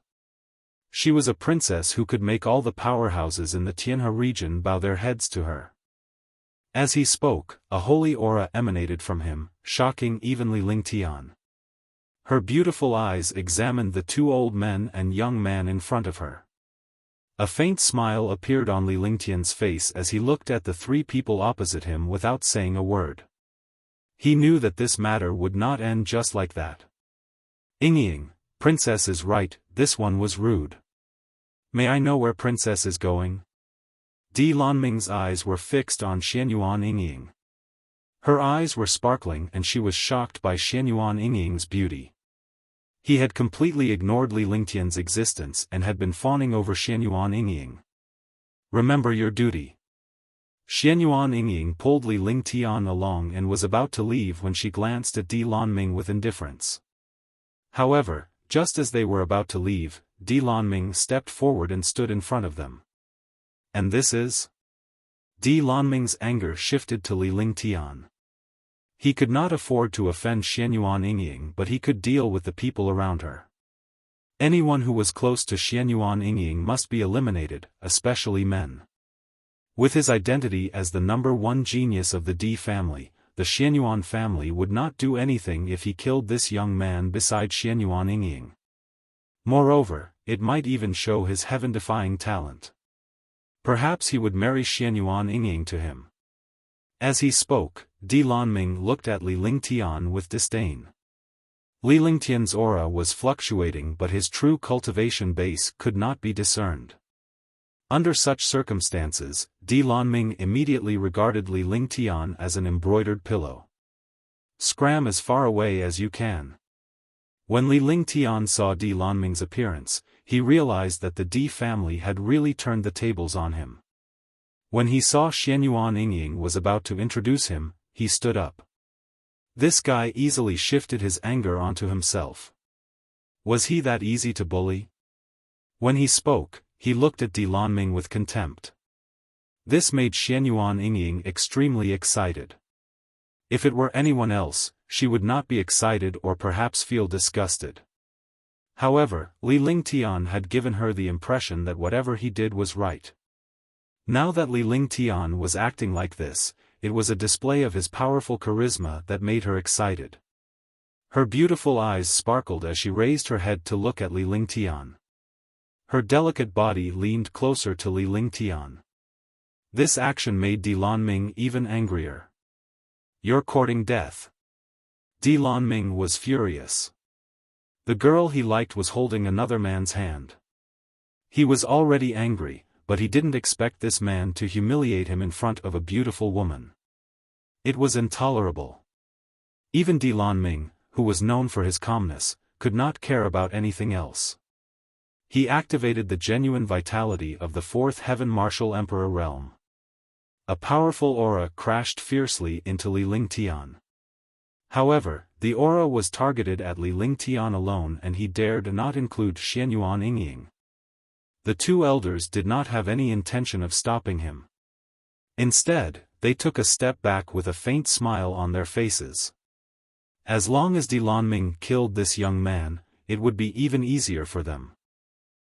She was a princess who could make all the powerhouses in the Tianhe region bow their heads to her. As he spoke, a holy aura emanated from him, shocking even Li Lingtian. Her beautiful eyes examined the two old men and young man in front of her. A faint smile appeared on Li Lingtian's face as he looked at the three people opposite him without saying a word. He knew that this matter would not end just like that. "Yingying, princess is right, this one was rude. May I know where princess is going?" Di Lanming's eyes were fixed on Xianyuan Yingying. Her eyes were sparkling and she was shocked by Xianyuan Yingying's beauty. He had completely ignored Li Lingtian's existence and had been fawning over Xianyuan Yingying. "Remember your duty." Xianyuan Yingying pulled Li Lingtian along and was about to leave when she glanced at Di Lanming with indifference. However, just as they were about to leave, Di Lanming stepped forward and stood in front of them. "And this is?" Di Lanming's anger shifted to Li Lingtian. He could not afford to offend Xianyuan Yingying, but he could deal with the people around her. Anyone who was close to Xianyuan Yingying must be eliminated, especially men. With his identity as the #1 genius of the D family, the Xianyuan family would not do anything if he killed this young man beside Xianyuan Yingying. Moreover, it might even show his heaven-defying talent. Perhaps he would marry Xianyuan Yingying to him. As he spoke, Di Lanming looked at Li Lingtian with disdain. Li Lingtian's aura was fluctuating, but his true cultivation base could not be discerned. Under such circumstances, Di Lanming immediately regarded Li Lingtian as an embroidered pillow. "Scram as far away as you can." When Li Lingtian saw Di Lanming's appearance, he realized that the Di family had really turned the tables on him. When he saw Xianyuan Yingying was about to introduce him, he stood up. This guy easily shifted his anger onto himself. Was he that easy to bully? When he spoke, he looked at Di Lanming with contempt. This made Xianyuan Yingying extremely excited. If it were anyone else, she would not be excited or perhaps feel disgusted. However, Li Lingtian had given her the impression that whatever he did was right. Now that Li Lingtian was acting like this, it was a display of his powerful charisma that made her excited. Her beautiful eyes sparkled as she raised her head to look at Li Lingtian. Her delicate body leaned closer to Li Lingtian. This action made Di Lanming even angrier. "You're courting death." Di Lanming was furious. The girl he liked was holding another man's hand. He was already angry, but he didn't expect this man to humiliate him in front of a beautiful woman. It was intolerable. Even Di Lanming, who was known for his calmness, could not care about anything else. He activated the genuine vitality of the fourth heaven martial emperor realm. A powerful aura crashed fiercely into Li Lingtian. However, the aura was targeted at Li Lingtian alone and he dared not include Xianyuan Yingying. The two elders did not have any intention of stopping him. Instead, they took a step back with a faint smile on their faces. As long as Di Lanming killed this young man, it would be even easier for them.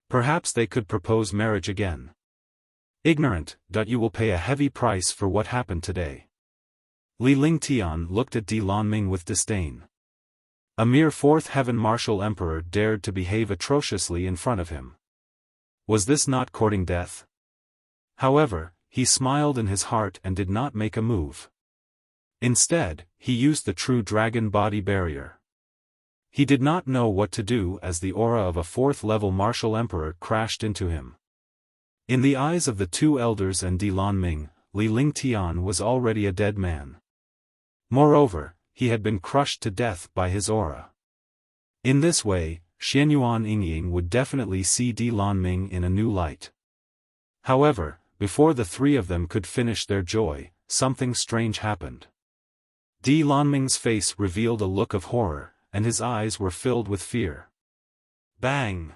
Perhaps they could propose marriage again. "Ignorant, you will pay a heavy price for what happened today." Li Lingtian looked at Di Lanming with disdain. A mere fourth heaven martial emperor dared to behave atrociously in front of him. Was this not courting death? However, he smiled in his heart and did not make a move. Instead, he used the true dragon body barrier. He did not know what to do as the aura of a fourth-level martial emperor crashed into him. In the eyes of the two elders and Di Lanming, Li Lingtian was already a dead man. Moreover, he had been crushed to death by his aura. In this way, Xianyuan Yingying would definitely see Di Lanming in a new light. However, before the three of them could finish their joy, something strange happened. Di Lanming's face revealed a look of horror, and his eyes were filled with fear. Bang!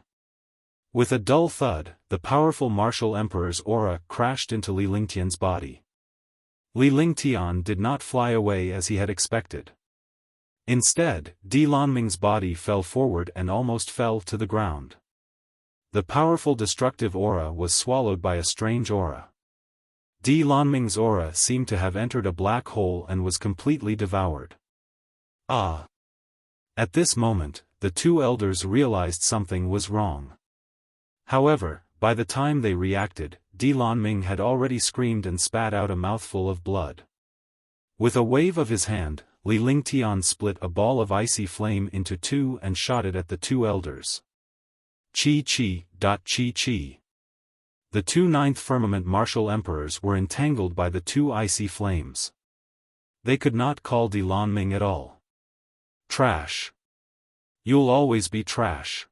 With a dull thud, the powerful martial emperor's aura crashed into Li Lingtian's body. Li Lingtian did not fly away as he had expected. Instead, Di Lanming's body fell forward and almost fell to the ground. The powerful destructive aura was swallowed by a strange aura. Di Lanming's aura seemed to have entered a black hole and was completely devoured. Ah! At this moment, the two elders realized something was wrong. However, by the time they reacted, Di Lanming had already screamed and spat out a mouthful of blood. With a wave of his hand, Li Lingtian split a ball of icy flame into two and shot it at the two elders. Chi. The two ninth firmament martial emperors were entangled by the two icy flames. They could not call Di Lanming at all. Trash. You'll always be trash.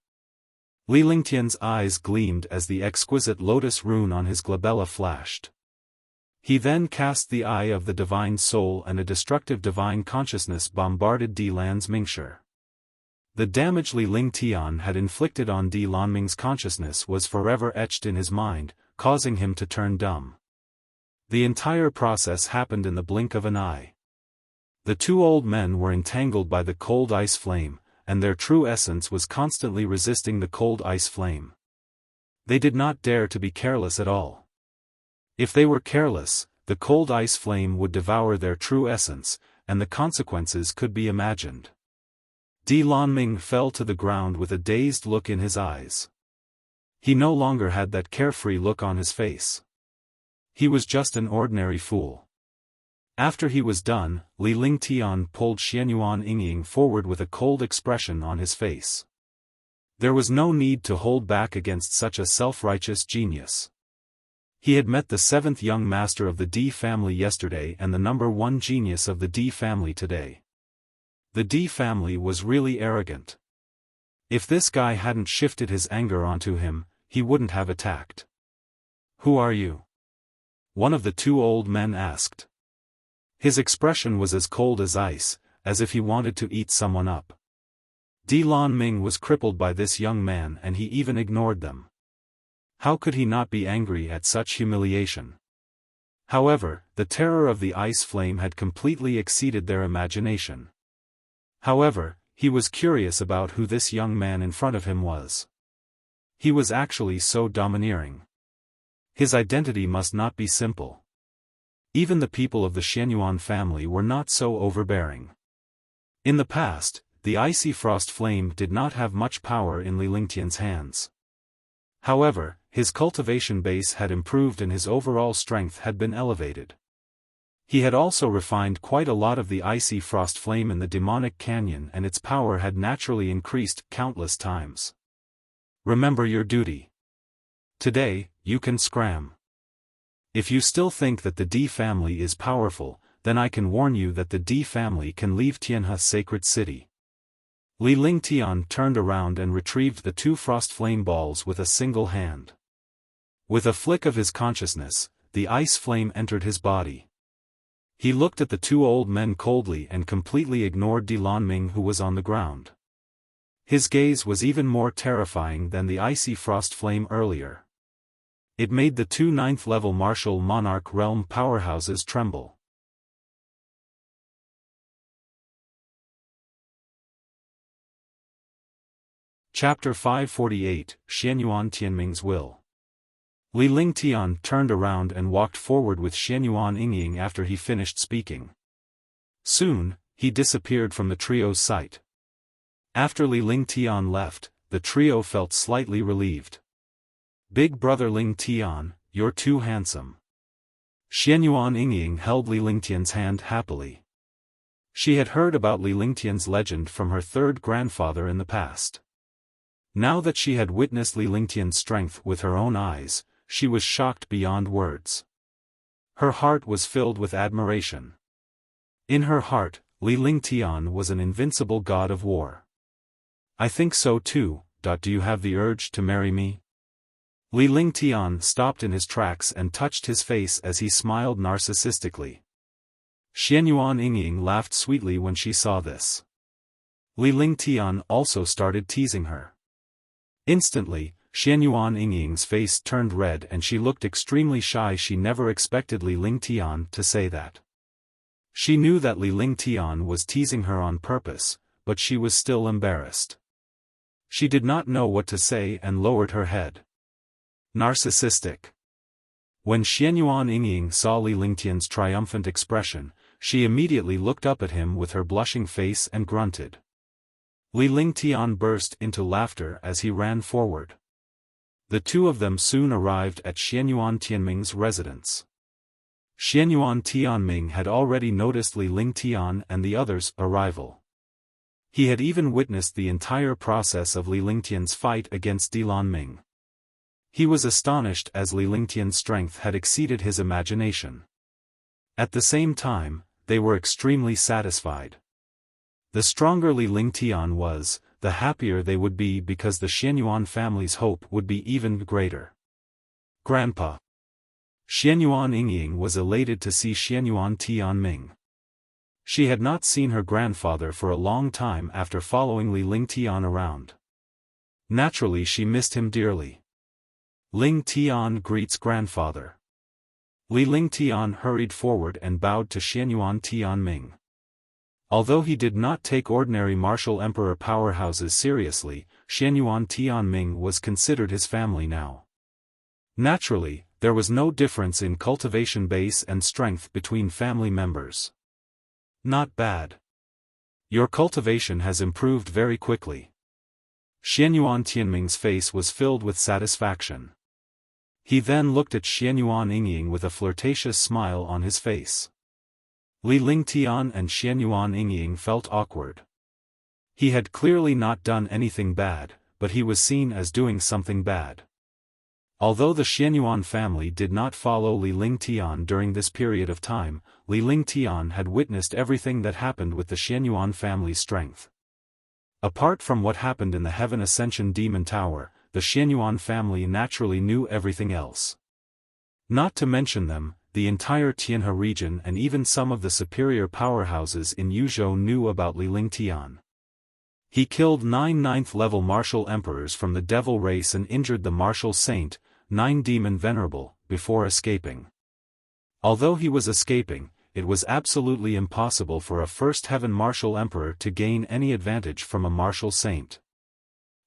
Li Lingtian's eyes gleamed as the exquisite lotus rune on his glabella flashed. He then cast the Eye of the Divine Soul and a destructive divine consciousness bombarded Di Lanming. The damage Li Lingtian had inflicted on Di Lanming's consciousness was forever etched in his mind, causing him to turn dumb. The entire process happened in the blink of an eye. The two old men were entangled by the cold ice flame, and their true essence was constantly resisting the cold ice flame. They did not dare to be careless at all. If they were careless, the cold ice flame would devour their true essence, and the consequences could be imagined. Di Lanming fell to the ground with a dazed look in his eyes. He no longer had that carefree look on his face. He was just an ordinary fool. After he was done, Li Lingtian pulled Xianyuan Yingying forward with a cold expression on his face. There was no need to hold back against such a self-righteous genius. He had met the seventh young master of the Di family yesterday and the number one genius of the Di family today. The Di family was really arrogant. If this guy hadn't shifted his anger onto him, he wouldn't have attacked. "Who are you?" one of the two old men asked. His expression was as cold as ice, as if he wanted to eat someone up. Di Lanming was crippled by this young man and he even ignored them. How could he not be angry at such humiliation? However, the terror of the ice flame had completely exceeded their imagination. However, he was curious about who this young man in front of him was. He was actually so domineering. His identity must not be simple. Even the people of the Xianyuan family were not so overbearing. In the past, the icy frost flame did not have much power in Li Lingtian's hands. However, his cultivation base had improved and his overall strength had been elevated. He had also refined quite a lot of the icy frost flame in the demonic canyon and its power had naturally increased countless times. Remember your duty. Today, you can scram. If you still think that the Di family is powerful, then I can warn you that the Di family can leave Tianhe sacred city. Li Lingtian turned around and retrieved the two frost flame balls with a single hand. With a flick of his consciousness, the ice flame entered his body. He looked at the two old men coldly and completely ignored Di Lanming who was on the ground. His gaze was even more terrifying than the icy frost flame earlier. It made the two ninth-level martial monarch realm powerhouses tremble. Chapter 548, Xianyuan Tianming's Will. Li Lingtian turned around and walked forward with Xianyuan Yingying after he finished speaking. Soon, he disappeared from the trio's sight. After Li Lingtian left, the trio felt slightly relieved. "Big brother Lingtian, you're too handsome." Xianyuan Yingying held Li Lingtian's hand happily. She had heard about Li Lingtian's legend from her third grandfather in the past. Now that she had witnessed Li Lingtian's strength with her own eyes, she was shocked beyond words. Her heart was filled with admiration. In her heart, Li Lingtian was an invincible god of war. "I think so too. Do you have the urge to marry me?" Li Lingtian stopped in his tracks and touched his face as he smiled narcissistically. Xianyuan Yingying laughed sweetly when she saw this. Li Lingtian also started teasing her. Instantly, Xianyuan Yingying's face turned red and she looked extremely shy. She never expected Li Lingtian to say that. She knew that Li Lingtian was teasing her on purpose, but she was still embarrassed. She did not know what to say and lowered her head. Narcissistic. When Xianyuan Yingying saw Li Lingtian's triumphant expression, she immediately looked up at him with her blushing face and grunted. Li Lingtian burst into laughter as he ran forward. The two of them soon arrived at Xianyuan Tianming's residence. Xianyuan Tianming had already noticed Li Lingtian and the others' arrival. He had even witnessed the entire process of Li Lingtian's fight against Dilan Ming. He was astonished as Li Lingtian's strength had exceeded his imagination. At the same time, they were extremely satisfied. The stronger Li Lingtian was, the happier they would be because the Xianyuan family's hope would be even greater. Grandpa. Xianyuan Yingying was elated to see Xianyuan Tianming. She had not seen her grandfather for a long time after following Li Lingtian around. Naturally she missed him dearly. Lingtian greets grandfather. Li Lingtian hurried forward and bowed to Xianyuan Tianming. Although he did not take ordinary martial emperor powerhouses seriously, Xianyuan Tianming was considered his family now. Naturally, there was no difference in cultivation base and strength between family members. Not bad. Your cultivation has improved very quickly. Xianyuan Tianming's face was filled with satisfaction. He then looked at Xianyuan Yingying with a flirtatious smile on his face. Li Lingtian and Xianyuan Yingying felt awkward. He had clearly not done anything bad, but he was seen as doing something bad. Although the Xianyuan family did not follow Li Lingtian during this period of time, Li Lingtian had witnessed everything that happened with the Xianyuan family's strength. Apart from what happened in the Heaven Ascension Demon Tower, the Xianyuan family naturally knew everything else. Not to mention them, the entire Tianhe region and even some of the superior powerhouses in Yuzhou knew about Li Lingtian. He killed 9 9th-level martial emperors from the devil race and injured the martial saint, 9 demon venerable, before escaping. Although he was escaping, it was absolutely impossible for a first heaven martial emperor to gain any advantage from a martial saint.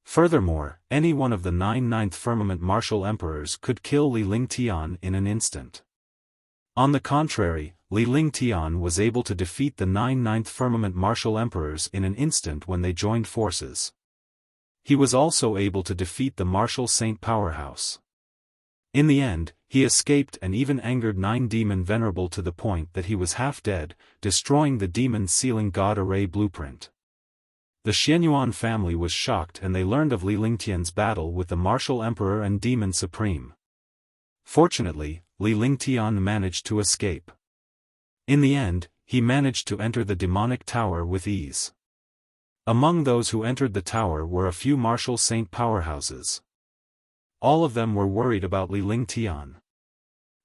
Furthermore, any one of the 9 9th firmament martial emperors could kill Li Lingtian in an instant. On the contrary, Li Lingtian was able to defeat the 9 9th firmament martial emperors in an instant when they joined forces. He was also able to defeat the martial saint powerhouse. In the end, he escaped and even angered 9 demon venerable to the point that he was half dead, destroying the demon sealing god array blueprint. The Xianyuan family was shocked and they learned of Li Lingtian's battle with the martial emperor and demon supreme. Fortunately, Li Lingtian managed to escape. In the end, he managed to enter the demonic tower with ease. Among those who entered the tower were a few martial saint powerhouses. All of them were worried about Li Lingtian.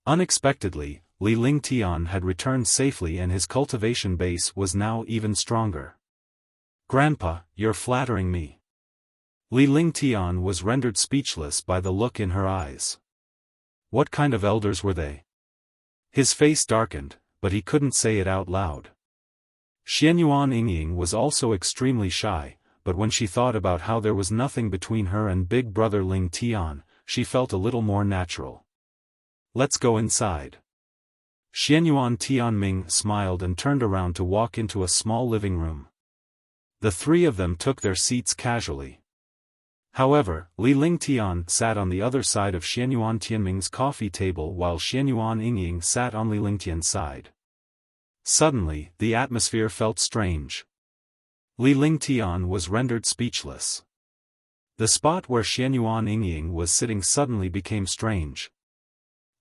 Unexpectedly, Li Lingtian had returned safely and his cultivation base was now even stronger. Grandpa, you're flattering me. Li Lingtian was rendered speechless by the look in her eyes. What kind of elders were they? His face darkened, but he couldn't say it out loud. Xianyuan Yingying was also extremely shy, but when she thought about how there was nothing between her and big brother Lingtian, she felt a little more natural. Let's go inside. Xianyuan Tianming smiled and turned around to walk into a small living room. The three of them took their seats casually. However, Li Lingtian sat on the other side of Xianyuan Tianming's coffee table while Xianyuan Yingying sat on Li Lingtian's side. Suddenly, the atmosphere felt strange. Li Lingtian was rendered speechless. The spot where Xianyuan Yingying was sitting suddenly became strange.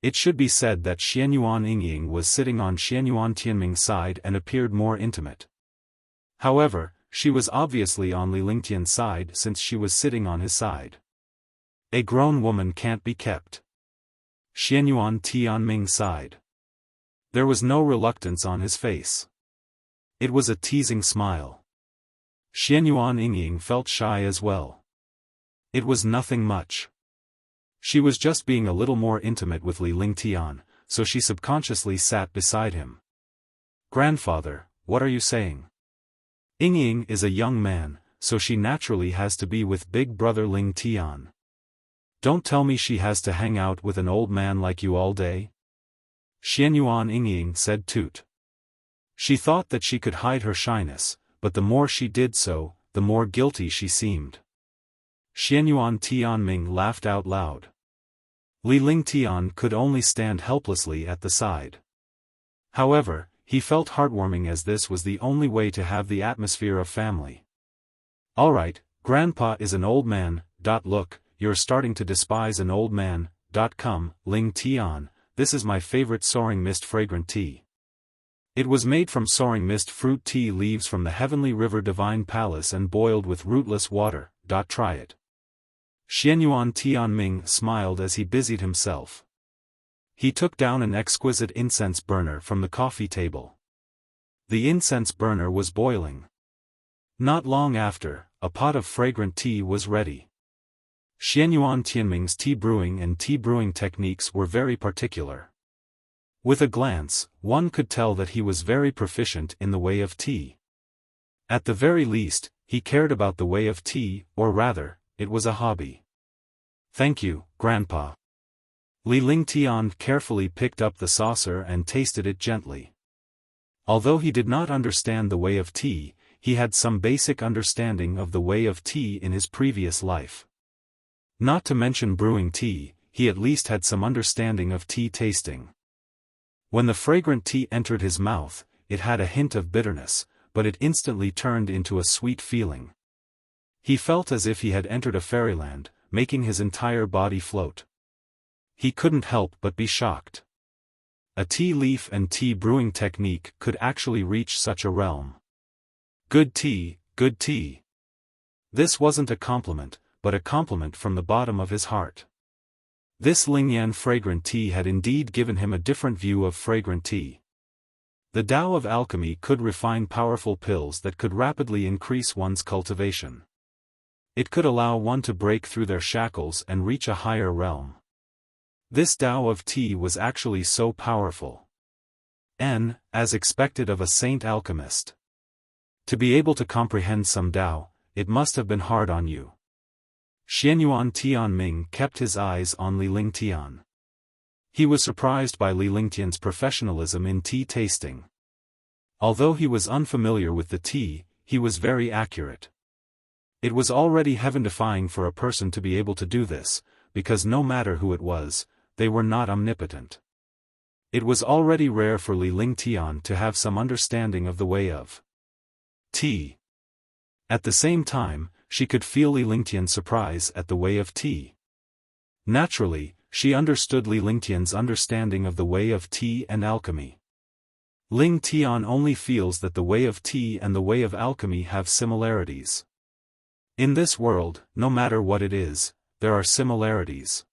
It should be said that Xianyuan Yingying was sitting on Xianyuan Tianming's side and appeared more intimate. However, she was obviously on Li Lingtian's side since she was sitting on his side. A grown woman can't be kept. Xianyuan Tianming sighed. There was no reluctance on his face. It was a teasing smile. Xianyuan Yingying felt shy as well. It was nothing much. She was just being a little more intimate with Li Lingtian, so she subconsciously sat beside him. Grandfather, what are you saying? Yingying is a young man, so she naturally has to be with big brother Lingtian. Don't tell me she has to hang out with an old man like you all day? Xianyuan Yingying said toot. She thought that she could hide her shyness, but the more she did so, the more guilty she seemed. Xianyuan Tianming laughed out loud. Li Lingtian could only stand helplessly at the side. However, he felt heartwarming as this was the only way to have the atmosphere of family. Alright, Grandpa is an old man, look, you're starting to despise an old man, come, Lingtian, this is my favorite soaring mist fragrant tea. It was made from soaring mist fruit tea leaves from the heavenly river Divine Palace and boiled with rootless water, try it. Xianyuan Tianming smiled as he busied himself. He took down an exquisite incense burner from the coffee table. The incense burner was boiling. Not long after, a pot of fragrant tea was ready. Xianyuan Tianming's tea brewing techniques were very particular. With a glance, one could tell that he was very proficient in the way of tea. At the very least, he cared about the way of tea, or rather, it was a hobby. Thank you, Grandpa. Li Lingtian carefully picked up the saucer and tasted it gently. Although he did not understand the way of tea, he had some basic understanding of the way of tea in his previous life. Not to mention brewing tea, he at least had some understanding of tea tasting. When the fragrant tea entered his mouth, it had a hint of bitterness, but it instantly turned into a sweet feeling. He felt as if he had entered a fairyland, making his entire body float. He couldn't help but be shocked. A tea leaf and tea brewing technique could actually reach such a realm. Good tea, good tea. This wasn't a compliment, but a compliment from the bottom of his heart. This Lingyan fragrant tea had indeed given him a different view of fragrant tea. The Tao of alchemy could refine powerful pills that could rapidly increase one's cultivation. It could allow one to break through their shackles and reach a higher realm. This Tao of tea was actually so powerful. As expected of a saint alchemist. To be able to comprehend some Tao, it must have been hard on you. Xianyuan Tianming kept his eyes on Li Lingtian. He was surprised by Li Lingtian's professionalism in tea tasting. Although he was unfamiliar with the tea, he was very accurate. It was already heaven-defying for a person to be able to do this, because no matter who it was, they were not omnipotent. It was already rare for Li Lingtian to have some understanding of the way of tea. At the same time, she could feel Li Lingtian's surprise at the way of tea. Naturally, she understood Li Lingtian's understanding of the way of tea and alchemy. Lingtian only feels that the way of tea and the way of alchemy have similarities. In this world, no matter what it is, there are similarities.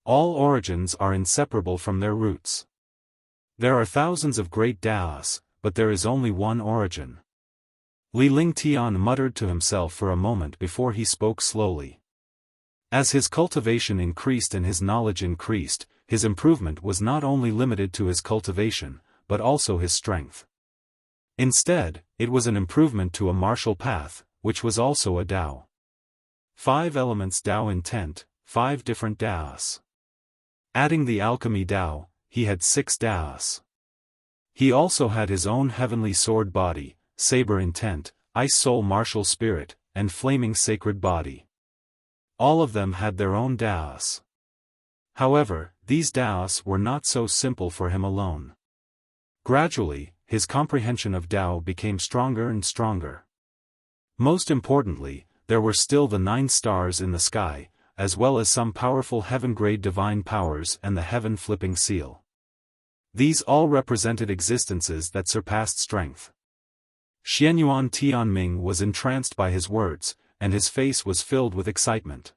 All origins are inseparable from their roots. There are thousands of great Taos, but there is only one origin. Li Lingtian muttered to himself for a moment before he spoke slowly. As his cultivation increased and his knowledge increased, his improvement was not only limited to his cultivation, but also his strength. Instead, it was an improvement to a martial path, which was also a Tao. 5 elements Tao intent, 5 different Taos. Adding the alchemy Tao, he had 6 Taos. He also had his own heavenly sword body, saber intent, ice soul martial spirit, and flaming sacred body. All of them had their own Taos. However, these Taos were not so simple for him alone. Gradually, his comprehension of Tao became stronger and stronger. Most importantly, there were still the 9 stars in the sky, as well as some powerful heaven-grade divine powers and the heaven-flipping seal. These all represented existences that surpassed strength. Xianyuan Tianming was entranced by his words, and his face was filled with excitement.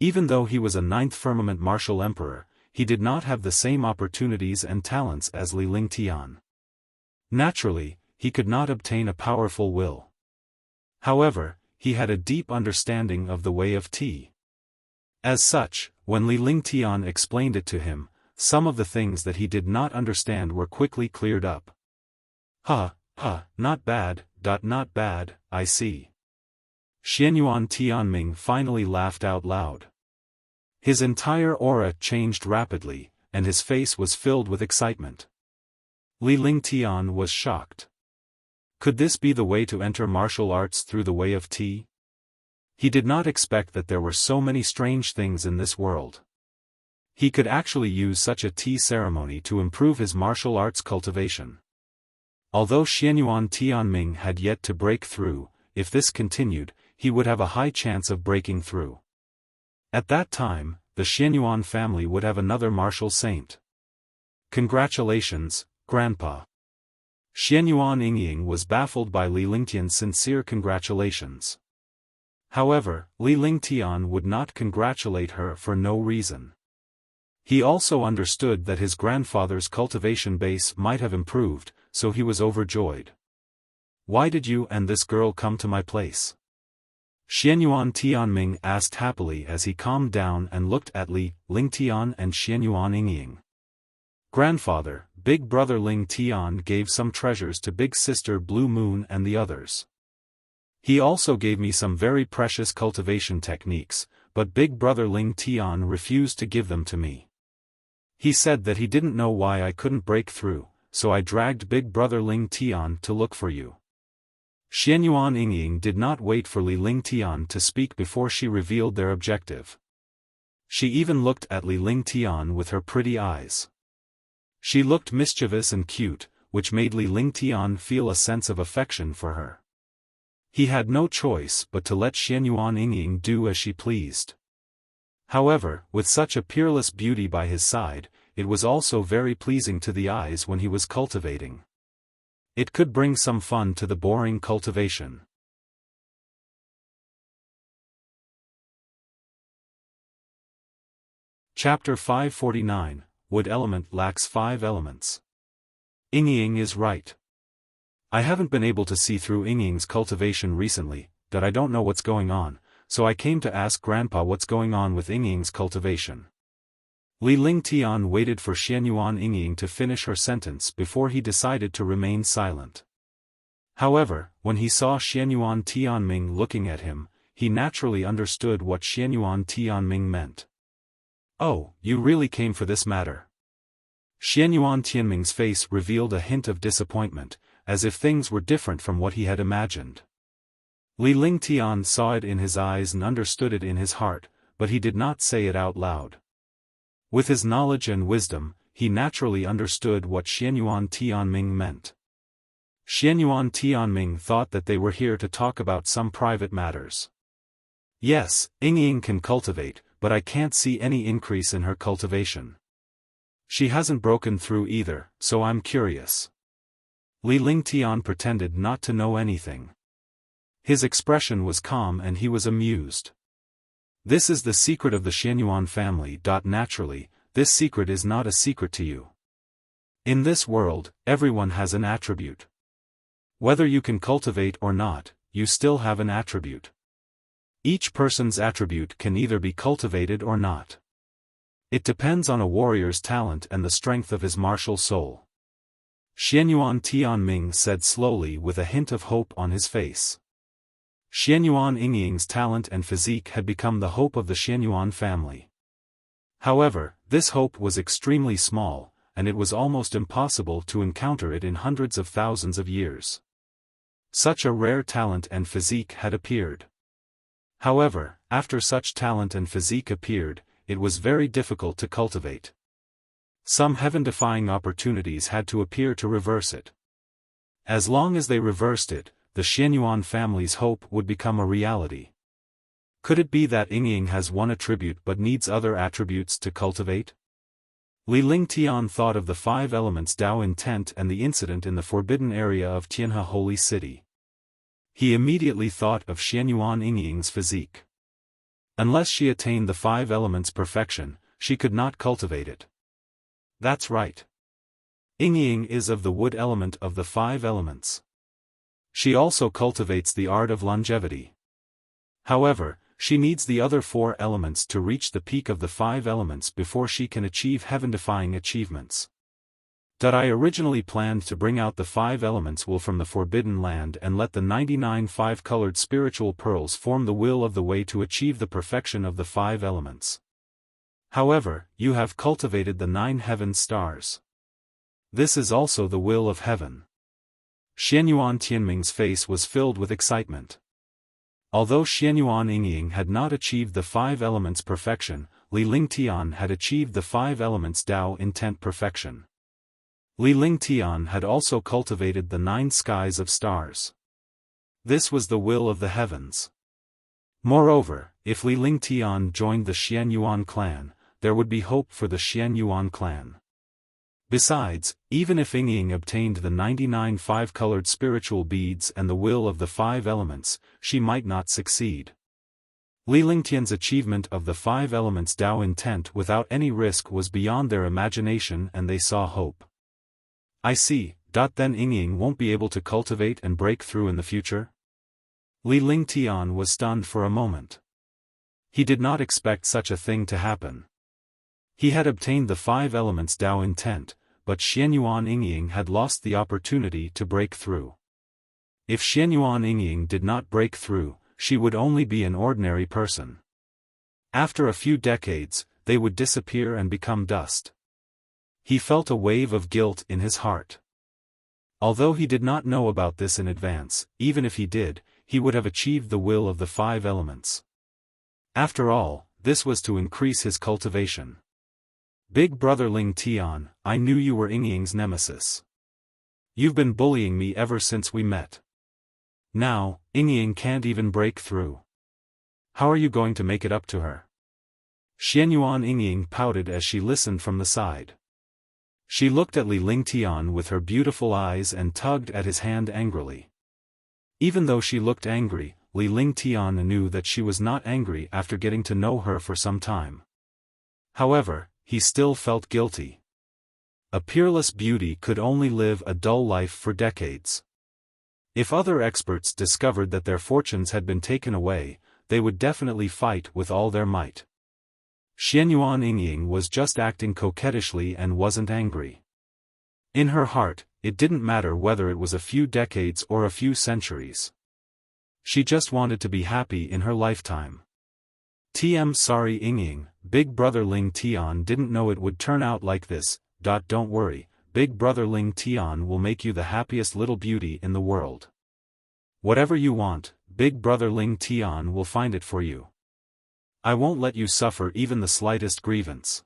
Even though he was a ninth firmament martial emperor, he did not have the same opportunities and talents as Li Lingtian. Naturally, he could not obtain a powerful will. However, he had a deep understanding of the way of tea. As such, when Li Lingtian explained it to him, some of the things that he did not understand were quickly cleared up. Not bad, not bad, I see. Xianyuan Tianming finally laughed out loud. His entire aura changed rapidly, and his face was filled with excitement. Li Lingtian was shocked. Could this be the way to enter martial arts through the way of tea? He did not expect that there were so many strange things in this world. He could actually use such a tea ceremony to improve his martial arts cultivation. Although Xianyuan Tianming had yet to break through, if this continued, he would have a high chance of breaking through. At that time, the Xianyuan family would have another martial saint. Congratulations, Grandpa. Xianyuan Yingying was baffled by Li Lingtian's sincere congratulations. However, Li Lingtian would not congratulate her for no reason. He also understood that his grandfather's cultivation base might have improved, so he was overjoyed. Why did you and this girl come to my place? Xianyuan Tianming asked happily as he calmed down and looked at Li Lingtian and Xianyuan Yingying. Grandfather, Big Brother Ling Tian gave some treasures to Big Sister Blue Moon and the others. He also gave me some very precious cultivation techniques, but Big Brother Ling Tian refused to give them to me. He said that he didn't know why I couldn't break through, so I dragged Big Brother Ling Tian to look for you. Xianyuan Yingying did not wait for Li Lingtian to speak before she revealed their objective. She even looked at Li Lingtian with her pretty eyes. She looked mischievous and cute, which made Li Lingtian feel a sense of affection for her. He had no choice but to let Xianyuan Yingying do as she pleased. However, with such a peerless beauty by his side, it was also very pleasing to the eyes when he was cultivating. It could bring some fun to the boring cultivation. Chapter 549, Wood Element Lacks 5 Elements. Yingying is right. I haven't been able to see through Yingying's cultivation recently, that I don't know what's going on, so I came to ask Grandpa what's going on with Yingying's cultivation. Li Lingtian waited for Xianyuan Yingying to finish her sentence before he decided to remain silent. However, when he saw Xianyuan Tianming looking at him, he naturally understood what Xianyuan Tianming meant. Oh, you really came for this matter. Xianyuan Tianming's face revealed a hint of disappointment, as if things were different from what he had imagined. Li Lingtian saw it in his eyes and understood it in his heart, but he did not say it out loud. With his knowledge and wisdom, he naturally understood what Xianyuan Tianming meant. Xianyuan Tianming thought that they were here to talk about some private matters. Yes, Yingying can cultivate, but I can't see any increase in her cultivation. She hasn't broken through either, so I'm curious. Li Lingtian pretended not to know anything. His expression was calm and he was amused. This is the secret of the Xianyuan family. Naturally, this secret is not a secret to you. In this world, everyone has an attribute. Whether you can cultivate or not, you still have an attribute. Each person's attribute can either be cultivated or not. It depends on a warrior's talent and the strength of his martial soul. Xianyuan Tianming said slowly with a hint of hope on his face. Xianyuan Yingying's talent and physique had become the hope of the Xianyuan family. However, this hope was extremely small, and it was almost impossible to encounter it in hundreds of thousands of years. Such a rare talent and physique had appeared. However, after such talent and physique appeared, it was very difficult to cultivate. Some heaven-defying opportunities had to appear to reverse it. As long as they reversed it, the Xianyuan family's hope would become a reality. Could it be that Yingying has one attribute but needs other attributes to cultivate? Li Lingtian thought of the 5 elements Dao intent and the incident in the forbidden area of Tianhe Holy City. He immediately thought of Xianyuan Yingying's physique. Unless she attained the 5 elements perfection, she could not cultivate it. That's right. Ying is of the wood element of the 5 elements. She also cultivates the art of longevity. However, she needs the other 4 elements to reach the peak of the 5 elements before she can achieve heaven-defying achievements. I originally planned to bring out the 5 elements wool from the Forbidden Land and let the 99 5-colored spiritual pearls form the will of the way to achieve the perfection of the 5 elements. However, you have cultivated the 9 heaven stars. This is also the will of heaven. Xianyuan Tianming's face was filled with excitement. Although Xianyuan Yingying had not achieved the 5 elements perfection, Li Lingtian had achieved the 5 elements Tao intent perfection. Li Lingtian had also cultivated the 9 skies of stars. This was the will of the heavens. Moreover, if Li Lingtian joined the Xianyuan clan, there would be hope for the Xianyuan clan. Besides, even if Yingying obtained the 99 5-colored spiritual beads and the will of the 5 elements, she might not succeed. Li Lingtian's achievement of the 5 elements Tao intent without any risk was beyond their imagination and they saw hope. I see. Then Yingying won't be able to cultivate and break through in the future? Li Lingtian was stunned for a moment. He did not expect such a thing to happen. He had obtained the 5 elements Tao intent, but Xianyuan Yingying had lost the opportunity to break through. If Xianyuan Yingying did not break through, she would only be an ordinary person. After a few decades, they would disappear and become dust. He felt a wave of guilt in his heart. Although he did not know about this in advance, even if he did, he would have achieved the will of the 5 elements. After all, this was to increase his cultivation. Big brother Ling Tian, I knew you were Yingying's nemesis. You've been bullying me ever since we met. Now, Yingying can't even break through. How are you going to make it up to her? Xianyuan Yingying pouted as she listened from the side. She looked at Li Lingtian with her beautiful eyes and tugged at his hand angrily. Even though she looked angry, Li Lingtian knew that she was not angry after getting to know her for some time. However, he still felt guilty. A peerless beauty could only live a dull life for decades. If other experts discovered that their fortunes had been taken away, they would definitely fight with all their might. Xianyuan Yingying was just acting coquettishly and wasn't angry. In her heart, it didn't matter whether it was a few decades or a few centuries. She just wanted to be happy in her lifetime. Sorry Yingying, Big Brother Ling Tian didn't know it would turn out like this. Don't worry, Big Brother Ling Tian will make you the happiest little beauty in the world. Whatever you want, Big Brother Ling Tian will find it for you. I won't let you suffer even the slightest grievance.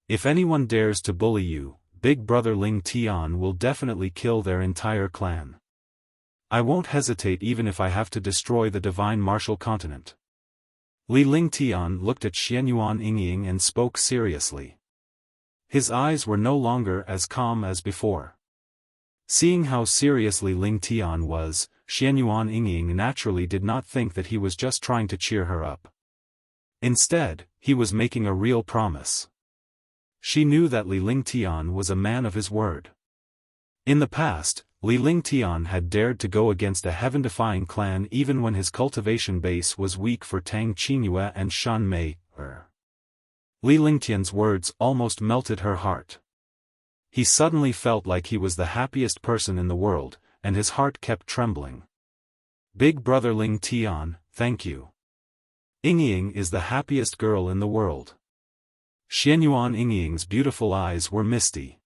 If anyone dares to bully you, Big Brother Ling Tian will definitely kill their entire clan. I won't hesitate even if I have to destroy the divine martial continent. Li Lingtian looked at Xianyuan Yingying and spoke seriously. His eyes were no longer as calm as before. Seeing how serious Li Lingtian was, Xianyuan Yingying naturally did not think that he was just trying to cheer her up. Instead, he was making a real promise. She knew that Li Lingtian was a man of his word. In the past, Li Lingtian had dared to go against a heaven-defying clan even when his cultivation base was weak for Tang Qingyue and Shan Mei. Li Lingtian's words almost melted her heart. He suddenly felt like he was the happiest person in the world, and his heart kept trembling. Big Brother Ling Tian, thank you. Yingying is the happiest girl in the world. Xianyuan Yingying's beautiful eyes were misty.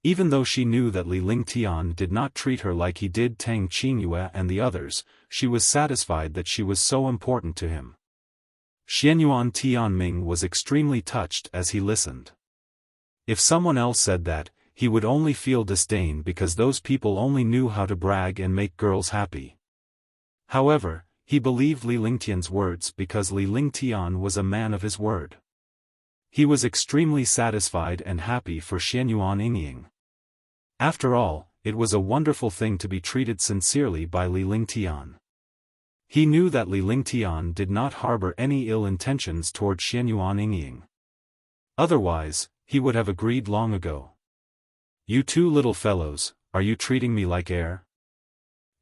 Even though she knew that Li Lingtian did not treat her like he did Tang Qingyue and the others, she was satisfied that she was so important to him. Xianyuan Tianming was extremely touched as he listened. If someone else said that, he would only feel disdain because those people only knew how to brag and make girls happy. However, he believed Li Lingtian's words because Li Lingtian was a man of his word. He was extremely satisfied and happy for Xianyuan Yingying. After all, it was a wonderful thing to be treated sincerely by Li Lingtian. He knew that Li Lingtian did not harbor any ill intentions toward Xianyuan Yingying. Otherwise, he would have agreed long ago. You two little fellows, are you treating me like air?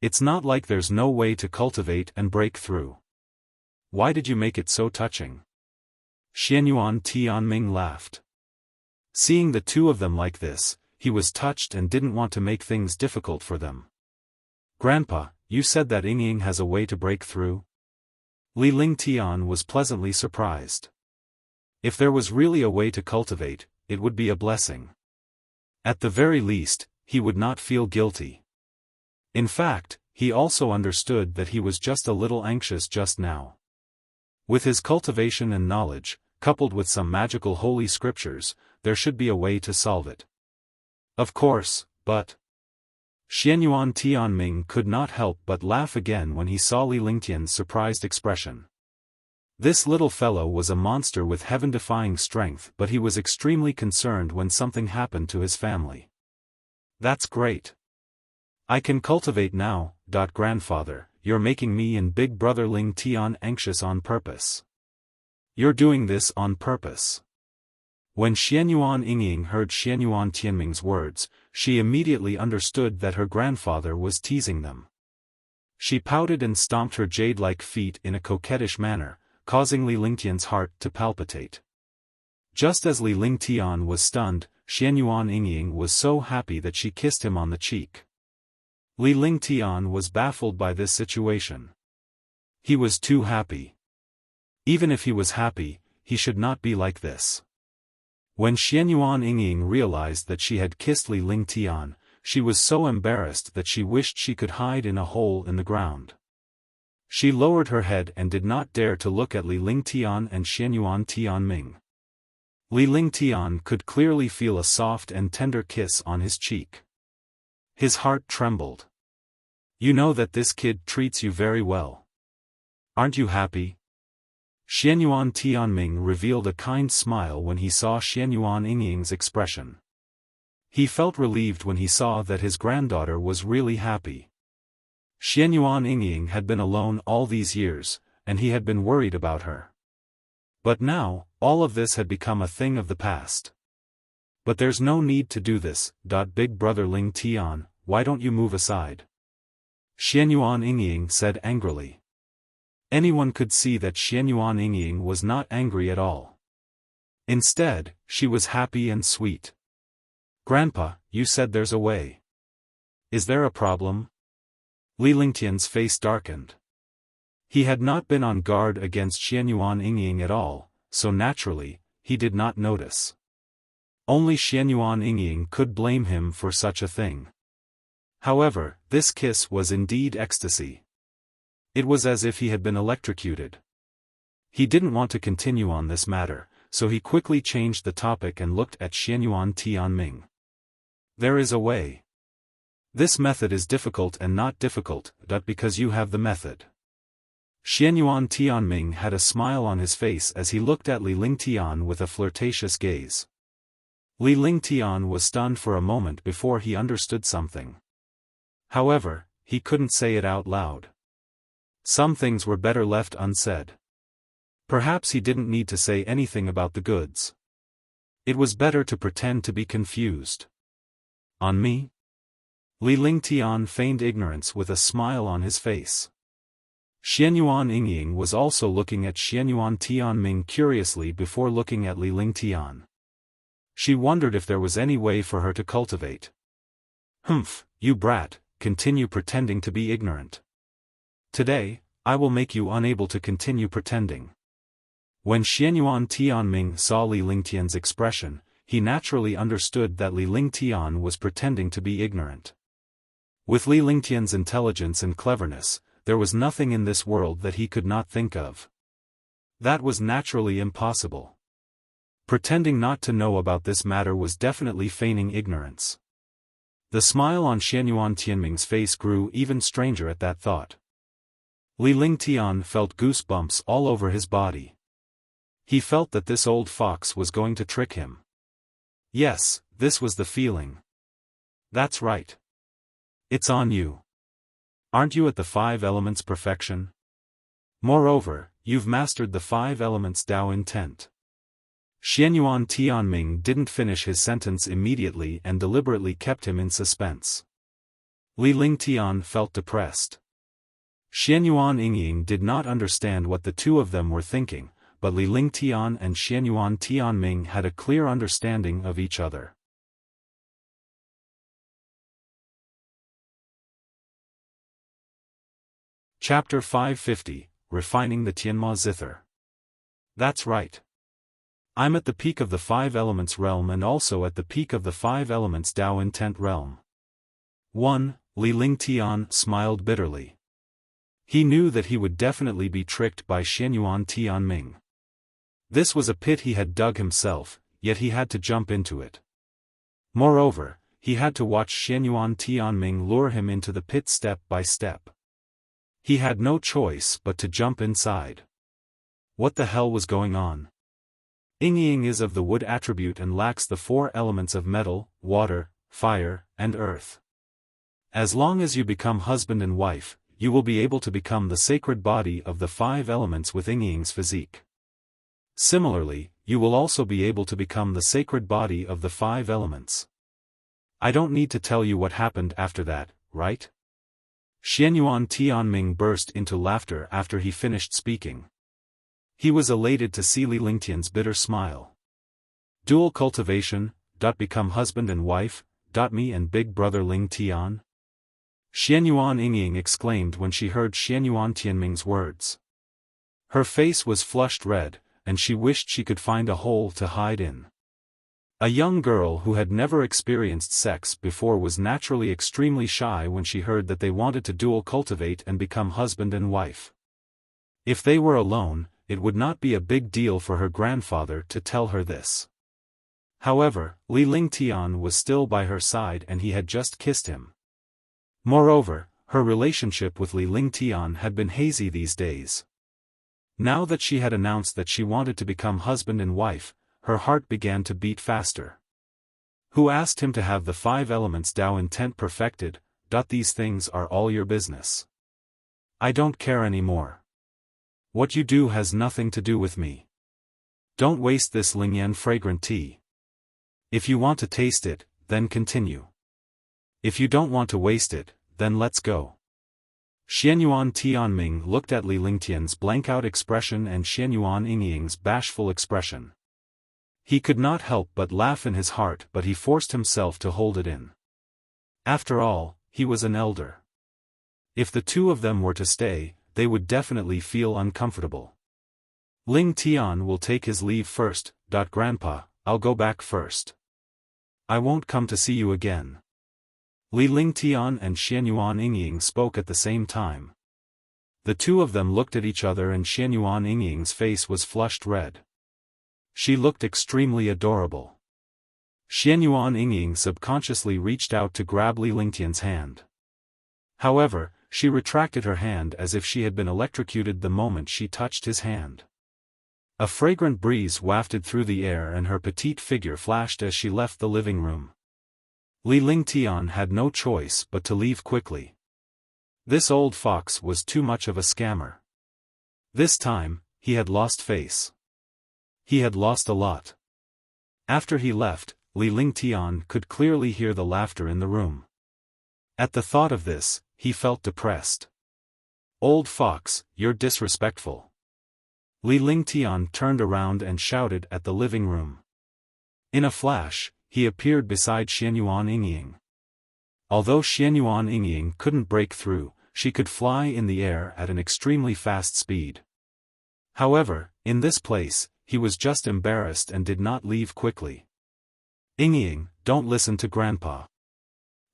It's not like there's no way to cultivate and break through. Why did you make it so touching? Xianyuan Tianming laughed. Seeing the two of them like this, he was touched and didn't want to make things difficult for them. Grandpa, you said that Yingying has a way to break through? Li Lingtian was pleasantly surprised. If there was really a way to cultivate, it would be a blessing. At the very least, he would not feel guilty. In fact, he also understood that he was just a little anxious just now. With his cultivation and knowledge, coupled with some magical holy scriptures, there should be a way to solve it. Of course, but... Xianyuan Tianming could not help but laugh again when he saw Li Lingtian's surprised expression. This little fellow was a monster with heaven-defying strength, but he was extremely concerned when something happened to his family. That's great. I can cultivate now, grandfather, you're making me and big brother Lingtian anxious on purpose. You're doing this on purpose. When Xianyuan Yingying heard Xianyuan Tianming's words, she immediately understood that her grandfather was teasing them. She pouted and stomped her jade-like feet in a coquettish manner, causing Li Lingtian's heart to palpitate. Just as Li Lingtian was stunned, Xianyuan Yingying was so happy that she kissed him on the cheek. Li Lingtian was baffled by this situation. He was too happy. Even if he was happy, he should not be like this. When Xianyuan Yingying realized that she had kissed Li Lingtian, she was so embarrassed that she wished she could hide in a hole in the ground. She lowered her head and did not dare to look at Li Lingtian and Xianyuan Tianming. Li Lingtian could clearly feel a soft and tender kiss on his cheek. His heart trembled. You know that this kid treats you very well. Aren't you happy? Xianyuan Tianming revealed a kind smile when he saw Xianyuan Yingying's expression. He felt relieved when he saw that his granddaughter was really happy. Xianyuan Yingying had been alone all these years, and he had been worried about her. But now, all of this had become a thing of the past. But there's no need to do this, big brother Lingtian, why don't you move aside? Xianyuan Yingying said angrily. Anyone could see that Xianyuan Yingying was not angry at all. Instead, she was happy and sweet. Grandpa, you said there's a way. Is there a problem? Li Lingtian's face darkened. He had not been on guard against Xianyuan Yingying at all, so naturally, he did not notice. Only Xianyuan Yingying could blame him for such a thing. However, this kiss was indeed ecstasy. It was as if he had been electrocuted. He didn't want to continue on this matter, so he quickly changed the topic and looked at Xianyuan Tianming. There is a way. This method is difficult and not difficult, because you have the method. Xianyuan Tianming had a smile on his face as he looked at Li Lingtian with a flirtatious gaze. Li Lingtian was stunned for a moment before he understood something. However, he couldn't say it out loud. Some things were better left unsaid. Perhaps he didn't need to say anything about the goods. It was better to pretend to be confused. On me? Li Lingtian feigned ignorance with a smile on his face. Xianyuan Yingying was also looking at Xianyuan Tianming curiously before looking at Li Lingtian. She wondered if there was any way for her to cultivate. Humph, you brat, continue pretending to be ignorant. Today, I will make you unable to continue pretending. When Xianyuan Tianming saw Li Lingtian's expression, he naturally understood that Li Lingtian was pretending to be ignorant. With Li Lingtian's intelligence and cleverness, there was nothing in this world that he could not think of. That was naturally impossible. Pretending not to know about this matter was definitely feigning ignorance. The smile on Xianyuan Tianming's face grew even stranger at that thought. Li Lingtian felt goosebumps all over his body. He felt that this old fox was going to trick him. Yes, this was the feeling. That's right. It's on you. Aren't you at the 5 elements perfection? Moreover, you've mastered the 5 elements Tao intent. Xianyuan Tianming didn't finish his sentence immediately and deliberately kept him in suspense. Li Lingtian felt depressed. Xianyuan Yingying did not understand what the two of them were thinking, but Li Lingtian and Xianyuan Tianming had a clear understanding of each other. Chapter 550, Refining the Tianma Zither. That's right. I'm at the peak of the 5 elements realm and also at the peak of the 5 elements Tao intent realm. 1. Li Lingtian smiled bitterly. He knew that he would definitely be tricked by Xianyuan Tianming. This was a pit he had dug himself, yet he had to jump into it. Moreover, he had to watch Xianyuan Tianming lure him into the pit step by step. He had no choice but to jump inside. What the hell was going on? Yingying is of the wood attribute and lacks the 4 elements of metal, water, fire, and earth. As long as you become husband and wife, you will be able to become the sacred body of the 5 elements with Yingying's physique. Similarly, you will also be able to become the sacred body of the 5 elements. I don't need to tell you what happened after that, right? Xianyuan Tianming burst into laughter after he finished speaking. He was elated to see Li Lingtian's bitter smile. Dual cultivation, become husband and wife, me and big brother Lingtian? Xianyuan Yingying exclaimed when she heard Xianyuan Tianming's words. Her face was flushed red, and she wished she could find a hole to hide in. A young girl who had never experienced sex before was naturally extremely shy when she heard that they wanted to dual cultivate and become husband and wife. If they were alone, it would not be a big deal for her grandfather to tell her this. However, Li Lingtian was still by her side and he had just kissed him. Moreover, her relationship with Li Lingtian had been hazy these days. Now that she had announced that she wanted to become husband and wife, her heart began to beat faster. Who asked him to have the 5 elements Tao intent perfected? These things are all your business. I don't care anymore. What you do has nothing to do with me. Don't waste this Lingyan fragrant tea. If you want to taste it, then continue. If you don't want to waste it, then let's go. Xianyuan Tianming looked at Li Lingtian's blank-out expression and Xianyuan Yingying's bashful expression. He could not help but laugh in his heart, but he forced himself to hold it in. After all, he was an elder. If the two of them were to stay, they would definitely feel uncomfortable. Ling Tian will take his leave first, Grandpa, I'll go back first. I won't come to see you again. Li Lingtian and Xianyuan Yingying spoke at the same time. The two of them looked at each other and Xianyuan Yingying's face was flushed red. She looked extremely adorable. Xianyuan Yingying subconsciously reached out to grab Li Lingtian's hand. However, she retracted her hand as if she had been electrocuted the moment she touched his hand. A fragrant breeze wafted through the air and her petite figure flashed as she left the living room. Li Lingtian had no choice but to leave quickly. This old fox was too much of a scammer. This time, he had lost face. He had lost a lot. After he left, Li Lingtian could clearly hear the laughter in the room. At the thought of this, he felt depressed. Old fox, you're disrespectful. Li Lingtian turned around and shouted at the living room. In a flash, he appeared beside Xianyuan Yingying. Although Xianyuan Yingying couldn't break through, she could fly in the air at an extremely fast speed. However, in this place, he was just embarrassed and did not leave quickly. Yingying, don't listen to Grandpa.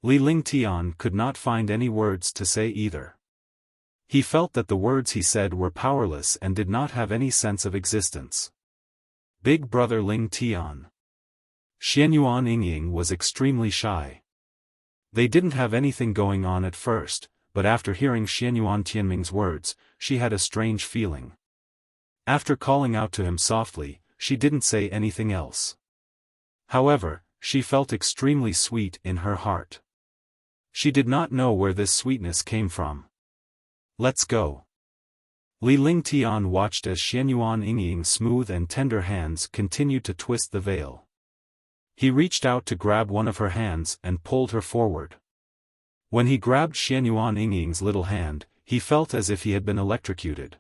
Li Lingtian could not find any words to say either. He felt that the words he said were powerless and did not have any sense of existence. Big brother Lingtian. Xianyuan Yingying was extremely shy. They didn't have anything going on at first, but after hearing Xianyuan Tianming's words, she had a strange feeling. After calling out to him softly, she didn't say anything else. However, she felt extremely sweet in her heart. She did not know where this sweetness came from. Let's go. Li Lingtian watched as Xianyuan Yingying's smooth and tender hands continued to twist the veil. He reached out to grab one of her hands and pulled her forward. When he grabbed Xianyuan Yingying's little hand, he felt as if he had been electrocuted.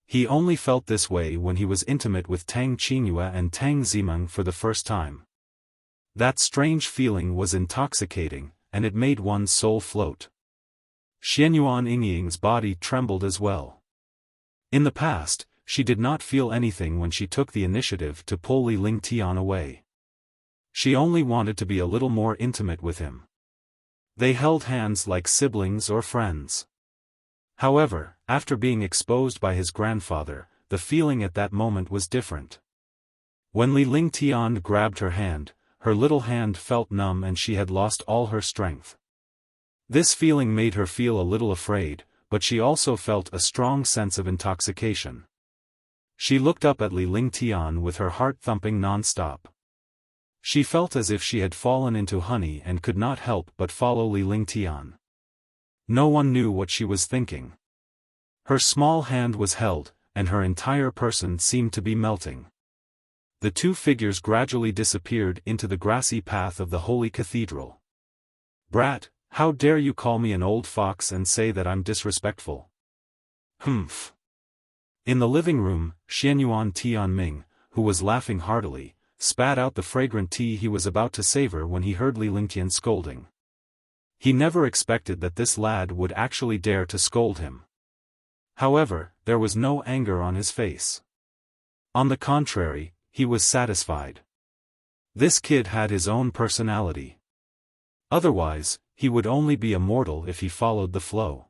He only felt this way when he was intimate with Tang Qingyue and Tang Zimeng for the first time. That strange feeling was intoxicating, and it made one's soul float. Xianyuan Yingying's body trembled as well. In the past, she did not feel anything when she took the initiative to pull Li Lingtian away. She only wanted to be a little more intimate with him. They held hands like siblings or friends. However, after being exposed by his grandfather, the feeling at that moment was different. When Li Lingtian grabbed her hand, her little hand felt numb and she had lost all her strength. This feeling made her feel a little afraid, but she also felt a strong sense of intoxication. She looked up at Li Lingtian with her heart thumping non-stop. She felt as if she had fallen into honey and could not help but follow Li Lingtian. No one knew what she was thinking. Her small hand was held, and her entire person seemed to be melting. The two figures gradually disappeared into the grassy path of the holy cathedral. "Brat, how dare you call me an old fox and say that I'm disrespectful?" "Humph." In the living room, Xianyuan Tianming, who was laughing heartily, spat out the fragrant tea he was about to savor when he heard Li Lingtian scolding. He never expected that this lad would actually dare to scold him. However, there was no anger on his face. On the contrary, he was satisfied. This kid had his own personality. Otherwise, he would only be a mortal if he followed the flow.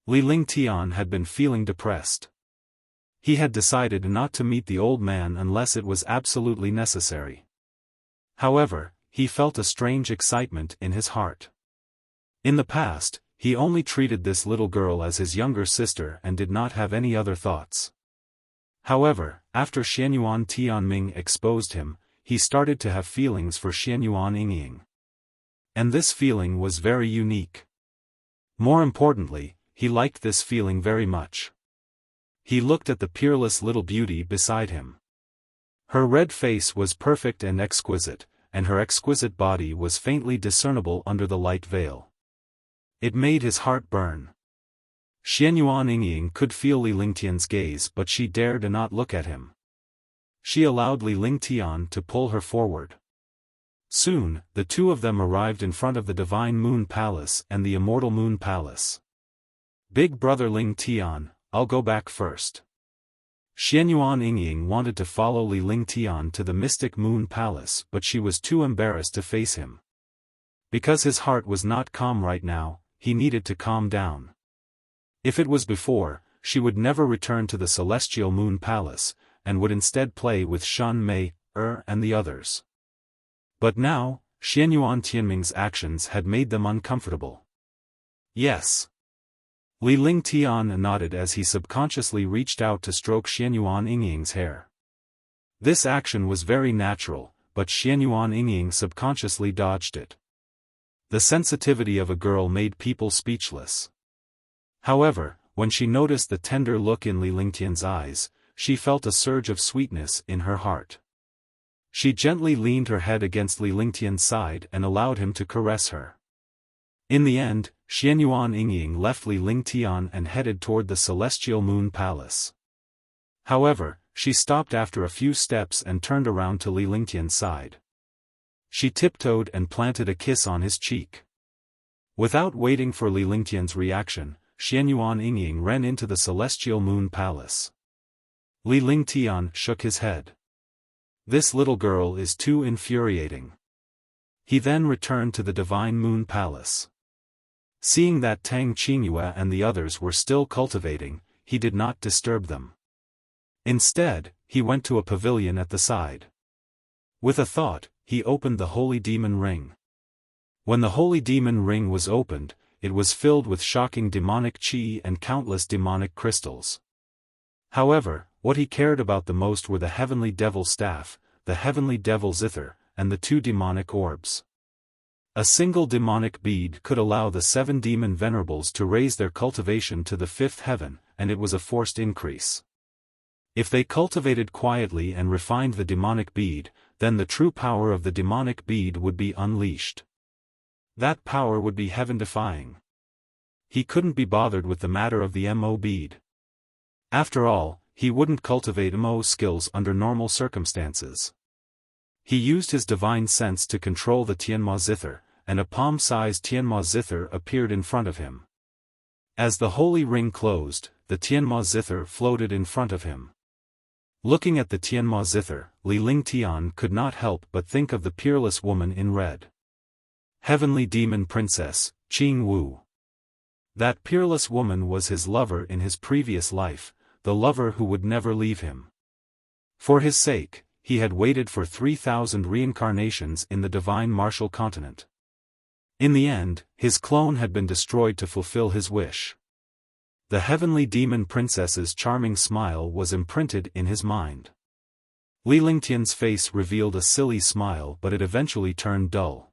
Li Lingtian had been feeling depressed. He had decided not to meet the old man unless it was absolutely necessary. However, he felt a strange excitement in his heart. In the past, he only treated this little girl as his younger sister and did not have any other thoughts. However, after Xianyuan Tianming exposed him, he started to have feelings for Xianyuan Yingying. And this feeling was very unique. More importantly, he liked this feeling very much. He looked at the peerless little beauty beside him. Her red face was perfect and exquisite, and her exquisite body was faintly discernible under the light veil. It made his heart burn. Xianyuan Yingying could feel Li Lingtian's gaze, but she dared not look at him. She allowed Li Lingtian to pull her forward. Soon, the two of them arrived in front of the Divine Moon Palace and the Immortal Moon Palace. "Big brother Lingtian, I'll go back first." Xianyuan Yingying wanted to follow Li Lingtian to the Mystic Moon Palace, but she was too embarrassed to face him. Because his heart was not calm right now, he needed to calm down. If it was before, she would never return to the Celestial Moon Palace, and would instead play with Shan Mei, and the others. But now, Xianyuan Tianming's actions had made them uncomfortable. "Yes." Li Lingtian nodded as he subconsciously reached out to stroke Xianyuan Yingying's hair. This action was very natural, but Xianyuan Yingying subconsciously dodged it. The sensitivity of a girl made people speechless. However, when she noticed the tender look in Li Lingtian's eyes, she felt a surge of sweetness in her heart. She gently leaned her head against Li Lingtian's side and allowed him to caress her. In the end, Xianyuan Yingying left Li Lingtian and headed toward the Celestial Moon Palace. However, she stopped after a few steps and turned around to Li Lingtian's side. She tiptoed and planted a kiss on his cheek. Without waiting for Li Lingtian's reaction, Xianyuan Yingying ran into the Celestial Moon Palace. Li Lingtian shook his head. "This little girl is too infuriating." He then returned to the Divine Moon Palace. Seeing that Tang Qingyue and the others were still cultivating, he did not disturb them. Instead, he went to a pavilion at the side. With a thought, he opened the Holy Demon Ring. When the Holy Demon Ring was opened, it was filled with shocking demonic qi and countless demonic crystals. However, what he cared about the most were the Heavenly Devil Staff, the Heavenly Devil Zither, and the two demonic orbs. A single demonic bead could allow the 7 demon venerables to raise their cultivation to the 5th heaven, and it was a forced increase. If they cultivated quietly and refined the demonic bead, then the true power of the demonic bead would be unleashed. That power would be heaven-defying. He couldn't be bothered with the matter of the Mo bead. After all, he wouldn't cultivate Mo skills under normal circumstances. He used his divine sense to control the Tianma zither, and a palm-sized Tianma zither appeared in front of him. As the holy ring closed, the Tianma zither floated in front of him. Looking at the Tianma zither, Li Lingtian could not help but think of the peerless woman in red. Heavenly Demon Princess, Qing Wu. That peerless woman was his lover in his previous life, the lover who would never leave him. For his sake, he had waited for 3,000 reincarnations in the divine martial continent. In the end, his clone had been destroyed to fulfill his wish. The heavenly demon princess's charming smile was imprinted in his mind. Li Lingtian's face revealed a silly smile, but it eventually turned dull.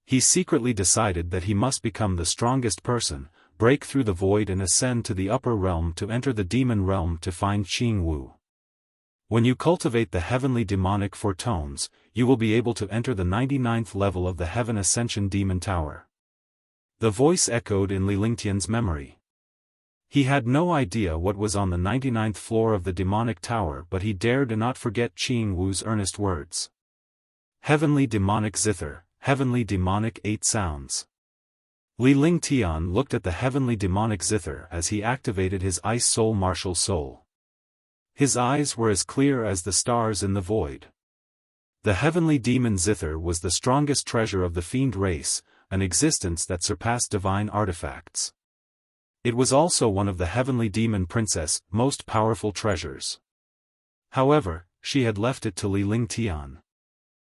He secretly decided that he must become the strongest person, break through the void and ascend to the upper realm to enter the demon realm to find Qing Wu. When you cultivate the heavenly demonic 4 tones, you will be able to enter the 99th level of the Heaven Ascension Demon Tower. The voice echoed in Li Lingtian's memory. He had no idea what was on the 99th floor of the demonic tower, but he dared not forget Qing Wu's earnest words. Heavenly demonic zither, heavenly demonic 8 sounds. Li Lingtian looked at the heavenly demonic zither as he activated his ice soul martial soul. His eyes were as clear as the stars in the void. The heavenly demon zither was the strongest treasure of the fiend race, an existence that surpassed divine artifacts. It was also one of the heavenly demon princess' most powerful treasures. However, she had left it to Li Lingtian.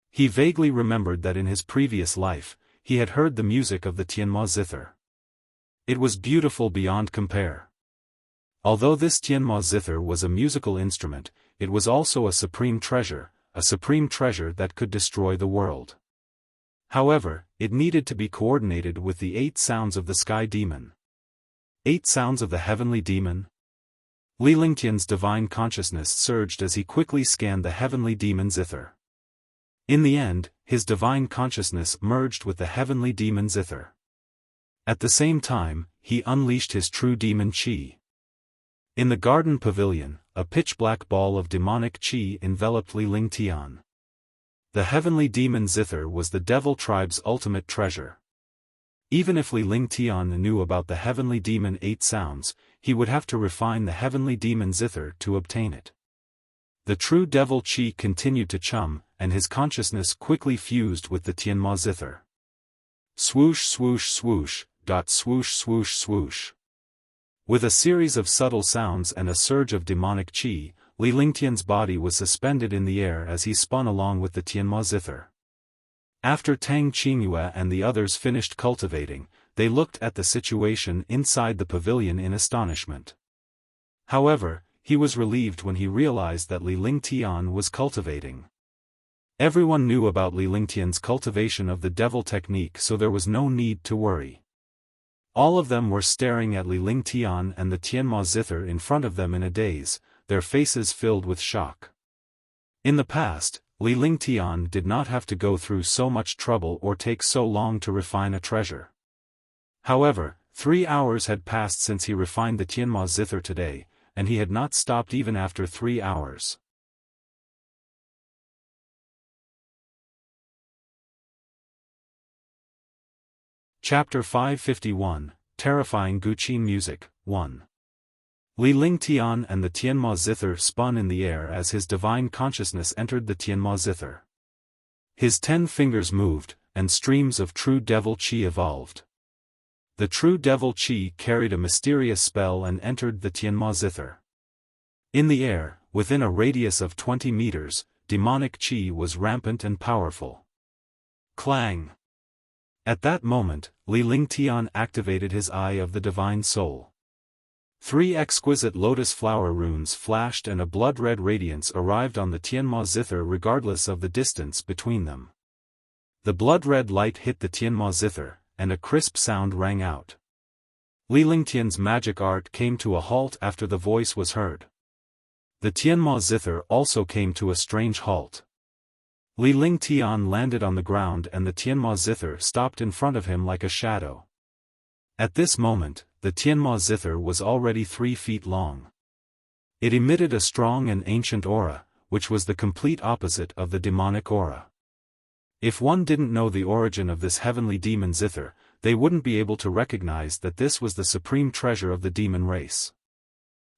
He vaguely remembered that in his previous life, he had heard the music of the Tianma zither. It was beautiful beyond compare. Although this Tianma zither was a musical instrument, it was also a supreme treasure that could destroy the world. However, it needed to be coordinated with the 8 sounds of the sky demon. 8 sounds of the heavenly demon? Li Lingtian's divine consciousness surged as he quickly scanned the heavenly demon zither. In the end, his divine consciousness merged with the heavenly demon zither. At the same time, he unleashed his true demon qi. In the garden pavilion, a pitch-black ball of demonic qi enveloped Li Lingtian. The heavenly demon zither was the devil tribe's ultimate treasure. Even if Li Lingtian knew about the heavenly demon 8 sounds, he would have to refine the heavenly demon zither to obtain it. The true devil qi continued to chum, and his consciousness quickly fused with the Tianma zither. Swoosh swoosh swoosh, swoosh swoosh swoosh. With a series of subtle sounds and a surge of demonic qi, Li Lingtian's body was suspended in the air as he spun along with the Tianma zither. After Tang Qingyue and the others finished cultivating, they looked at the situation inside the pavilion in astonishment. However, he was relieved when he realized that Li Lingtian was cultivating. Everyone knew about Li Lingtian's cultivation of the devil technique, so there was no need to worry. All of them were staring at Li Lingtian and the Tianma zither in front of them in a daze, their faces filled with shock. In the past, Li Lingtian did not have to go through so much trouble or take so long to refine a treasure. However, 3 hours had passed since he refined the Tianma zither today, and he had not stopped even after 3 hours. Chapter 551, Terrifying Guqin Music, 1. Li Lingtian and the Tianma zither spun in the air as his divine consciousness entered the Tianma zither. His 10 fingers moved, and streams of true devil qi evolved. The true devil qi carried a mysterious spell and entered the Tianma zither. In the air, within a radius of 20 meters, demonic qi was rampant and powerful. Clang! At that moment, Li Lingtian activated his Eye of the Divine Soul. 3 exquisite lotus flower runes flashed and a blood-red radiance arrived on the Tianma zither regardless of the distance between them. The blood-red light hit the Tianma zither, and a crisp sound rang out. Li Lingtian's magic art came to a halt after the voice was heard. The Tianma zither also came to a strange halt. Li Lingtian landed on the ground and the Tianma zither stopped in front of him like a shadow. At this moment, the Tianma zither was already 3 feet long. It emitted a strong and ancient aura, which was the complete opposite of the demonic aura. If one didn't know the origin of this heavenly demon zither, they wouldn't be able to recognize that this was the supreme treasure of the demon race.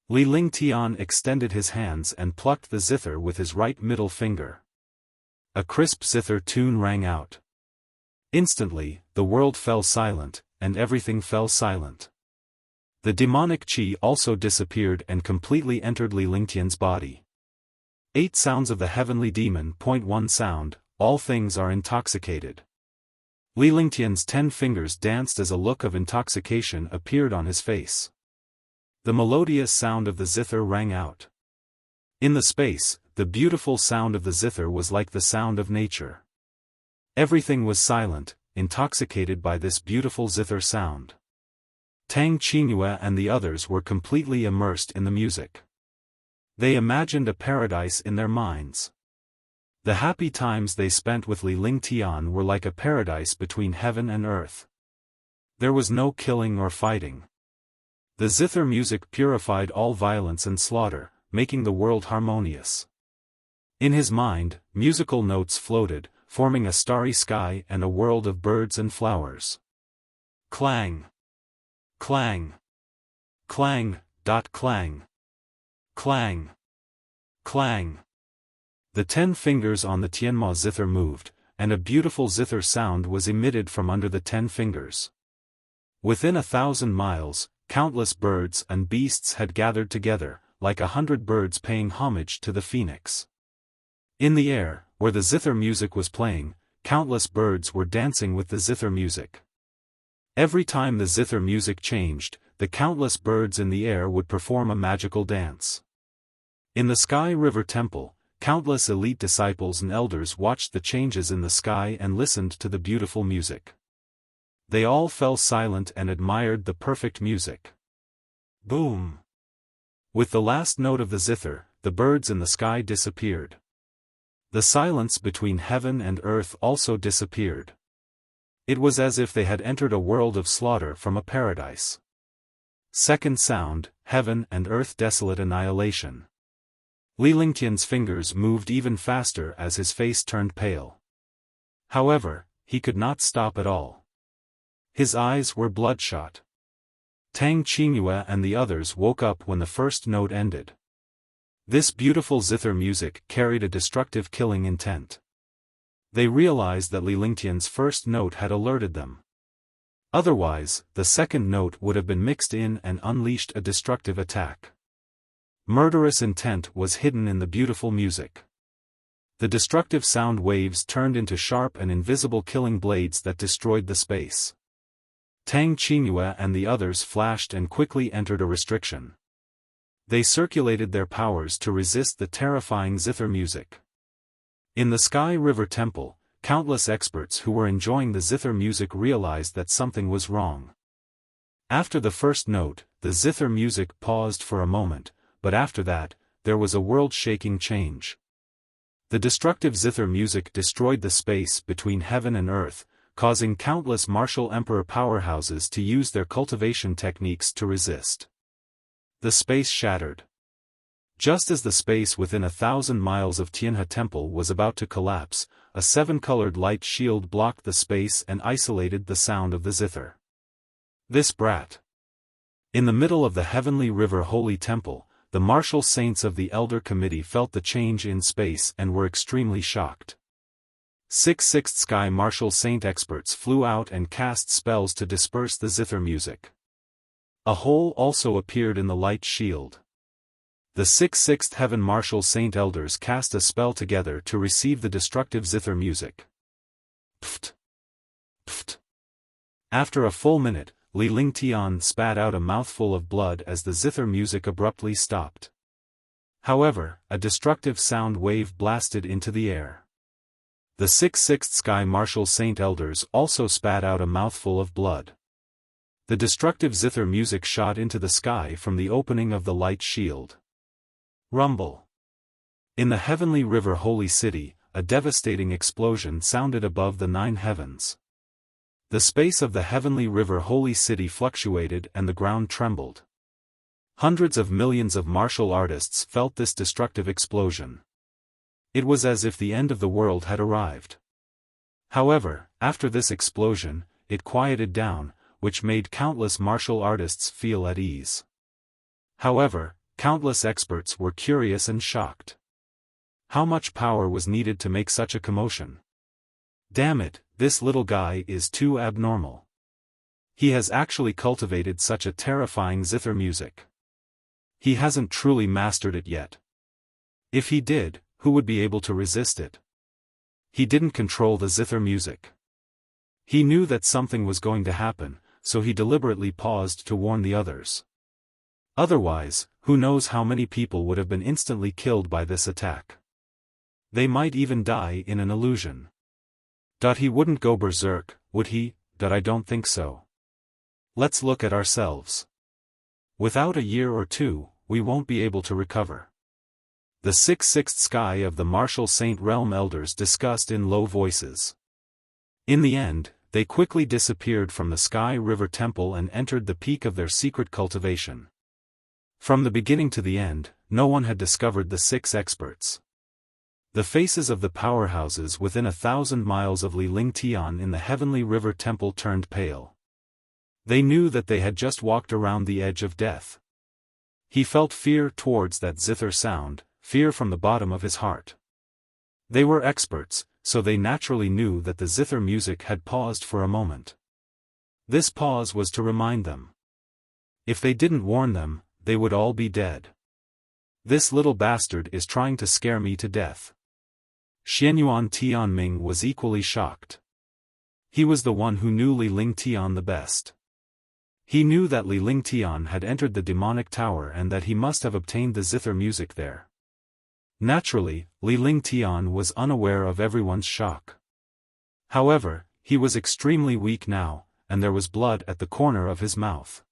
Li Lingtian extended his hands and plucked the zither with his right middle finger. A crisp zither tune rang out. Instantly, the world fell silent, and everything fell silent. The demonic qi also disappeared and completely entered Li Lingtian's body. 8 sounds of the heavenly demon. 1 sound, all things are intoxicated. Li Lingtian's 10 fingers danced as a look of intoxication appeared on his face. The melodious sound of the zither rang out. In the space, the beautiful sound of the zither was like the sound of nature. Everything was silent, intoxicated by this beautiful zither sound. Tang Qingyue and the others were completely immersed in the music. They imagined a paradise in their minds. The happy times they spent with Li Lingtian were like a paradise between heaven and earth. There was no killing or fighting. The zither music purified all violence and slaughter, making the world harmonious. In his mind, musical notes floated, forming a starry sky and a world of birds and flowers. Clang! Clang! Clang! Clang! Clang! Clang! The 10 fingers on the Tianma zither moved, and a beautiful zither sound was emitted from under the 10 fingers. Within 1,000 miles, countless birds and beasts had gathered together, like 100 birds paying homage to the phoenix. In the air, where the zither music was playing, countless birds were dancing with the zither music. Every time the zither music changed, the countless birds in the air would perform a magical dance. In the Sky River Temple, countless elite disciples and elders watched the changes in the sky and listened to the beautiful music. They all fell silent and admired the perfect music. Boom! With the last note of the zither, the birds in the sky disappeared. The silence between heaven and earth also disappeared. It was as if they had entered a world of slaughter from a paradise. Second sound, heaven and earth desolate annihilation. Li Lingtian's fingers moved even faster as his face turned pale. However, he could not stop at all. His eyes were bloodshot. Tang Qingyue and the others woke up when the first note ended. This beautiful zither music carried a destructive killing intent. They realized that Li Lingtian's first note had alerted them. Otherwise, the second note would have been mixed in and unleashed a destructive attack. Murderous intent was hidden in the beautiful music. The destructive sound waves turned into sharp and invisible killing blades that destroyed the space. Tang Qingyue and the others flashed and quickly entered a restriction. They circulated their powers to resist the terrifying zither music. In the Sky River Temple, countless experts who were enjoying the zither music realized that something was wrong. After the first note, the zither music paused for a moment, but after that, there was a world-shaking change. The destructive zither music destroyed the space between heaven and earth, causing countless martial emperor powerhouses to use their cultivation techniques to resist. The space shattered. Just as the space within 1,000 miles of Tianhe Temple was about to collapse, a 7-colored light shield blocked the space and isolated the sound of the zither. This brat. In the middle of the heavenly river Holy Temple, the martial saints of the Elder Committee felt the change in space and were extremely shocked. 6th Sky Martial Saint experts flew out and cast spells to disperse the zither music. A hole also appeared in the light shield. The 6th Heaven Martial Saint elders cast a spell together to receive the destructive zither music. Pft! Pft! After a full minute, Li Lingtian spat out a mouthful of blood as the zither music abruptly stopped. However, a destructive sound wave blasted into the air. The sixth Sky Martial Saint Elders also spat out a mouthful of blood. The destructive zither music shot into the sky from the opening of the light shield. Rumble. In the heavenly river Holy City, a devastating explosion sounded above the 9 heavens. The space of the heavenly river Holy City fluctuated and the ground trembled. Hundreds of millions of martial artists felt this destructive explosion. It was as if the end of the world had arrived. However, after this explosion, it quieted down, which made countless martial artists feel at ease. However, countless experts were curious and shocked. How much power was needed to make such a commotion? Damn it, this little guy is too abnormal. He has actually cultivated such a terrifying zither music. He hasn't truly mastered it yet. If he did, who would be able to resist it? He didn't control the zither music. He knew that something was going to happen, so he deliberately paused to warn the others. Otherwise, who knows how many people would have been instantly killed by this attack. They might even die in an illusion. He wouldn't go berserk, would he? I don't think so. Let's look at ourselves. Without a year or two, we won't be able to recover. The sixth sky of the martial Saint Realm Elders discussed in low voices. In the end, they quickly disappeared from the Sky River Temple and entered the peak of their secret cultivation. From the beginning to the end, no one had discovered the 6 experts. The faces of the powerhouses within 1,000 miles of Liling Tian in the Heavenly River Temple turned pale. They knew that they had just walked around the edge of death. He felt fear towards that zither sound, fear from the bottom of his heart. They were experts, so they naturally knew that the zither music had paused for a moment. This pause was to remind them. If they didn't warn them, they would all be dead. This little bastard is trying to scare me to death. Xianyuan Tianming was equally shocked. He was the one who knew Liling Tian the best. He knew that Liling Tian had entered the demonic tower and that he must have obtained the zither music there. Naturally, Liling Tian was unaware of everyone's shock. However, he was extremely weak now, and there was blood at the corner of his mouth.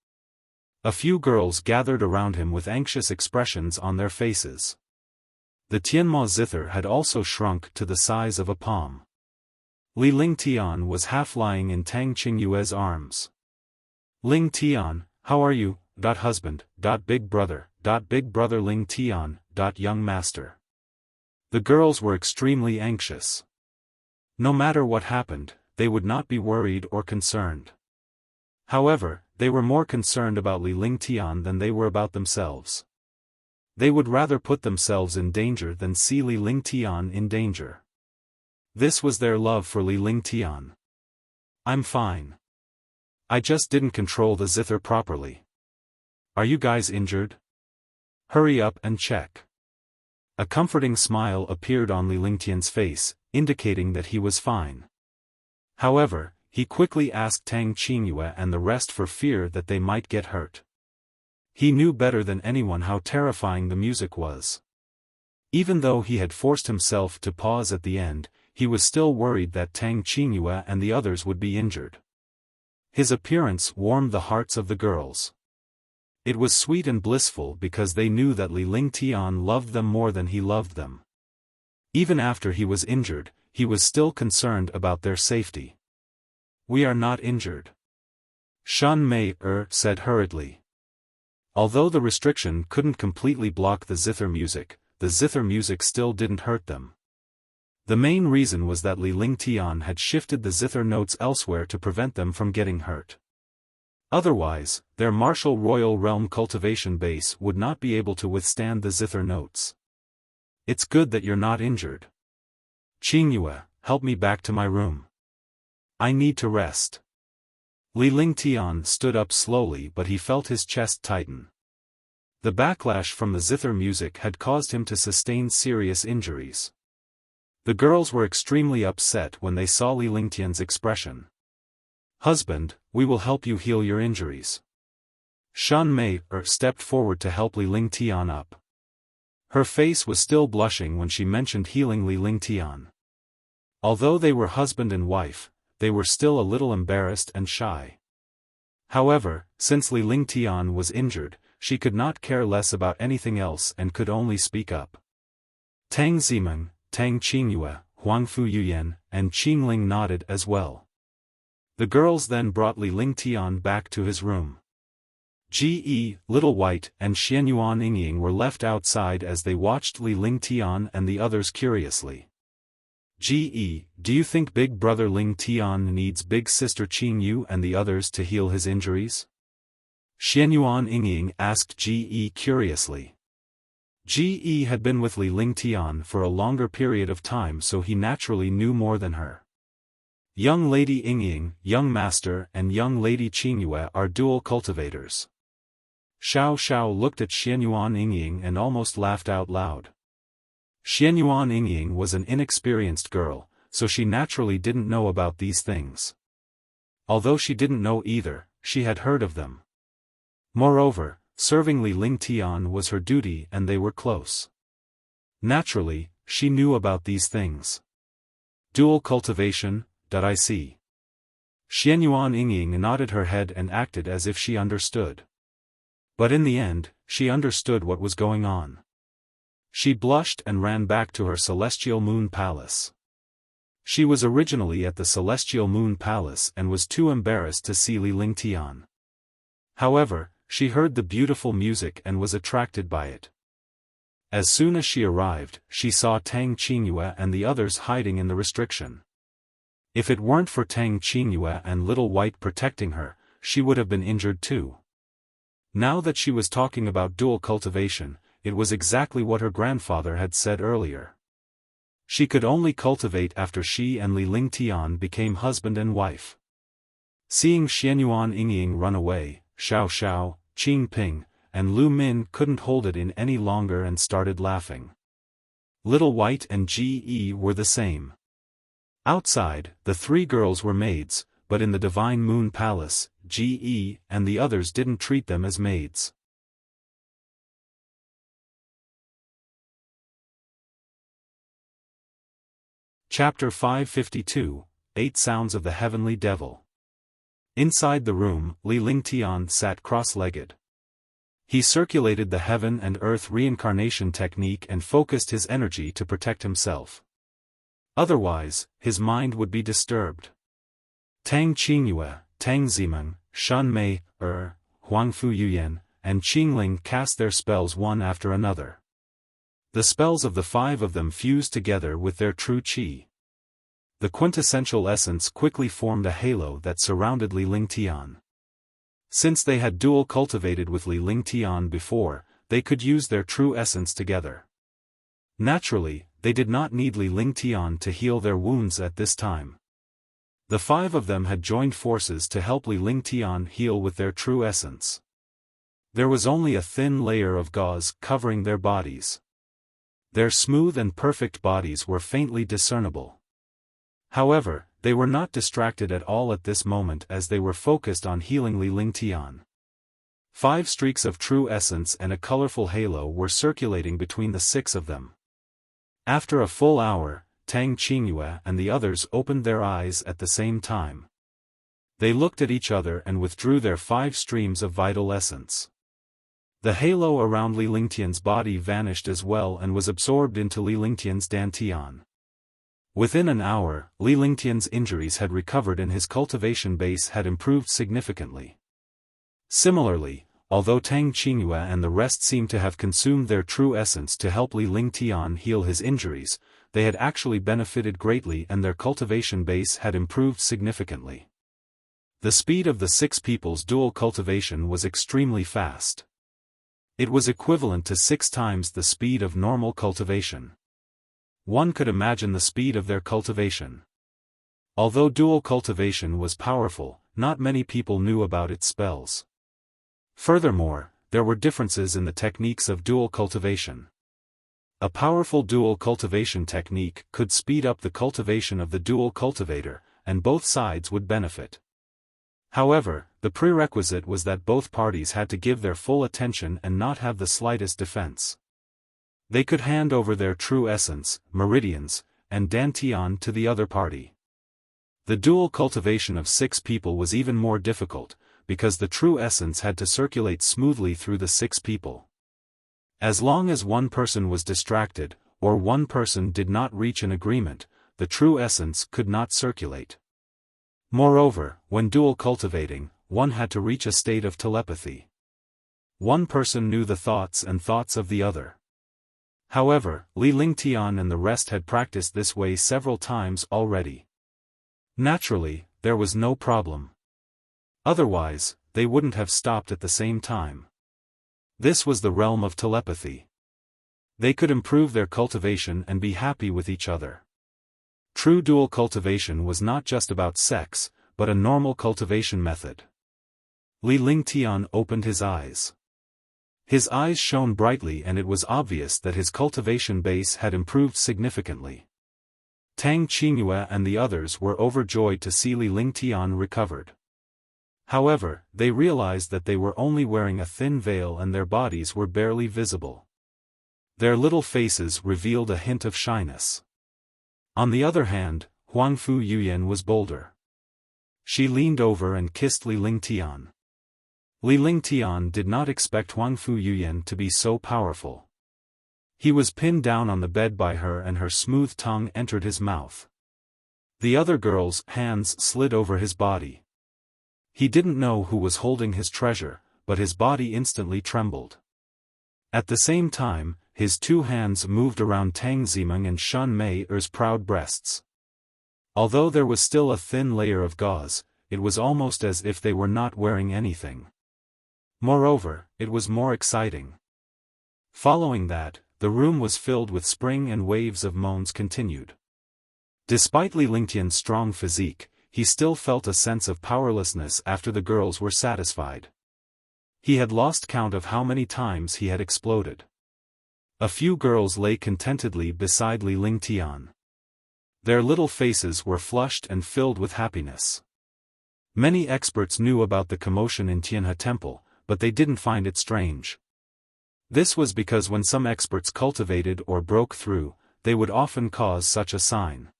A few girls gathered around him with anxious expressions on their faces. The Tianma zither had also shrunk to the size of a palm. Liling Tian was half lying in Tang Qingyue's arms. Ling Tian, how are you, husband, big brother Ling Tian, young master. The girls were extremely anxious. No matter what happened, they would not be worried or concerned. However, they were more concerned about Liling Tian than they were about themselves. They would rather put themselves in danger than see Liling Tian in danger. This was their love for Liling Tian. I'm fine. I just didn't control the zither properly. Are you guys injured? Hurry up and check. A comforting smile appeared on Liling Tian's face, indicating that he was fine. However, he quickly asked Tang Qingyue and the rest for fear that they might get hurt. He knew better than anyone how terrifying the music was. Even though he had forced himself to pause at the end, he was still worried that Tang Qingyue and the others would be injured. His appearance warmed the hearts of the girls. It was sweet and blissful because they knew that Liling Tian loved them more than he loved them. Even after he was injured, he was still concerned about their safety. We are not injured. Shan Mei said hurriedly. Although the restriction couldn't completely block the zither music still didn't hurt them. The main reason was that Liling Tian had shifted the zither notes elsewhere to prevent them from getting hurt. Otherwise, their martial royal realm cultivation base would not be able to withstand the zither notes. It's good that you're not injured. Qingyue, help me back to my room. I need to rest. Liling Tian stood up slowly, but he felt his chest tighten. The backlash from the zither music had caused him to sustain serious injuries. The girls were extremely upset when they saw Liling Tian's expression. Husband, we will help you heal your injuries. Shan Mei stepped forward to help Liling Tian up. Her face was still blushing when she mentioned healing Liling Tian. Although they were husband and wife, they were still a little embarrassed and shy. However, since Li Lingtian was injured, she could not care less about anything else and could only speak up. Tang Zimeng, Tang Qingyue, Huangfu Yuyan, and Qingling nodded as well. The girls then brought Li Lingtian back to his room. Ge, Little White, and Xianyuan Yingying were left outside as they watched Li Lingtian and the others curiously. Ge, do you think Big Brother Lingtian needs Big Sister Qingyu and the others to heal his injuries? Xianyuan Yingying asked Ge curiously. Ge had been with Li Lingtian for a longer period of time, so he naturally knew more than her. Young Lady Yingying, Young Master, and Young Lady Qingyue are dual cultivators. Xiao Xiao looked at Xianyuan Yingying and almost laughed out loud. Xianyuan Yingying was an inexperienced girl, so she naturally didn't know about these things. Although she didn't know either, she had heard of them. Moreover, serving Li Lingtian was her duty and they were close. Naturally, she knew about these things. Dual cultivation, I see. Xianyuan Yingying nodded her head and acted as if she understood. But in the end, she understood what was going on. She blushed and ran back to her Celestial Moon Palace. She was originally at the Celestial Moon Palace and was too embarrassed to see Li Lingtian. However, she heard the beautiful music and was attracted by it. As soon as she arrived, she saw Tang Qingyue and the others hiding in the restriction. If it weren't for Tang Qingyue and Little White protecting her, she would have been injured too. Now that she was talking about dual cultivation, it was exactly what her grandfather had said earlier. She could only cultivate after she and Li Lingtian became husband and wife. Seeing Xianyuan Yingying run away, Xiao Xiao, Qing Ping, and Lu Min couldn't hold it in any longer and started laughing. Little White and Ge were the same. Outside, the three girls were maids, but in the Divine Moon Palace, Ge and the others didn't treat them as maids. Chapter 552, 8 Sounds of the Heavenly Devil. Inside the room, Li Lingtian sat cross-legged. He circulated the heaven and earth reincarnation technique and focused his energy to protect himself. Otherwise, his mind would be disturbed. Tang Qingyue, Tang Zimeng, Shan Mei, Huangfu Yuyan, and Qingling cast their spells one after another. The spells of the five of them fused together with their true qi. The quintessential essence quickly formed a halo that surrounded Li Lingtian. Since they had dual cultivated with Li Lingtian before, they could use their true essence together. Naturally, they did not need Li Lingtian to heal their wounds at this time. The five of them had joined forces to help Li Lingtian heal with their true essence. There was only a thin layer of gauze covering their bodies. Their smooth and perfect bodies were faintly discernible. However, they were not distracted at all at this moment as they were focused on healing Li Lingtian. 5 streaks of true essence and a colorful halo were circulating between the 6 of them. After a full hour, Tang Qingyue and the others opened their eyes at the same time. They looked at each other and withdrew their 5 streams of vital essence. The halo around Li Lingtian's body vanished as well and was absorbed into Li Lingtian's dantian. Within an hour, Li Lingtian's injuries had recovered and his cultivation base had improved significantly. Similarly, although Tang Qingyue and the rest seemed to have consumed their true essence to help Li Lingtian heal his injuries, they had actually benefited greatly and their cultivation base had improved significantly. The speed of the 6 people's dual cultivation was extremely fast. It was equivalent to 6 times the speed of normal cultivation. One could imagine the speed of their cultivation. Although dual cultivation was powerful, not many people knew about its spells. Furthermore, there were differences in the techniques of dual cultivation. A powerful dual cultivation technique could speed up the cultivation of the dual cultivator, and both sides would benefit. However, the prerequisite was that both parties had to give their full attention and not have the slightest defense. They could hand over their true essence, meridians, and Dantian to the other party. The dual cultivation of 6 people was even more difficult, because the true essence had to circulate smoothly through the 6 people. As long as one person was distracted, or one person did not reach an agreement, the true essence could not circulate. Moreover, when dual cultivating, one had to reach a state of telepathy. One person knew the thoughts and thoughts of the other. However, Li Lingtian and the rest had practiced this way several times already. Naturally, there was no problem. Otherwise, they wouldn't have stopped at the same time. This was the realm of telepathy. They could improve their cultivation and be happy with each other. True dual cultivation was not just about sex, but a normal cultivation method. Li Lingtian opened his eyes. His eyes shone brightly and it was obvious that his cultivation base had improved significantly. Tang Qingyue and the others were overjoyed to see Li Lingtian recovered. However, they realized that they were only wearing a thin veil and their bodies were barely visible. Their little faces revealed a hint of shyness. On the other hand, Huangfu Yuyan was bolder. She leaned over and kissed Li Lingtian. Li Lingtian did not expect Huangfu Yuyan to be so powerful. He was pinned down on the bed by her and her smooth tongue entered his mouth. The other girl's hands slid over his body. He didn't know who was holding his treasure, but his body instantly trembled. At the same time, his 2 hands moved around Tang Zimeng and Shun Mei-er's proud breasts. Although there was still a thin layer of gauze, it was almost as if they were not wearing anything. Moreover, it was more exciting. Following that, the room was filled with spring and waves of moans continued. Despite Li Lingtian's strong physique, he still felt a sense of powerlessness after the girls were satisfied. He had lost count of how many times he had exploded. A few girls lay contentedly beside Li Lingtian. Their little faces were flushed and filled with happiness. Many experts knew about the commotion in Tianhe Temple, but they didn't find it strange. This was because when some experts cultivated or broke through, they would often cause such a sign.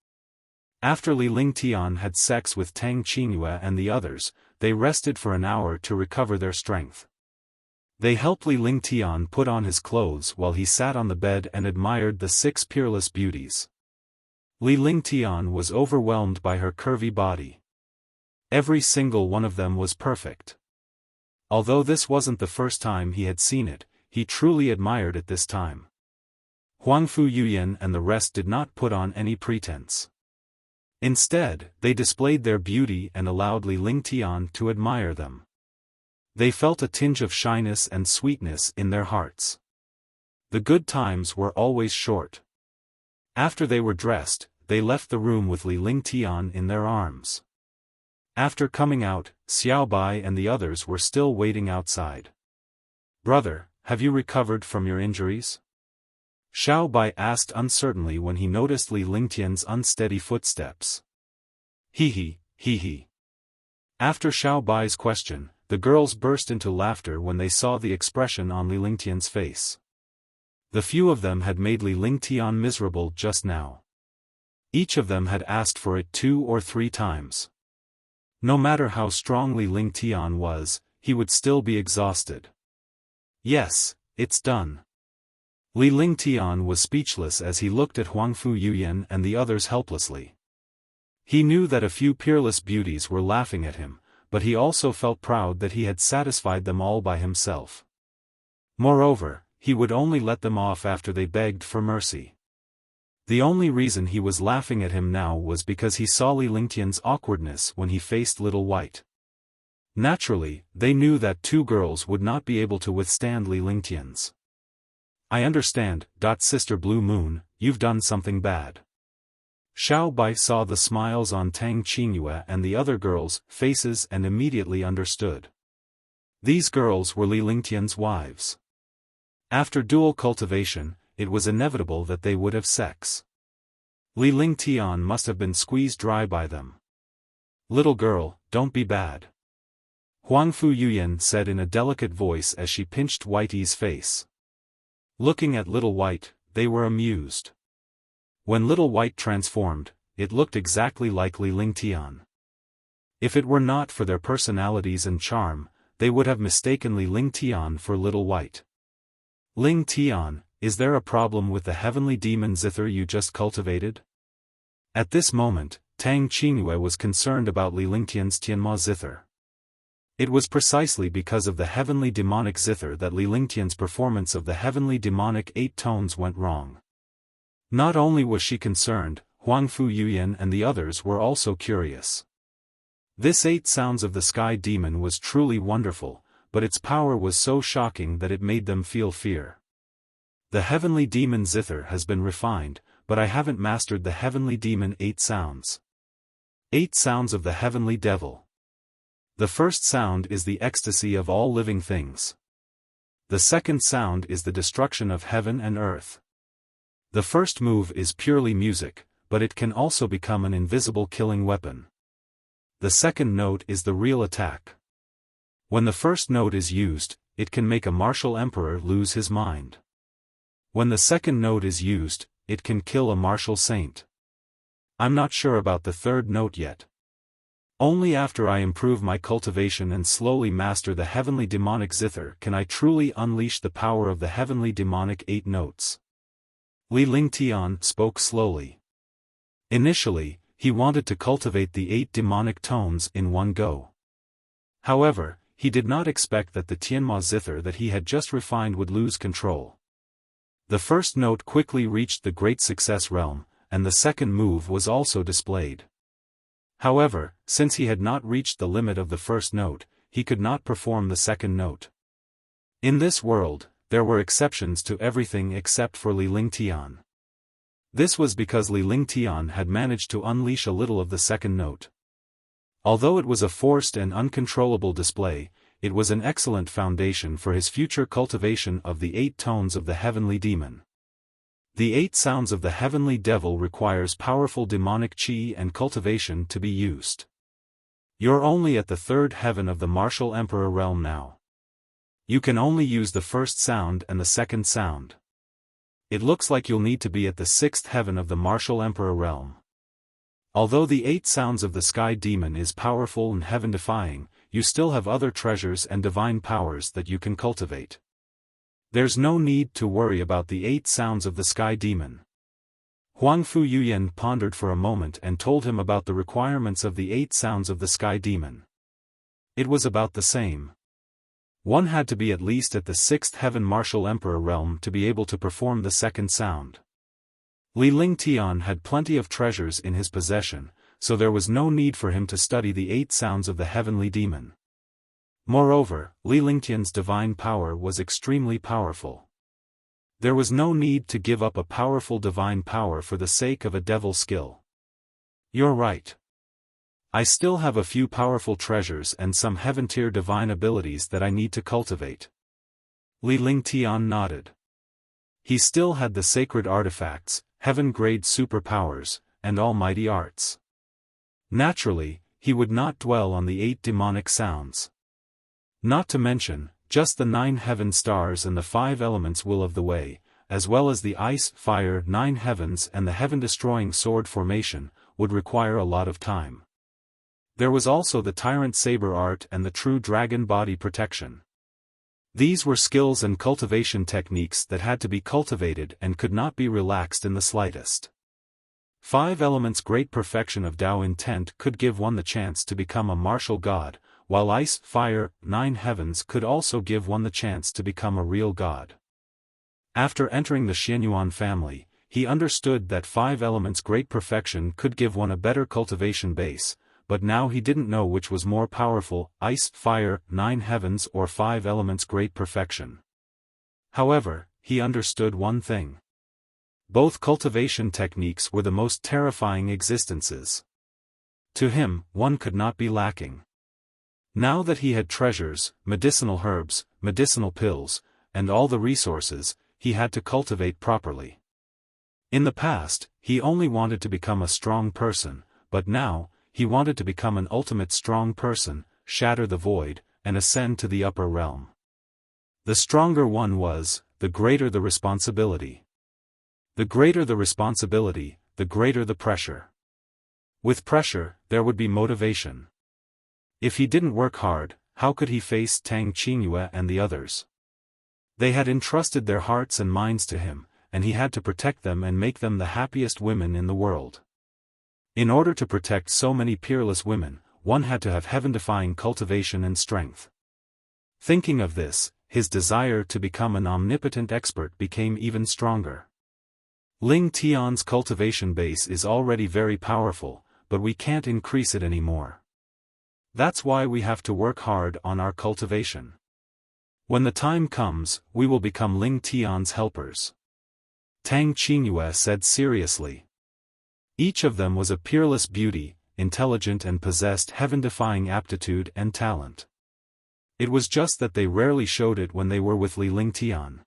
After Li Lingtian had sex with Tang Qingyue and the others, they rested for an hour to recover their strength. They helped Li Lingtian put on his clothes while he sat on the bed and admired the 6 peerless beauties. Li Lingtian was overwhelmed by her curvy body. Every single one of them was perfect. Although this wasn't the first time he had seen it, he truly admired it this time. Huangfu Yuyan and the rest did not put on any pretense. Instead, they displayed their beauty and allowed Li Lingtian to admire them. They felt a tinge of shyness and sweetness in their hearts. The good times were always short. After they were dressed, they left the room with Li Lingtian in their arms. After coming out, Xiaobai and the others were still waiting outside. "Brother, have you recovered from your injuries?" Xiaobai asked uncertainly when he noticed Li Lingtian's unsteady footsteps. Hee hee. After Xiaobai's question, the girls burst into laughter when they saw the expression on Li Lingtian's face. The few of them had made Li Lingtian miserable just now. Each of them had asked for it 2 or 3 times. No matter how strong Li Lingtian was, he would still be exhausted. "Yes, it's done." Li Lingtian was speechless as he looked at Huangfu Yuyan and the others helplessly. He knew that a few peerless beauties were laughing at him, but he also felt proud that he had satisfied them all by himself. Moreover, he would only let them off after they begged for mercy. The only reason he was laughing at him now was because he saw Li Lingtian's awkwardness when he faced Little White. Naturally, they knew that 2 girls would not be able to withstand Li Lingtian's. "I understand, Sister Blue Moon, you've done something bad." Xiaobai saw the smiles on Tang Qingyue and the other girls' faces and immediately understood. These girls were Li Lingtian's wives. After dual cultivation, it was inevitable that they would have sex. Li Lingtian must have been squeezed dry by them. "Little girl, don't be bad," Huangfu Yuyan said in a delicate voice as she pinched Whitey's face. Looking at Little White, they were amused. When Little White transformed, it looked exactly like Li Lingtian. If it were not for their personalities and charm, they would have mistaken Li Lingtian for Little White. Lingtian, is there a problem with the heavenly demon zither you just cultivated? At this moment, Tang Qingyue was concerned about Li Lingtian's Tianma zither. It was precisely because of the heavenly demonic zither that Li Lingtian's performance of the heavenly demonic 8 tones went wrong. Not only was she concerned, Huangfu Yuyan and the others were also curious. This 8 sounds of the sky demon was truly wonderful, but its power was so shocking that it made them feel fear. The heavenly demon zither has been refined, but I haven't mastered the heavenly demon 8 sounds. 8 sounds of the heavenly devil. The first sound is the ecstasy of all living things. The second sound is the destruction of heaven and earth. The first move is purely music, but it can also become an invisible killing weapon. The second note is the real attack. When the first note is used, it can make a martial emperor lose his mind. When the second note is used, it can kill a martial saint. I'm not sure about the third note yet. Only after I improve my cultivation and slowly master the heavenly demonic zither can I truly unleash the power of the heavenly demonic 8 notes. Li Lingtian spoke slowly. Initially, he wanted to cultivate the 8 demonic tones in one go. However, he did not expect that the Tianma zither that he had just refined would lose control. The first note quickly reached the great success realm, and the second move was also displayed. However, since he had not reached the limit of the first note, he could not perform the second note. In this world, there were exceptions to everything except for Li Lingtian. This was because Li Lingtian had managed to unleash a little of the second note. Although it was a forced and uncontrollable display, it was an excellent foundation for his future cultivation of the 8 tones of the heavenly demon. The 8 sounds of the heavenly devil requires powerful demonic qi and cultivation to be used. You're only at the 3rd heaven of the martial emperor realm now. You can only use the first sound and the second sound. It looks like you'll need to be at the 6th heaven of the martial emperor realm. Although the 8 sounds of the sky demon is powerful and heaven-defying, you still have other treasures and divine powers that you can cultivate. There's no need to worry about the 8 sounds of the sky demon. Huangfu Yuyan pondered for a moment and told him about the requirements of the 8 sounds of the sky demon. It was about the same. One had to be at least at the 6th heaven martial emperor realm to be able to perform the second sound. Li Lingtian had plenty of treasures in his possession, so there was no need for him to study the 8 sounds of the heavenly demon. Moreover, Li Lingtian's divine power was extremely powerful. There was no need to give up a powerful divine power for the sake of a devil skill. You're right. I still have a few powerful treasures and some heaven-tier divine abilities that I need to cultivate. Li Lingtian nodded. He still had the sacred artifacts, heaven-grade superpowers, and almighty arts. Naturally, he would not dwell on the 8 demonic sounds. Not to mention, just the 9 heaven stars and the 5 elements will of the way, as well as the ice, fire, 9 heavens and the heaven-destroying sword formation, would require a lot of time. There was also the tyrant saber art and the true dragon body protection. These were skills and cultivation techniques that had to be cultivated and could not be relaxed in the slightest. 5 elements great perfection of Tao intent could give one the chance to become a martial god, while ice, fire, 9 heavens could also give one the chance to become a real god. After entering the Xianyuan family, he understood that 5 elements great perfection could give one a better cultivation base, but now he didn't know which was more powerful, ice, fire, 9 heavens or 5 elements great perfection. However, he understood one thing. Both cultivation techniques were the most terrifying existences. To him, one could not be lacking. Now that he had treasures, medicinal herbs, medicinal pills, and all the resources, he had to cultivate properly. In the past, he only wanted to become a strong person, but now, he wanted to become an ultimate strong person, shatter the void, and ascend to the upper realm. The stronger one was, the greater the responsibility. The greater the responsibility, the greater the pressure. With pressure, there would be motivation. If he didn't work hard, how could he face Tang Qingyue and the others? They had entrusted their hearts and minds to him, and he had to protect them and make them the happiest women in the world. In order to protect so many peerless women, one had to have heaven-defying cultivation and strength. Thinking of this, his desire to become an omnipotent expert became even stronger. Ling Tian's cultivation base is already very powerful, but we can't increase it anymore. That's why we have to work hard on our cultivation. When the time comes, we will become Ling Tian's helpers. Tang Qingyue said seriously. Each of them was a peerless beauty, intelligent and possessed heaven-defying aptitude and talent. It was just that they rarely showed it when they were with Li Lingtian.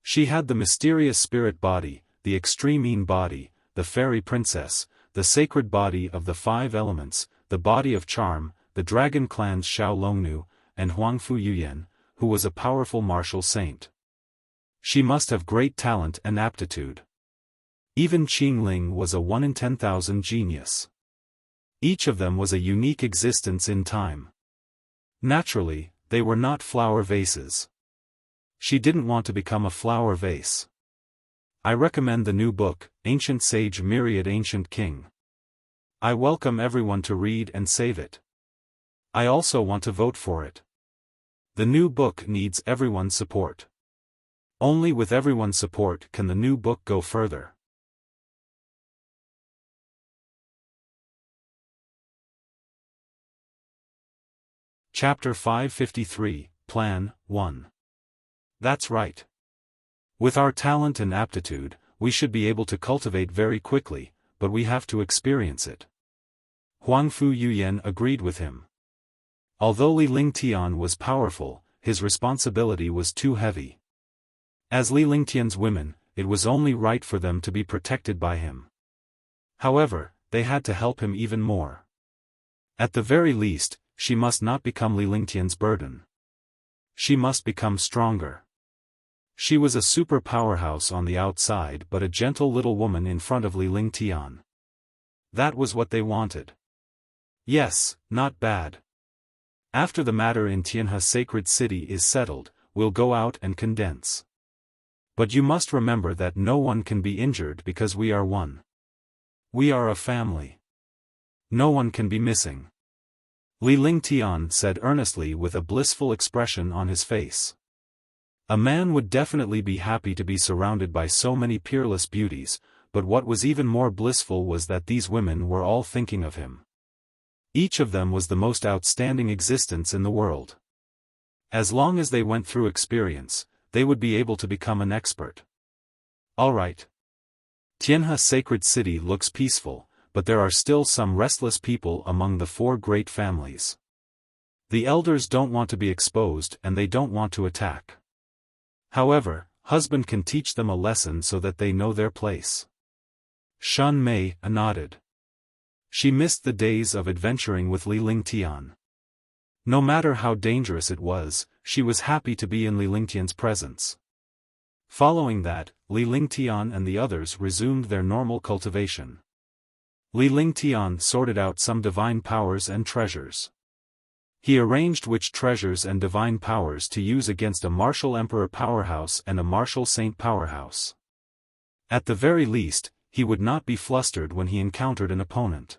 She had the mysterious spirit body, the extreme Yin body, the fairy princess, the sacred body of the 5 elements, the body of charm, the dragon clan's Xiao Longnu, and Huangfu Yuyan, who was a powerful martial saint. She must have great talent and aptitude. Even Qingling was a 1 in 10,000 genius. Each of them was a unique existence in time. Naturally, they were not flower vases. She didn't want to become a flower vase. I recommend the new book, Ancient Sage Myriad Ancient King. I welcome everyone to read and save it. I also want to vote for it. The new book needs everyone's support. Only with everyone's support can the new book go further. Chapter 553, Plan 1. That's right. With our talent and aptitude, we should be able to cultivate very quickly, but we have to experience it. Huangfu Yuyan agreed with him. Although Li Lingtian was powerful, his responsibility was too heavy. As Li Lingtian's women, it was only right for them to be protected by him. However, they had to help him even more. At the very least, she must not become Li Lingtian's burden. She must become stronger. She was a super powerhouse on the outside but a gentle little woman in front of Li Lingtian. That was what they wanted. Yes, not bad. After the matter in Tianhe Sacred City is settled, we'll go out and condense. But you must remember that no one can be injured because we are one. We are a family. No one can be missing. Li Lingtian said earnestly with a blissful expression on his face. A man would definitely be happy to be surrounded by so many peerless beauties, but what was even more blissful was that these women were all thinking of him. Each of them was the most outstanding existence in the world. As long as they went through experience, they would be able to become an expert. Alright. Tianhe Sacred City looks peaceful, but there are still some restless people among the 4 great families. The elders don't want to be exposed and they don't want to attack. However, husband can teach them a lesson so that they know their place. Shun Mei nodded. She missed the days of adventuring with Li Lingtian. No matter how dangerous it was, she was happy to be in Li Lingtian's presence. Following that, Li Lingtian and the others resumed their normal cultivation. Li Lingtian sorted out some divine powers and treasures. He arranged which treasures and divine powers to use against a martial emperor powerhouse and a martial saint powerhouse. At the very least, he would not be flustered when he encountered an opponent.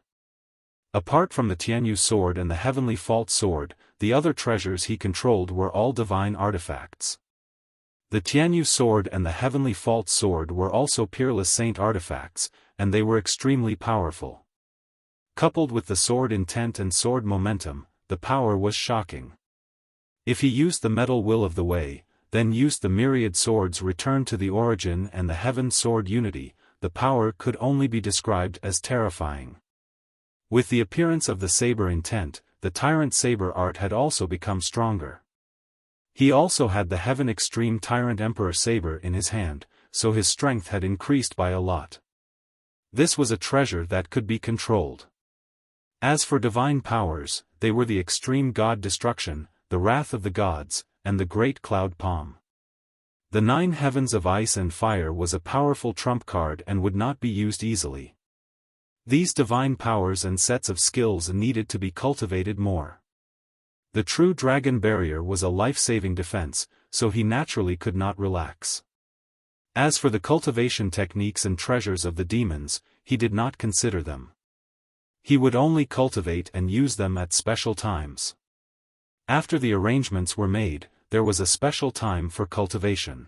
Apart from the Tianyu sword and the heavenly fault sword, the other treasures he controlled were all divine artifacts. The Tianyu sword and the heavenly fault sword were also peerless saint artifacts, and they were extremely powerful. Coupled with the sword intent and sword momentum, the power was shocking. If he used the metal will of the way, then used the myriad swords return to the origin and the heaven sword unity, the power could only be described as terrifying. With the appearance of the saber intent, the tyrant saber art had also become stronger. He also had the heaven extreme tyrant emperor saber in his hand, so his strength had increased by a lot. This was a treasure that could be controlled. As for divine powers, they were the extreme god destruction, the wrath of the gods, and the great cloud palm. The 9 heavens of ice and fire was a powerful trump card and would not be used easily. These divine powers and sets of skills needed to be cultivated more. The true dragon barrier was a life-saving defense, so he naturally could not relax. As for the cultivation techniques and treasures of the demons, he did not consider them. He would only cultivate and use them at special times. After the arrangements were made, there was a special time for cultivation.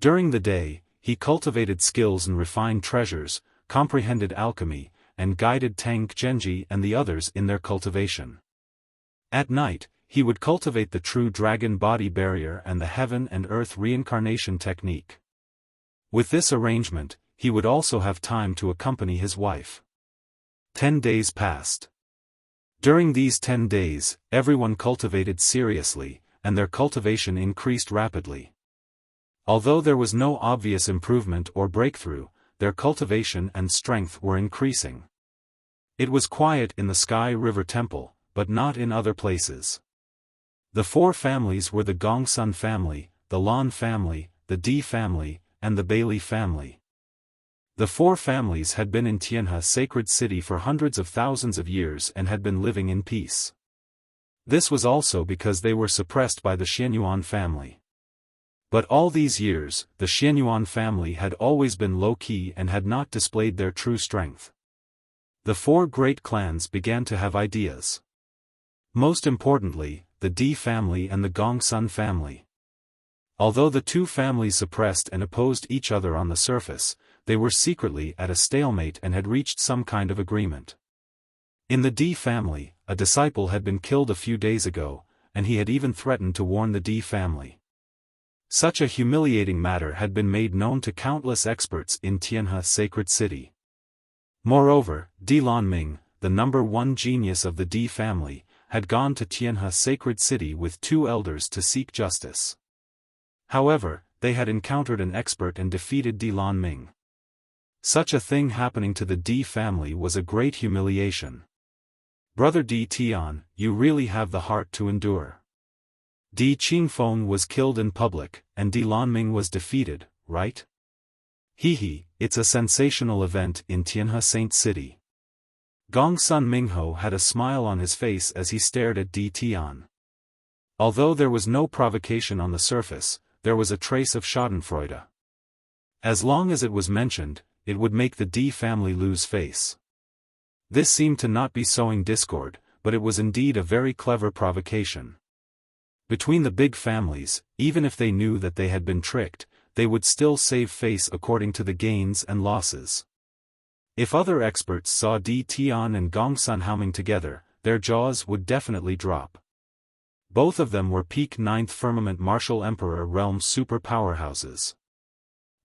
During the day, he cultivated skills and refined treasures, comprehended alchemy, and guided Tang Genji and the others in their cultivation. At night, he would cultivate the true dragon body barrier and the heaven and earth reincarnation technique. With this arrangement, he would also have time to accompany his wife. 10 days passed. During these 10 days, everyone cultivated seriously, and their cultivation increased rapidly. Although there was no obvious improvement or breakthrough, their cultivation and strength were increasing. It was quiet in the Sky River Temple, but not in other places. The 4 families were the Gongsun family, the Lan family, the Di family, and the Bailey family. The 4 families had been in Tianhe sacred city for hundreds of thousands of years and had been living in peace. This was also because they were suppressed by the Xianyuan family. But all these years, the Xianyuan family had always been low-key and had not displayed their true strength. The 4 great clans began to have ideas. Most importantly, the Di family and the Gongsun family. Although the 2 families suppressed and opposed each other on the surface, they were secretly at a stalemate and had reached some kind of agreement. In the Di family, a disciple had been killed a few days ago, and he had even threatened to warn the Di family. Such a humiliating matter had been made known to countless experts in Tianhe sacred city. Moreover, Di Lanming, the number 1 genius of the Di family, had gone to Tianhe sacred city with 2 elders to seek justice. However, they had encountered an expert and defeated Di Lanming. Such a thing happening to the Di family was a great humiliation. Brother Di Tian, you really have the heart to endure. Di Qingfeng was killed in public, and Di Lanming was defeated, right? Hehe, it's a sensational event in Tianhe Saint City. Gongsun Mingho had a smile on his face as he stared at Di Tian. Although there was no provocation on the surface, there was a trace of schadenfreude. As long as it was mentioned, it would make the Di family lose face. This seemed to not be sowing discord, but it was indeed a very clever provocation. Between the big families, even if they knew that they had been tricked, they would still save face according to the gains and losses. If other experts saw Di Tian and Gongsun Haoming together, their jaws would definitely drop. Both of them were peak 9th firmament martial emperor realm super powerhouses.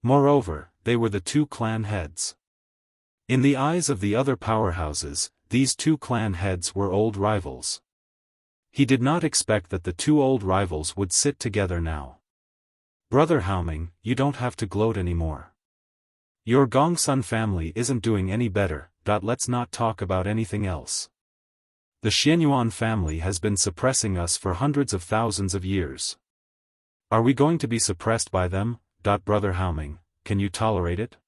Moreover, they were the 2 clan heads. In the eyes of the other powerhouses, these 2 clan heads were old rivals. He did not expect that the 2 old rivals would sit together now. Brother Haoming, you don't have to gloat anymore. Your Gongsun family isn't doing any better, let's not talk about anything else. The Xianyuan family has been suppressing us for hundreds of thousands of years. Are we going to be suppressed by them? Brother Haoming, can you tolerate it?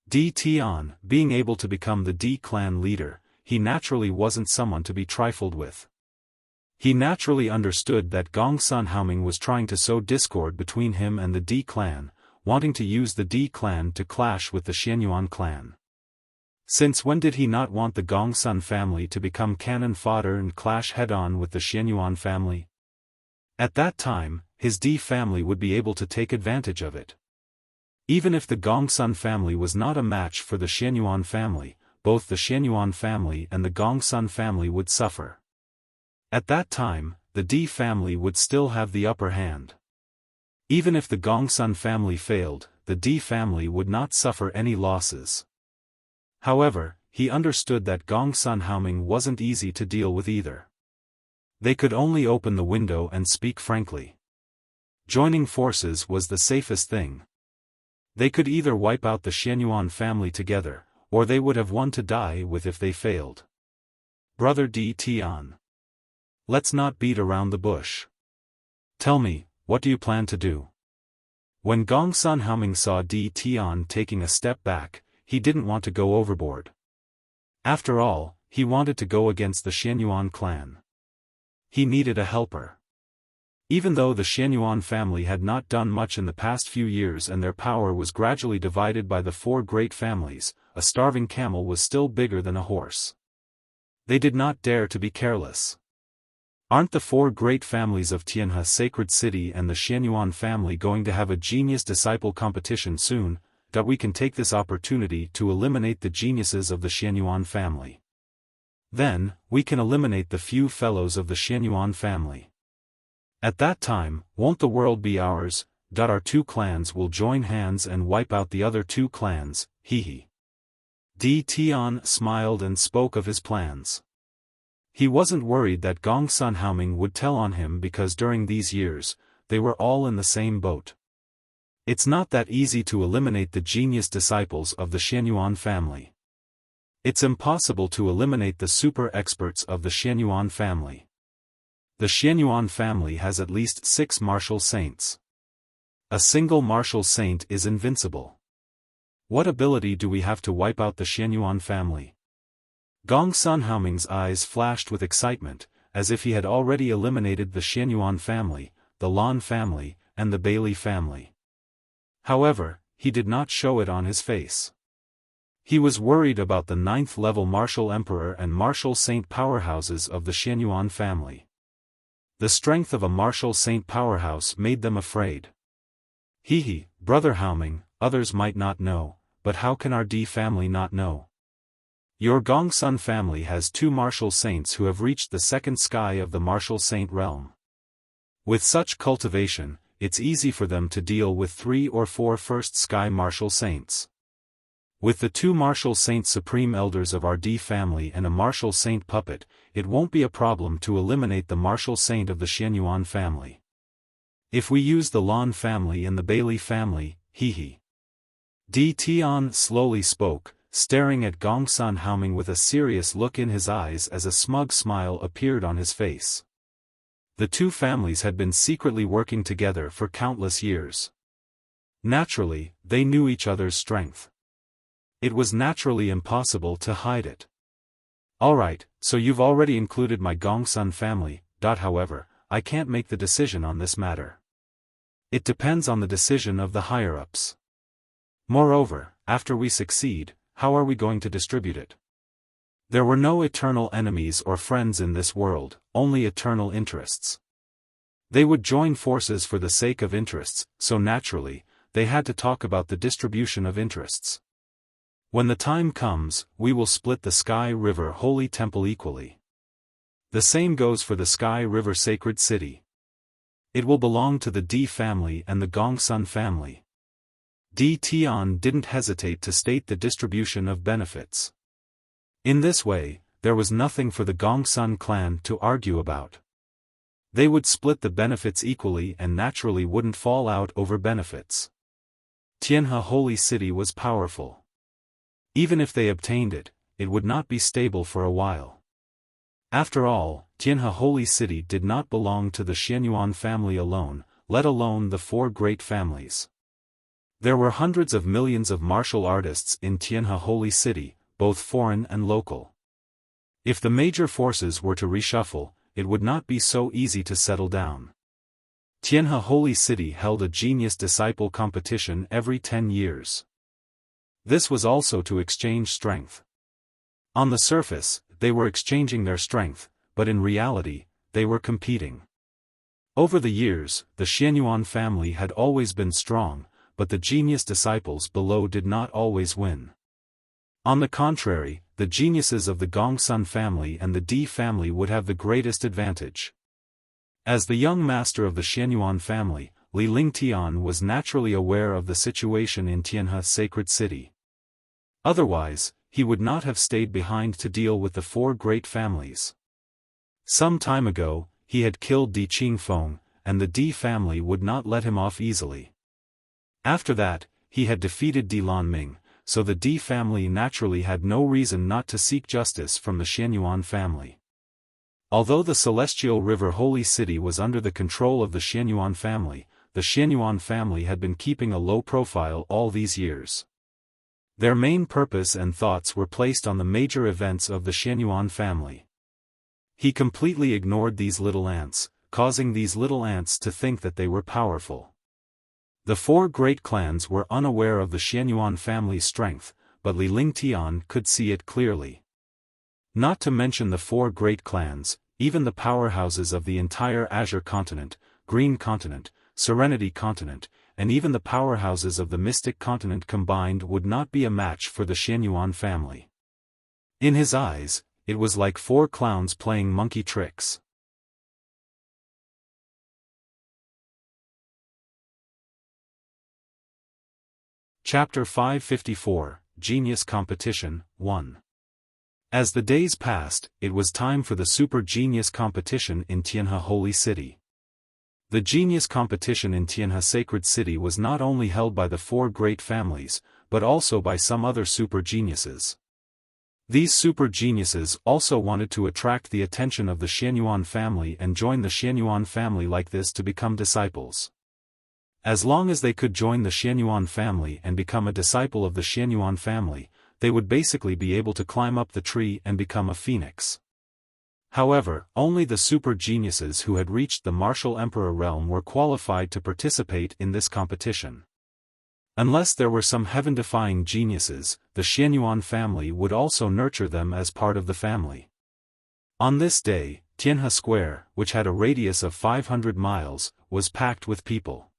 Di Tian, being able to become the Di clan leader, he naturally wasn't someone to be trifled with. He naturally understood that Gongsun Haoming was trying to sow discord between him and the Di clan, wanting to use the Di clan to clash with the Xianyuan clan. Since when did he not want the Gongsun family to become cannon fodder and clash head-on with the Xianyuan family? At that time, his Di family would be able to take advantage of it. Even if the Gongsun family was not a match for the Xianyuan family, both the Xianyuan family and the Gongsun family would suffer. At that time, the Di family would still have the upper hand. Even if the Gongsun family failed, the Di family would not suffer any losses. However, he understood that Gongsun Haoming wasn't easy to deal with either. They could only open the window and speak frankly. Joining forces was the safest thing. They could either wipe out the Xianyuan family together, or they would have one to die with if they failed. Brother Di Tian. Let's not beat around the bush. Tell me, what do you plan to do? When Gong Sun Haoming saw Di Tian taking a step back, he didn't want to go overboard. After all, he wanted to go against the Xianyuan clan. He needed a helper. Even though the Xianyuan family had not done much in the past few years and their power was gradually divided by the four great families, a starving camel was still bigger than a horse. They did not dare to be careless. Aren't the four great families of Tianhe Sacred City and the Xianyuan family going to have a genius disciple competition soon? That we can take this opportunity to eliminate the geniuses of the Xianyuan family. Then, we can eliminate the few fellows of the Xianyuan family. At that time, won't the world be ours? Our two clans will join hands and wipe out the other two clans, hee. Di Tian smiled and spoke of his plans. He wasn't worried that Gong Sun Haoming would tell on him because during these years, they were all in the same boat. It's not that easy to eliminate the genius disciples of the Xianyuan family. It's impossible to eliminate the super experts of the Xianyuan family. The Xianyuan family has at least 6 martial saints. A single martial saint is invincible. What ability do we have to wipe out the Xianyuan family? Gong Sun Haoming's eyes flashed with excitement, as if he had already eliminated the Xianyuan family, the Lan family, and the Bailey family. However, he did not show it on his face. He was worried about the 9th-level martial emperor and martial saint powerhouses of the Xianyuan family. The strength of a martial saint powerhouse made them afraid. Hee, Brother Haoming, others might not know, but how can our Di family not know? Your Gong Sun family has 2 martial saints who have reached the 2nd sky of the martial saint realm. With such cultivation, it's easy for them to deal with 3 or 4 first sky martial saints. With the 2 martial saint supreme elders of our Di family and a martial saint puppet, it won't be a problem to eliminate the martial saint of the Xianyuan family. If we use the Lan family and the Bailey family, hee. Di Tian slowly spoke, staring at Gong Sun Haoming with a serious look in his eyes as a smug smile appeared on his face. The 2 families had been secretly working together for countless years. Naturally, they knew each other's strength. It was naturally impossible to hide it. Alright, so you've already included my Gong Sun family, however, I can't make the decision on this matter. It depends on the decision of the higher-ups. Moreover, after we succeed, how are we going to distribute it? There were no eternal enemies or friends in this world, only eternal interests. They would join forces for the sake of interests, so naturally, they had to talk about the distribution of interests. When the time comes, we will split the Sky River Holy Temple equally. The same goes for the Sky River Sacred City. It will belong to the Di family and the Gong Sun family. Di Tian didn't hesitate to state the distribution of benefits. In this way, there was nothing for the Gong Sun clan to argue about. They would split the benefits equally and naturally wouldn't fall out over benefits. Tianhe Holy City was powerful. Even if they obtained it, it would not be stable for a while. After all, Tianhe Holy City did not belong to the Xianyuan family alone, let alone the 4 great families. There were hundreds of millions of martial artists in Tianhe Holy City, both foreign and local. If the major forces were to reshuffle, it would not be so easy to settle down. Tianhe Holy City held a genius disciple competition every 10 years. This was also to exchange strength. On the surface, they were exchanging their strength, but in reality, they were competing. Over the years, the Xianyuan family had always been strong, but the genius disciples below did not always win. On the contrary, the geniuses of the Gong Sun family and the Di family would have the greatest advantage. As the young master of the Xianyuan family, Li Lingtian was naturally aware of the situation in Tianhe Sacred City. Otherwise, he would not have stayed behind to deal with the 4 great families. Some time ago, he had killed Di Qingfeng, and the Di family would not let him off easily. After that, he had defeated Di Lanming, so the Di family naturally had no reason not to seek justice from the Xianyuan family. Although the Celestial River Holy City was under the control of the Xianyuan family, the Xianyuan family had been keeping a low profile all these years. Their main purpose and thoughts were placed on the major events of the Xianyuan family. He completely ignored these little ants, causing these little ants to think that they were powerful. The four great clans were unaware of the Xianyuan family's strength, but Li Lingtian could see it clearly. Not to mention the four great clans, even the powerhouses of the entire Azure Continent, Green Continent, Serenity Continent, and even the powerhouses of the Mystic Continent combined would not be a match for the Xianyuan family. In his eyes, it was like four clowns playing monkey tricks. Chapter 554, Genius Competition, 1. As the days passed, it was time for the Super Genius Competition in Tianhe Holy City. The Genius Competition in Tianhe Sacred City was not only held by the four great families, but also by some other super geniuses. These super geniuses also wanted to attract the attention of the Xianyuan family and join the Xianyuan family like this to become disciples. As long as they could join the Xianyuan family and become a disciple of the Xianyuan family, they would basically be able to climb up the tree and become a phoenix. However, only the super geniuses who had reached the martial emperor realm were qualified to participate in this competition. Unless there were some heaven-defying geniuses, the Xianyuan family would also nurture them as part of the family. On this day, Tianhe Square, which had a radius of 500 miles, was packed with people.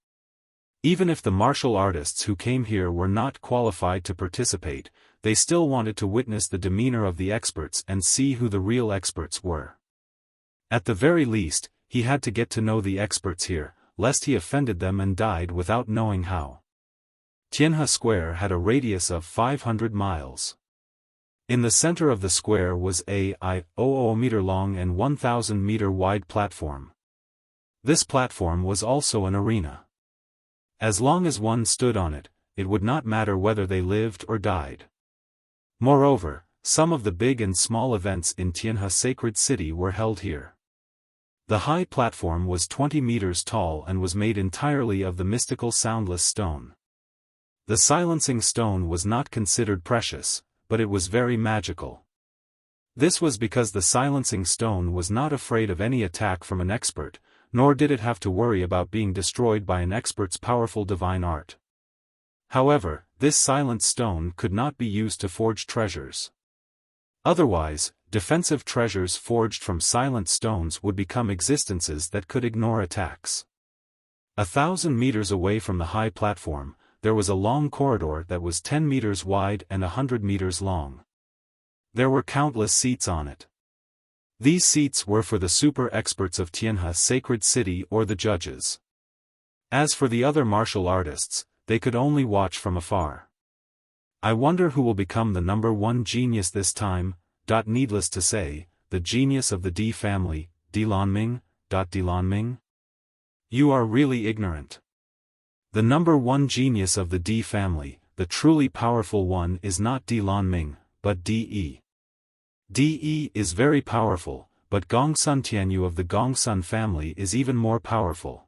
Even if the martial artists who came here were not qualified to participate, they still wanted to witness the demeanor of the experts and see who the real experts were. At the very least, he had to get to know the experts here, lest he offended them and died without knowing how. Tianhe Square had a radius of 500 miles. In the center of the square was a 1,000 meter long and 1,000 meter wide platform. This platform was also an arena. As long as one stood on it, it would not matter whether they lived or died. Moreover, some of the big and small events in Tianhe Sacred City were held here. The high platform was 20 meters tall and was made entirely of the mystical soundless stone. The silencing stone was not considered precious, but it was very magical. This was because the silencing stone was not afraid of any attack from an expert, nor did it have to worry about being destroyed by an expert's powerful divine art. However, this silent stone could not be used to forge treasures. Otherwise, defensive treasures forged from silent stones would become existences that could ignore attacks. 1,000 meters away from the high platform, there was a long corridor that was 10 meters wide and 100 meters long. There were countless seats on it. These seats were for the super experts of Tianhe Sacred City or the judges. As for the other martial artists, they could only watch from afar. I wonder who will become the number one genius this time. Needless to say, the genius of the D family, Dilanming. Dilanming? You are really ignorant. The number one genius of the D family, the truly powerful one, is not Dilanming, but De. De is very powerful, but Gongsun Tianyu of the Gongsun family is even more powerful.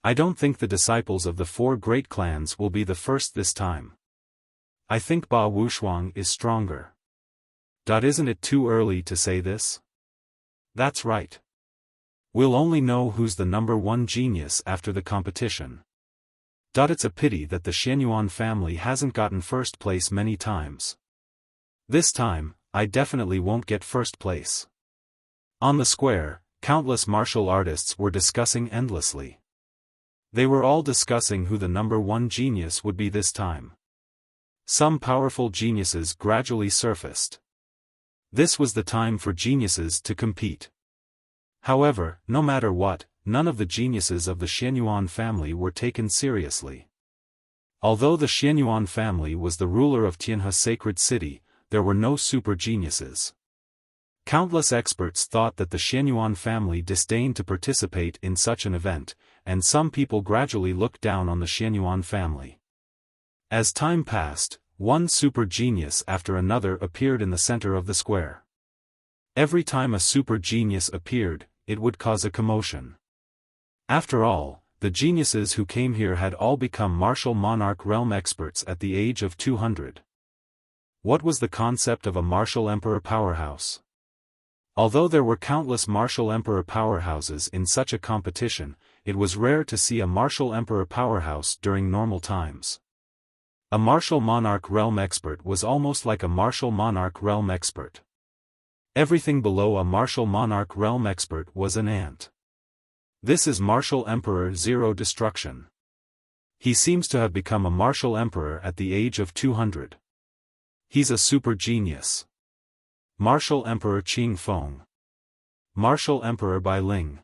I don't think the disciples of the four great clans will be the first this time. I think Ba Wushuang is stronger. Isn't it too early to say this? That's right. We'll only know who's the number one genius after the competition. It's a pity that the Xianyuan family hasn't gotten first place many times. This time, I definitely won't get first place. On the square, countless martial artists were discussing endlessly. They were all discussing who the number one genius would be this time. Some powerful geniuses gradually surfaced. This was the time for geniuses to compete. However, no matter what, none of the geniuses of the Xianyuan family were taken seriously. Although the Xianyuan family was the ruler of Tianhe Sacred City, there were no super geniuses. Countless experts thought that the Xianyuan family disdained to participate in such an event, and some people gradually looked down on the Xianyuan family. As time passed, one super genius after another appeared in the center of the square. Every time a super genius appeared, it would cause a commotion. After all, the the geniuses who came here had all become martial monarch realm experts at the age of 200. What was the concept of a martial emperor powerhouse? Although there were countless martial emperor powerhouses in such a competition, it was rare to see a martial emperor powerhouse during normal times. A martial monarch realm expert was almost like a martial monarch realm expert. Everything below a martial monarch realm expert was an ant. This is Martial Emperor Zero Destruction. He seems to have become a martial emperor at the age of 200. He's a super genius. Martial Emperor Qing Feng. Martial Emperor Bai Ling.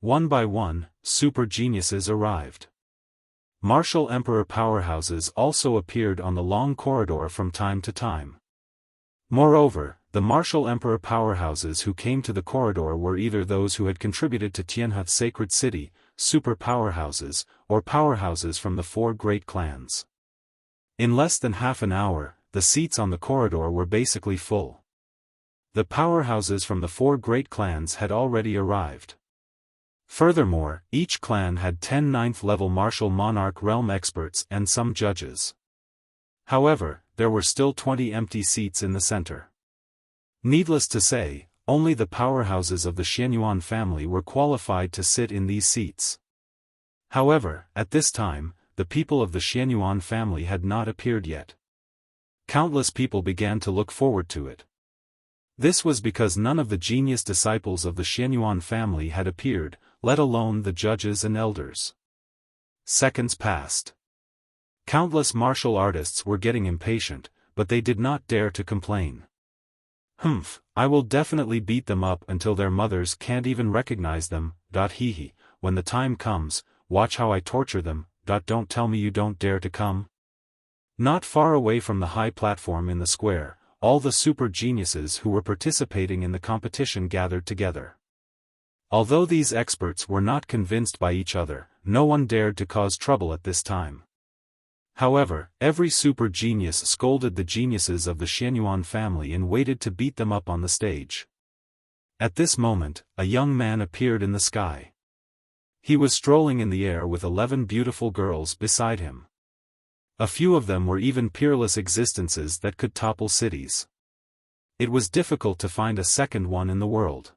One by one, super geniuses arrived. Martial emperor powerhouses also appeared on the long corridor from time to time. Moreover, the martial emperor powerhouses who came to the corridor were either those who had contributed to Tianhe's sacred city, super powerhouses, or powerhouses from the 4 great clans. In less than half an hour, the seats on the corridor were basically full. The powerhouses from the 4 great clans had already arrived. Furthermore, each clan had 10 9th-level martial monarch realm experts and some judges. However, there were still 20 empty seats in the center. Needless to say, only the powerhouses of the Xianyuan family were qualified to sit in these seats. However, at this time, the people of the Xianyuan family had not appeared yet. Countless people began to look forward to it. This was because none of the genius disciples of the Xianyuan family had appeared, let alone the judges and elders. Seconds passed. Countless martial artists were getting impatient, but they did not dare to complain. Humph, I will definitely beat them up until their mothers can't even recognize them, hee. When the time comes, watch how I torture them, don't tell me you don't dare to come. Not far away from the high platform in the square, all the super geniuses who were participating in the competition gathered together. Although these experts were not convinced by each other, no one dared to cause trouble at this time. However, every super genius scolded the geniuses of the Xianyuan family and waited to beat them up on the stage. At this moment, a young man appeared in the sky. He was strolling in the air with 11 beautiful girls beside him. A few of them were even peerless existences that could topple cities. It was difficult to find a second one in the world.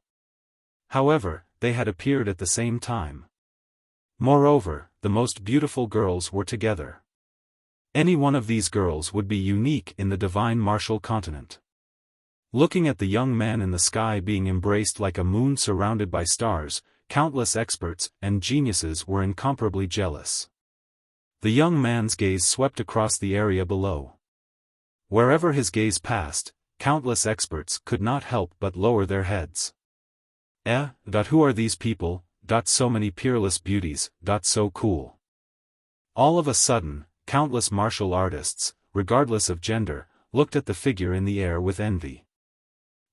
However, they had appeared at the same time. Moreover, the most beautiful girls were together. Any one of these girls would be unique in the divine martial continent. Looking at the young man in the sky being embraced like a moon surrounded by stars, countless experts and geniuses were incomparably jealous. The young man's gaze swept across the area below. Wherever his gaze passed, countless experts could not help but lower their heads. Who are these people? So many peerless beauties, so cool. All of a sudden, countless martial artists, regardless of gender, looked at the figure in the air with envy.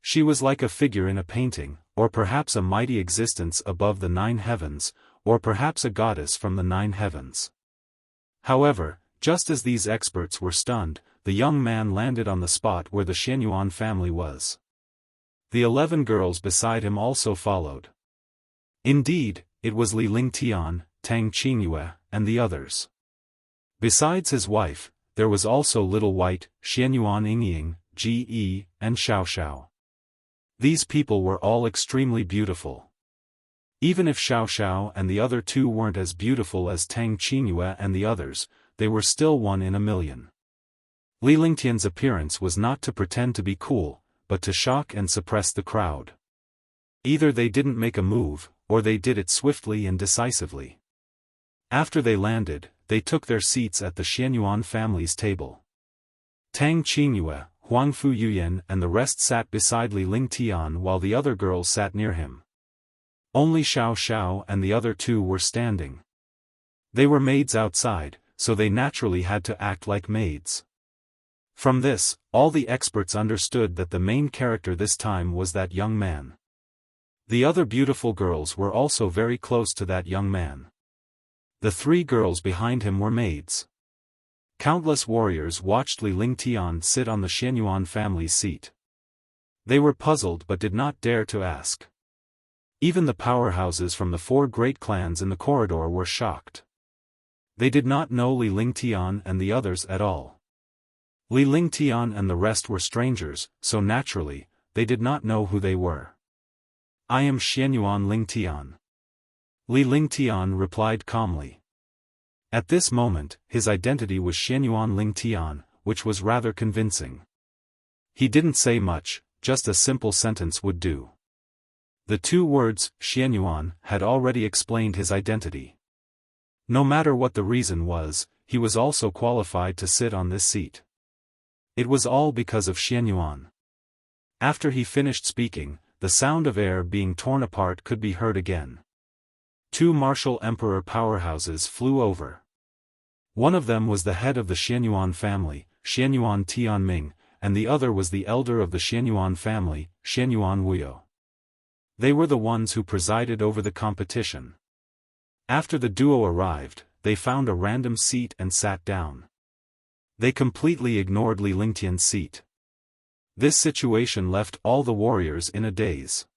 She was like a figure in a painting, or perhaps a mighty existence above the 9 heavens, or perhaps a goddess from the 9 heavens. However, just as these experts were stunned, the young man landed on the spot where the Xianyuan family was. The 11 girls beside him also followed. Indeed, it was Li Lingtian, Tang Qingyue, and the others. Besides his wife, there was also Little White, Xianyuan Yingying, Ge, and Xiaoxiao. These people were all extremely beautiful. Even if Xiaoxiao and the other 2 weren't as beautiful as Tang Qingyue and the others, they were still 1 in a million. Li Lingtian's appearance was not to pretend to be cool, but to shock and suppress the crowd. Either they didn't make a move, or they did it swiftly and decisively. After they landed, they took their seats at the Xianyuan family's table. Tang Qingyue, Huangfu Yuyan and the rest sat beside Li Lingtian while the other girls sat near him. Only Xiaoxiao and the other 2 were standing. They were maids outside, so they naturally had to act like maids. From this, all the experts understood that the main character this time was that young man. The other beautiful girls were also very close to that young man. The 3 girls behind him were maids. Countless warriors watched Li Lingtian sit on the Xianyuan family's seat. They were puzzled but did not dare to ask. Even the powerhouses from the 4 great clans in the corridor were shocked. They did not know Li Lingtian and the others at all. Li Lingtian and the rest were strangers, so naturally, they did not know who they were. "I am Xianyuan Lingtian." Li Lingtian replied calmly. At this moment, his identity was Xianyuan Lingtian, which was rather convincing. He didn't say much, just a simple sentence would do. The 2 words, Xianyuan, had already explained his identity. No matter what the reason was, he was also qualified to sit on this seat. It was all because of Xianyuan. After he finished speaking, the sound of air being torn apart could be heard again. 2 martial emperor powerhouses flew over. One of them was the head of the Xianyuan family, Xianyuan Tianming, and the other was the elder of the Xianyuan family, Xianyuan Wuyo. They were the ones who presided over the competition. After the duo arrived, they found a random seat and sat down. They completely ignored Li Lingtian's seat. This situation left all the warriors in a daze.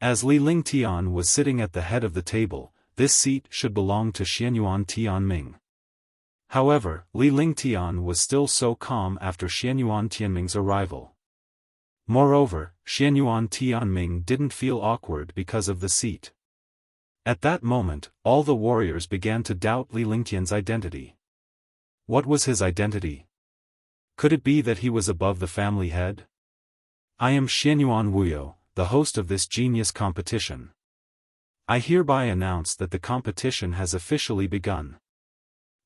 As Li Lingtian was sitting at the head of the table, this seat should belong to Xianyuan Tianming. However, Li Lingtian was still so calm after Xianyuan Tianming's arrival. Moreover, Xianyuan Tianming didn't feel awkward because of the seat. At that moment, all the warriors began to doubt Li Lingtian's identity. What was his identity? Could it be that he was above the family head? "I am Xianyuan Wuyo, the host of this genius competition. I hereby announce that the competition has officially begun."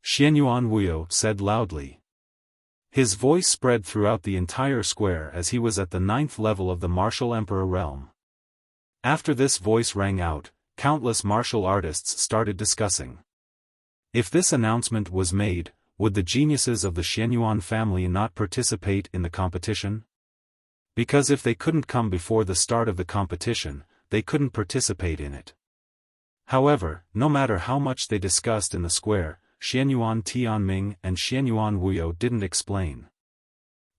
Xianyuan Wuyo said loudly. His voice spread throughout the entire square as he was at the 9th level of the martial emperor realm. After this voice rang out, countless martial artists started discussing. If this announcement was made, would the geniuses of the Xianyuan family not participate in the competition? Because if they couldn't come before the start of the competition, they couldn't participate in it. However, no matter how much they discussed in the square, Xianyuan Tianming and Xianyuan Wuyo didn't explain.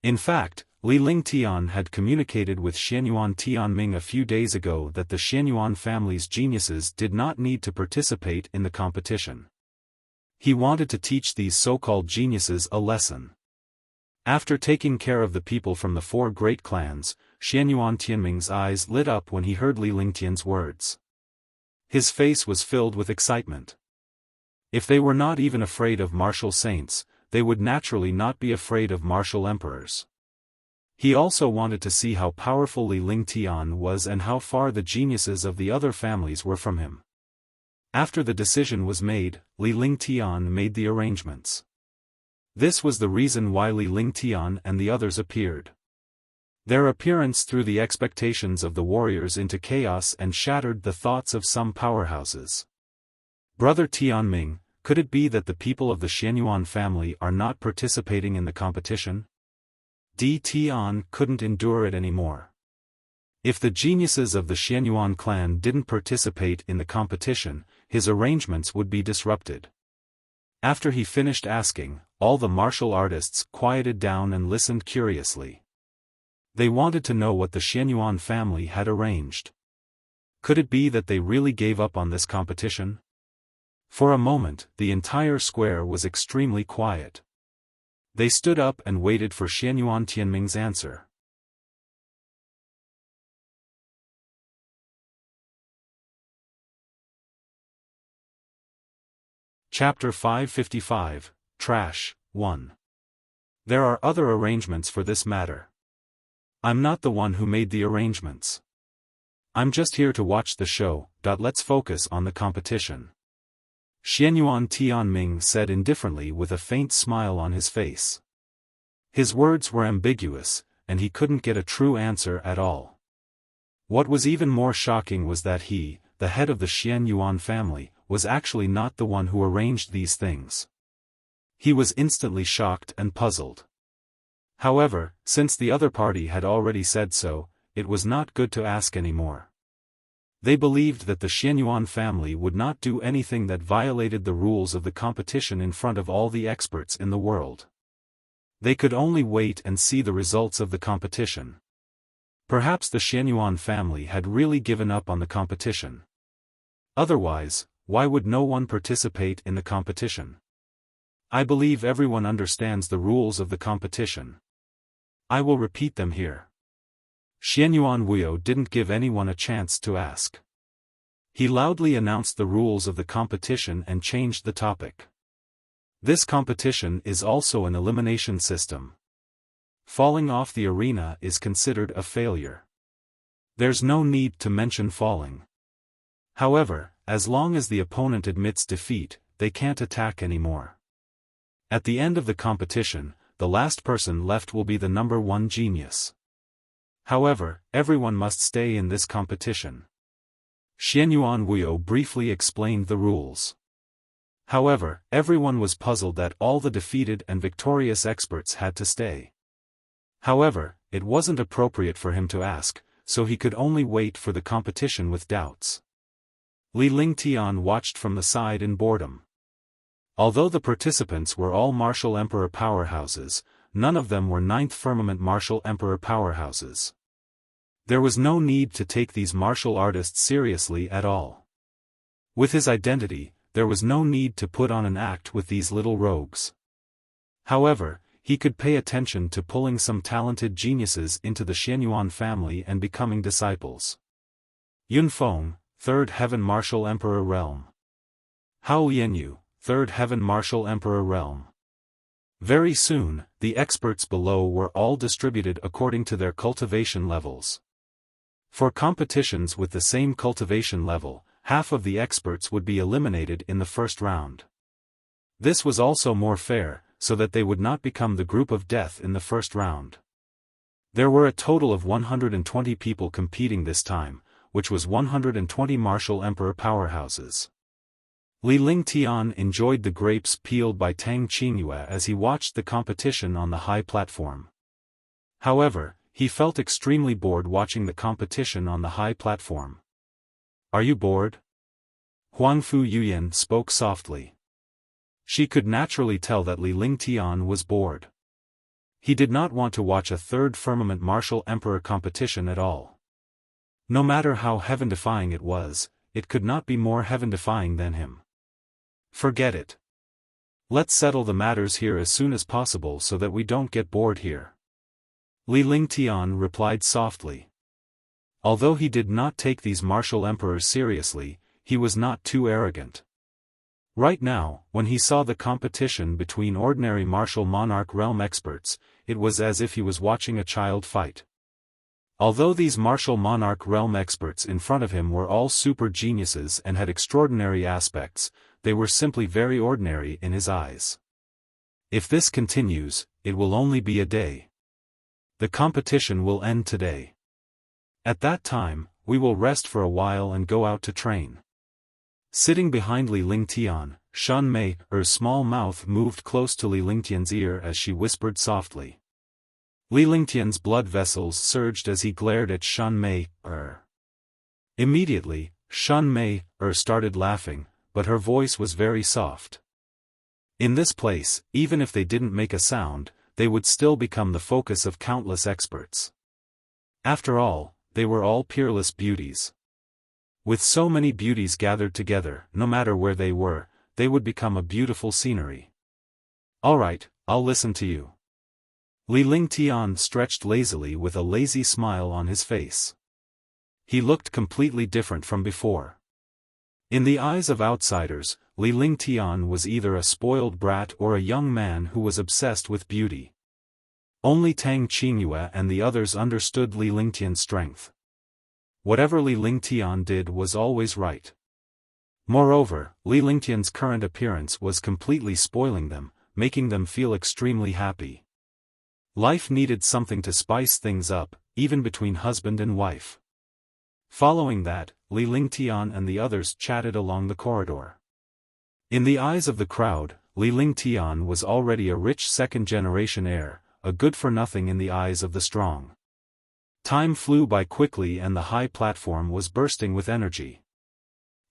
In fact, Li Lingtian had communicated with Xianyuan Tianming a few days ago that the Xianyuan family's geniuses did not need to participate in the competition. He wanted to teach these so-called geniuses a lesson. After taking care of the people from the 4 great clans, Xianyuan Tianming's eyes lit up when he heard Li Lingtian's words. His face was filled with excitement. If they were not even afraid of martial saints, they would naturally not be afraid of martial emperors. He also wanted to see how powerful Li Lingtian was and how far the geniuses of the other families were from him. After the decision was made, Li Lingtian made the arrangements. This was the reason why Li Lingtian and the others appeared. Their appearance threw the expectations of the warriors into chaos and shattered the thoughts of some powerhouses. "Brother Tianming, could it be that the people of the Xianyuan family are not participating in the competition?" Tian couldn't endure it anymore. If the geniuses of the Xianyuan clan didn't participate in the competition, his arrangements would be disrupted. After he finished asking, all the martial artists quieted down and listened curiously. They wanted to know what the Xianyuan family had arranged. Could it be that they really gave up on this competition? For a moment, the entire square was extremely quiet. They stood up and waited for Xianyuan Tianming's answer. Chapter 555, Trash, 1. There are other arrangements for this matter. I'm not the one who made the arrangements. I'm just here to watch the show. Let's focus on the competition. Xianyuan Tianming said indifferently with a faint smile on his face. His words were ambiguous, and he couldn't get a true answer at all. What was even more shocking was that he, the head of the Xianyuan family, was actually not the one who arranged these things. He was instantly shocked and puzzled. However, since the other party had already said so, it was not good to ask anymore. They believed that the Xianyuan family would not do anything that violated the rules of the competition in front of all the experts in the world. They could only wait and see the results of the competition. Perhaps the Xianyuan family had really given up on the competition. Otherwise, why would no one participate in the competition? I believe everyone understands the rules of the competition. I will repeat them here. Xianyuan Wuyo didn't give anyone a chance to ask. He loudly announced the rules of the competition and changed the topic. This competition is also an elimination system. Falling off the arena is considered a failure. There's no need to mention falling. However, as long as the opponent admits defeat, they can't attack anymore. At the end of the competition, the last person left will be the number one genius. However, everyone must stay in this competition. Xianyuan Wuyo briefly explained the rules. However, everyone was puzzled that all the defeated and victorious experts had to stay. However, it wasn't appropriate for him to ask, so he could only wait for the competition with doubts. Li Lingtian watched from the side in boredom. Although the participants were all martial emperor powerhouses, none of them were ninth firmament martial emperor powerhouses. There was no need to take these martial artists seriously at all. With his identity, there was no need to put on an act with these little rogues. However, he could pay attention to pulling some talented geniuses into the Xianyuan family and becoming disciples. Yunfeng, 3rd Heaven Martial Emperor Realm. Hao Lianyu, 3rd Heaven Martial Emperor Realm. Very soon, the experts below were all distributed according to their cultivation levels. For competitions with the same cultivation level, half of the experts would be eliminated in the first round. This was also more fair, so that they would not become the group of death in the first round. There were a total of 120 people competing this time, which was 120 martial emperor powerhouses. Li Lingtian enjoyed the grapes peeled by Tang Qingyue as he watched the competition on the high platform. However, he felt extremely bored watching the competition on the high platform. Are you bored? Huangfu Yuyan spoke softly. She could naturally tell that Li Lingtian was bored. He did not want to watch a third firmament martial emperor competition at all. No matter how heaven-defying it was, it could not be more heaven-defying than him. Forget it. Let's settle the matters here as soon as possible so that we don't get bored here. Li Lingtian replied softly. Although he did not take these martial emperors seriously, he was not too arrogant. Right now, when he saw the competition between ordinary martial monarch realm experts, it was as if he was watching a child fight. Although these martial monarch realm experts in front of him were all super geniuses and had extraordinary aspects, they were simply very ordinary in his eyes. If this continues, it will only be a day. The competition will end today. At that time, we will rest for a while and go out to train. Sitting behind Li Lingtian, Shan Mei's small mouth moved close to Li Lingtian's ear as she whispered softly. Li Lingtian's blood vessels surged as he glared at Shan Mei. Immediately, Shan Mei started laughing, but her voice was very soft. In this place, even if they didn't make a sound, they would still become the focus of countless experts. After all, they were all peerless beauties. With so many beauties gathered together, no matter where they were, they would become a beautiful scenery. Alright, I'll listen to you. Li Lingtian stretched lazily with a lazy smile on his face. He looked completely different from before. In the eyes of outsiders, Li Lingtian was either a spoiled brat or a young man who was obsessed with beauty. Only Tang Qingyue and the others understood Li Lingtian's strength. Whatever Li Lingtian did was always right. Moreover, Li Lingtian's current appearance was completely spoiling them, making them feel extremely happy. Life needed something to spice things up, even between husband and wife. Following that, Li Lingtian and the others chatted along the corridor. In the eyes of the crowd, Li Lingtian was already a rich second-generation heir, a good-for-nothing in the eyes of the strong. Time flew by quickly and the high platform was bursting with energy.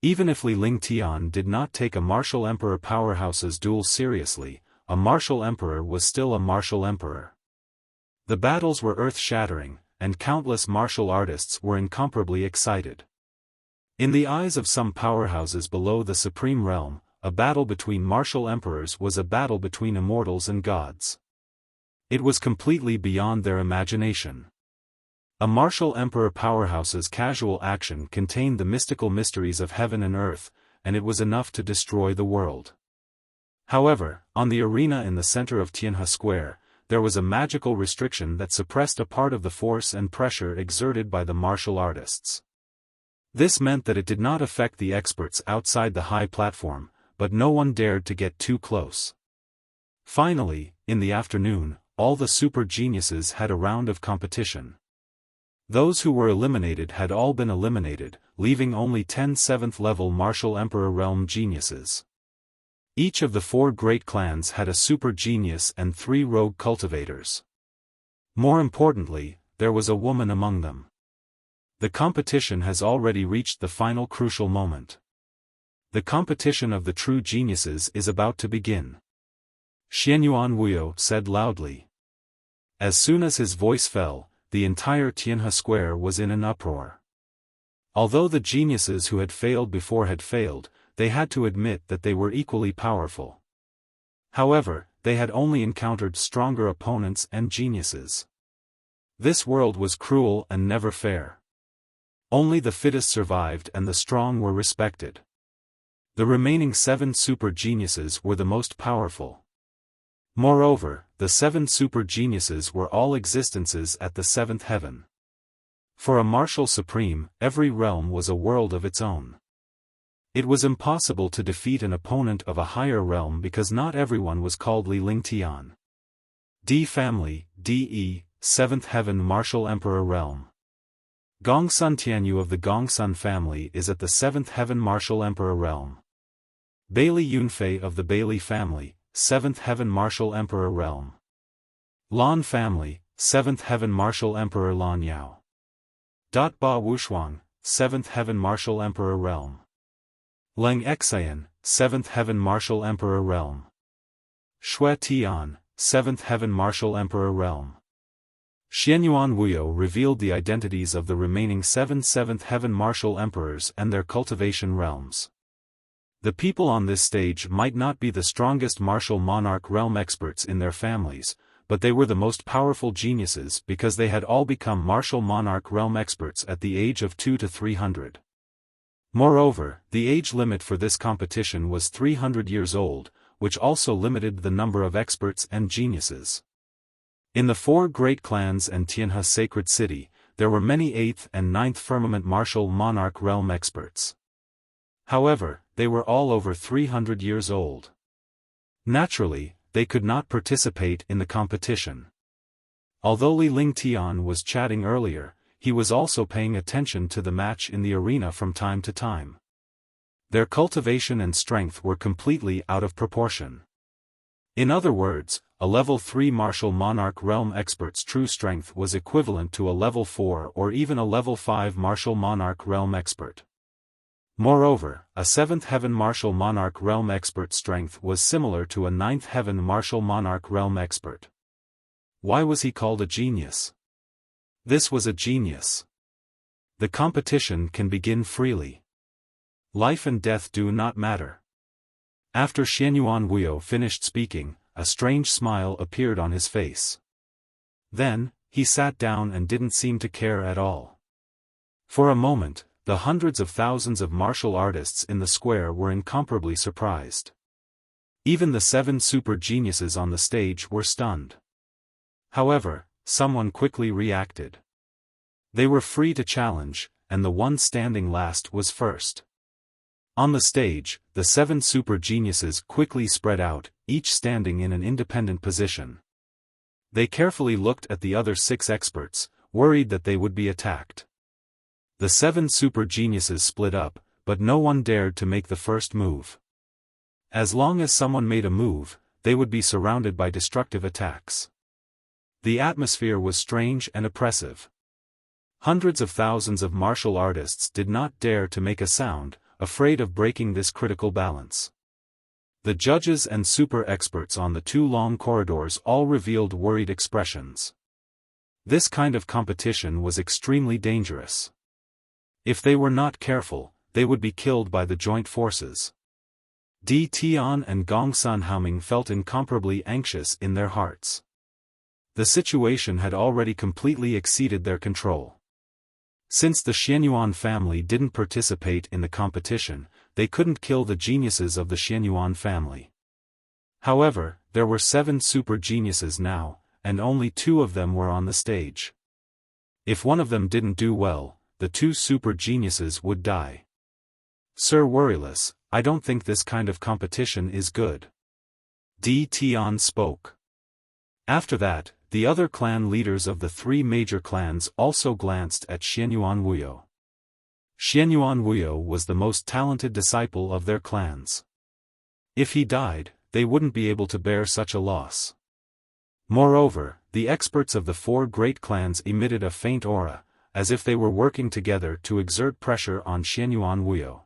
Even if Li Lingtian did not take a martial emperor powerhouse's duel seriously, a martial emperor was still a martial emperor. The battles were earth-shattering, and countless martial artists were incomparably excited. In the eyes of some powerhouses below the supreme realm, a battle between martial emperors was a battle between immortals and gods. It was completely beyond their imagination. A martial emperor powerhouse's casual action contained the mystical mysteries of heaven and earth, and it was enough to destroy the world. However, on the arena in the center of Tianhe Square, there was a magical restriction that suppressed a part of the force and pressure exerted by the martial artists. This meant that it did not affect the experts outside the high platform, but no one dared to get too close. Finally, in the afternoon, all the super geniuses had a round of competition. Those who were eliminated had all been eliminated, leaving only 10 7th-level martial emperor realm geniuses. Each of the 4 great clans had a super genius and 3 rogue cultivators. More importantly, there was a woman among them. The competition has already reached the final crucial moment. The competition of the true geniuses is about to begin. Xianyuan Wuyo said loudly. As soon as his voice fell, the entire Tianhe Square was in an uproar. Although the geniuses who had failed before had failed, they had to admit that they were equally powerful. However, they had only encountered stronger opponents and geniuses. This world was cruel and never fair. Only the fittest survived and the strong were respected. The remaining 7 super geniuses were the most powerful. Moreover, the 7 super geniuses were all existences at the 7th heaven. For a martial supreme, every realm was a world of its own. It was impossible to defeat an opponent of a higher realm because not everyone was called Li Ling Tian. D Family, DE, 7th Heaven Martial Emperor Realm. Gongsun Tianyu of the Gongsun family is at the 7th Heaven Martial Emperor Realm. Bailey Yunfei of the Bailey family, 7th Heaven Martial Emperor Realm. Lan family, 7th Heaven Martial Emperor Lan Yao. Ba Wushuang, 7th Heaven Martial Emperor Realm. Leng Xian, 7th Heaven Martial Emperor Realm. Shui Tian, 7th Heaven Martial Emperor Realm. Xianyuan Wuyo revealed the identities of the remaining 7 7th Heaven Martial Emperors and their cultivation realms. The people on this stage might not be the strongest martial monarch realm experts in their families, but they were the most powerful geniuses because they had all become martial monarch realm experts at the age of 2 to 300. Moreover, the age limit for this competition was 300 years old, which also limited the number of experts and geniuses. In the 4 great clans and Tianhe Sacred City, there were many 8th and 9th firmament martial monarch realm experts. However, they were all over 300 years old. Naturally, they could not participate in the competition. Although Li Ling Tian was chatting earlier, he was also paying attention to the match in the arena from time to time. Their cultivation and strength were completely out of proportion. In other words, a level 3 martial monarch realm expert's true strength was equivalent to a level 4 or even a level 5 martial monarch realm expert. Moreover, a 7th Heaven Martial Monarch Realm Expert strength was similar to a 9th Heaven Martial Monarch Realm Expert. Why was he called a genius? This was a genius. The competition can begin freely. Life and death do not matter. After Xianyuan Wuyo finished speaking, a strange smile appeared on his face. Then, he sat down and didn't seem to care at all. For a moment, the hundreds of thousands of martial artists in the square were incomparably surprised. Even the 7 super geniuses on the stage were stunned. However, someone quickly reacted. They were free to challenge, and the one standing last was first. On the stage, the 7 super geniuses quickly spread out, each standing in an independent position. They carefully looked at the other 6 experts, worried that they would be attacked. The 7 super geniuses split up, but no one dared to make the first move. As long as someone made a move, they would be surrounded by destructive attacks. The atmosphere was strange and oppressive. Hundreds of thousands of martial artists did not dare to make a sound, afraid of breaking this critical balance. The judges and super experts on the 2 long corridors all revealed worried expressions. This kind of competition was extremely dangerous. If they were not careful, they would be killed by the joint forces. Di Tian and Gong Sun Haoming felt incomparably anxious in their hearts. The situation had already completely exceeded their control. Since the Xianyuan family didn't participate in the competition, they couldn't kill the geniuses of the Xianyuan family. However, there were 7 super geniuses now, and only 2 of them were on the stage. If one of them didn't do well, the 2 super geniuses would die. Sir Worryless, I don't think this kind of competition is good. Di Tian spoke. After that, the other clan leaders of the 3 major clans also glanced at Xianyuan Wuyo. Xianyuan Wuyo was the most talented disciple of their clans. If he died, they wouldn't be able to bear such a loss. Moreover, the experts of the 4 great clans emitted a faint aura, as if they were working together to exert pressure on Xianyuan Wuyo.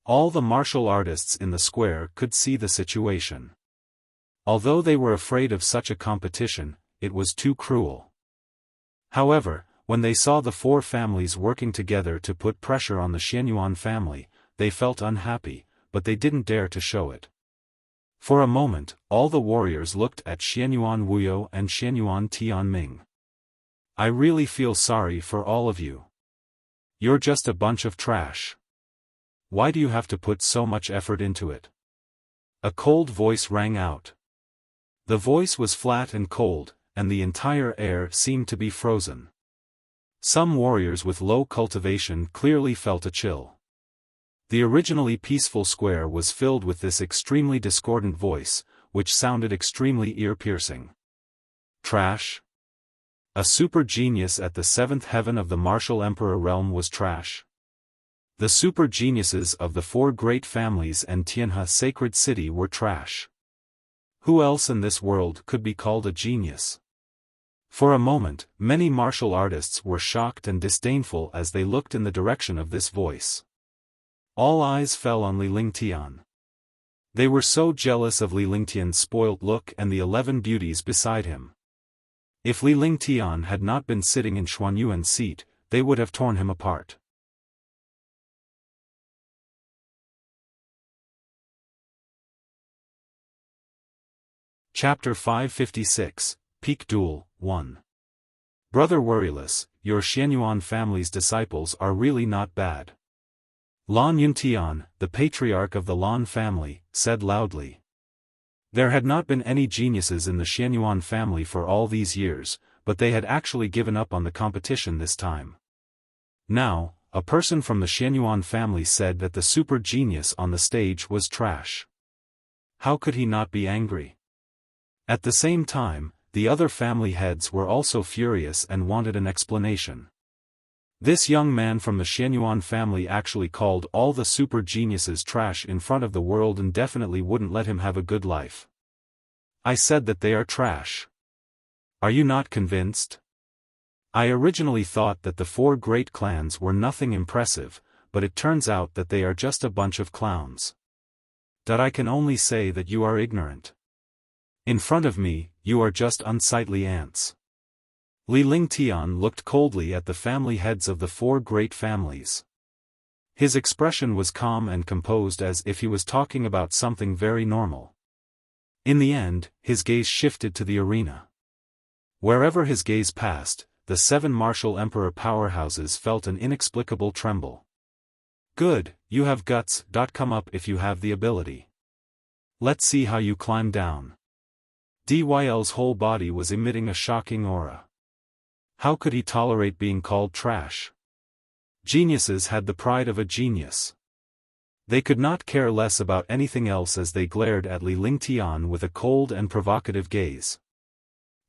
All the martial artists in the square could see the situation. Although they were afraid of such a competition, it was too cruel. However, when they saw the 4 families working together to put pressure on the Xianyuan family, they felt unhappy, but they didn't dare to show it. For a moment, all the warriors looked at Xianyuan Wuyo and Xianyuan Tianming. I really feel sorry for all of you. You're just a bunch of trash. Why do you have to put so much effort into it? A cold voice rang out. The voice was flat and cold, and the entire air seemed to be frozen. Some warriors with low cultivation clearly felt a chill. The originally peaceful square was filled with this extremely discordant voice, which sounded extremely ear-piercing. Trash? A super genius at the 7th heaven of the martial emperor realm was trash. The super geniuses of the 4 great families and Tianhe sacred city were trash. Who else in this world could be called a genius? For a moment, many martial artists were shocked and disdainful as they looked in the direction of this voice. All eyes fell on Li Lingtian. They were so jealous of Li Lingtian's spoilt look and the 11 beauties beside him. If Li Lingtian had not been sitting in Xuanyuan's seat, they would have torn him apart. Chapter 556, Peak Duel, 1. Brother Worryless, your Xianyuan family's disciples are really not bad. Lan Yuntian, the patriarch of the Lan family, said loudly. There had not been any geniuses in the Xianyuan family for all these years, but they had actually given up on the competition this time. Now, a person from the Xianyuan family said that the super genius on the stage was trash. How could he not be angry? At the same time, the other family heads were also furious and wanted an explanation. This young man from the Xianyuan family actually called all the super geniuses trash in front of the world and definitely wouldn't let him have a good life. I said that they are trash. Are you not convinced? I originally thought that the 4 great clans were nothing impressive, but it turns out that they are just a bunch of clowns. That I can only say that you are ignorant. In front of me, you are just unsightly ants. Li Lingtian looked coldly at the family heads of the 4 great families. His expression was calm and composed as if he was talking about something very normal. In the end, his gaze shifted to the arena. Wherever his gaze passed, the 7 martial emperor powerhouses felt an inexplicable tremble. Good, you have guts. Come up if you have the ability. Let's see how you climb down. Dyl's whole body was emitting a shocking aura. How could he tolerate being called trash? Geniuses had the pride of a genius. They could not care less about anything else as they glared at Li Lingtian with a cold and provocative gaze.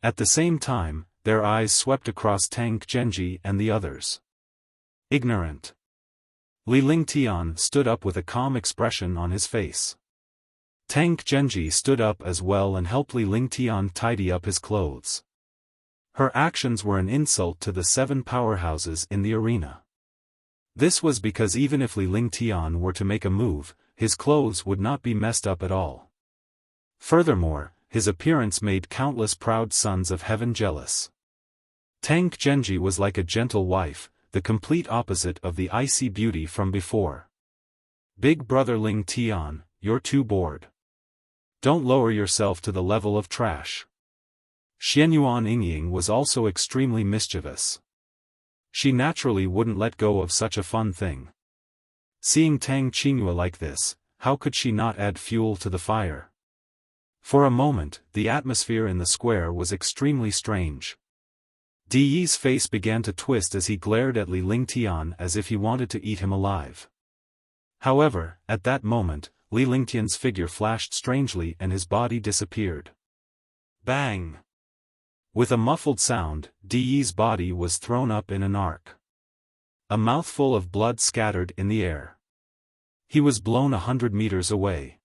At the same time, their eyes swept across Tang Genji and the others. Ignorant. Li Lingtian stood up with a calm expression on his face. Tang Genji stood up as well and helped Li Lingtian tidy up his clothes. Her actions were an insult to the 7 powerhouses in the arena. This was because even if Li Lingtian were to make a move, his clothes would not be messed up at all. Furthermore, his appearance made countless proud sons of heaven jealous. Tang Genji was like a gentle wife, the complete opposite of the icy beauty from before. Big brother Ling Tian, you're too bored. Don't lower yourself to the level of trash. Xianyuan Yingying was also extremely mischievous. She naturally wouldn't let go of such a fun thing. Seeing Tang Qinghua like this, how could she not add fuel to the fire? For a moment, the atmosphere in the square was extremely strange. Di Yi's face began to twist as he glared at Li Lingtian as if he wanted to eat him alive. However, at that moment, Li Lingtian's figure flashed strangely and his body disappeared. Bang! With a muffled sound, Di Yi's body was thrown up in an arc. A mouthful of blood scattered in the air. He was blown 100 meters away.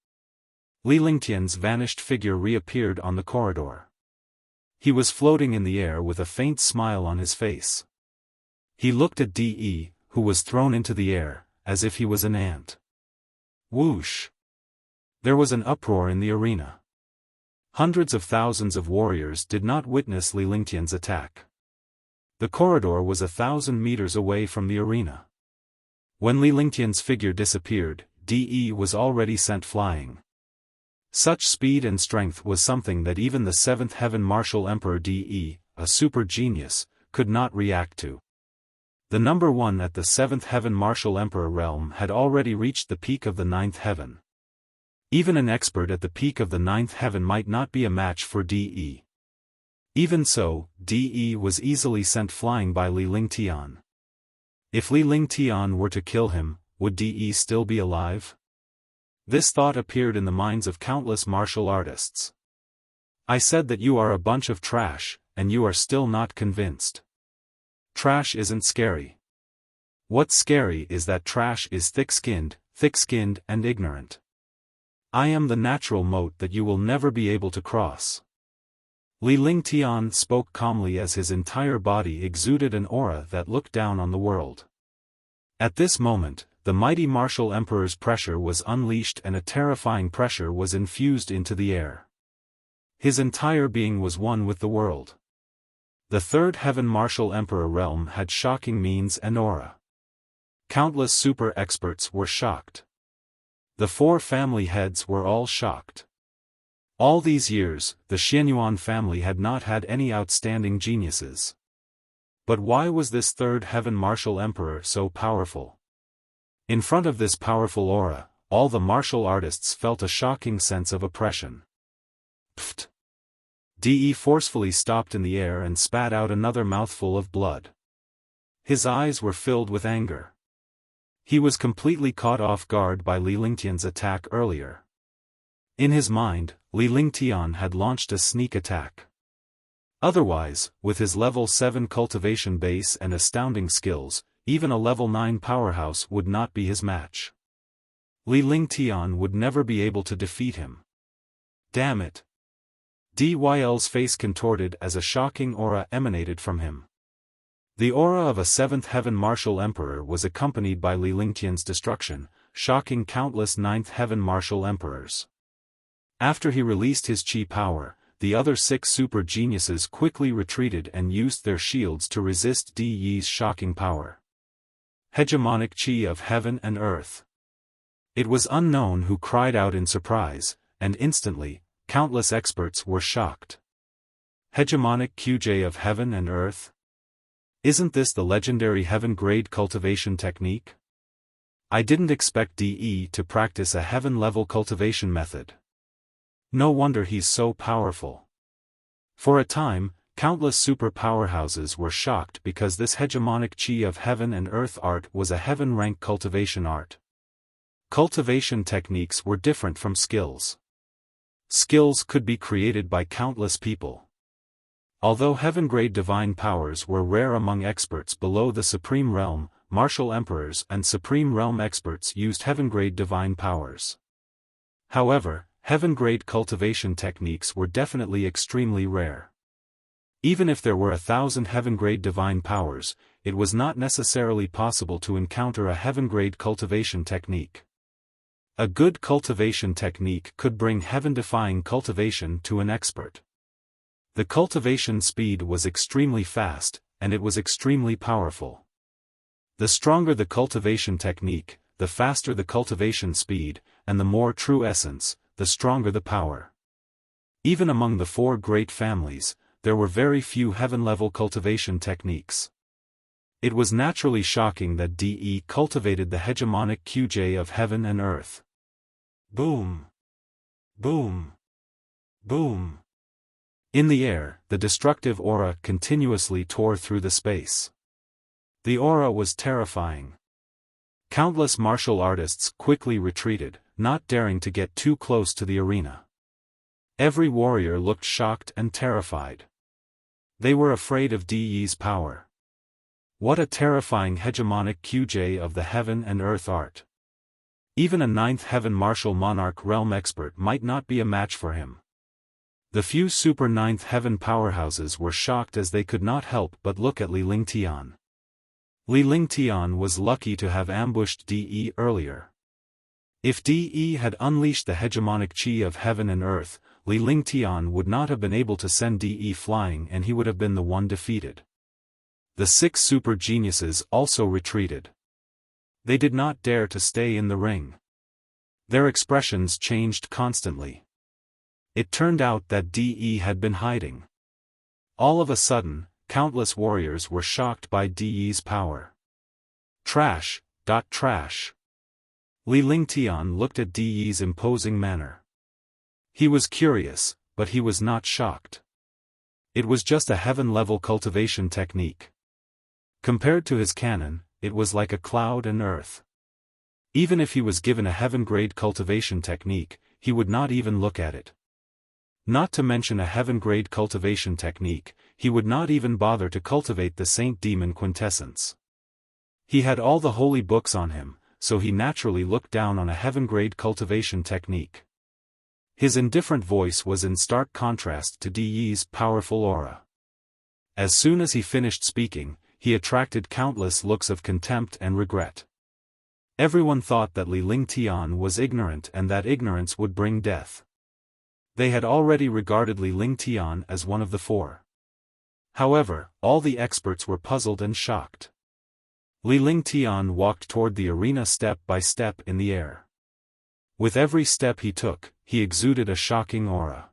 Li Lingtian's vanished figure reappeared on the corridor. He was floating in the air with a faint smile on his face. He looked at Di Yi, who was thrown into the air, as if he was an ant. Whoosh! There was an uproar in the arena. Hundreds of thousands of warriors did not witness Li Lingtian's attack. The corridor was 1,000 meters away from the arena. When Li Lingtian's figure disappeared, Di Yi was already sent flying. Such speed and strength was something that even the 7th Heaven Martial Emperor Di Yi, a super genius, could not react to. The number 1 at the 7th Heaven Martial Emperor realm had already reached the peak of the 9th heaven. Even an expert at the peak of the 9th heaven might not be a match for Di Yi. Even so, Di Yi was easily sent flying by Li Lingtian. If Li Lingtian were to kill him, would Di Yi still be alive? This thought appeared in the minds of countless martial artists. I said that you are a bunch of trash, and you are still not convinced. Trash isn't scary. What's scary is that trash is thick-skinned and ignorant. I am the natural moat that you will never be able to cross. Li Lingtian spoke calmly as his entire body exuded an aura that looked down on the world. At this moment, the mighty martial emperor's pressure was unleashed and a terrifying pressure was infused into the air. His entire being was one with the world. The 3rd Heaven Martial Emperor realm had shocking means and aura. Countless super experts were shocked. The 4 family heads were all shocked. All these years, the Xianyuan family had not had any outstanding geniuses. But why was this 3rd Heaven Martial Emperor so powerful? In front of this powerful aura, all the martial artists felt a shocking sense of oppression. Pfft! Di Yi forcefully stopped in the air and spat out another mouthful of blood. His eyes were filled with anger. He was completely caught off guard by Li Lingtian's attack earlier. In his mind, Li Lingtian had launched a sneak attack. Otherwise, with his level 7 cultivation base and astounding skills, even a level 9 powerhouse would not be his match. Li Lingtian would never be able to defeat him. Damn it! Dyl's face contorted as a shocking aura emanated from him. The aura of a 7th Heaven Martial Emperor was accompanied by Li Lingtian's destruction, shocking countless 9th Heaven Martial Emperors. After he released his chi power, the other 6 super geniuses quickly retreated and used their shields to resist Di Yi's shocking power. Hegemonic chi of heaven and earth. It was unknown who cried out in surprise, and instantly, countless experts were shocked. Hegemonic QJ of heaven and earth? Isn't this the legendary heaven-grade cultivation technique? I didn't expect Di to practice a heaven-level cultivation method. No wonder he's so powerful. For a time, countless super powerhouses were shocked because this hegemonic chi of heaven and earth art was a heaven-rank cultivation art. Cultivation techniques were different from skills. Skills could be created by countless people. Although heaven-grade divine powers were rare among experts below the Supreme Realm, martial emperors and Supreme Realm experts used heaven-grade divine powers. However, heaven-grade cultivation techniques were definitely extremely rare. Even if there were 1,000 heaven-grade divine powers, it was not necessarily possible to encounter a heaven-grade cultivation technique. A good cultivation technique could bring heaven-defying cultivation to an expert. The cultivation speed was extremely fast, and it was extremely powerful. The stronger the cultivation technique, the faster the cultivation speed, and the more true essence, the stronger the power. Even among the 4 great families, there were very few heaven-level cultivation techniques. It was naturally shocking that De cultivated the hegemonic QJ of heaven and earth. Boom! Boom! Boom! In the air, the destructive aura continuously tore through the space. The aura was terrifying. Countless martial artists quickly retreated, not daring to get too close to the arena. Every warrior looked shocked and terrified. They were afraid of De's power. What a terrifying hegemonic QJ of the heaven and earth art. Even a 9th heaven martial monarch realm expert might not be a match for him. The few super 9th heaven powerhouses were shocked as they could not help but look at Li Lingtian. Li Lingtian was lucky to have ambushed De earlier. If De had unleashed the hegemonic chi of heaven and earth, Li Lingtian would not have been able to send De flying and he would have been the one defeated. The 6 super geniuses also retreated. They did not dare to stay in the ring. Their expressions changed constantly. It turned out that De had been hiding. All of a sudden, countless warriors were shocked by De's power. Trash. Trash. Li Lingtian looked at De's imposing manner. He was curious, but he was not shocked. It was just a heaven-level cultivation technique. Compared to his canon, it was like a cloud and earth. Even if he was given a heaven-grade cultivation technique, he would not even look at it. Not to mention a heaven-grade cultivation technique, he would not even bother to cultivate the Saint Demon quintessence. He had all the holy books on him, so he naturally looked down on a heaven-grade cultivation technique. His indifferent voice was in stark contrast to De's powerful aura. As soon as he finished speaking, he attracted countless looks of contempt and regret. Everyone thought that Li Lingtian was ignorant and that ignorance would bring death. They had already regarded Li Lingtian as one of the 4. However, all the experts were puzzled and shocked. Li Lingtian walked toward the arena step by step in the air. With every step he took, he exuded a shocking aura.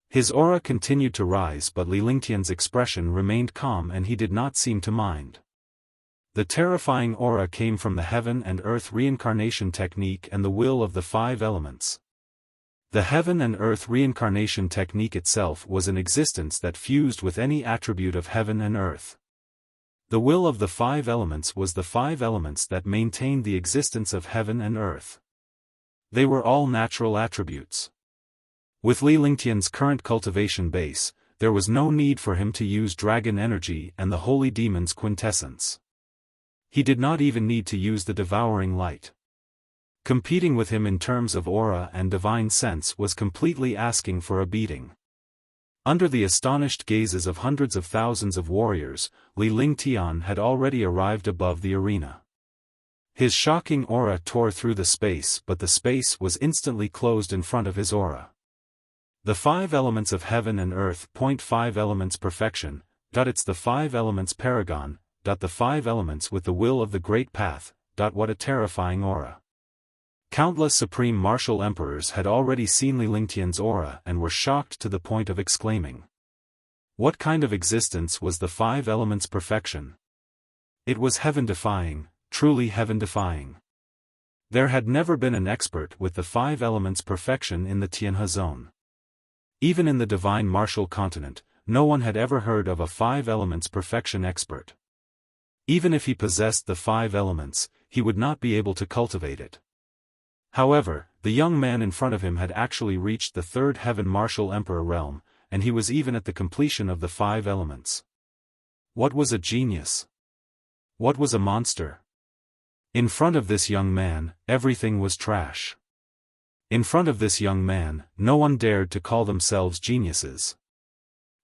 His aura continued to rise, but Li Lingtian's expression remained calm and he did not seem to mind. The terrifying aura came from the heaven and earth reincarnation technique and the will of the 5 elements. The heaven and earth reincarnation technique itself was an existence that fused with any attribute of heaven and earth. The will of the 5 elements was the 5 elements that maintained the existence of heaven and earth. They were all natural attributes. With Li Lingtian's current cultivation base, there was no need for him to use dragon energy and the holy demon's quintessence. He did not even need to use the devouring light. Competing with him in terms of aura and divine sense was completely asking for a beating. Under the astonished gazes of hundreds of thousands of warriors, Li Lingtian had already arrived above the arena. His shocking aura tore through the space, but the space was instantly closed in front of his aura. The 5 elements of heaven and earth. 5 elements perfection. It's the 5 elements paragon. The 5 elements with the will of the great path. What a terrifying aura. Countless supreme martial emperors had already seen Li Lingtian's aura and were shocked to the point of exclaiming. What kind of existence was the 5 elements perfection? It was heaven-defying, truly heaven-defying. There had never been an expert with the 5 elements perfection in the Tianhe zone. Even in the divine martial continent, no one had ever heard of a 5 elements perfection expert. Even if he possessed the 5 elements, he would not be able to cultivate it. However, the young man in front of him had actually reached the 3rd heaven martial emperor realm, and he was even at the completion of the 5 elements. What was a genius? What was a monster? In front of this young man, everything was trash. In front of this young man, no one dared to call themselves geniuses.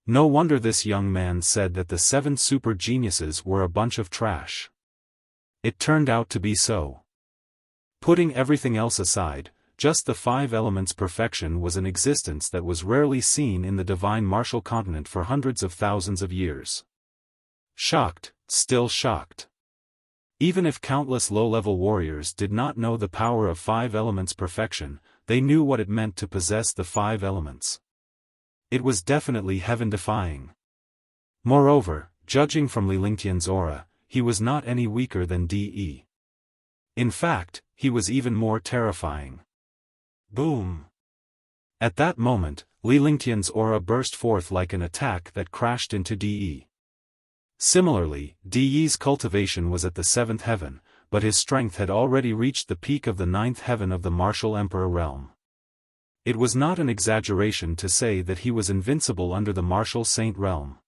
No wonder this young man said that the 7 super geniuses were a bunch of trash. It turned out to be so. Putting everything else aside, just the 5 elements perfection was an existence that was rarely seen in the divine martial continent for hundreds of thousands of years. Shocked, still shocked. Even if countless low-level warriors did not know the power of 5 elements perfection, they knew what it meant to possess the 5 elements. It was definitely heaven-defying. Moreover, judging from Li Lingtian's aura, he was not any weaker than De. In fact, he was even more terrifying. Boom! At that moment, Li Lingtian's aura burst forth like an attack that crashed into De. Similarly, De's cultivation was at the 7th heaven, but his strength had already reached the peak of the 9th heaven of the martial emperor realm. It was not an exaggeration to say that he was invincible under the martial saint realm.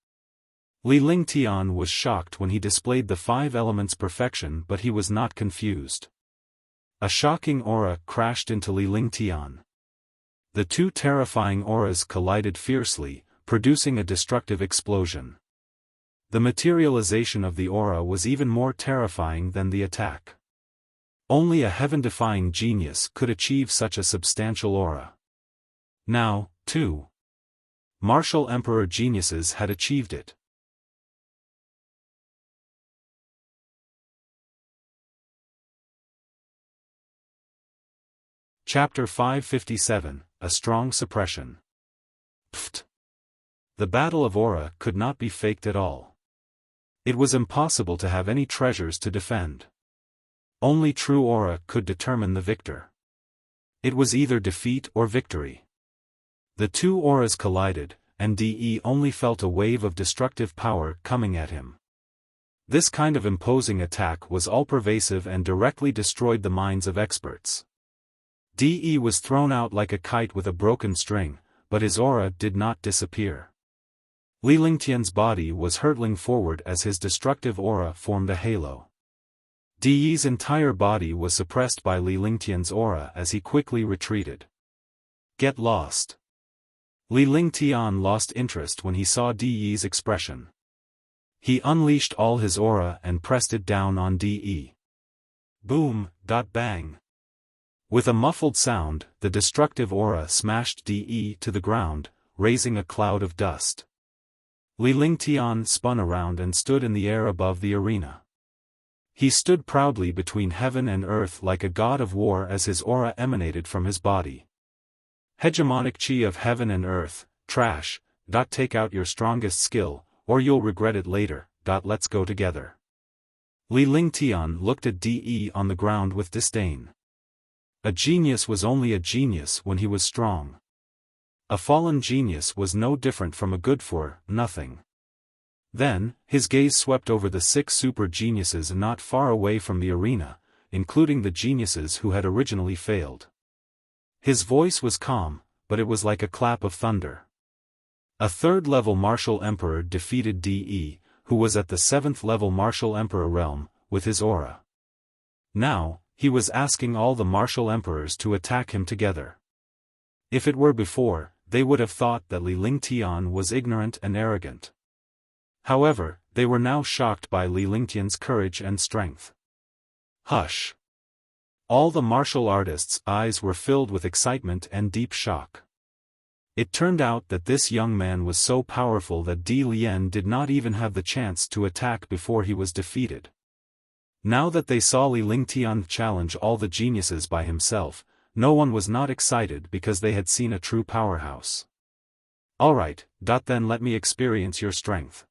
Li Lingtian was shocked when he displayed the 5 elements perfection, but he was not confused. A shocking aura crashed into Li Lingtian. The two terrifying auras collided fiercely, producing a destructive explosion. The materialization of the aura was even more terrifying than the attack. Only a heaven-defying genius could achieve such a substantial aura. Now, too, martial emperor geniuses had achieved it. Chapter 557, A Strong Suppression. Pfft! The battle of aura could not be faked at all. It was impossible to have any treasures to defend. Only true aura could determine the victor. It was either defeat or victory. The two auras collided, and De only felt a wave of destructive power coming at him. This kind of imposing attack was all-pervasive and directly destroyed the minds of experts. De was thrown out like a kite with a broken string, but his aura did not disappear. Li Lingtian's body was hurtling forward as his destructive aura formed a halo. De's entire body was suppressed by Li Lingtian's aura as he quickly retreated. Get lost. Li Lingtian lost interest when he saw De's expression. He unleashed all his aura and pressed it down on De. Boom, bang. With a muffled sound, the destructive aura smashed De to the ground, raising a cloud of dust. Li Lingtian spun around and stood in the air above the arena. He stood proudly between heaven and earth like a god of war as his aura emanated from his body. Hegemonic chi of heaven and earth, trash, take out your strongest skill, or you'll regret it later, let's go together. Li Lingtian looked at De on the ground with disdain. A genius was only a genius when he was strong. A fallen genius was no different from a good-for-nothing. Then, his gaze swept over the 6 super geniuses not far away from the arena, including the geniuses who had originally failed. His voice was calm, but it was like a clap of thunder. A 3rd-level martial emperor defeated De, who was at the 7th-level martial emperor realm, with his aura. Now, he was asking all the martial emperors to attack him together. If it were before, they would have thought that Li Lingtian was ignorant and arrogant. However, they were now shocked by Li Lingtian's courage and strength. Hush! All the martial artists' eyes were filled with excitement and deep shock. It turned out that this young man was so powerful that De Lian did not even have the chance to attack before he was defeated. Now that they saw Li Lingtian challenge all the geniuses by himself, no one was not excited because they had seen a true powerhouse. Alright, then let me experience your strength.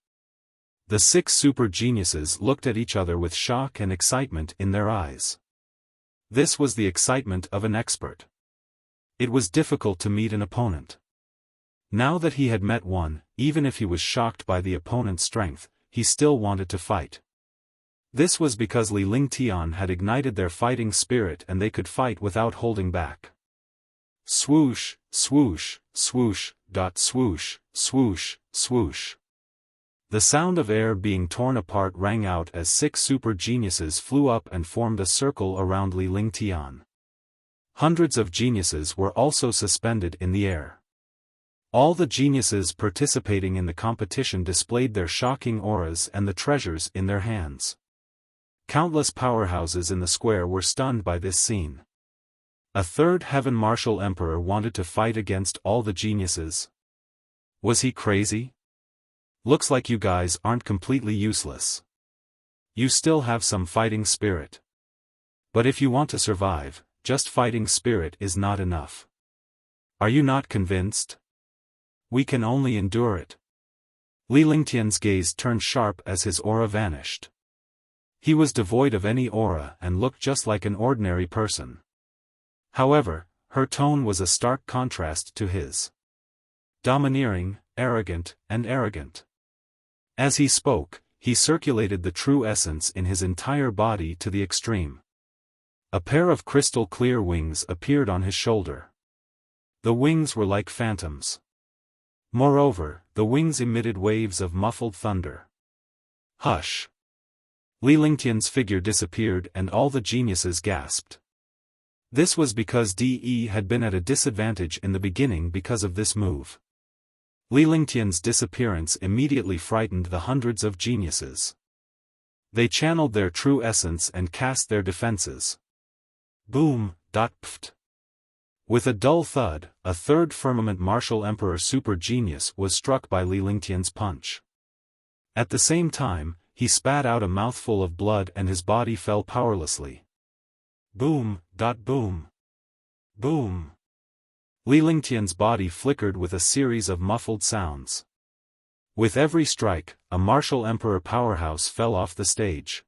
The 6 super geniuses looked at each other with shock and excitement in their eyes. This was the excitement of an expert. It was difficult to meet an opponent. Now that he had met one, even if he was shocked by the opponent's strength, he still wanted to fight. This was because Li Lingtian had ignited their fighting spirit and they could fight without holding back. Swoosh, swoosh, swoosh, swoosh, swoosh, swoosh. The sound of air being torn apart rang out as 6 super geniuses flew up and formed a circle around Li Lingtian. Hundreds of geniuses were also suspended in the air. All the geniuses participating in the competition displayed their shocking auras and the treasures in their hands. Countless powerhouses in the square were stunned by this scene. A 3rd heaven martial emperor wanted to fight against all the geniuses. Was he crazy? Looks like you guys aren't completely useless. You still have some fighting spirit. But if you want to survive, just fighting spirit is not enough. Are you not convinced? We can only endure it. Li Lingtian's gaze turned sharp as his aura vanished. He was devoid of any aura and looked just like an ordinary person. However, her tone was a stark contrast to his. Domineering, arrogant, and arrogant. As he spoke, he circulated the true essence in his entire body to the extreme. A pair of crystal clear wings appeared on his shoulder. The wings were like phantoms. Moreover, the wings emitted waves of muffled thunder. Hush! Li Lingtian's figure disappeared and all the geniuses gasped. This was because DE had been at a disadvantage in the beginning because of this move. Li Lingtian's disappearance immediately frightened the hundreds of geniuses. They channeled their true essence and cast their defenses. Boom, pft. With a dull thud, a third firmament martial emperor super genius was struck by Li Lingtian's punch. At the same time, he spat out a mouthful of blood and his body fell powerlessly. Boom, boom. Boom. Li Lingtian's body flickered with a series of muffled sounds. With every strike, a martial emperor powerhouse fell off the stage.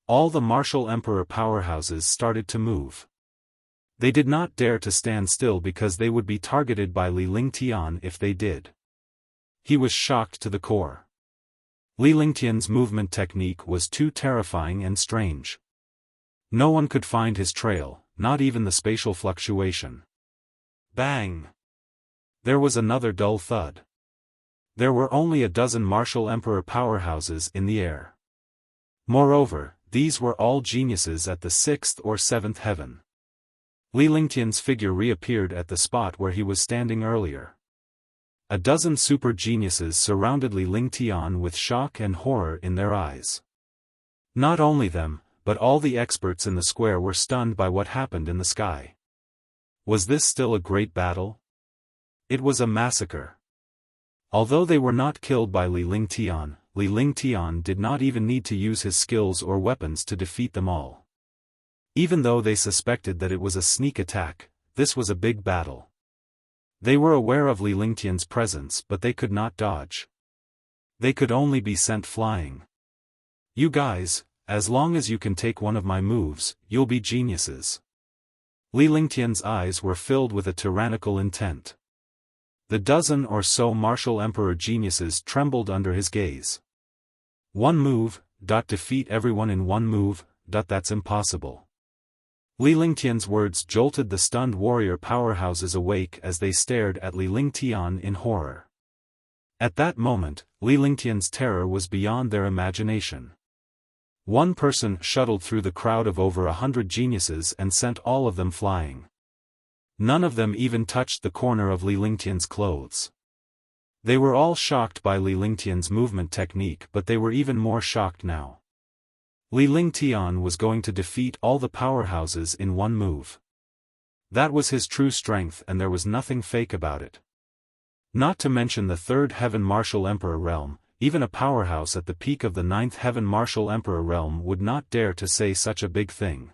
All the martial emperor powerhouses started to move. They did not dare to stand still because they would be targeted by Li Lingtian if they did. He was shocked to the core. Li Lingtian's movement technique was too terrifying and strange. No one could find his trail, not even the spatial fluctuation. Bang! There was another dull thud. There were only a dozen martial emperor powerhouses in the air. Moreover, these were all geniuses at the 6th or 7th heaven. Li Lingtian's figure reappeared at the spot where he was standing earlier. A dozen super geniuses surrounded Li Lingtian with shock and horror in their eyes. Not only them, but all the experts in the square were stunned by what happened in the sky. Was this still a great battle? It was a massacre. Although they were not killed by Li Lingtian did not even need to use his skills or weapons to defeat them all. Even though they suspected that it was a sneak attack, this was a big battle. They were aware of Li Lingtian's presence but they could not dodge. They could only be sent flying. You guys, as long as you can take one of my moves, you'll be geniuses. Li Lingtian's eyes were filled with a tyrannical intent. The dozen or so martial emperor geniuses trembled under his gaze. One move, defeat everyone in one move, that's impossible. Li Lingtian's words jolted the stunned warrior powerhouses awake as they stared at Li Lingtian in horror. At that moment, Li Lingtian's terror was beyond their imagination. One person shuttled through the crowd of over 100 geniuses and sent all of them flying. None of them even touched the corner of Li Lingtian's clothes. They were all shocked by Li Lingtian's movement technique but they were even more shocked now. Li Lingtian was going to defeat all the powerhouses in one move. That was his true strength and there was nothing fake about it. Not to mention the 3rd heaven martial emperor realm, even a powerhouse at the peak of the 9th heaven martial emperor realm would not dare to say such a big thing.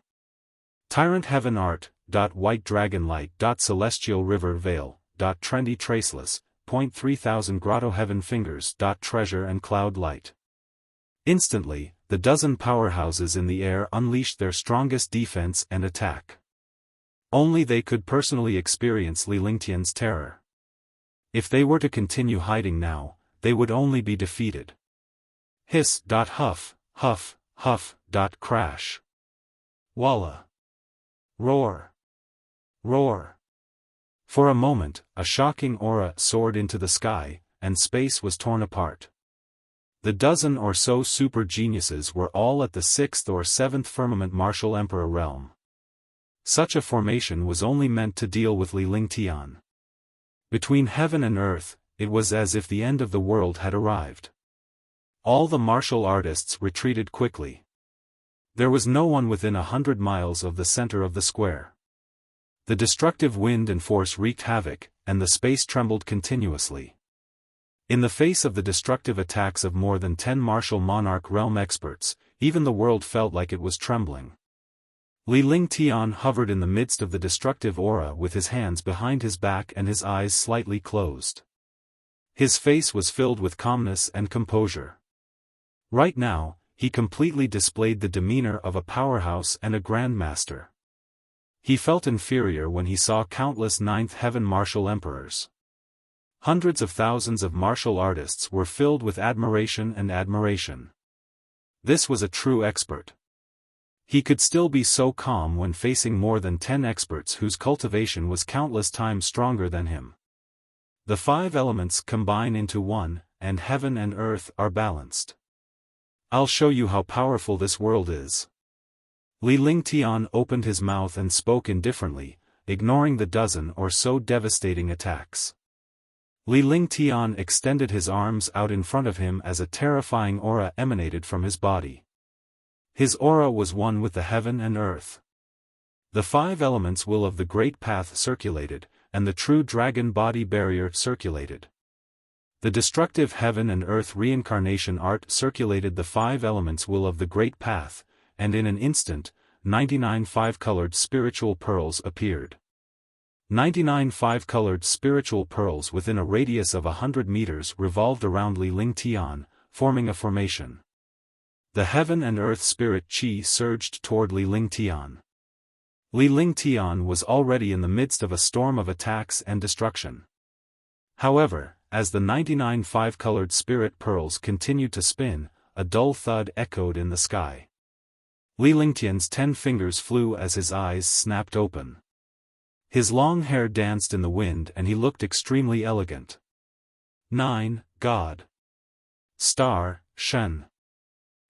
Tyrant heaven art, white dragon light, celestial river veil, trendy traceless, 3000 grotto heaven fingers, treasure and cloud light. Instantly, the dozen powerhouses in the air unleashed their strongest defense and attack. Only they could personally experience Li Lingtian's terror. If they were to continue hiding now, they would only be defeated. Hiss. Huff, huff, huff. Crash. Walla. Roar. Roar. For a moment, a shocking aura soared into the sky, and space was torn apart. The dozen or so super geniuses were all at the 6th or 7th firmament martial emperor realm. Such a formation was only meant to deal with Li Lingtian. Between heaven and earth, it was as if the end of the world had arrived. All the martial artists retreated quickly. There was no one within 100 miles of the center of the square. The destructive wind and force wreaked havoc, and the space trembled continuously. In the face of the destructive attacks of more than 10 martial monarch realm experts, even the world felt like it was trembling. Li Lingtian hovered in the midst of the destructive aura with his hands behind his back and his eyes slightly closed. His face was filled with calmness and composure. Right now, he completely displayed the demeanor of a powerhouse and a grandmaster. He felt inferior when he saw countless ninth heaven martial emperors. Hundreds of thousands of martial artists were filled with admiration and admiration. This was a true expert. He could still be so calm when facing more than 10 experts whose cultivation was countless times stronger than him. The 5 elements combine into one, and heaven and earth are balanced. I'll show you how powerful this world is. Li Lingtian opened his mouth and spoke indifferently, ignoring the dozen or so devastating attacks. Li Lingtian extended his arms out in front of him as a terrifying aura emanated from his body. His aura was one with the heaven and earth. The 5 elements will of the great path circulated, and the true dragon body barrier circulated. The destructive heaven and earth reincarnation art circulated the 5 elements will of the great path, and in an instant, 99 5-colored spiritual pearls appeared. 99 5-colored spiritual pearls within a radius of 100 meters revolved around Li Lingtian, forming a formation. The heaven and earth spirit chi surged toward Li Lingtian. Li Lingtian was already in the midst of a storm of attacks and destruction. However, as the 99 5-colored spirit pearls continued to spin, a dull thud echoed in the sky. Li Lingtian's 10 fingers flew as his eyes snapped open. His long hair danced in the wind and he looked extremely elegant. 9. God. Star, Shen.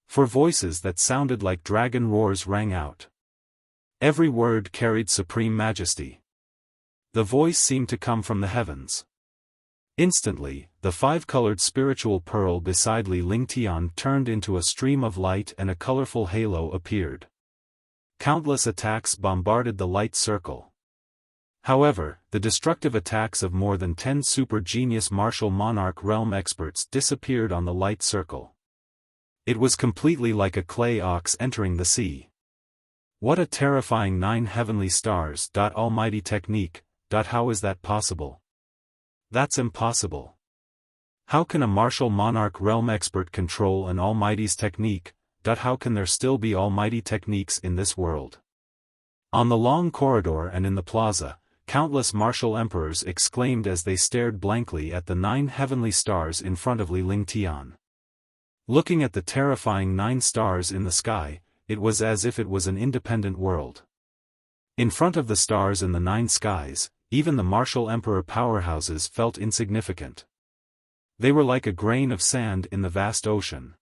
4 voices that sounded like dragon roars rang out. Every word carried supreme majesty. The voice seemed to come from the heavens. Instantly, the 5-colored spiritual pearl beside Li Lingtian turned into a stream of light and a colorful halo appeared. Countless attacks bombarded the light circle. However, the destructive attacks of more than 10 super genius martial monarch realm experts disappeared on the light circle. It was completely like a clay ox entering the sea. What a terrifying 9 heavenly stars! Almighty technique. How is that possible? That's impossible. How can a martial monarch realm expert control an almighty's technique? How can there still be almighty techniques in this world? On the long corridor and in the plaza, countless martial emperors exclaimed as they stared blankly at the 9 heavenly stars in front of Li Lingtian. Looking at the terrifying 9 stars in the sky, it was as if it was an independent world. In front of the stars in the 9 skies, even the martial emperor powerhouses felt insignificant. They were like a grain of sand in the vast ocean.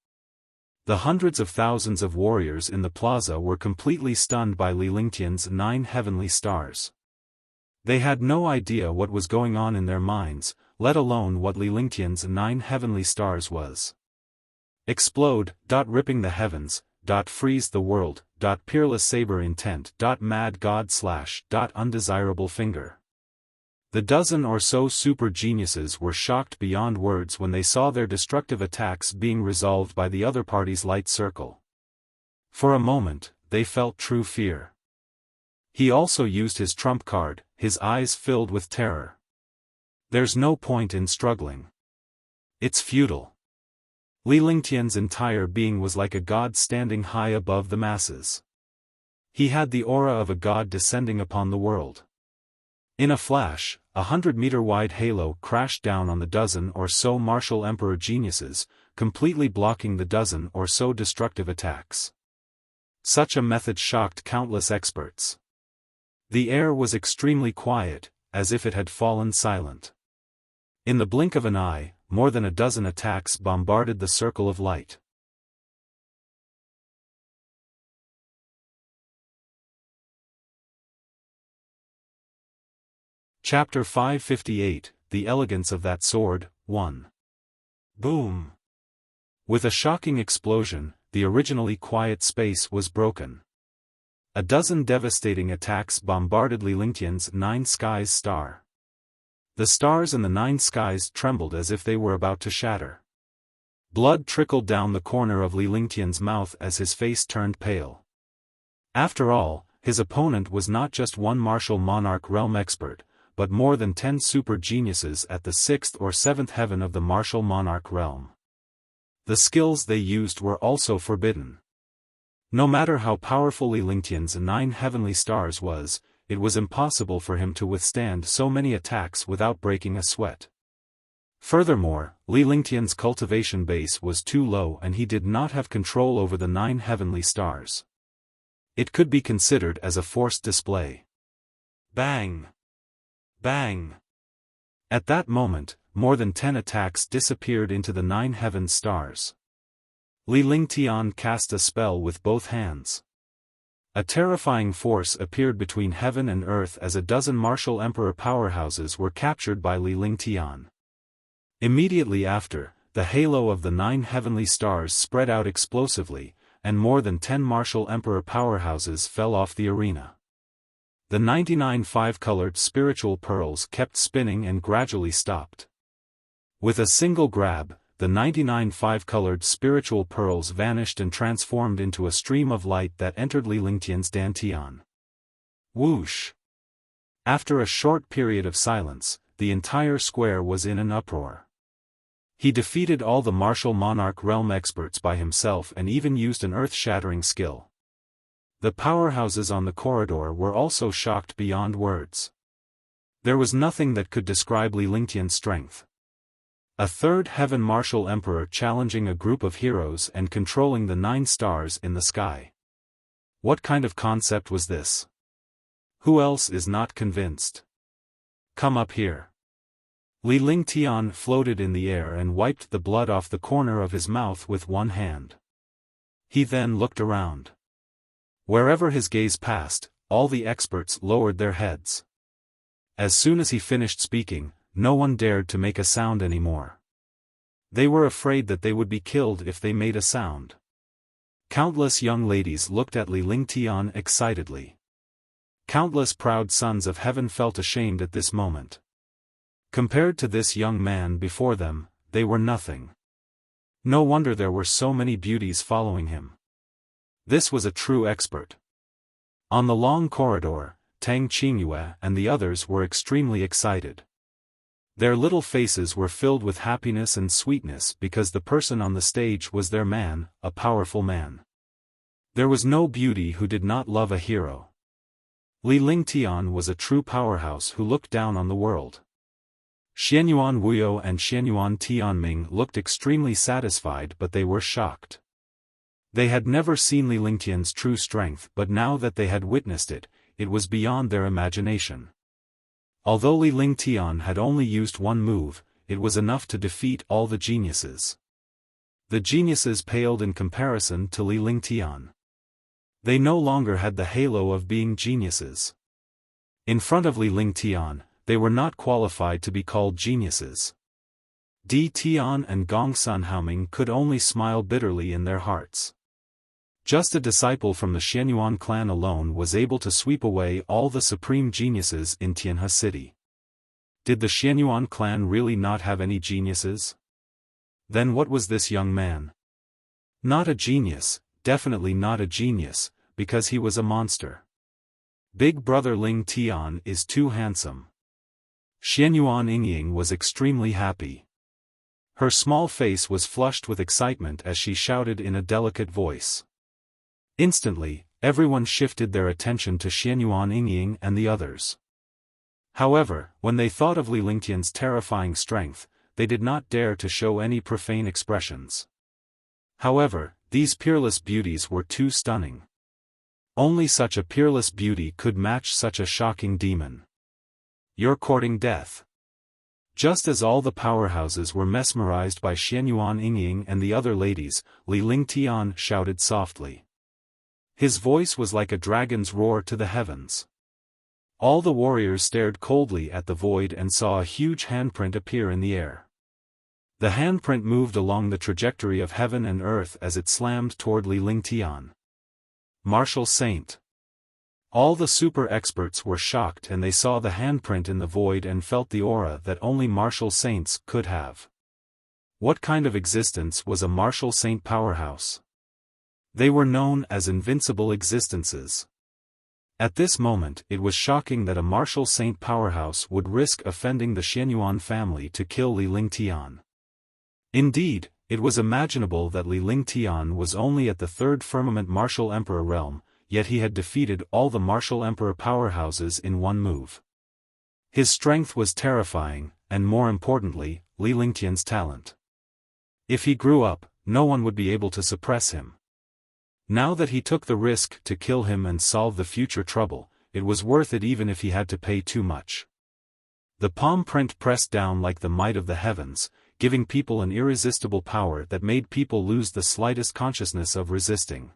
The hundreds of thousands of warriors in the plaza were completely stunned by Li Lingtian's 9 heavenly stars. They had no idea what was going on in their minds, let alone what Li Lingtian's 9 heavenly stars was. Explode, ripping the heavens, freeze the world, peerless saber intent, mad god / undesirable finger. The dozen or so super geniuses were shocked beyond words when they saw their destructive attacks being resolved by the other party's light circle. For a moment, they felt true fear. He also used his trump card, his eyes filled with terror. There's no point in struggling. It's futile. Li Lingtian's entire being was like a god standing high above the masses. He had the aura of a god descending upon the world. In a flash, 100-meter-wide halo crashed down on the dozen or so martial emperor geniuses, completely blocking the dozen or so destructive attacks. Such a method shocked countless experts. The air was extremely quiet, as if it had fallen silent. In the blink of an eye, more than a dozen attacks bombarded the circle of light. Chapter 558, The Elegance of That Sword, 1. Boom! With a shocking explosion, the originally quiet space was broken. A dozen devastating attacks bombarded Li Lingtian's 9 skies star. The stars in the 9 skies trembled as if they were about to shatter. Blood trickled down the corner of Li Lingtian's mouth as his face turned pale. After all, his opponent was not just one martial monarch realm expert, but more than 10 super geniuses at the 6th or 7th heaven of the martial monarch realm. The skills they used were also forbidden. No matter how powerful Li Lingtian's 9 heavenly stars was, it was impossible for him to withstand so many attacks without breaking a sweat. Furthermore, Li Lingtian's cultivation base was too low and he did not have control over the 9 heavenly stars. It could be considered as a forced display. Bang! Bang! At that moment, more than 10 attacks disappeared into the 9 heaven stars. Li Lingtian cast a spell with both hands. A terrifying force appeared between heaven and earth as a dozen martial emperor powerhouses were captured by Li Lingtian. Immediately after, the halo of the 9 heavenly stars spread out explosively, and more than 10 martial emperor powerhouses fell off the arena. The 99 5-colored spiritual pearls kept spinning and gradually stopped. With a single grab, the 99 5-colored spiritual pearls vanished and transformed into a stream of light that entered Li Lingtian's dantian. Whoosh! After a short period of silence, the entire square was in an uproar. He defeated all the martial monarch realm experts by himself and even used an earth-shattering skill. The powerhouses on the corridor were also shocked beyond words. There was nothing that could describe Li Lingtian's strength. A 3rd heaven martial emperor challenging a group of heroes and controlling the 9 stars in the sky. What kind of concept was this? Who else is not convinced? Come up here. Li Lingtian floated in the air and wiped the blood off the corner of his mouth with one hand. He then looked around. Wherever his gaze passed, all the experts lowered their heads. As soon as he finished speaking, no one dared to make a sound anymore. They were afraid that they would be killed if they made a sound. Countless young ladies looked at Li Lingtian excitedly. Countless proud sons of heaven felt ashamed at this moment. Compared to this young man before them, they were nothing. No wonder there were so many beauties following him. This was a true expert. On the long corridor, Tang Qingyue and the others were extremely excited. Their little faces were filled with happiness and sweetness because the person on the stage was their man, a powerful man. There was no beauty who did not love a hero. Li Lingtian was a true powerhouse who looked down on the world. Xianyuan Wuyo and Xianyuan Tianming looked extremely satisfied, but they were shocked. They had never seen Li Lingtian's true strength, but now that they had witnessed it, it was beyond their imagination. Although Li Lingtian had only used one move, it was enough to defeat all the geniuses. The geniuses paled in comparison to Li Lingtian. They no longer had the halo of being geniuses. In front of Li Lingtian, they were not qualified to be called geniuses. Di Tian and Gong Sun Haoming could only smile bitterly in their hearts. Just a disciple from the Xianyuan clan alone was able to sweep away all the supreme geniuses in Tianhe City. Did the Xianyuan clan really not have any geniuses? Then what was this young man? Not a genius, definitely not a genius, because he was a monster. Big brother Ling Tian is too handsome. Xianyuan Yingying was extremely happy. Her small face was flushed with excitement as she shouted in a delicate voice. Instantly, everyone shifted their attention to Xianyuan Yingying and the others. However, when they thought of Li Lingtian's terrifying strength, they did not dare to show any profane expressions. However, these peerless beauties were too stunning. Only such a peerless beauty could match such a shocking demon. You're courting death. Just as all the powerhouses were mesmerized by Xianyuan Yingying and the other ladies, Li Lingtian shouted softly. His voice was like a dragon's roar to the heavens. All the warriors stared coldly at the void and saw a huge handprint appear in the air. The handprint moved along the trajectory of heaven and earth as it slammed toward Li Lingtian. Martial Saint. All the super experts were shocked, and they saw the handprint in the void and felt the aura that only martial saints could have. What kind of existence was a martial saint powerhouse? They were known as invincible existences. At this moment it was shocking that a martial saint powerhouse would risk offending the Xianyuan family to kill Li Lingtian. Indeed, it was imaginable that Li Lingtian was only at the third firmament martial emperor realm, yet he had defeated all the martial emperor powerhouses in one move. His strength was terrifying, and more importantly, Li Lingtian's talent. If he grew up, no one would be able to suppress him. Now that he took the risk to kill him and solve the future trouble, it was worth it even if he had to pay too much. The palm print pressed down like the might of the heavens, giving people an irresistible power that made people lose the slightest consciousness of resisting.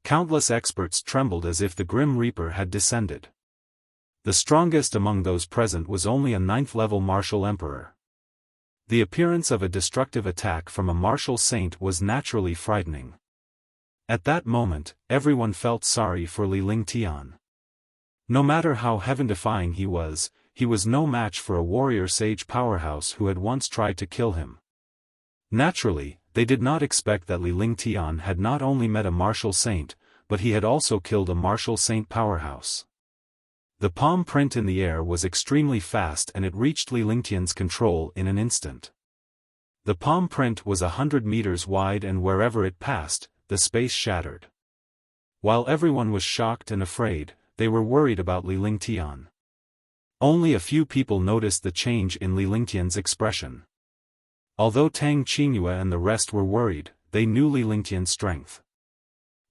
Countless experts trembled as if the Grim Reaper had descended. The strongest among those present was only a 9th-level martial emperor. The appearance of a destructive attack from a martial saint was naturally frightening. At that moment, everyone felt sorry for Li Lingtian. No matter how heaven-defying he was no match for a warrior sage powerhouse who had once tried to kill him. Naturally, they did not expect that Li Lingtian had not only met a martial saint, but he had also killed a martial saint powerhouse. The palm print in the air was extremely fast and it reached Li Lingtian's control in an instant. The palm print was 100 meters wide, and wherever it passed, the space shattered. While everyone was shocked and afraid, they were worried about Li Lingtian. Only a few people noticed the change in Li Lingtian's expression. Although Tang Qingyue and the rest were worried, they knew Li Lingtian's strength.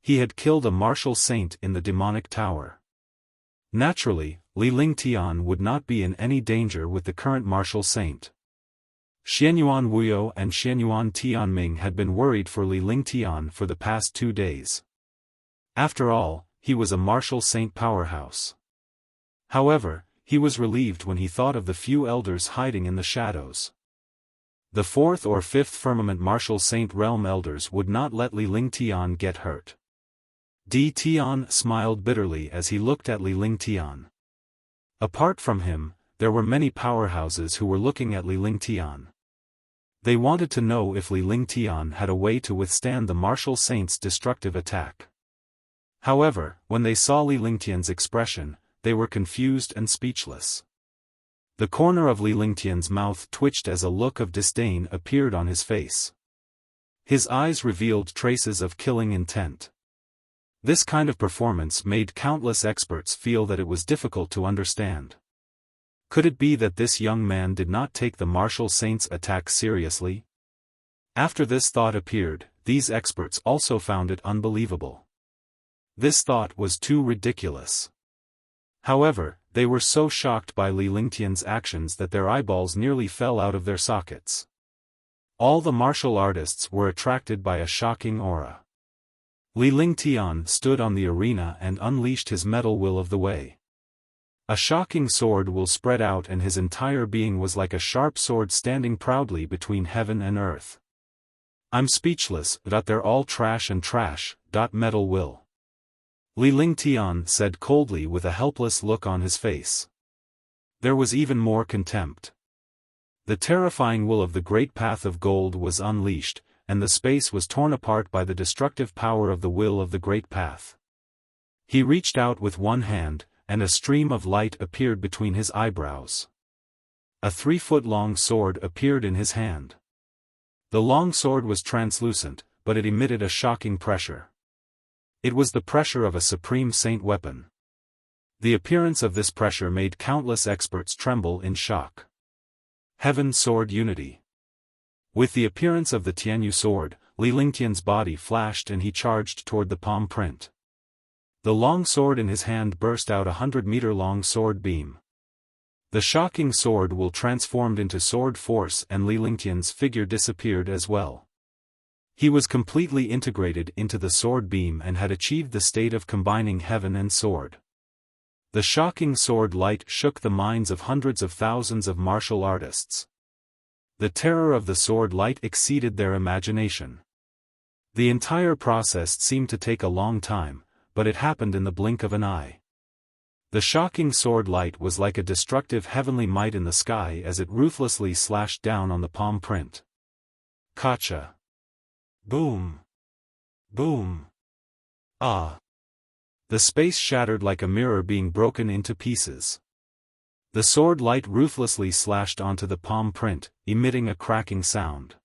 He had killed a martial saint in the demonic tower. Naturally, Li Lingtian would not be in any danger with the current martial saint. Xianyuan Wuyo and Xianyuan Tianming had been worried for Li Lingtian for the past 2 days. After all, he was a martial saint powerhouse. However, he was relieved when he thought of the few elders hiding in the shadows. The 4th or 5th firmament martial saint realm elders would not let Li Lingtian get hurt. Di Tian smiled bitterly as he looked at Li Lingtian. Apart from him, there were many powerhouses who were looking at Li Lingtian. They wanted to know if Li Lingtian had a way to withstand the martial saint's destructive attack. However, when they saw Li Lingtian's expression, they were confused and speechless. The corner of Li Lingtian's mouth twitched as a look of disdain appeared on his face. His eyes revealed traces of killing intent. This kind of performance made countless experts feel that it was difficult to understand. Could it be that this young man did not take the martial saint's attack seriously? After this thought appeared, these experts also found it unbelievable. This thought was too ridiculous. However, they were so shocked by Li Lingtian's actions that their eyeballs nearly fell out of their sockets. All the martial artists were attracted by a shocking aura. Li Lingtian stood on the arena and unleashed his metal will of the way. A shocking sword will spread out, and his entire being was like a sharp sword standing proudly between heaven and earth. I'm speechless, they're all trash and trash, metal will. Li Lingtian said coldly with a helpless look on his face. There was even more contempt. The terrifying will of the great path of gold was unleashed, and the space was torn apart by the destructive power of the will of the great path. He reached out with one hand, and a stream of light appeared between his eyebrows. A 3-foot-long sword appeared in his hand. The long sword was translucent, but it emitted a shocking pressure. It was the pressure of a supreme saint weapon. The appearance of this pressure made countless experts tremble in shock. Heaven Sword Unity. With the appearance of the Tianyu sword, Li Lingtian's body flashed and he charged toward the palm print. The long sword in his hand burst out a 100-meter-long sword beam. The shocking sword will transformed into sword force, and Li Lingtian's figure disappeared as well. He was completely integrated into the sword beam and had achieved the state of combining heaven and sword. The shocking sword light shook the minds of hundreds of thousands of martial artists. The terror of the sword light exceeded their imagination. The entire process seemed to take a long time, but it happened in the blink of an eye. The shocking sword light was like a destructive heavenly might in the sky as it ruthlessly slashed down on the palm print. Gotcha. Boom. Boom. Ah. The space shattered like a mirror being broken into pieces. The sword light ruthlessly slashed onto the palm print, emitting a cracking sound.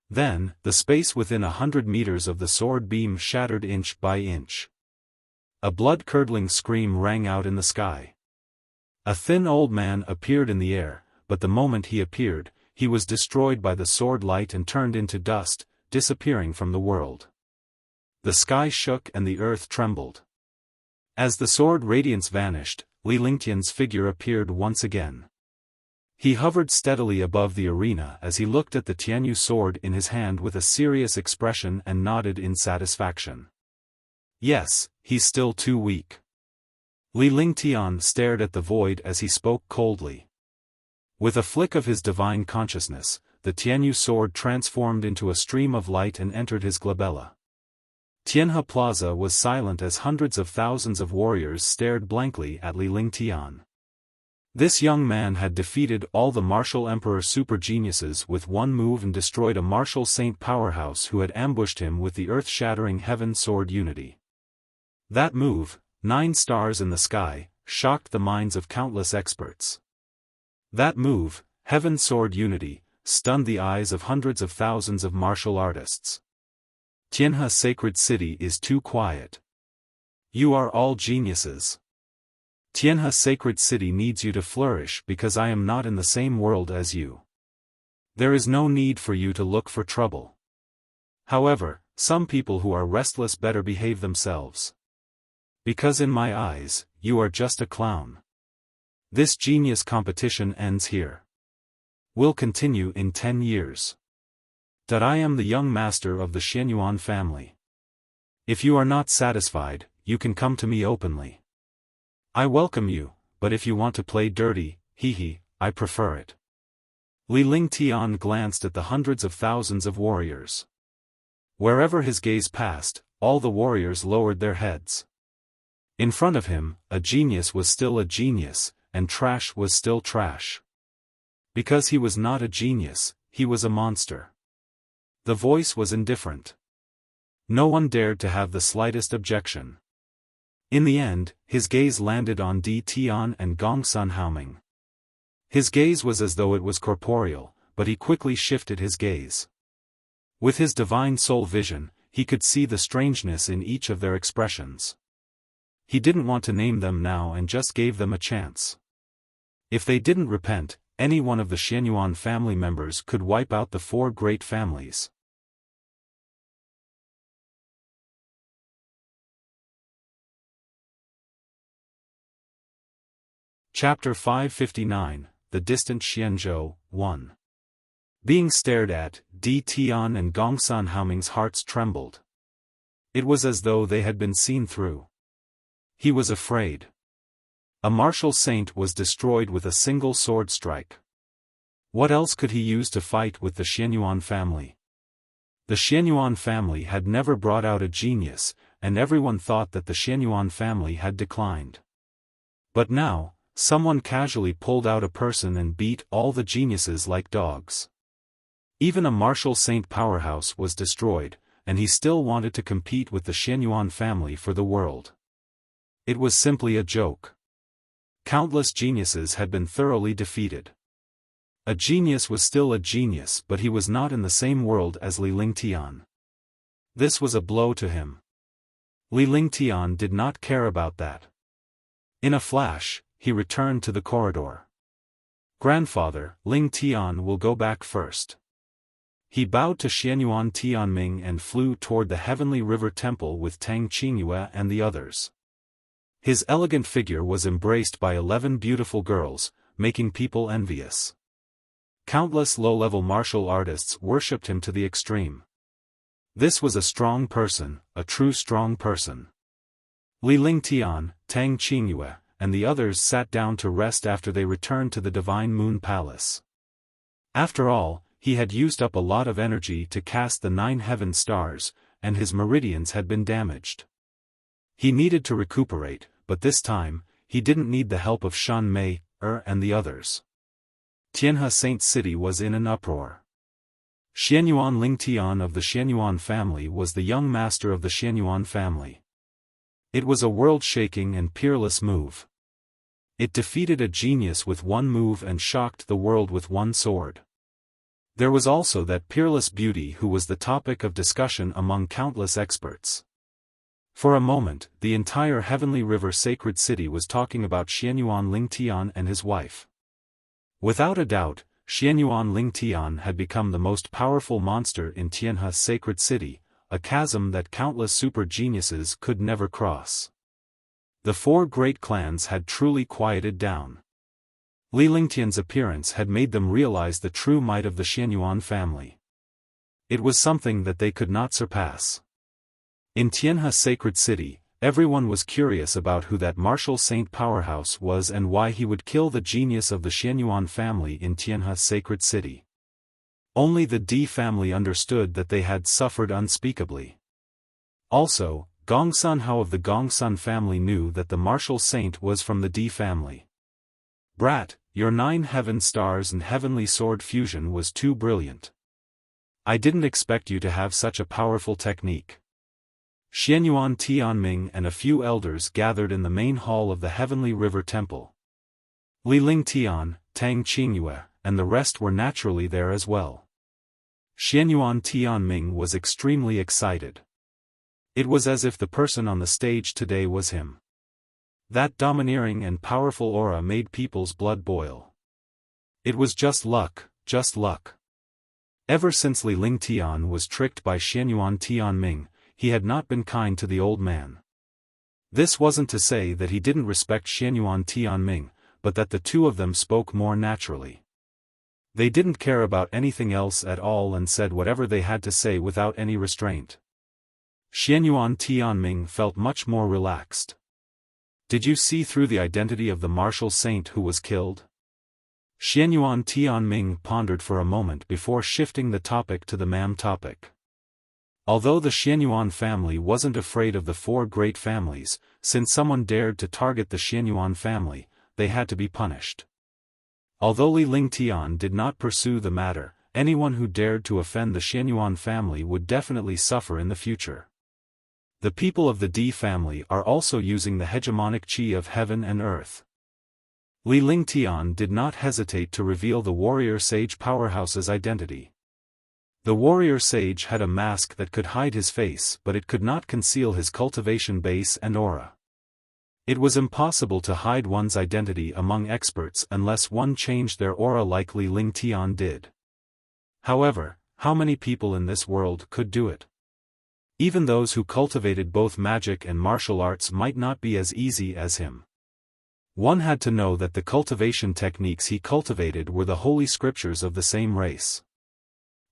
Then, the space within 100 meters of the sword beam shattered inch by inch. A blood-curdling scream rang out in the sky. A thin old man appeared in the air, but the moment he appeared, he was destroyed by the sword light and turned into dust, disappearing from the world. The sky shook and the earth trembled. As the sword radiance vanished, Li Lingtian's figure appeared once again. He hovered steadily above the arena as he looked at the Tianyu sword in his hand with a serious expression and nodded in satisfaction. Yes, he's still too weak. Li Lingtian stared at the void as he spoke coldly. With a flick of his divine consciousness, the Tianyu sword transformed into a stream of light and entered his glabella. Tianhe Plaza was silent as hundreds of thousands of warriors stared blankly at Li Lingtian. This young man had defeated all the martial emperor super geniuses with one move and destroyed a martial saint powerhouse who had ambushed him with the earth-shattering heaven sword unity. That move, 9 stars in the sky, shocked the minds of countless experts. That move, heaven sword unity, stunned the eyes of hundreds of thousands of martial artists. Tianhe Sacred City is too quiet. You are all geniuses. Tianhe Sacred City needs you to flourish because I am not in the same world as you. There is no need for you to look for trouble. However, some people who are restless better behave themselves. Because in my eyes, you are just a clown. This genius competition ends here. Will continue in 10 years. That I am the young master of the Xianyuan family. If you are not satisfied, you can come to me openly. I welcome you, but if you want to play dirty, I prefer it. Li Lingtian glanced at the hundreds of thousands of warriors. Wherever his gaze passed, all the warriors lowered their heads. In front of him, a genius was still a genius, and trash was still trash. Because he was not a genius, he was a monster. The voice was indifferent. No one dared to have the slightest objection. In the end, his gaze landed on Di Tian and Gongsun Haoming. His gaze was as though it was corporeal, but he quickly shifted his gaze. With his divine soul vision, he could see the strangeness in each of their expressions. He didn't want to name them now and just gave them a chance. If they didn't repent, any one of the Xianyuan family members could wipe out the 4 great families. Chapter 559, The Distant Xianzhou, 1. Being stared at, Di Tian and Gongsun Haoming's hearts trembled. It was as though they had been seen through. He was afraid. A martial saint was destroyed with a single sword strike. What else could he use to fight with the Xianyuan family? The Xianyuan family had never brought out a genius, and everyone thought that the Xianyuan family had declined. But now, someone casually pulled out a person and beat all the geniuses like dogs. Even a martial saint powerhouse was destroyed, and he still wanted to compete with the Xianyuan family for the world. It was simply a joke. Countless geniuses had been thoroughly defeated. A genius was still a genius, but he was not in the same world as Li Lingtian. This was a blow to him. Li Lingtian did not care about that. In a flash, he returned to the corridor. Grandfather, Lingtian will go back first. He bowed to Xianyuan Tianming and flew toward the Heavenly River Temple with Tang Qingyue and the others. His elegant figure was embraced by 11 beautiful girls, making people envious. Countless low-level martial artists worshipped him to the extreme. This was a strong person, a true strong person. Li Lingtian, Tang Qingyue, and the others sat down to rest after they returned to the Divine Moon Palace. After all, he had used up a lot of energy to cast the 9 heaven stars, and his meridians had been damaged. He needed to recuperate, but this time, he didn't need the help of Shan Mei, and the others. Tianhe Saint City was in an uproar. Xianyuan Lingtian of the Xianyuan family was the young master of the Xianyuan family. It was a world-shaking and peerless move. It defeated a genius with one move and shocked the world with one sword. There was also that peerless beauty who was the topic of discussion among countless experts. For a moment, the entire Heavenly River Sacred City was talking about Xianyuan Lingtian and his wife. Without a doubt, Xianyuan Lingtian had become the most powerful monster in Tianhe Sacred City, a chasm that countless super geniuses could never cross. The four great clans had truly quieted down. Li Lingtian's appearance had made them realize the true might of the Xianyuan family. It was something that they could not surpass. In Tianhe Sacred City, everyone was curious about who that martial saint powerhouse was and why he would kill the genius of the Xianyuan family in Tianhe Sacred City. Only the Di family understood that they had suffered unspeakably. Also, Gongsun Hao of the Gongsun family knew that the martial saint was from the Di family. Brat, your 9 heaven stars and heavenly sword fusion was too brilliant. I didn't expect you to have such a powerful technique. Xianyuan Tianming and a few elders gathered in the main hall of the Heavenly River Temple. Li Lingtian, Tang Qingyue, and the rest were naturally there as well. Xianyuan Tianming was extremely excited. It was as if the person on the stage today was him. That domineering and powerful aura made people's blood boil. It was just luck, just luck. Ever since Li Lingtian was tricked by Xianyuan Tianming, he had not been kind to the old man. This wasn't to say that he didn't respect Xianyuan Tianming, but that the two of them spoke more naturally. They didn't care about anything else at all and said whatever they had to say without any restraint. Xianyuan Tianming felt much more relaxed. Did you see through the identity of the martial saint who was killed? Xianyuan Tianming pondered for a moment before shifting the topic to the MAM topic. Although the Xianyuan family wasn't afraid of the four great families, since someone dared to target the Xianyuan family, they had to be punished. Although Li Lingtian did not pursue the matter, anyone who dared to offend the Xianyuan family would definitely suffer in the future. The people of the Di family are also using the hegemonic qi of heaven and earth. Li Lingtian did not hesitate to reveal the warrior sage powerhouse's identity. The warrior sage had a mask that could hide his face, but it could not conceal his cultivation base and aura. It was impossible to hide one's identity among experts unless one changed their aura like Li Lingtian did. However, how many people in this world could do it? Even those who cultivated both magic and martial arts might not be as easy as him. One had to know that the cultivation techniques he cultivated were the holy scriptures of the same race.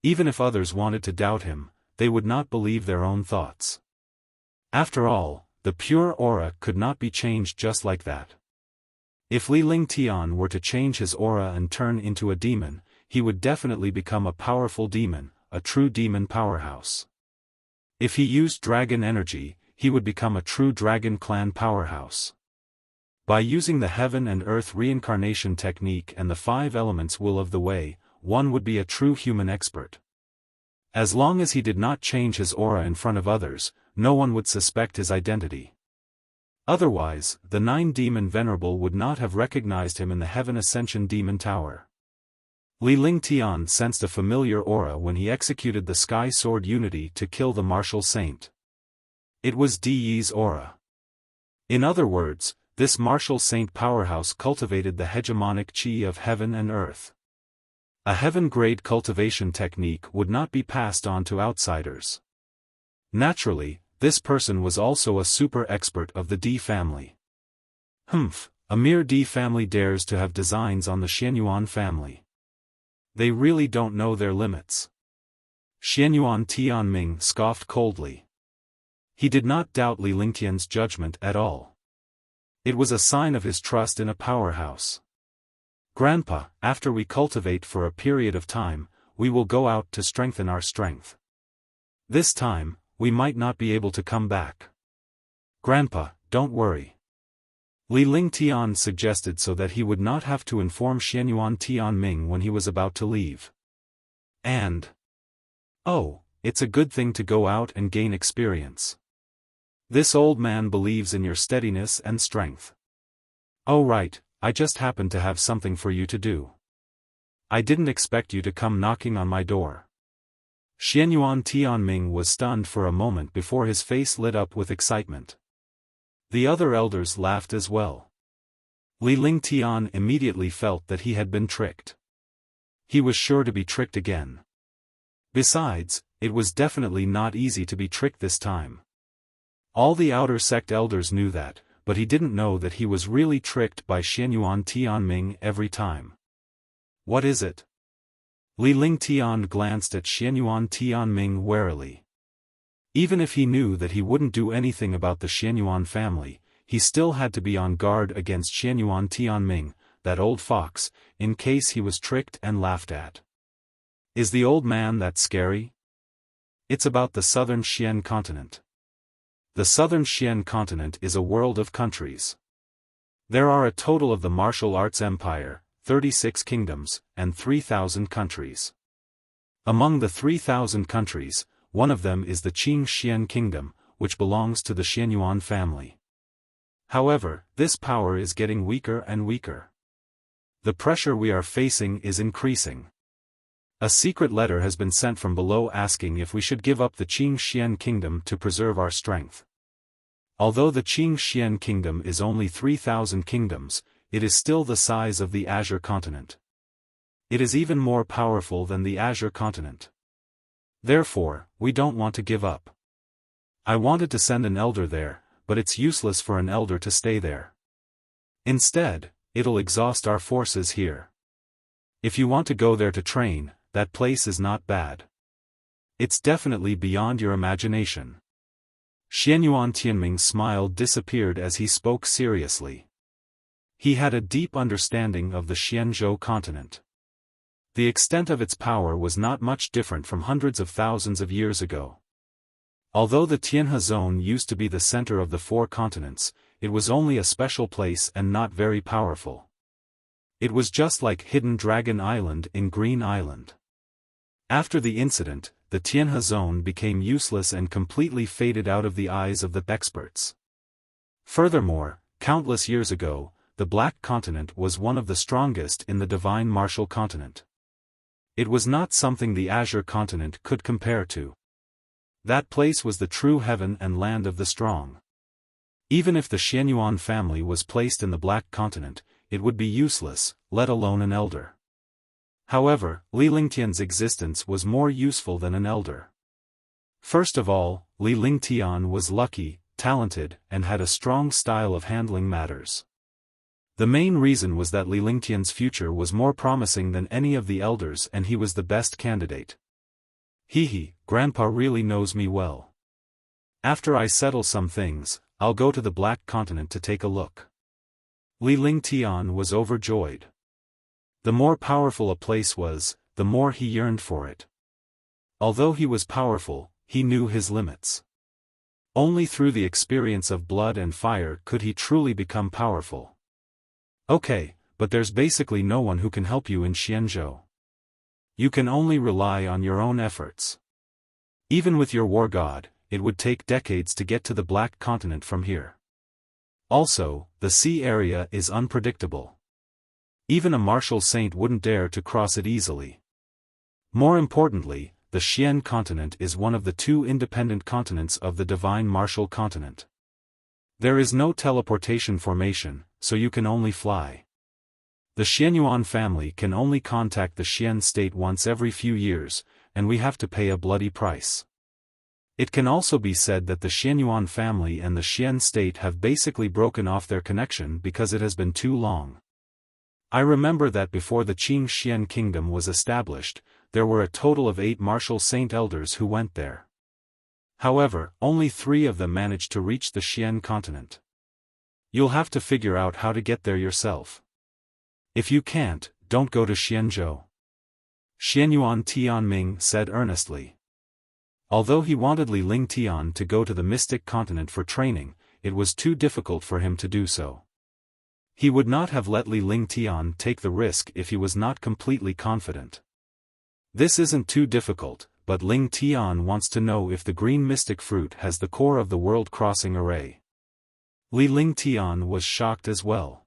Even if others wanted to doubt him, they would not believe their own thoughts. After all, the pure aura could not be changed just like that. If Li Lingtian were to change his aura and turn into a demon, he would definitely become a powerful demon, a true demon powerhouse. If he used dragon energy, he would become a true dragon clan powerhouse. By using the heaven and earth reincarnation technique and the 5 elements will of the way, one would be a true human expert. As long as he did not change his aura in front of others, no one would suspect his identity. Otherwise, the 9 demon venerable would not have recognized him in the Heaven Ascension Demon Tower. Li Lingtian sensed a familiar aura when he executed the Sky Sword Unity to kill the martial saint. It was Di Yi's aura. In other words, this martial saint powerhouse cultivated the hegemonic qi of heaven and earth. A heaven-grade cultivation technique would not be passed on to outsiders. Naturally, this person was also a super expert of the Di family. A mere Di family dares to have designs on the Xianyuan family. They really don't know their limits. Xianyuan Tianming scoffed coldly. He did not doubt Li Lingtian's judgment at all. It was a sign of his trust in a powerhouse. Grandpa, after we cultivate for a period of time, we will go out to strengthen our strength. This time, we might not be able to come back. Grandpa, don't worry. Li Lingtian suggested so that he would not have to inform Xianyuan Tianming when he was about to leave. And, oh, it's a good thing to go out and gain experience. This old man believes in your steadiness and strength. Oh right, I just happened to have something for you to do. I didn't expect you to come knocking on my door. Xianyuan Tianming was stunned for a moment before his face lit up with excitement. The other elders laughed as well. Li Lingtian immediately felt that he had been tricked. He was sure to be tricked again. Besides, it was definitely not easy to be tricked this time. All the outer sect elders knew that, but he didn't know that he was really tricked by Xianyuan Tianming every time. What is it? Li Lingtian glanced at Xianyuan Tianming warily. Even if he knew that he wouldn't do anything about the Xianyuan family, he still had to be on guard against Xianyuan Tianming, that old fox, in case he was tricked and laughed at. Is the old man that scary? It's about the southern Xian continent. The southern Xian continent is a world of countries. There are a total of the martial arts empire, 36 kingdoms, and 3,000 countries. Among the 3,000 countries, one of them is the Qing Xian kingdom, which belongs to the Xianyuan family. However, this power is getting weaker and weaker. The pressure we are facing is increasing. A secret letter has been sent from below asking if we should give up the Qing Xian kingdom to preserve our strength. Although the Qing Xian kingdom is only 3,000 kingdoms, it is still the size of the Azure continent. It is even more powerful than the Azure continent. Therefore, we don't want to give up. I wanted to send an elder there, but it's useless for an elder to stay there. Instead, it'll exhaust our forces here. If you want to go there to train, that place is not bad. It's definitely beyond your imagination. Xianyuan Tianming's smile disappeared as he spoke seriously. He had a deep understanding of the Xianzhou continent. The extent of its power was not much different from hundreds of thousands of years ago. Although the Tianhe zone used to be the center of the 4 continents, it was only a special place and not very powerful. It was just like Hidden Dragon Island in Green Island. After the incident, the Tianhe zone became useless and completely faded out of the eyes of the experts. Furthermore, countless years ago, the Black Continent was one of the strongest in the Divine Martial Continent. It was not something the Azure Continent could compare to. That place was the true heaven and land of the strong. Even if the Xianyuan family was placed in the Black Continent, it would be useless, let alone an elder. However, Li Lingtian's existence was more useful than an elder. First of all, Li Lingtian was lucky, talented, and had a strong style of handling matters. The main reason was that Li Lingtian's future was more promising than any of the elders and he was the best candidate. Grandpa really knows me well. After I settle some things, I'll go to the Black Continent to take a look. Li Lingtian was overjoyed. The more powerful a place was, the more he yearned for it. Although he was powerful, he knew his limits. Only through the experience of blood and fire could he truly become powerful. Okay, but there's basically no one who can help you in Xianzhou. You can only rely on your own efforts. Even with your war god, it would take decades to get to the Black Continent from here. Also, the sea area is unpredictable. Even a martial saint wouldn't dare to cross it easily. More importantly, the Xian continent is one of the 2 independent continents of the Divine Martial Continent. There is no teleportation formation, so you can only fly. The Xianyuan family can only contact the Xian state once every few years, and we have to pay a bloody price. It can also be said that the Xianyuan family and the Xian state have basically broken off their connection because it has been too long. I remember that before the Qing Xian kingdom was established, there were a total of 8 martial saint elders who went there. However, only 3 of them managed to reach the Xian continent. You'll have to figure out how to get there yourself. If you can't, don't go to Xianzhou. Xianyuan Tianming said earnestly. Although he wanted Li Lingtian to go to the Mystic Continent for training, it was too difficult for him to do so. He would not have let Li Lingtian take the risk if he was not completely confident. This isn't too difficult, but Ling Tian wants to know if the green mystic fruit has the core of the world-crossing array. Li Lingtian was shocked as well.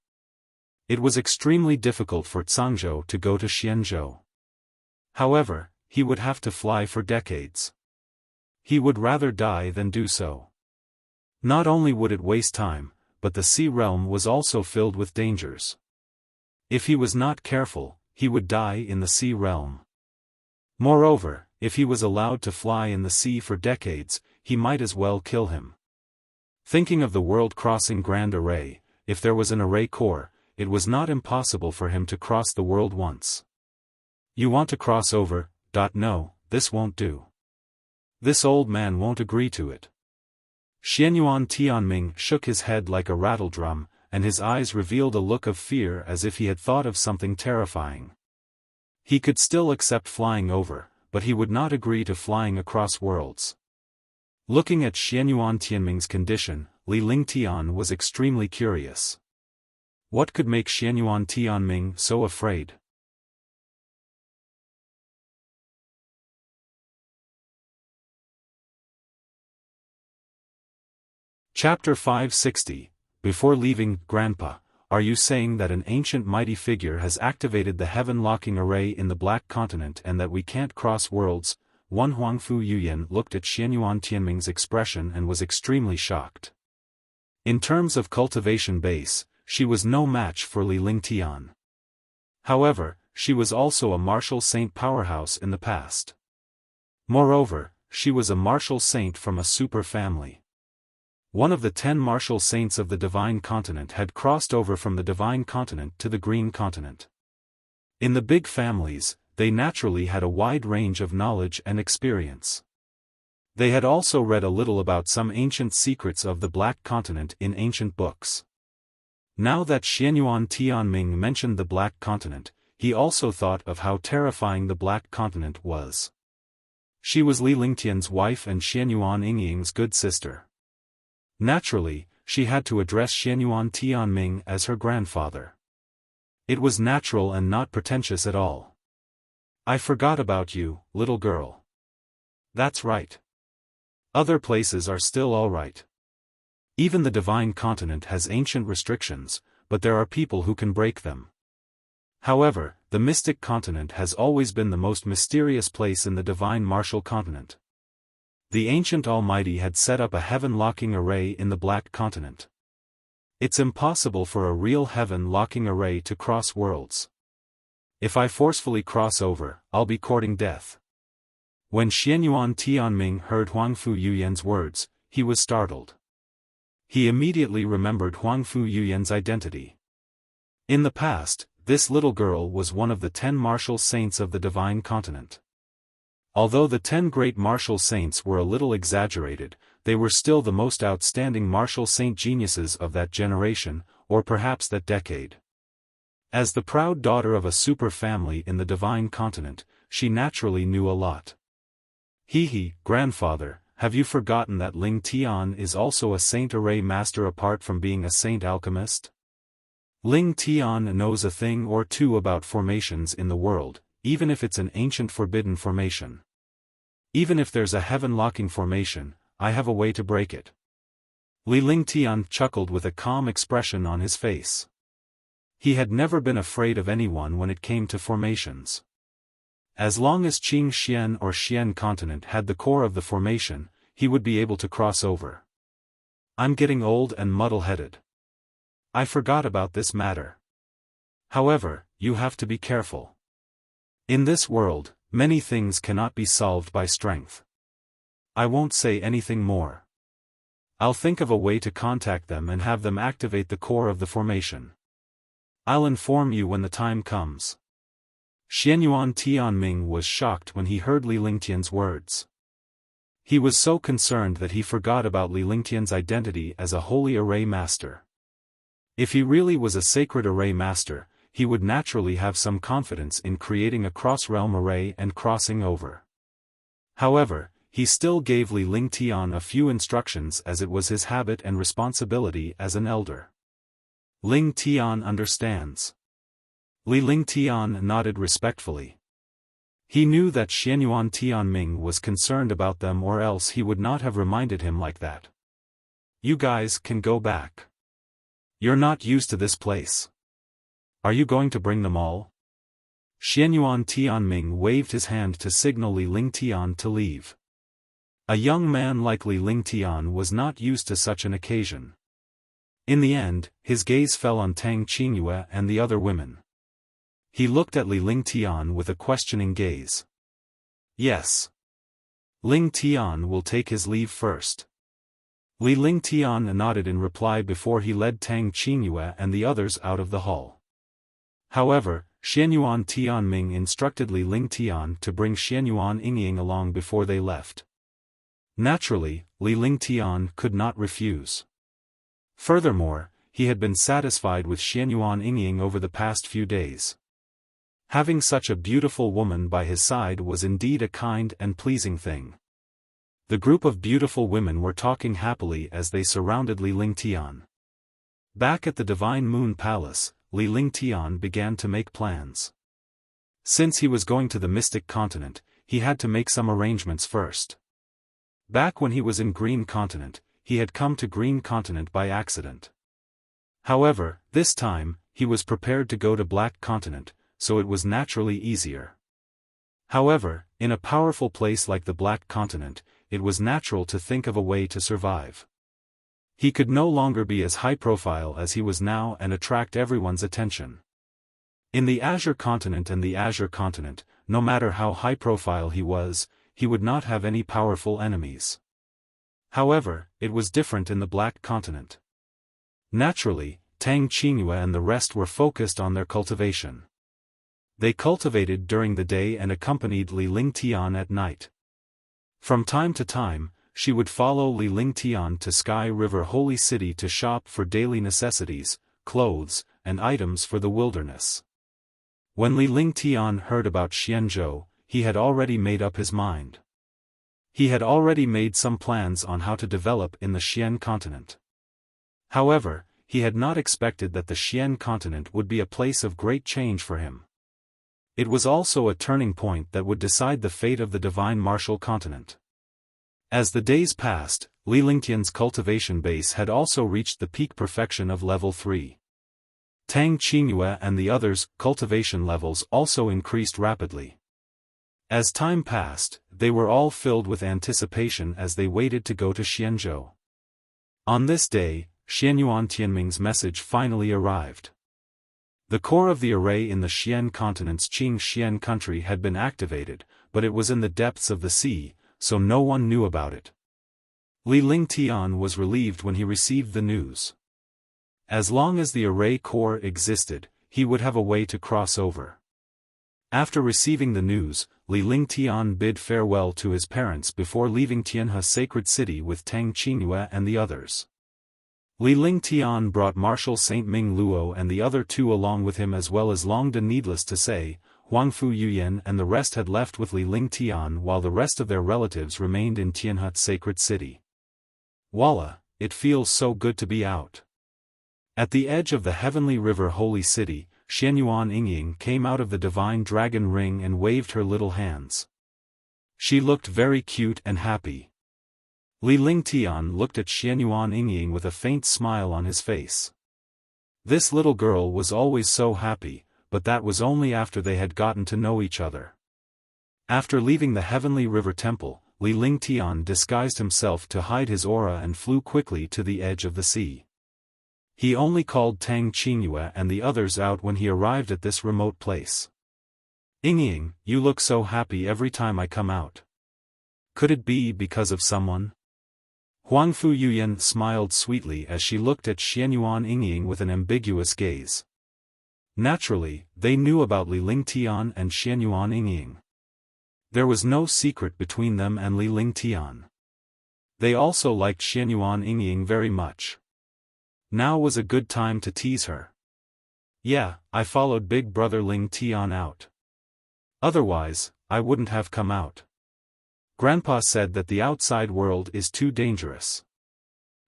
It was extremely difficult for Cangzhou to go to Xianzhou. However, he would have to fly for decades. He would rather die than do so. Not only would it waste time, but the sea realm was also filled with dangers. If he was not careful, he would die in the sea realm. Moreover, if he was allowed to fly in the sea for decades, he might as well kill him. Thinking of the world-crossing grand array, if there was an array core, it was not impossible for him to cross the world once. You want to cross over? No, this won't do. This old man won't agree to it. Xianyuan Tianming shook his head like a rattledrum, and his eyes revealed a look of fear as if he had thought of something terrifying. He could still accept flying over, but he would not agree to flying across worlds. Looking at Xianyuan Tianming's condition, Li Lingtian was extremely curious. What could make Xianyuan Tianming so afraid? Chapter 560. Before leaving, Grandpa, are you saying that an ancient mighty figure has activated the heaven-locking array in the Black Continent and that we can't cross worlds? One Huangfu Yuyan looked at Xianyuan Tianming's expression and was extremely shocked. In terms of cultivation base, she was no match for Li Lingtian. However, she was also a martial saint powerhouse in the past. Moreover, she was a martial saint from a super family. One of the 10 martial saints of the Divine Continent had crossed over from the Divine Continent to the Green Continent. In the big families, they naturally had a wide range of knowledge and experience. They had also read a little about some ancient secrets of the Black Continent in ancient books. Now that Xianyuan Tianming mentioned the Black Continent, he also thought of how terrifying the Black Continent was. She was Li Lingtian's wife and Xianyuan Yingying's good sister. Naturally, she had to address Xianyuan Tianming as her grandfather. It was natural and not pretentious at all. I forgot about you, little girl. That's right. Other places are still all right. Even the Divine Continent has ancient restrictions, but there are people who can break them. However, the Mystic Continent has always been the most mysterious place in the Divine Martial Continent. The ancient Almighty had set up a heaven-locking array in the Black Continent. It's impossible for a real heaven-locking array to cross worlds. If I forcefully cross over, I'll be courting death. When Xianyuan Tianming heard Huangfu Yuyan's words, he was startled. He immediately remembered Huangfu Yuyan's identity. In the past, this little girl was one of the 10 martial saints of the Divine Continent. Although the 10 great martial saints were a little exaggerated, they were still the most outstanding martial saint geniuses of that generation, or perhaps that decade. As the proud daughter of a super family in the Divine Continent, she naturally knew a lot. Grandfather, have you forgotten that Ling Tian is also a saint array master apart from being a saint alchemist? Ling Tian knows a thing or two about formations in the world, even if it's an ancient forbidden formation. Even if there's a heaven-locking formation, I have a way to break it. Li Lingtian chuckled with a calm expression on his face. He had never been afraid of anyone when it came to formations. As long as Qing Xian or Xian Continent had the core of the formation, he would be able to cross over. I'm getting old and muddle-headed. I forgot about this matter. However, you have to be careful. In this world, many things cannot be solved by strength. I won't say anything more. I'll think of a way to contact them and have them activate the core of the formation. I'll inform you when the time comes. Xianyuan Tianming was shocked when he heard Li Lingtian's words. He was so concerned that he forgot about Li Lingtian's identity as a holy array master. If he really was a sacred array master, he would naturally have some confidence in creating a cross-realm array and crossing over. However, he still gave Li Lingtian a few instructions as it was his habit and responsibility as an elder. Ling Tian understands. Li Ling Tian nodded respectfully. He knew that Xianyuan Tianming was concerned about them, or else he would not have reminded him like that. You guys can go back. You're not used to this place. Are you going to bring them all? Xianyuan Tianming waved his hand to signal Li Ling Tian to leave. A young man like Li Ling Tian was not used to such an occasion. In the end, his gaze fell on Tang Qingyue and the other women. He looked at Li Ling Tian with a questioning gaze. Yes. Ling Tian will take his leave first. Li Ling Tian nodded in reply before he led Tang Qingyue and the others out of the hall. However, Xianyuan Tianming instructed Li Ling Tian to bring Xianyuan Yingying along before they left. Naturally, Li Ling Tian could not refuse. Furthermore, he had been satisfied with Xianyuan Yingying over the past few days. Having such a beautiful woman by his side was indeed a kind and pleasing thing. The group of beautiful women were talking happily as they surrounded Li Ling Tian. Back at the Divine Moon Palace, Li Ling Tian began to make plans. Since he was going to the Mystic Continent, he had to make some arrangements first. Back when he was in Green Continent, he had come to Green Continent by accident. However, this time, he was prepared to go to Black Continent, so it was naturally easier. However, in a powerful place like the Black Continent, it was natural to think of a way to survive. He could no longer be as high-profile as he was now and attract everyone's attention. In the Azure Continent and the Azure Continent, no matter how high-profile he would not have any powerful enemies. However, it was different in the Black Continent. Naturally, Tang Qingyue and the rest were focused on their cultivation. They cultivated during the day and accompanied Li Ling Tian at night. From time to time, she would follow Li Ling Tian to Sky River Holy City to shop for daily necessities, clothes, and items for the wilderness. When Li Ling Tian heard about Xianzhou, he had already made up his mind. He had already made some plans on how to develop in the Xian continent. However, he had not expected that the Xian continent would be a place of great change for him. It was also a turning point that would decide the fate of the Divine Martial Continent. As the days passed, Li Lingtian's cultivation base had also reached the peak perfection of level 3. Tang Qingyue and the others' cultivation levels also increased rapidly. As time passed, they were all filled with anticipation as they waited to go to Xianzhou. On this day, Xianyuan Tianming's message finally arrived. The core of the array in the Xian continent's Qing Xian country had been activated, but it was in the depths of the sea, so no one knew about it. Li Ling Tian was relieved when he received the news. As long as the array core existed, he would have a way to cross over. After receiving the news, Li Ling Tian bid farewell to his parents before leaving Tianhe Sacred City with Tang Qingyue and the others. Li Ling Tian brought Marshal Saint Ming Luo and the other two along with him, as well as Long De. Needless to say, Huangfu Yuyan and the rest had left with Li Ling Tian, while the rest of their relatives remained in Tianhe Sacred City. Voila, it feels so good to be out. At the edge of the Heavenly River Holy City, Xianyuan Yingying came out of the Divine Dragon Ring and waved her little hands. She looked very cute and happy. Li Ling Tian looked at Xianyuan Yingying with a faint smile on his face. This little girl was always so happy, but that was only after they had gotten to know each other. After leaving the Heavenly River Temple, Li Ling Tian disguised himself to hide his aura and flew quickly to the edge of the sea. He only called Tang Qingyue and the others out when he arrived at this remote place. Yingying, you look so happy every time I come out. Could it be because of someone? Huangfu Yuyan smiled sweetly as she looked at Xianyuan Yingying with an ambiguous gaze. Naturally, they knew about Li Ling Tian and Xianyuan Yingying. There was no secret between them and Li Ling Tian. They also liked Xianyuan Yingying very much. Now was a good time to tease her. Yeah, I followed Big Brother Ling Tian out. Otherwise, I wouldn't have come out. Grandpa said that the outside world is too dangerous.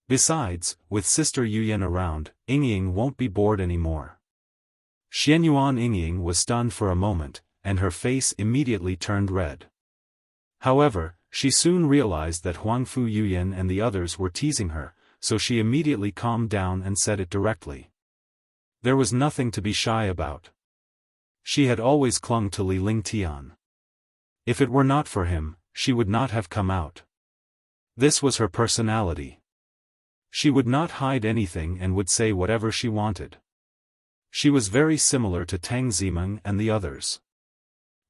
Besides, with Sister Yuyan around, Yingying won't be bored anymore. Xianyuan Yingying was stunned for a moment, and her face immediately turned red. However, she soon realized that Huangfu Yuyan and the others were teasing her, so she immediately calmed down and said it directly. There was nothing to be shy about. She had always clung to Li Lingtian. If it were not for him, she would not have come out. This was her personality. She would not hide anything and would say whatever she wanted. She was very similar to Tang Zimeng and the others.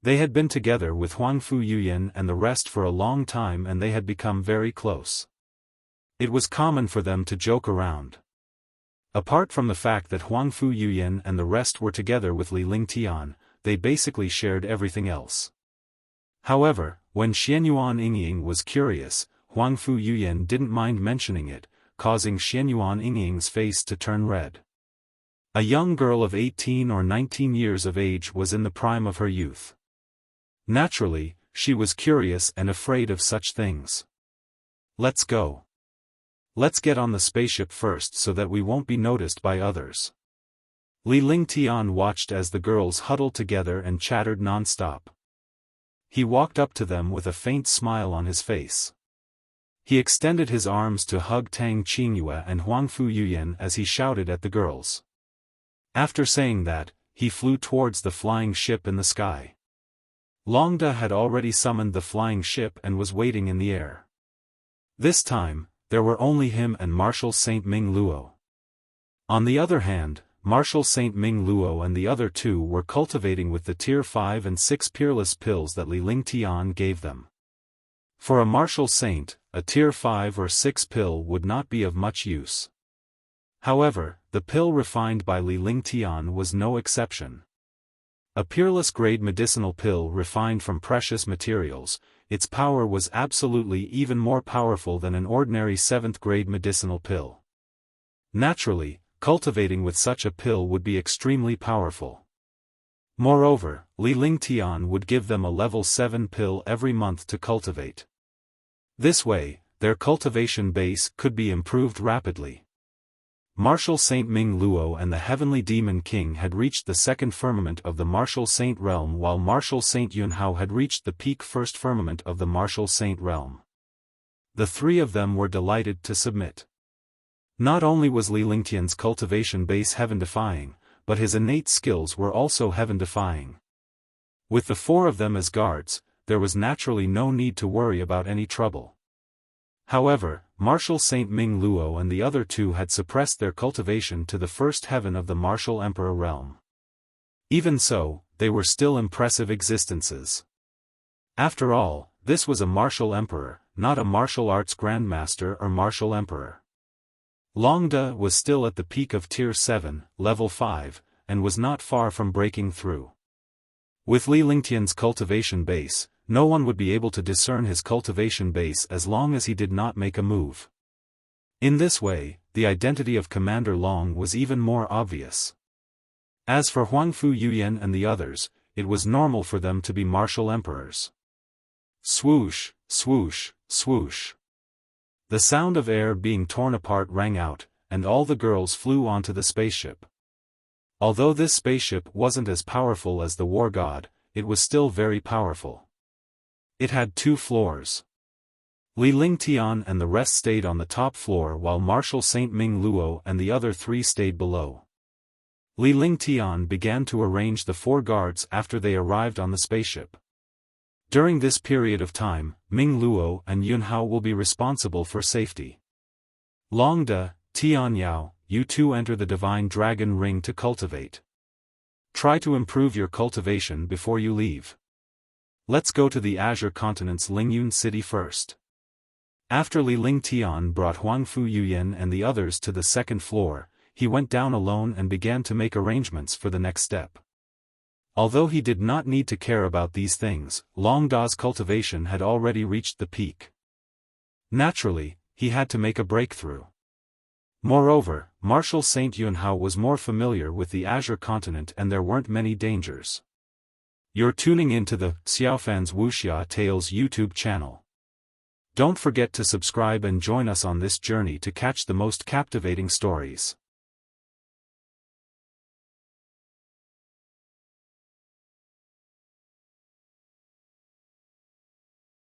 They had been together with Huangfu Yuyan and the rest for a long time, and they had become very close. It was common for them to joke around. Apart from the fact that Huangfu Yuyan and the rest were together with Li Lingtian, they basically shared everything else. However, when Xianyuan Yingying was curious, Huangfu Yuyan didn't mind mentioning it, causing Xianyuan Yingying's face to turn red. A young girl of 18 or 19 years of age was in the prime of her youth. Naturally, she was curious and afraid of such things. Let's go. Let's get on the spaceship first so that we won't be noticed by others. Li Lingtian watched as the girls huddled together and chattered non-stop. He walked up to them with a faint smile on his face. He extended his arms to hug Tang Qingyue and Huangfu Yuyan as he shouted at the girls. After saying that, he flew towards the flying ship in the sky. Longda had already summoned the flying ship and was waiting in the air. This time, there were only him and Marshal Saint Ming Luo. On the other hand, Marshal Saint Ming Luo and the other two were cultivating with the Tier 5 and 6 peerless pills that Li Lingtian gave them. For a Marshal Saint, a Tier 5 or 6 pill would not be of much use. However, the pill refined by Li Lingtian was no exception. A peerless grade medicinal pill refined from precious materials, its power was absolutely even more powerful than an ordinary 7th grade medicinal pill. Naturally, cultivating with such a pill would be extremely powerful. Moreover, Li Lingtian would give them a level 7 pill every month to cultivate. This way, their cultivation base could be improved rapidly. Marshal Saint Ming Luo and the Heavenly Demon King had reached the 2nd firmament of the Marshal Saint realm, while Marshal Saint Yunhao had reached the peak 1st firmament of the Marshal Saint realm. The three of them were delighted to submit. Not only was Li Lingtian's cultivation base heaven-defying, but his innate skills were also heaven-defying. With the 4 of them as guards, there was naturally no need to worry about any trouble. However, Marshal Saint Ming Luo and the other 2 had suppressed their cultivation to the 1st heaven of the Marshal Emperor realm. Even so, they were still impressive existences. After all, this was a Martial Emperor, not a martial arts grandmaster or Martial Emperor. Longda was still at the peak of Tier 7, Level 5, and was not far from breaking through. With Li Lingtian's cultivation base, no one would be able to discern his cultivation base as long as he did not make a move. In this way, the identity of Commander Long was even more obvious. As for Huangfu Yuyan and the others, it was normal for them to be martial emperors. Swoosh, swoosh, swoosh. The sound of air being torn apart rang out, and all the girls flew onto the spaceship. Although this spaceship wasn't as powerful as the War God, it was still very powerful. It had 2 floors. Li Lingtian and the rest stayed on the top floor while Marshal Saint Ming Luo and the other 3 stayed below. Li Lingtian began to arrange the 4 guards after they arrived on the spaceship. During this period of time, Ming Luo and Yunhao will be responsible for safety. Longda, Tianyao, you 2 enter the Divine Dragon Ring to cultivate. Try to improve your cultivation before you leave. Let's go to the Azure Continent's Lingyun city first. After Li Lingtian brought Huangfu Yuyan and the others to the 2nd floor, he went down alone and began to make arrangements for the next step. Although he did not need to care about these things, Longda's cultivation had already reached the peak. Naturally, he had to make a breakthrough. Moreover, Marshal Saint Yunhao was more familiar with the Azure Continent and there weren't many dangers. You're tuning into the Xiaofan's Wuxia Tales YouTube channel. Don't forget to subscribe and join us on this journey to catch the most captivating stories.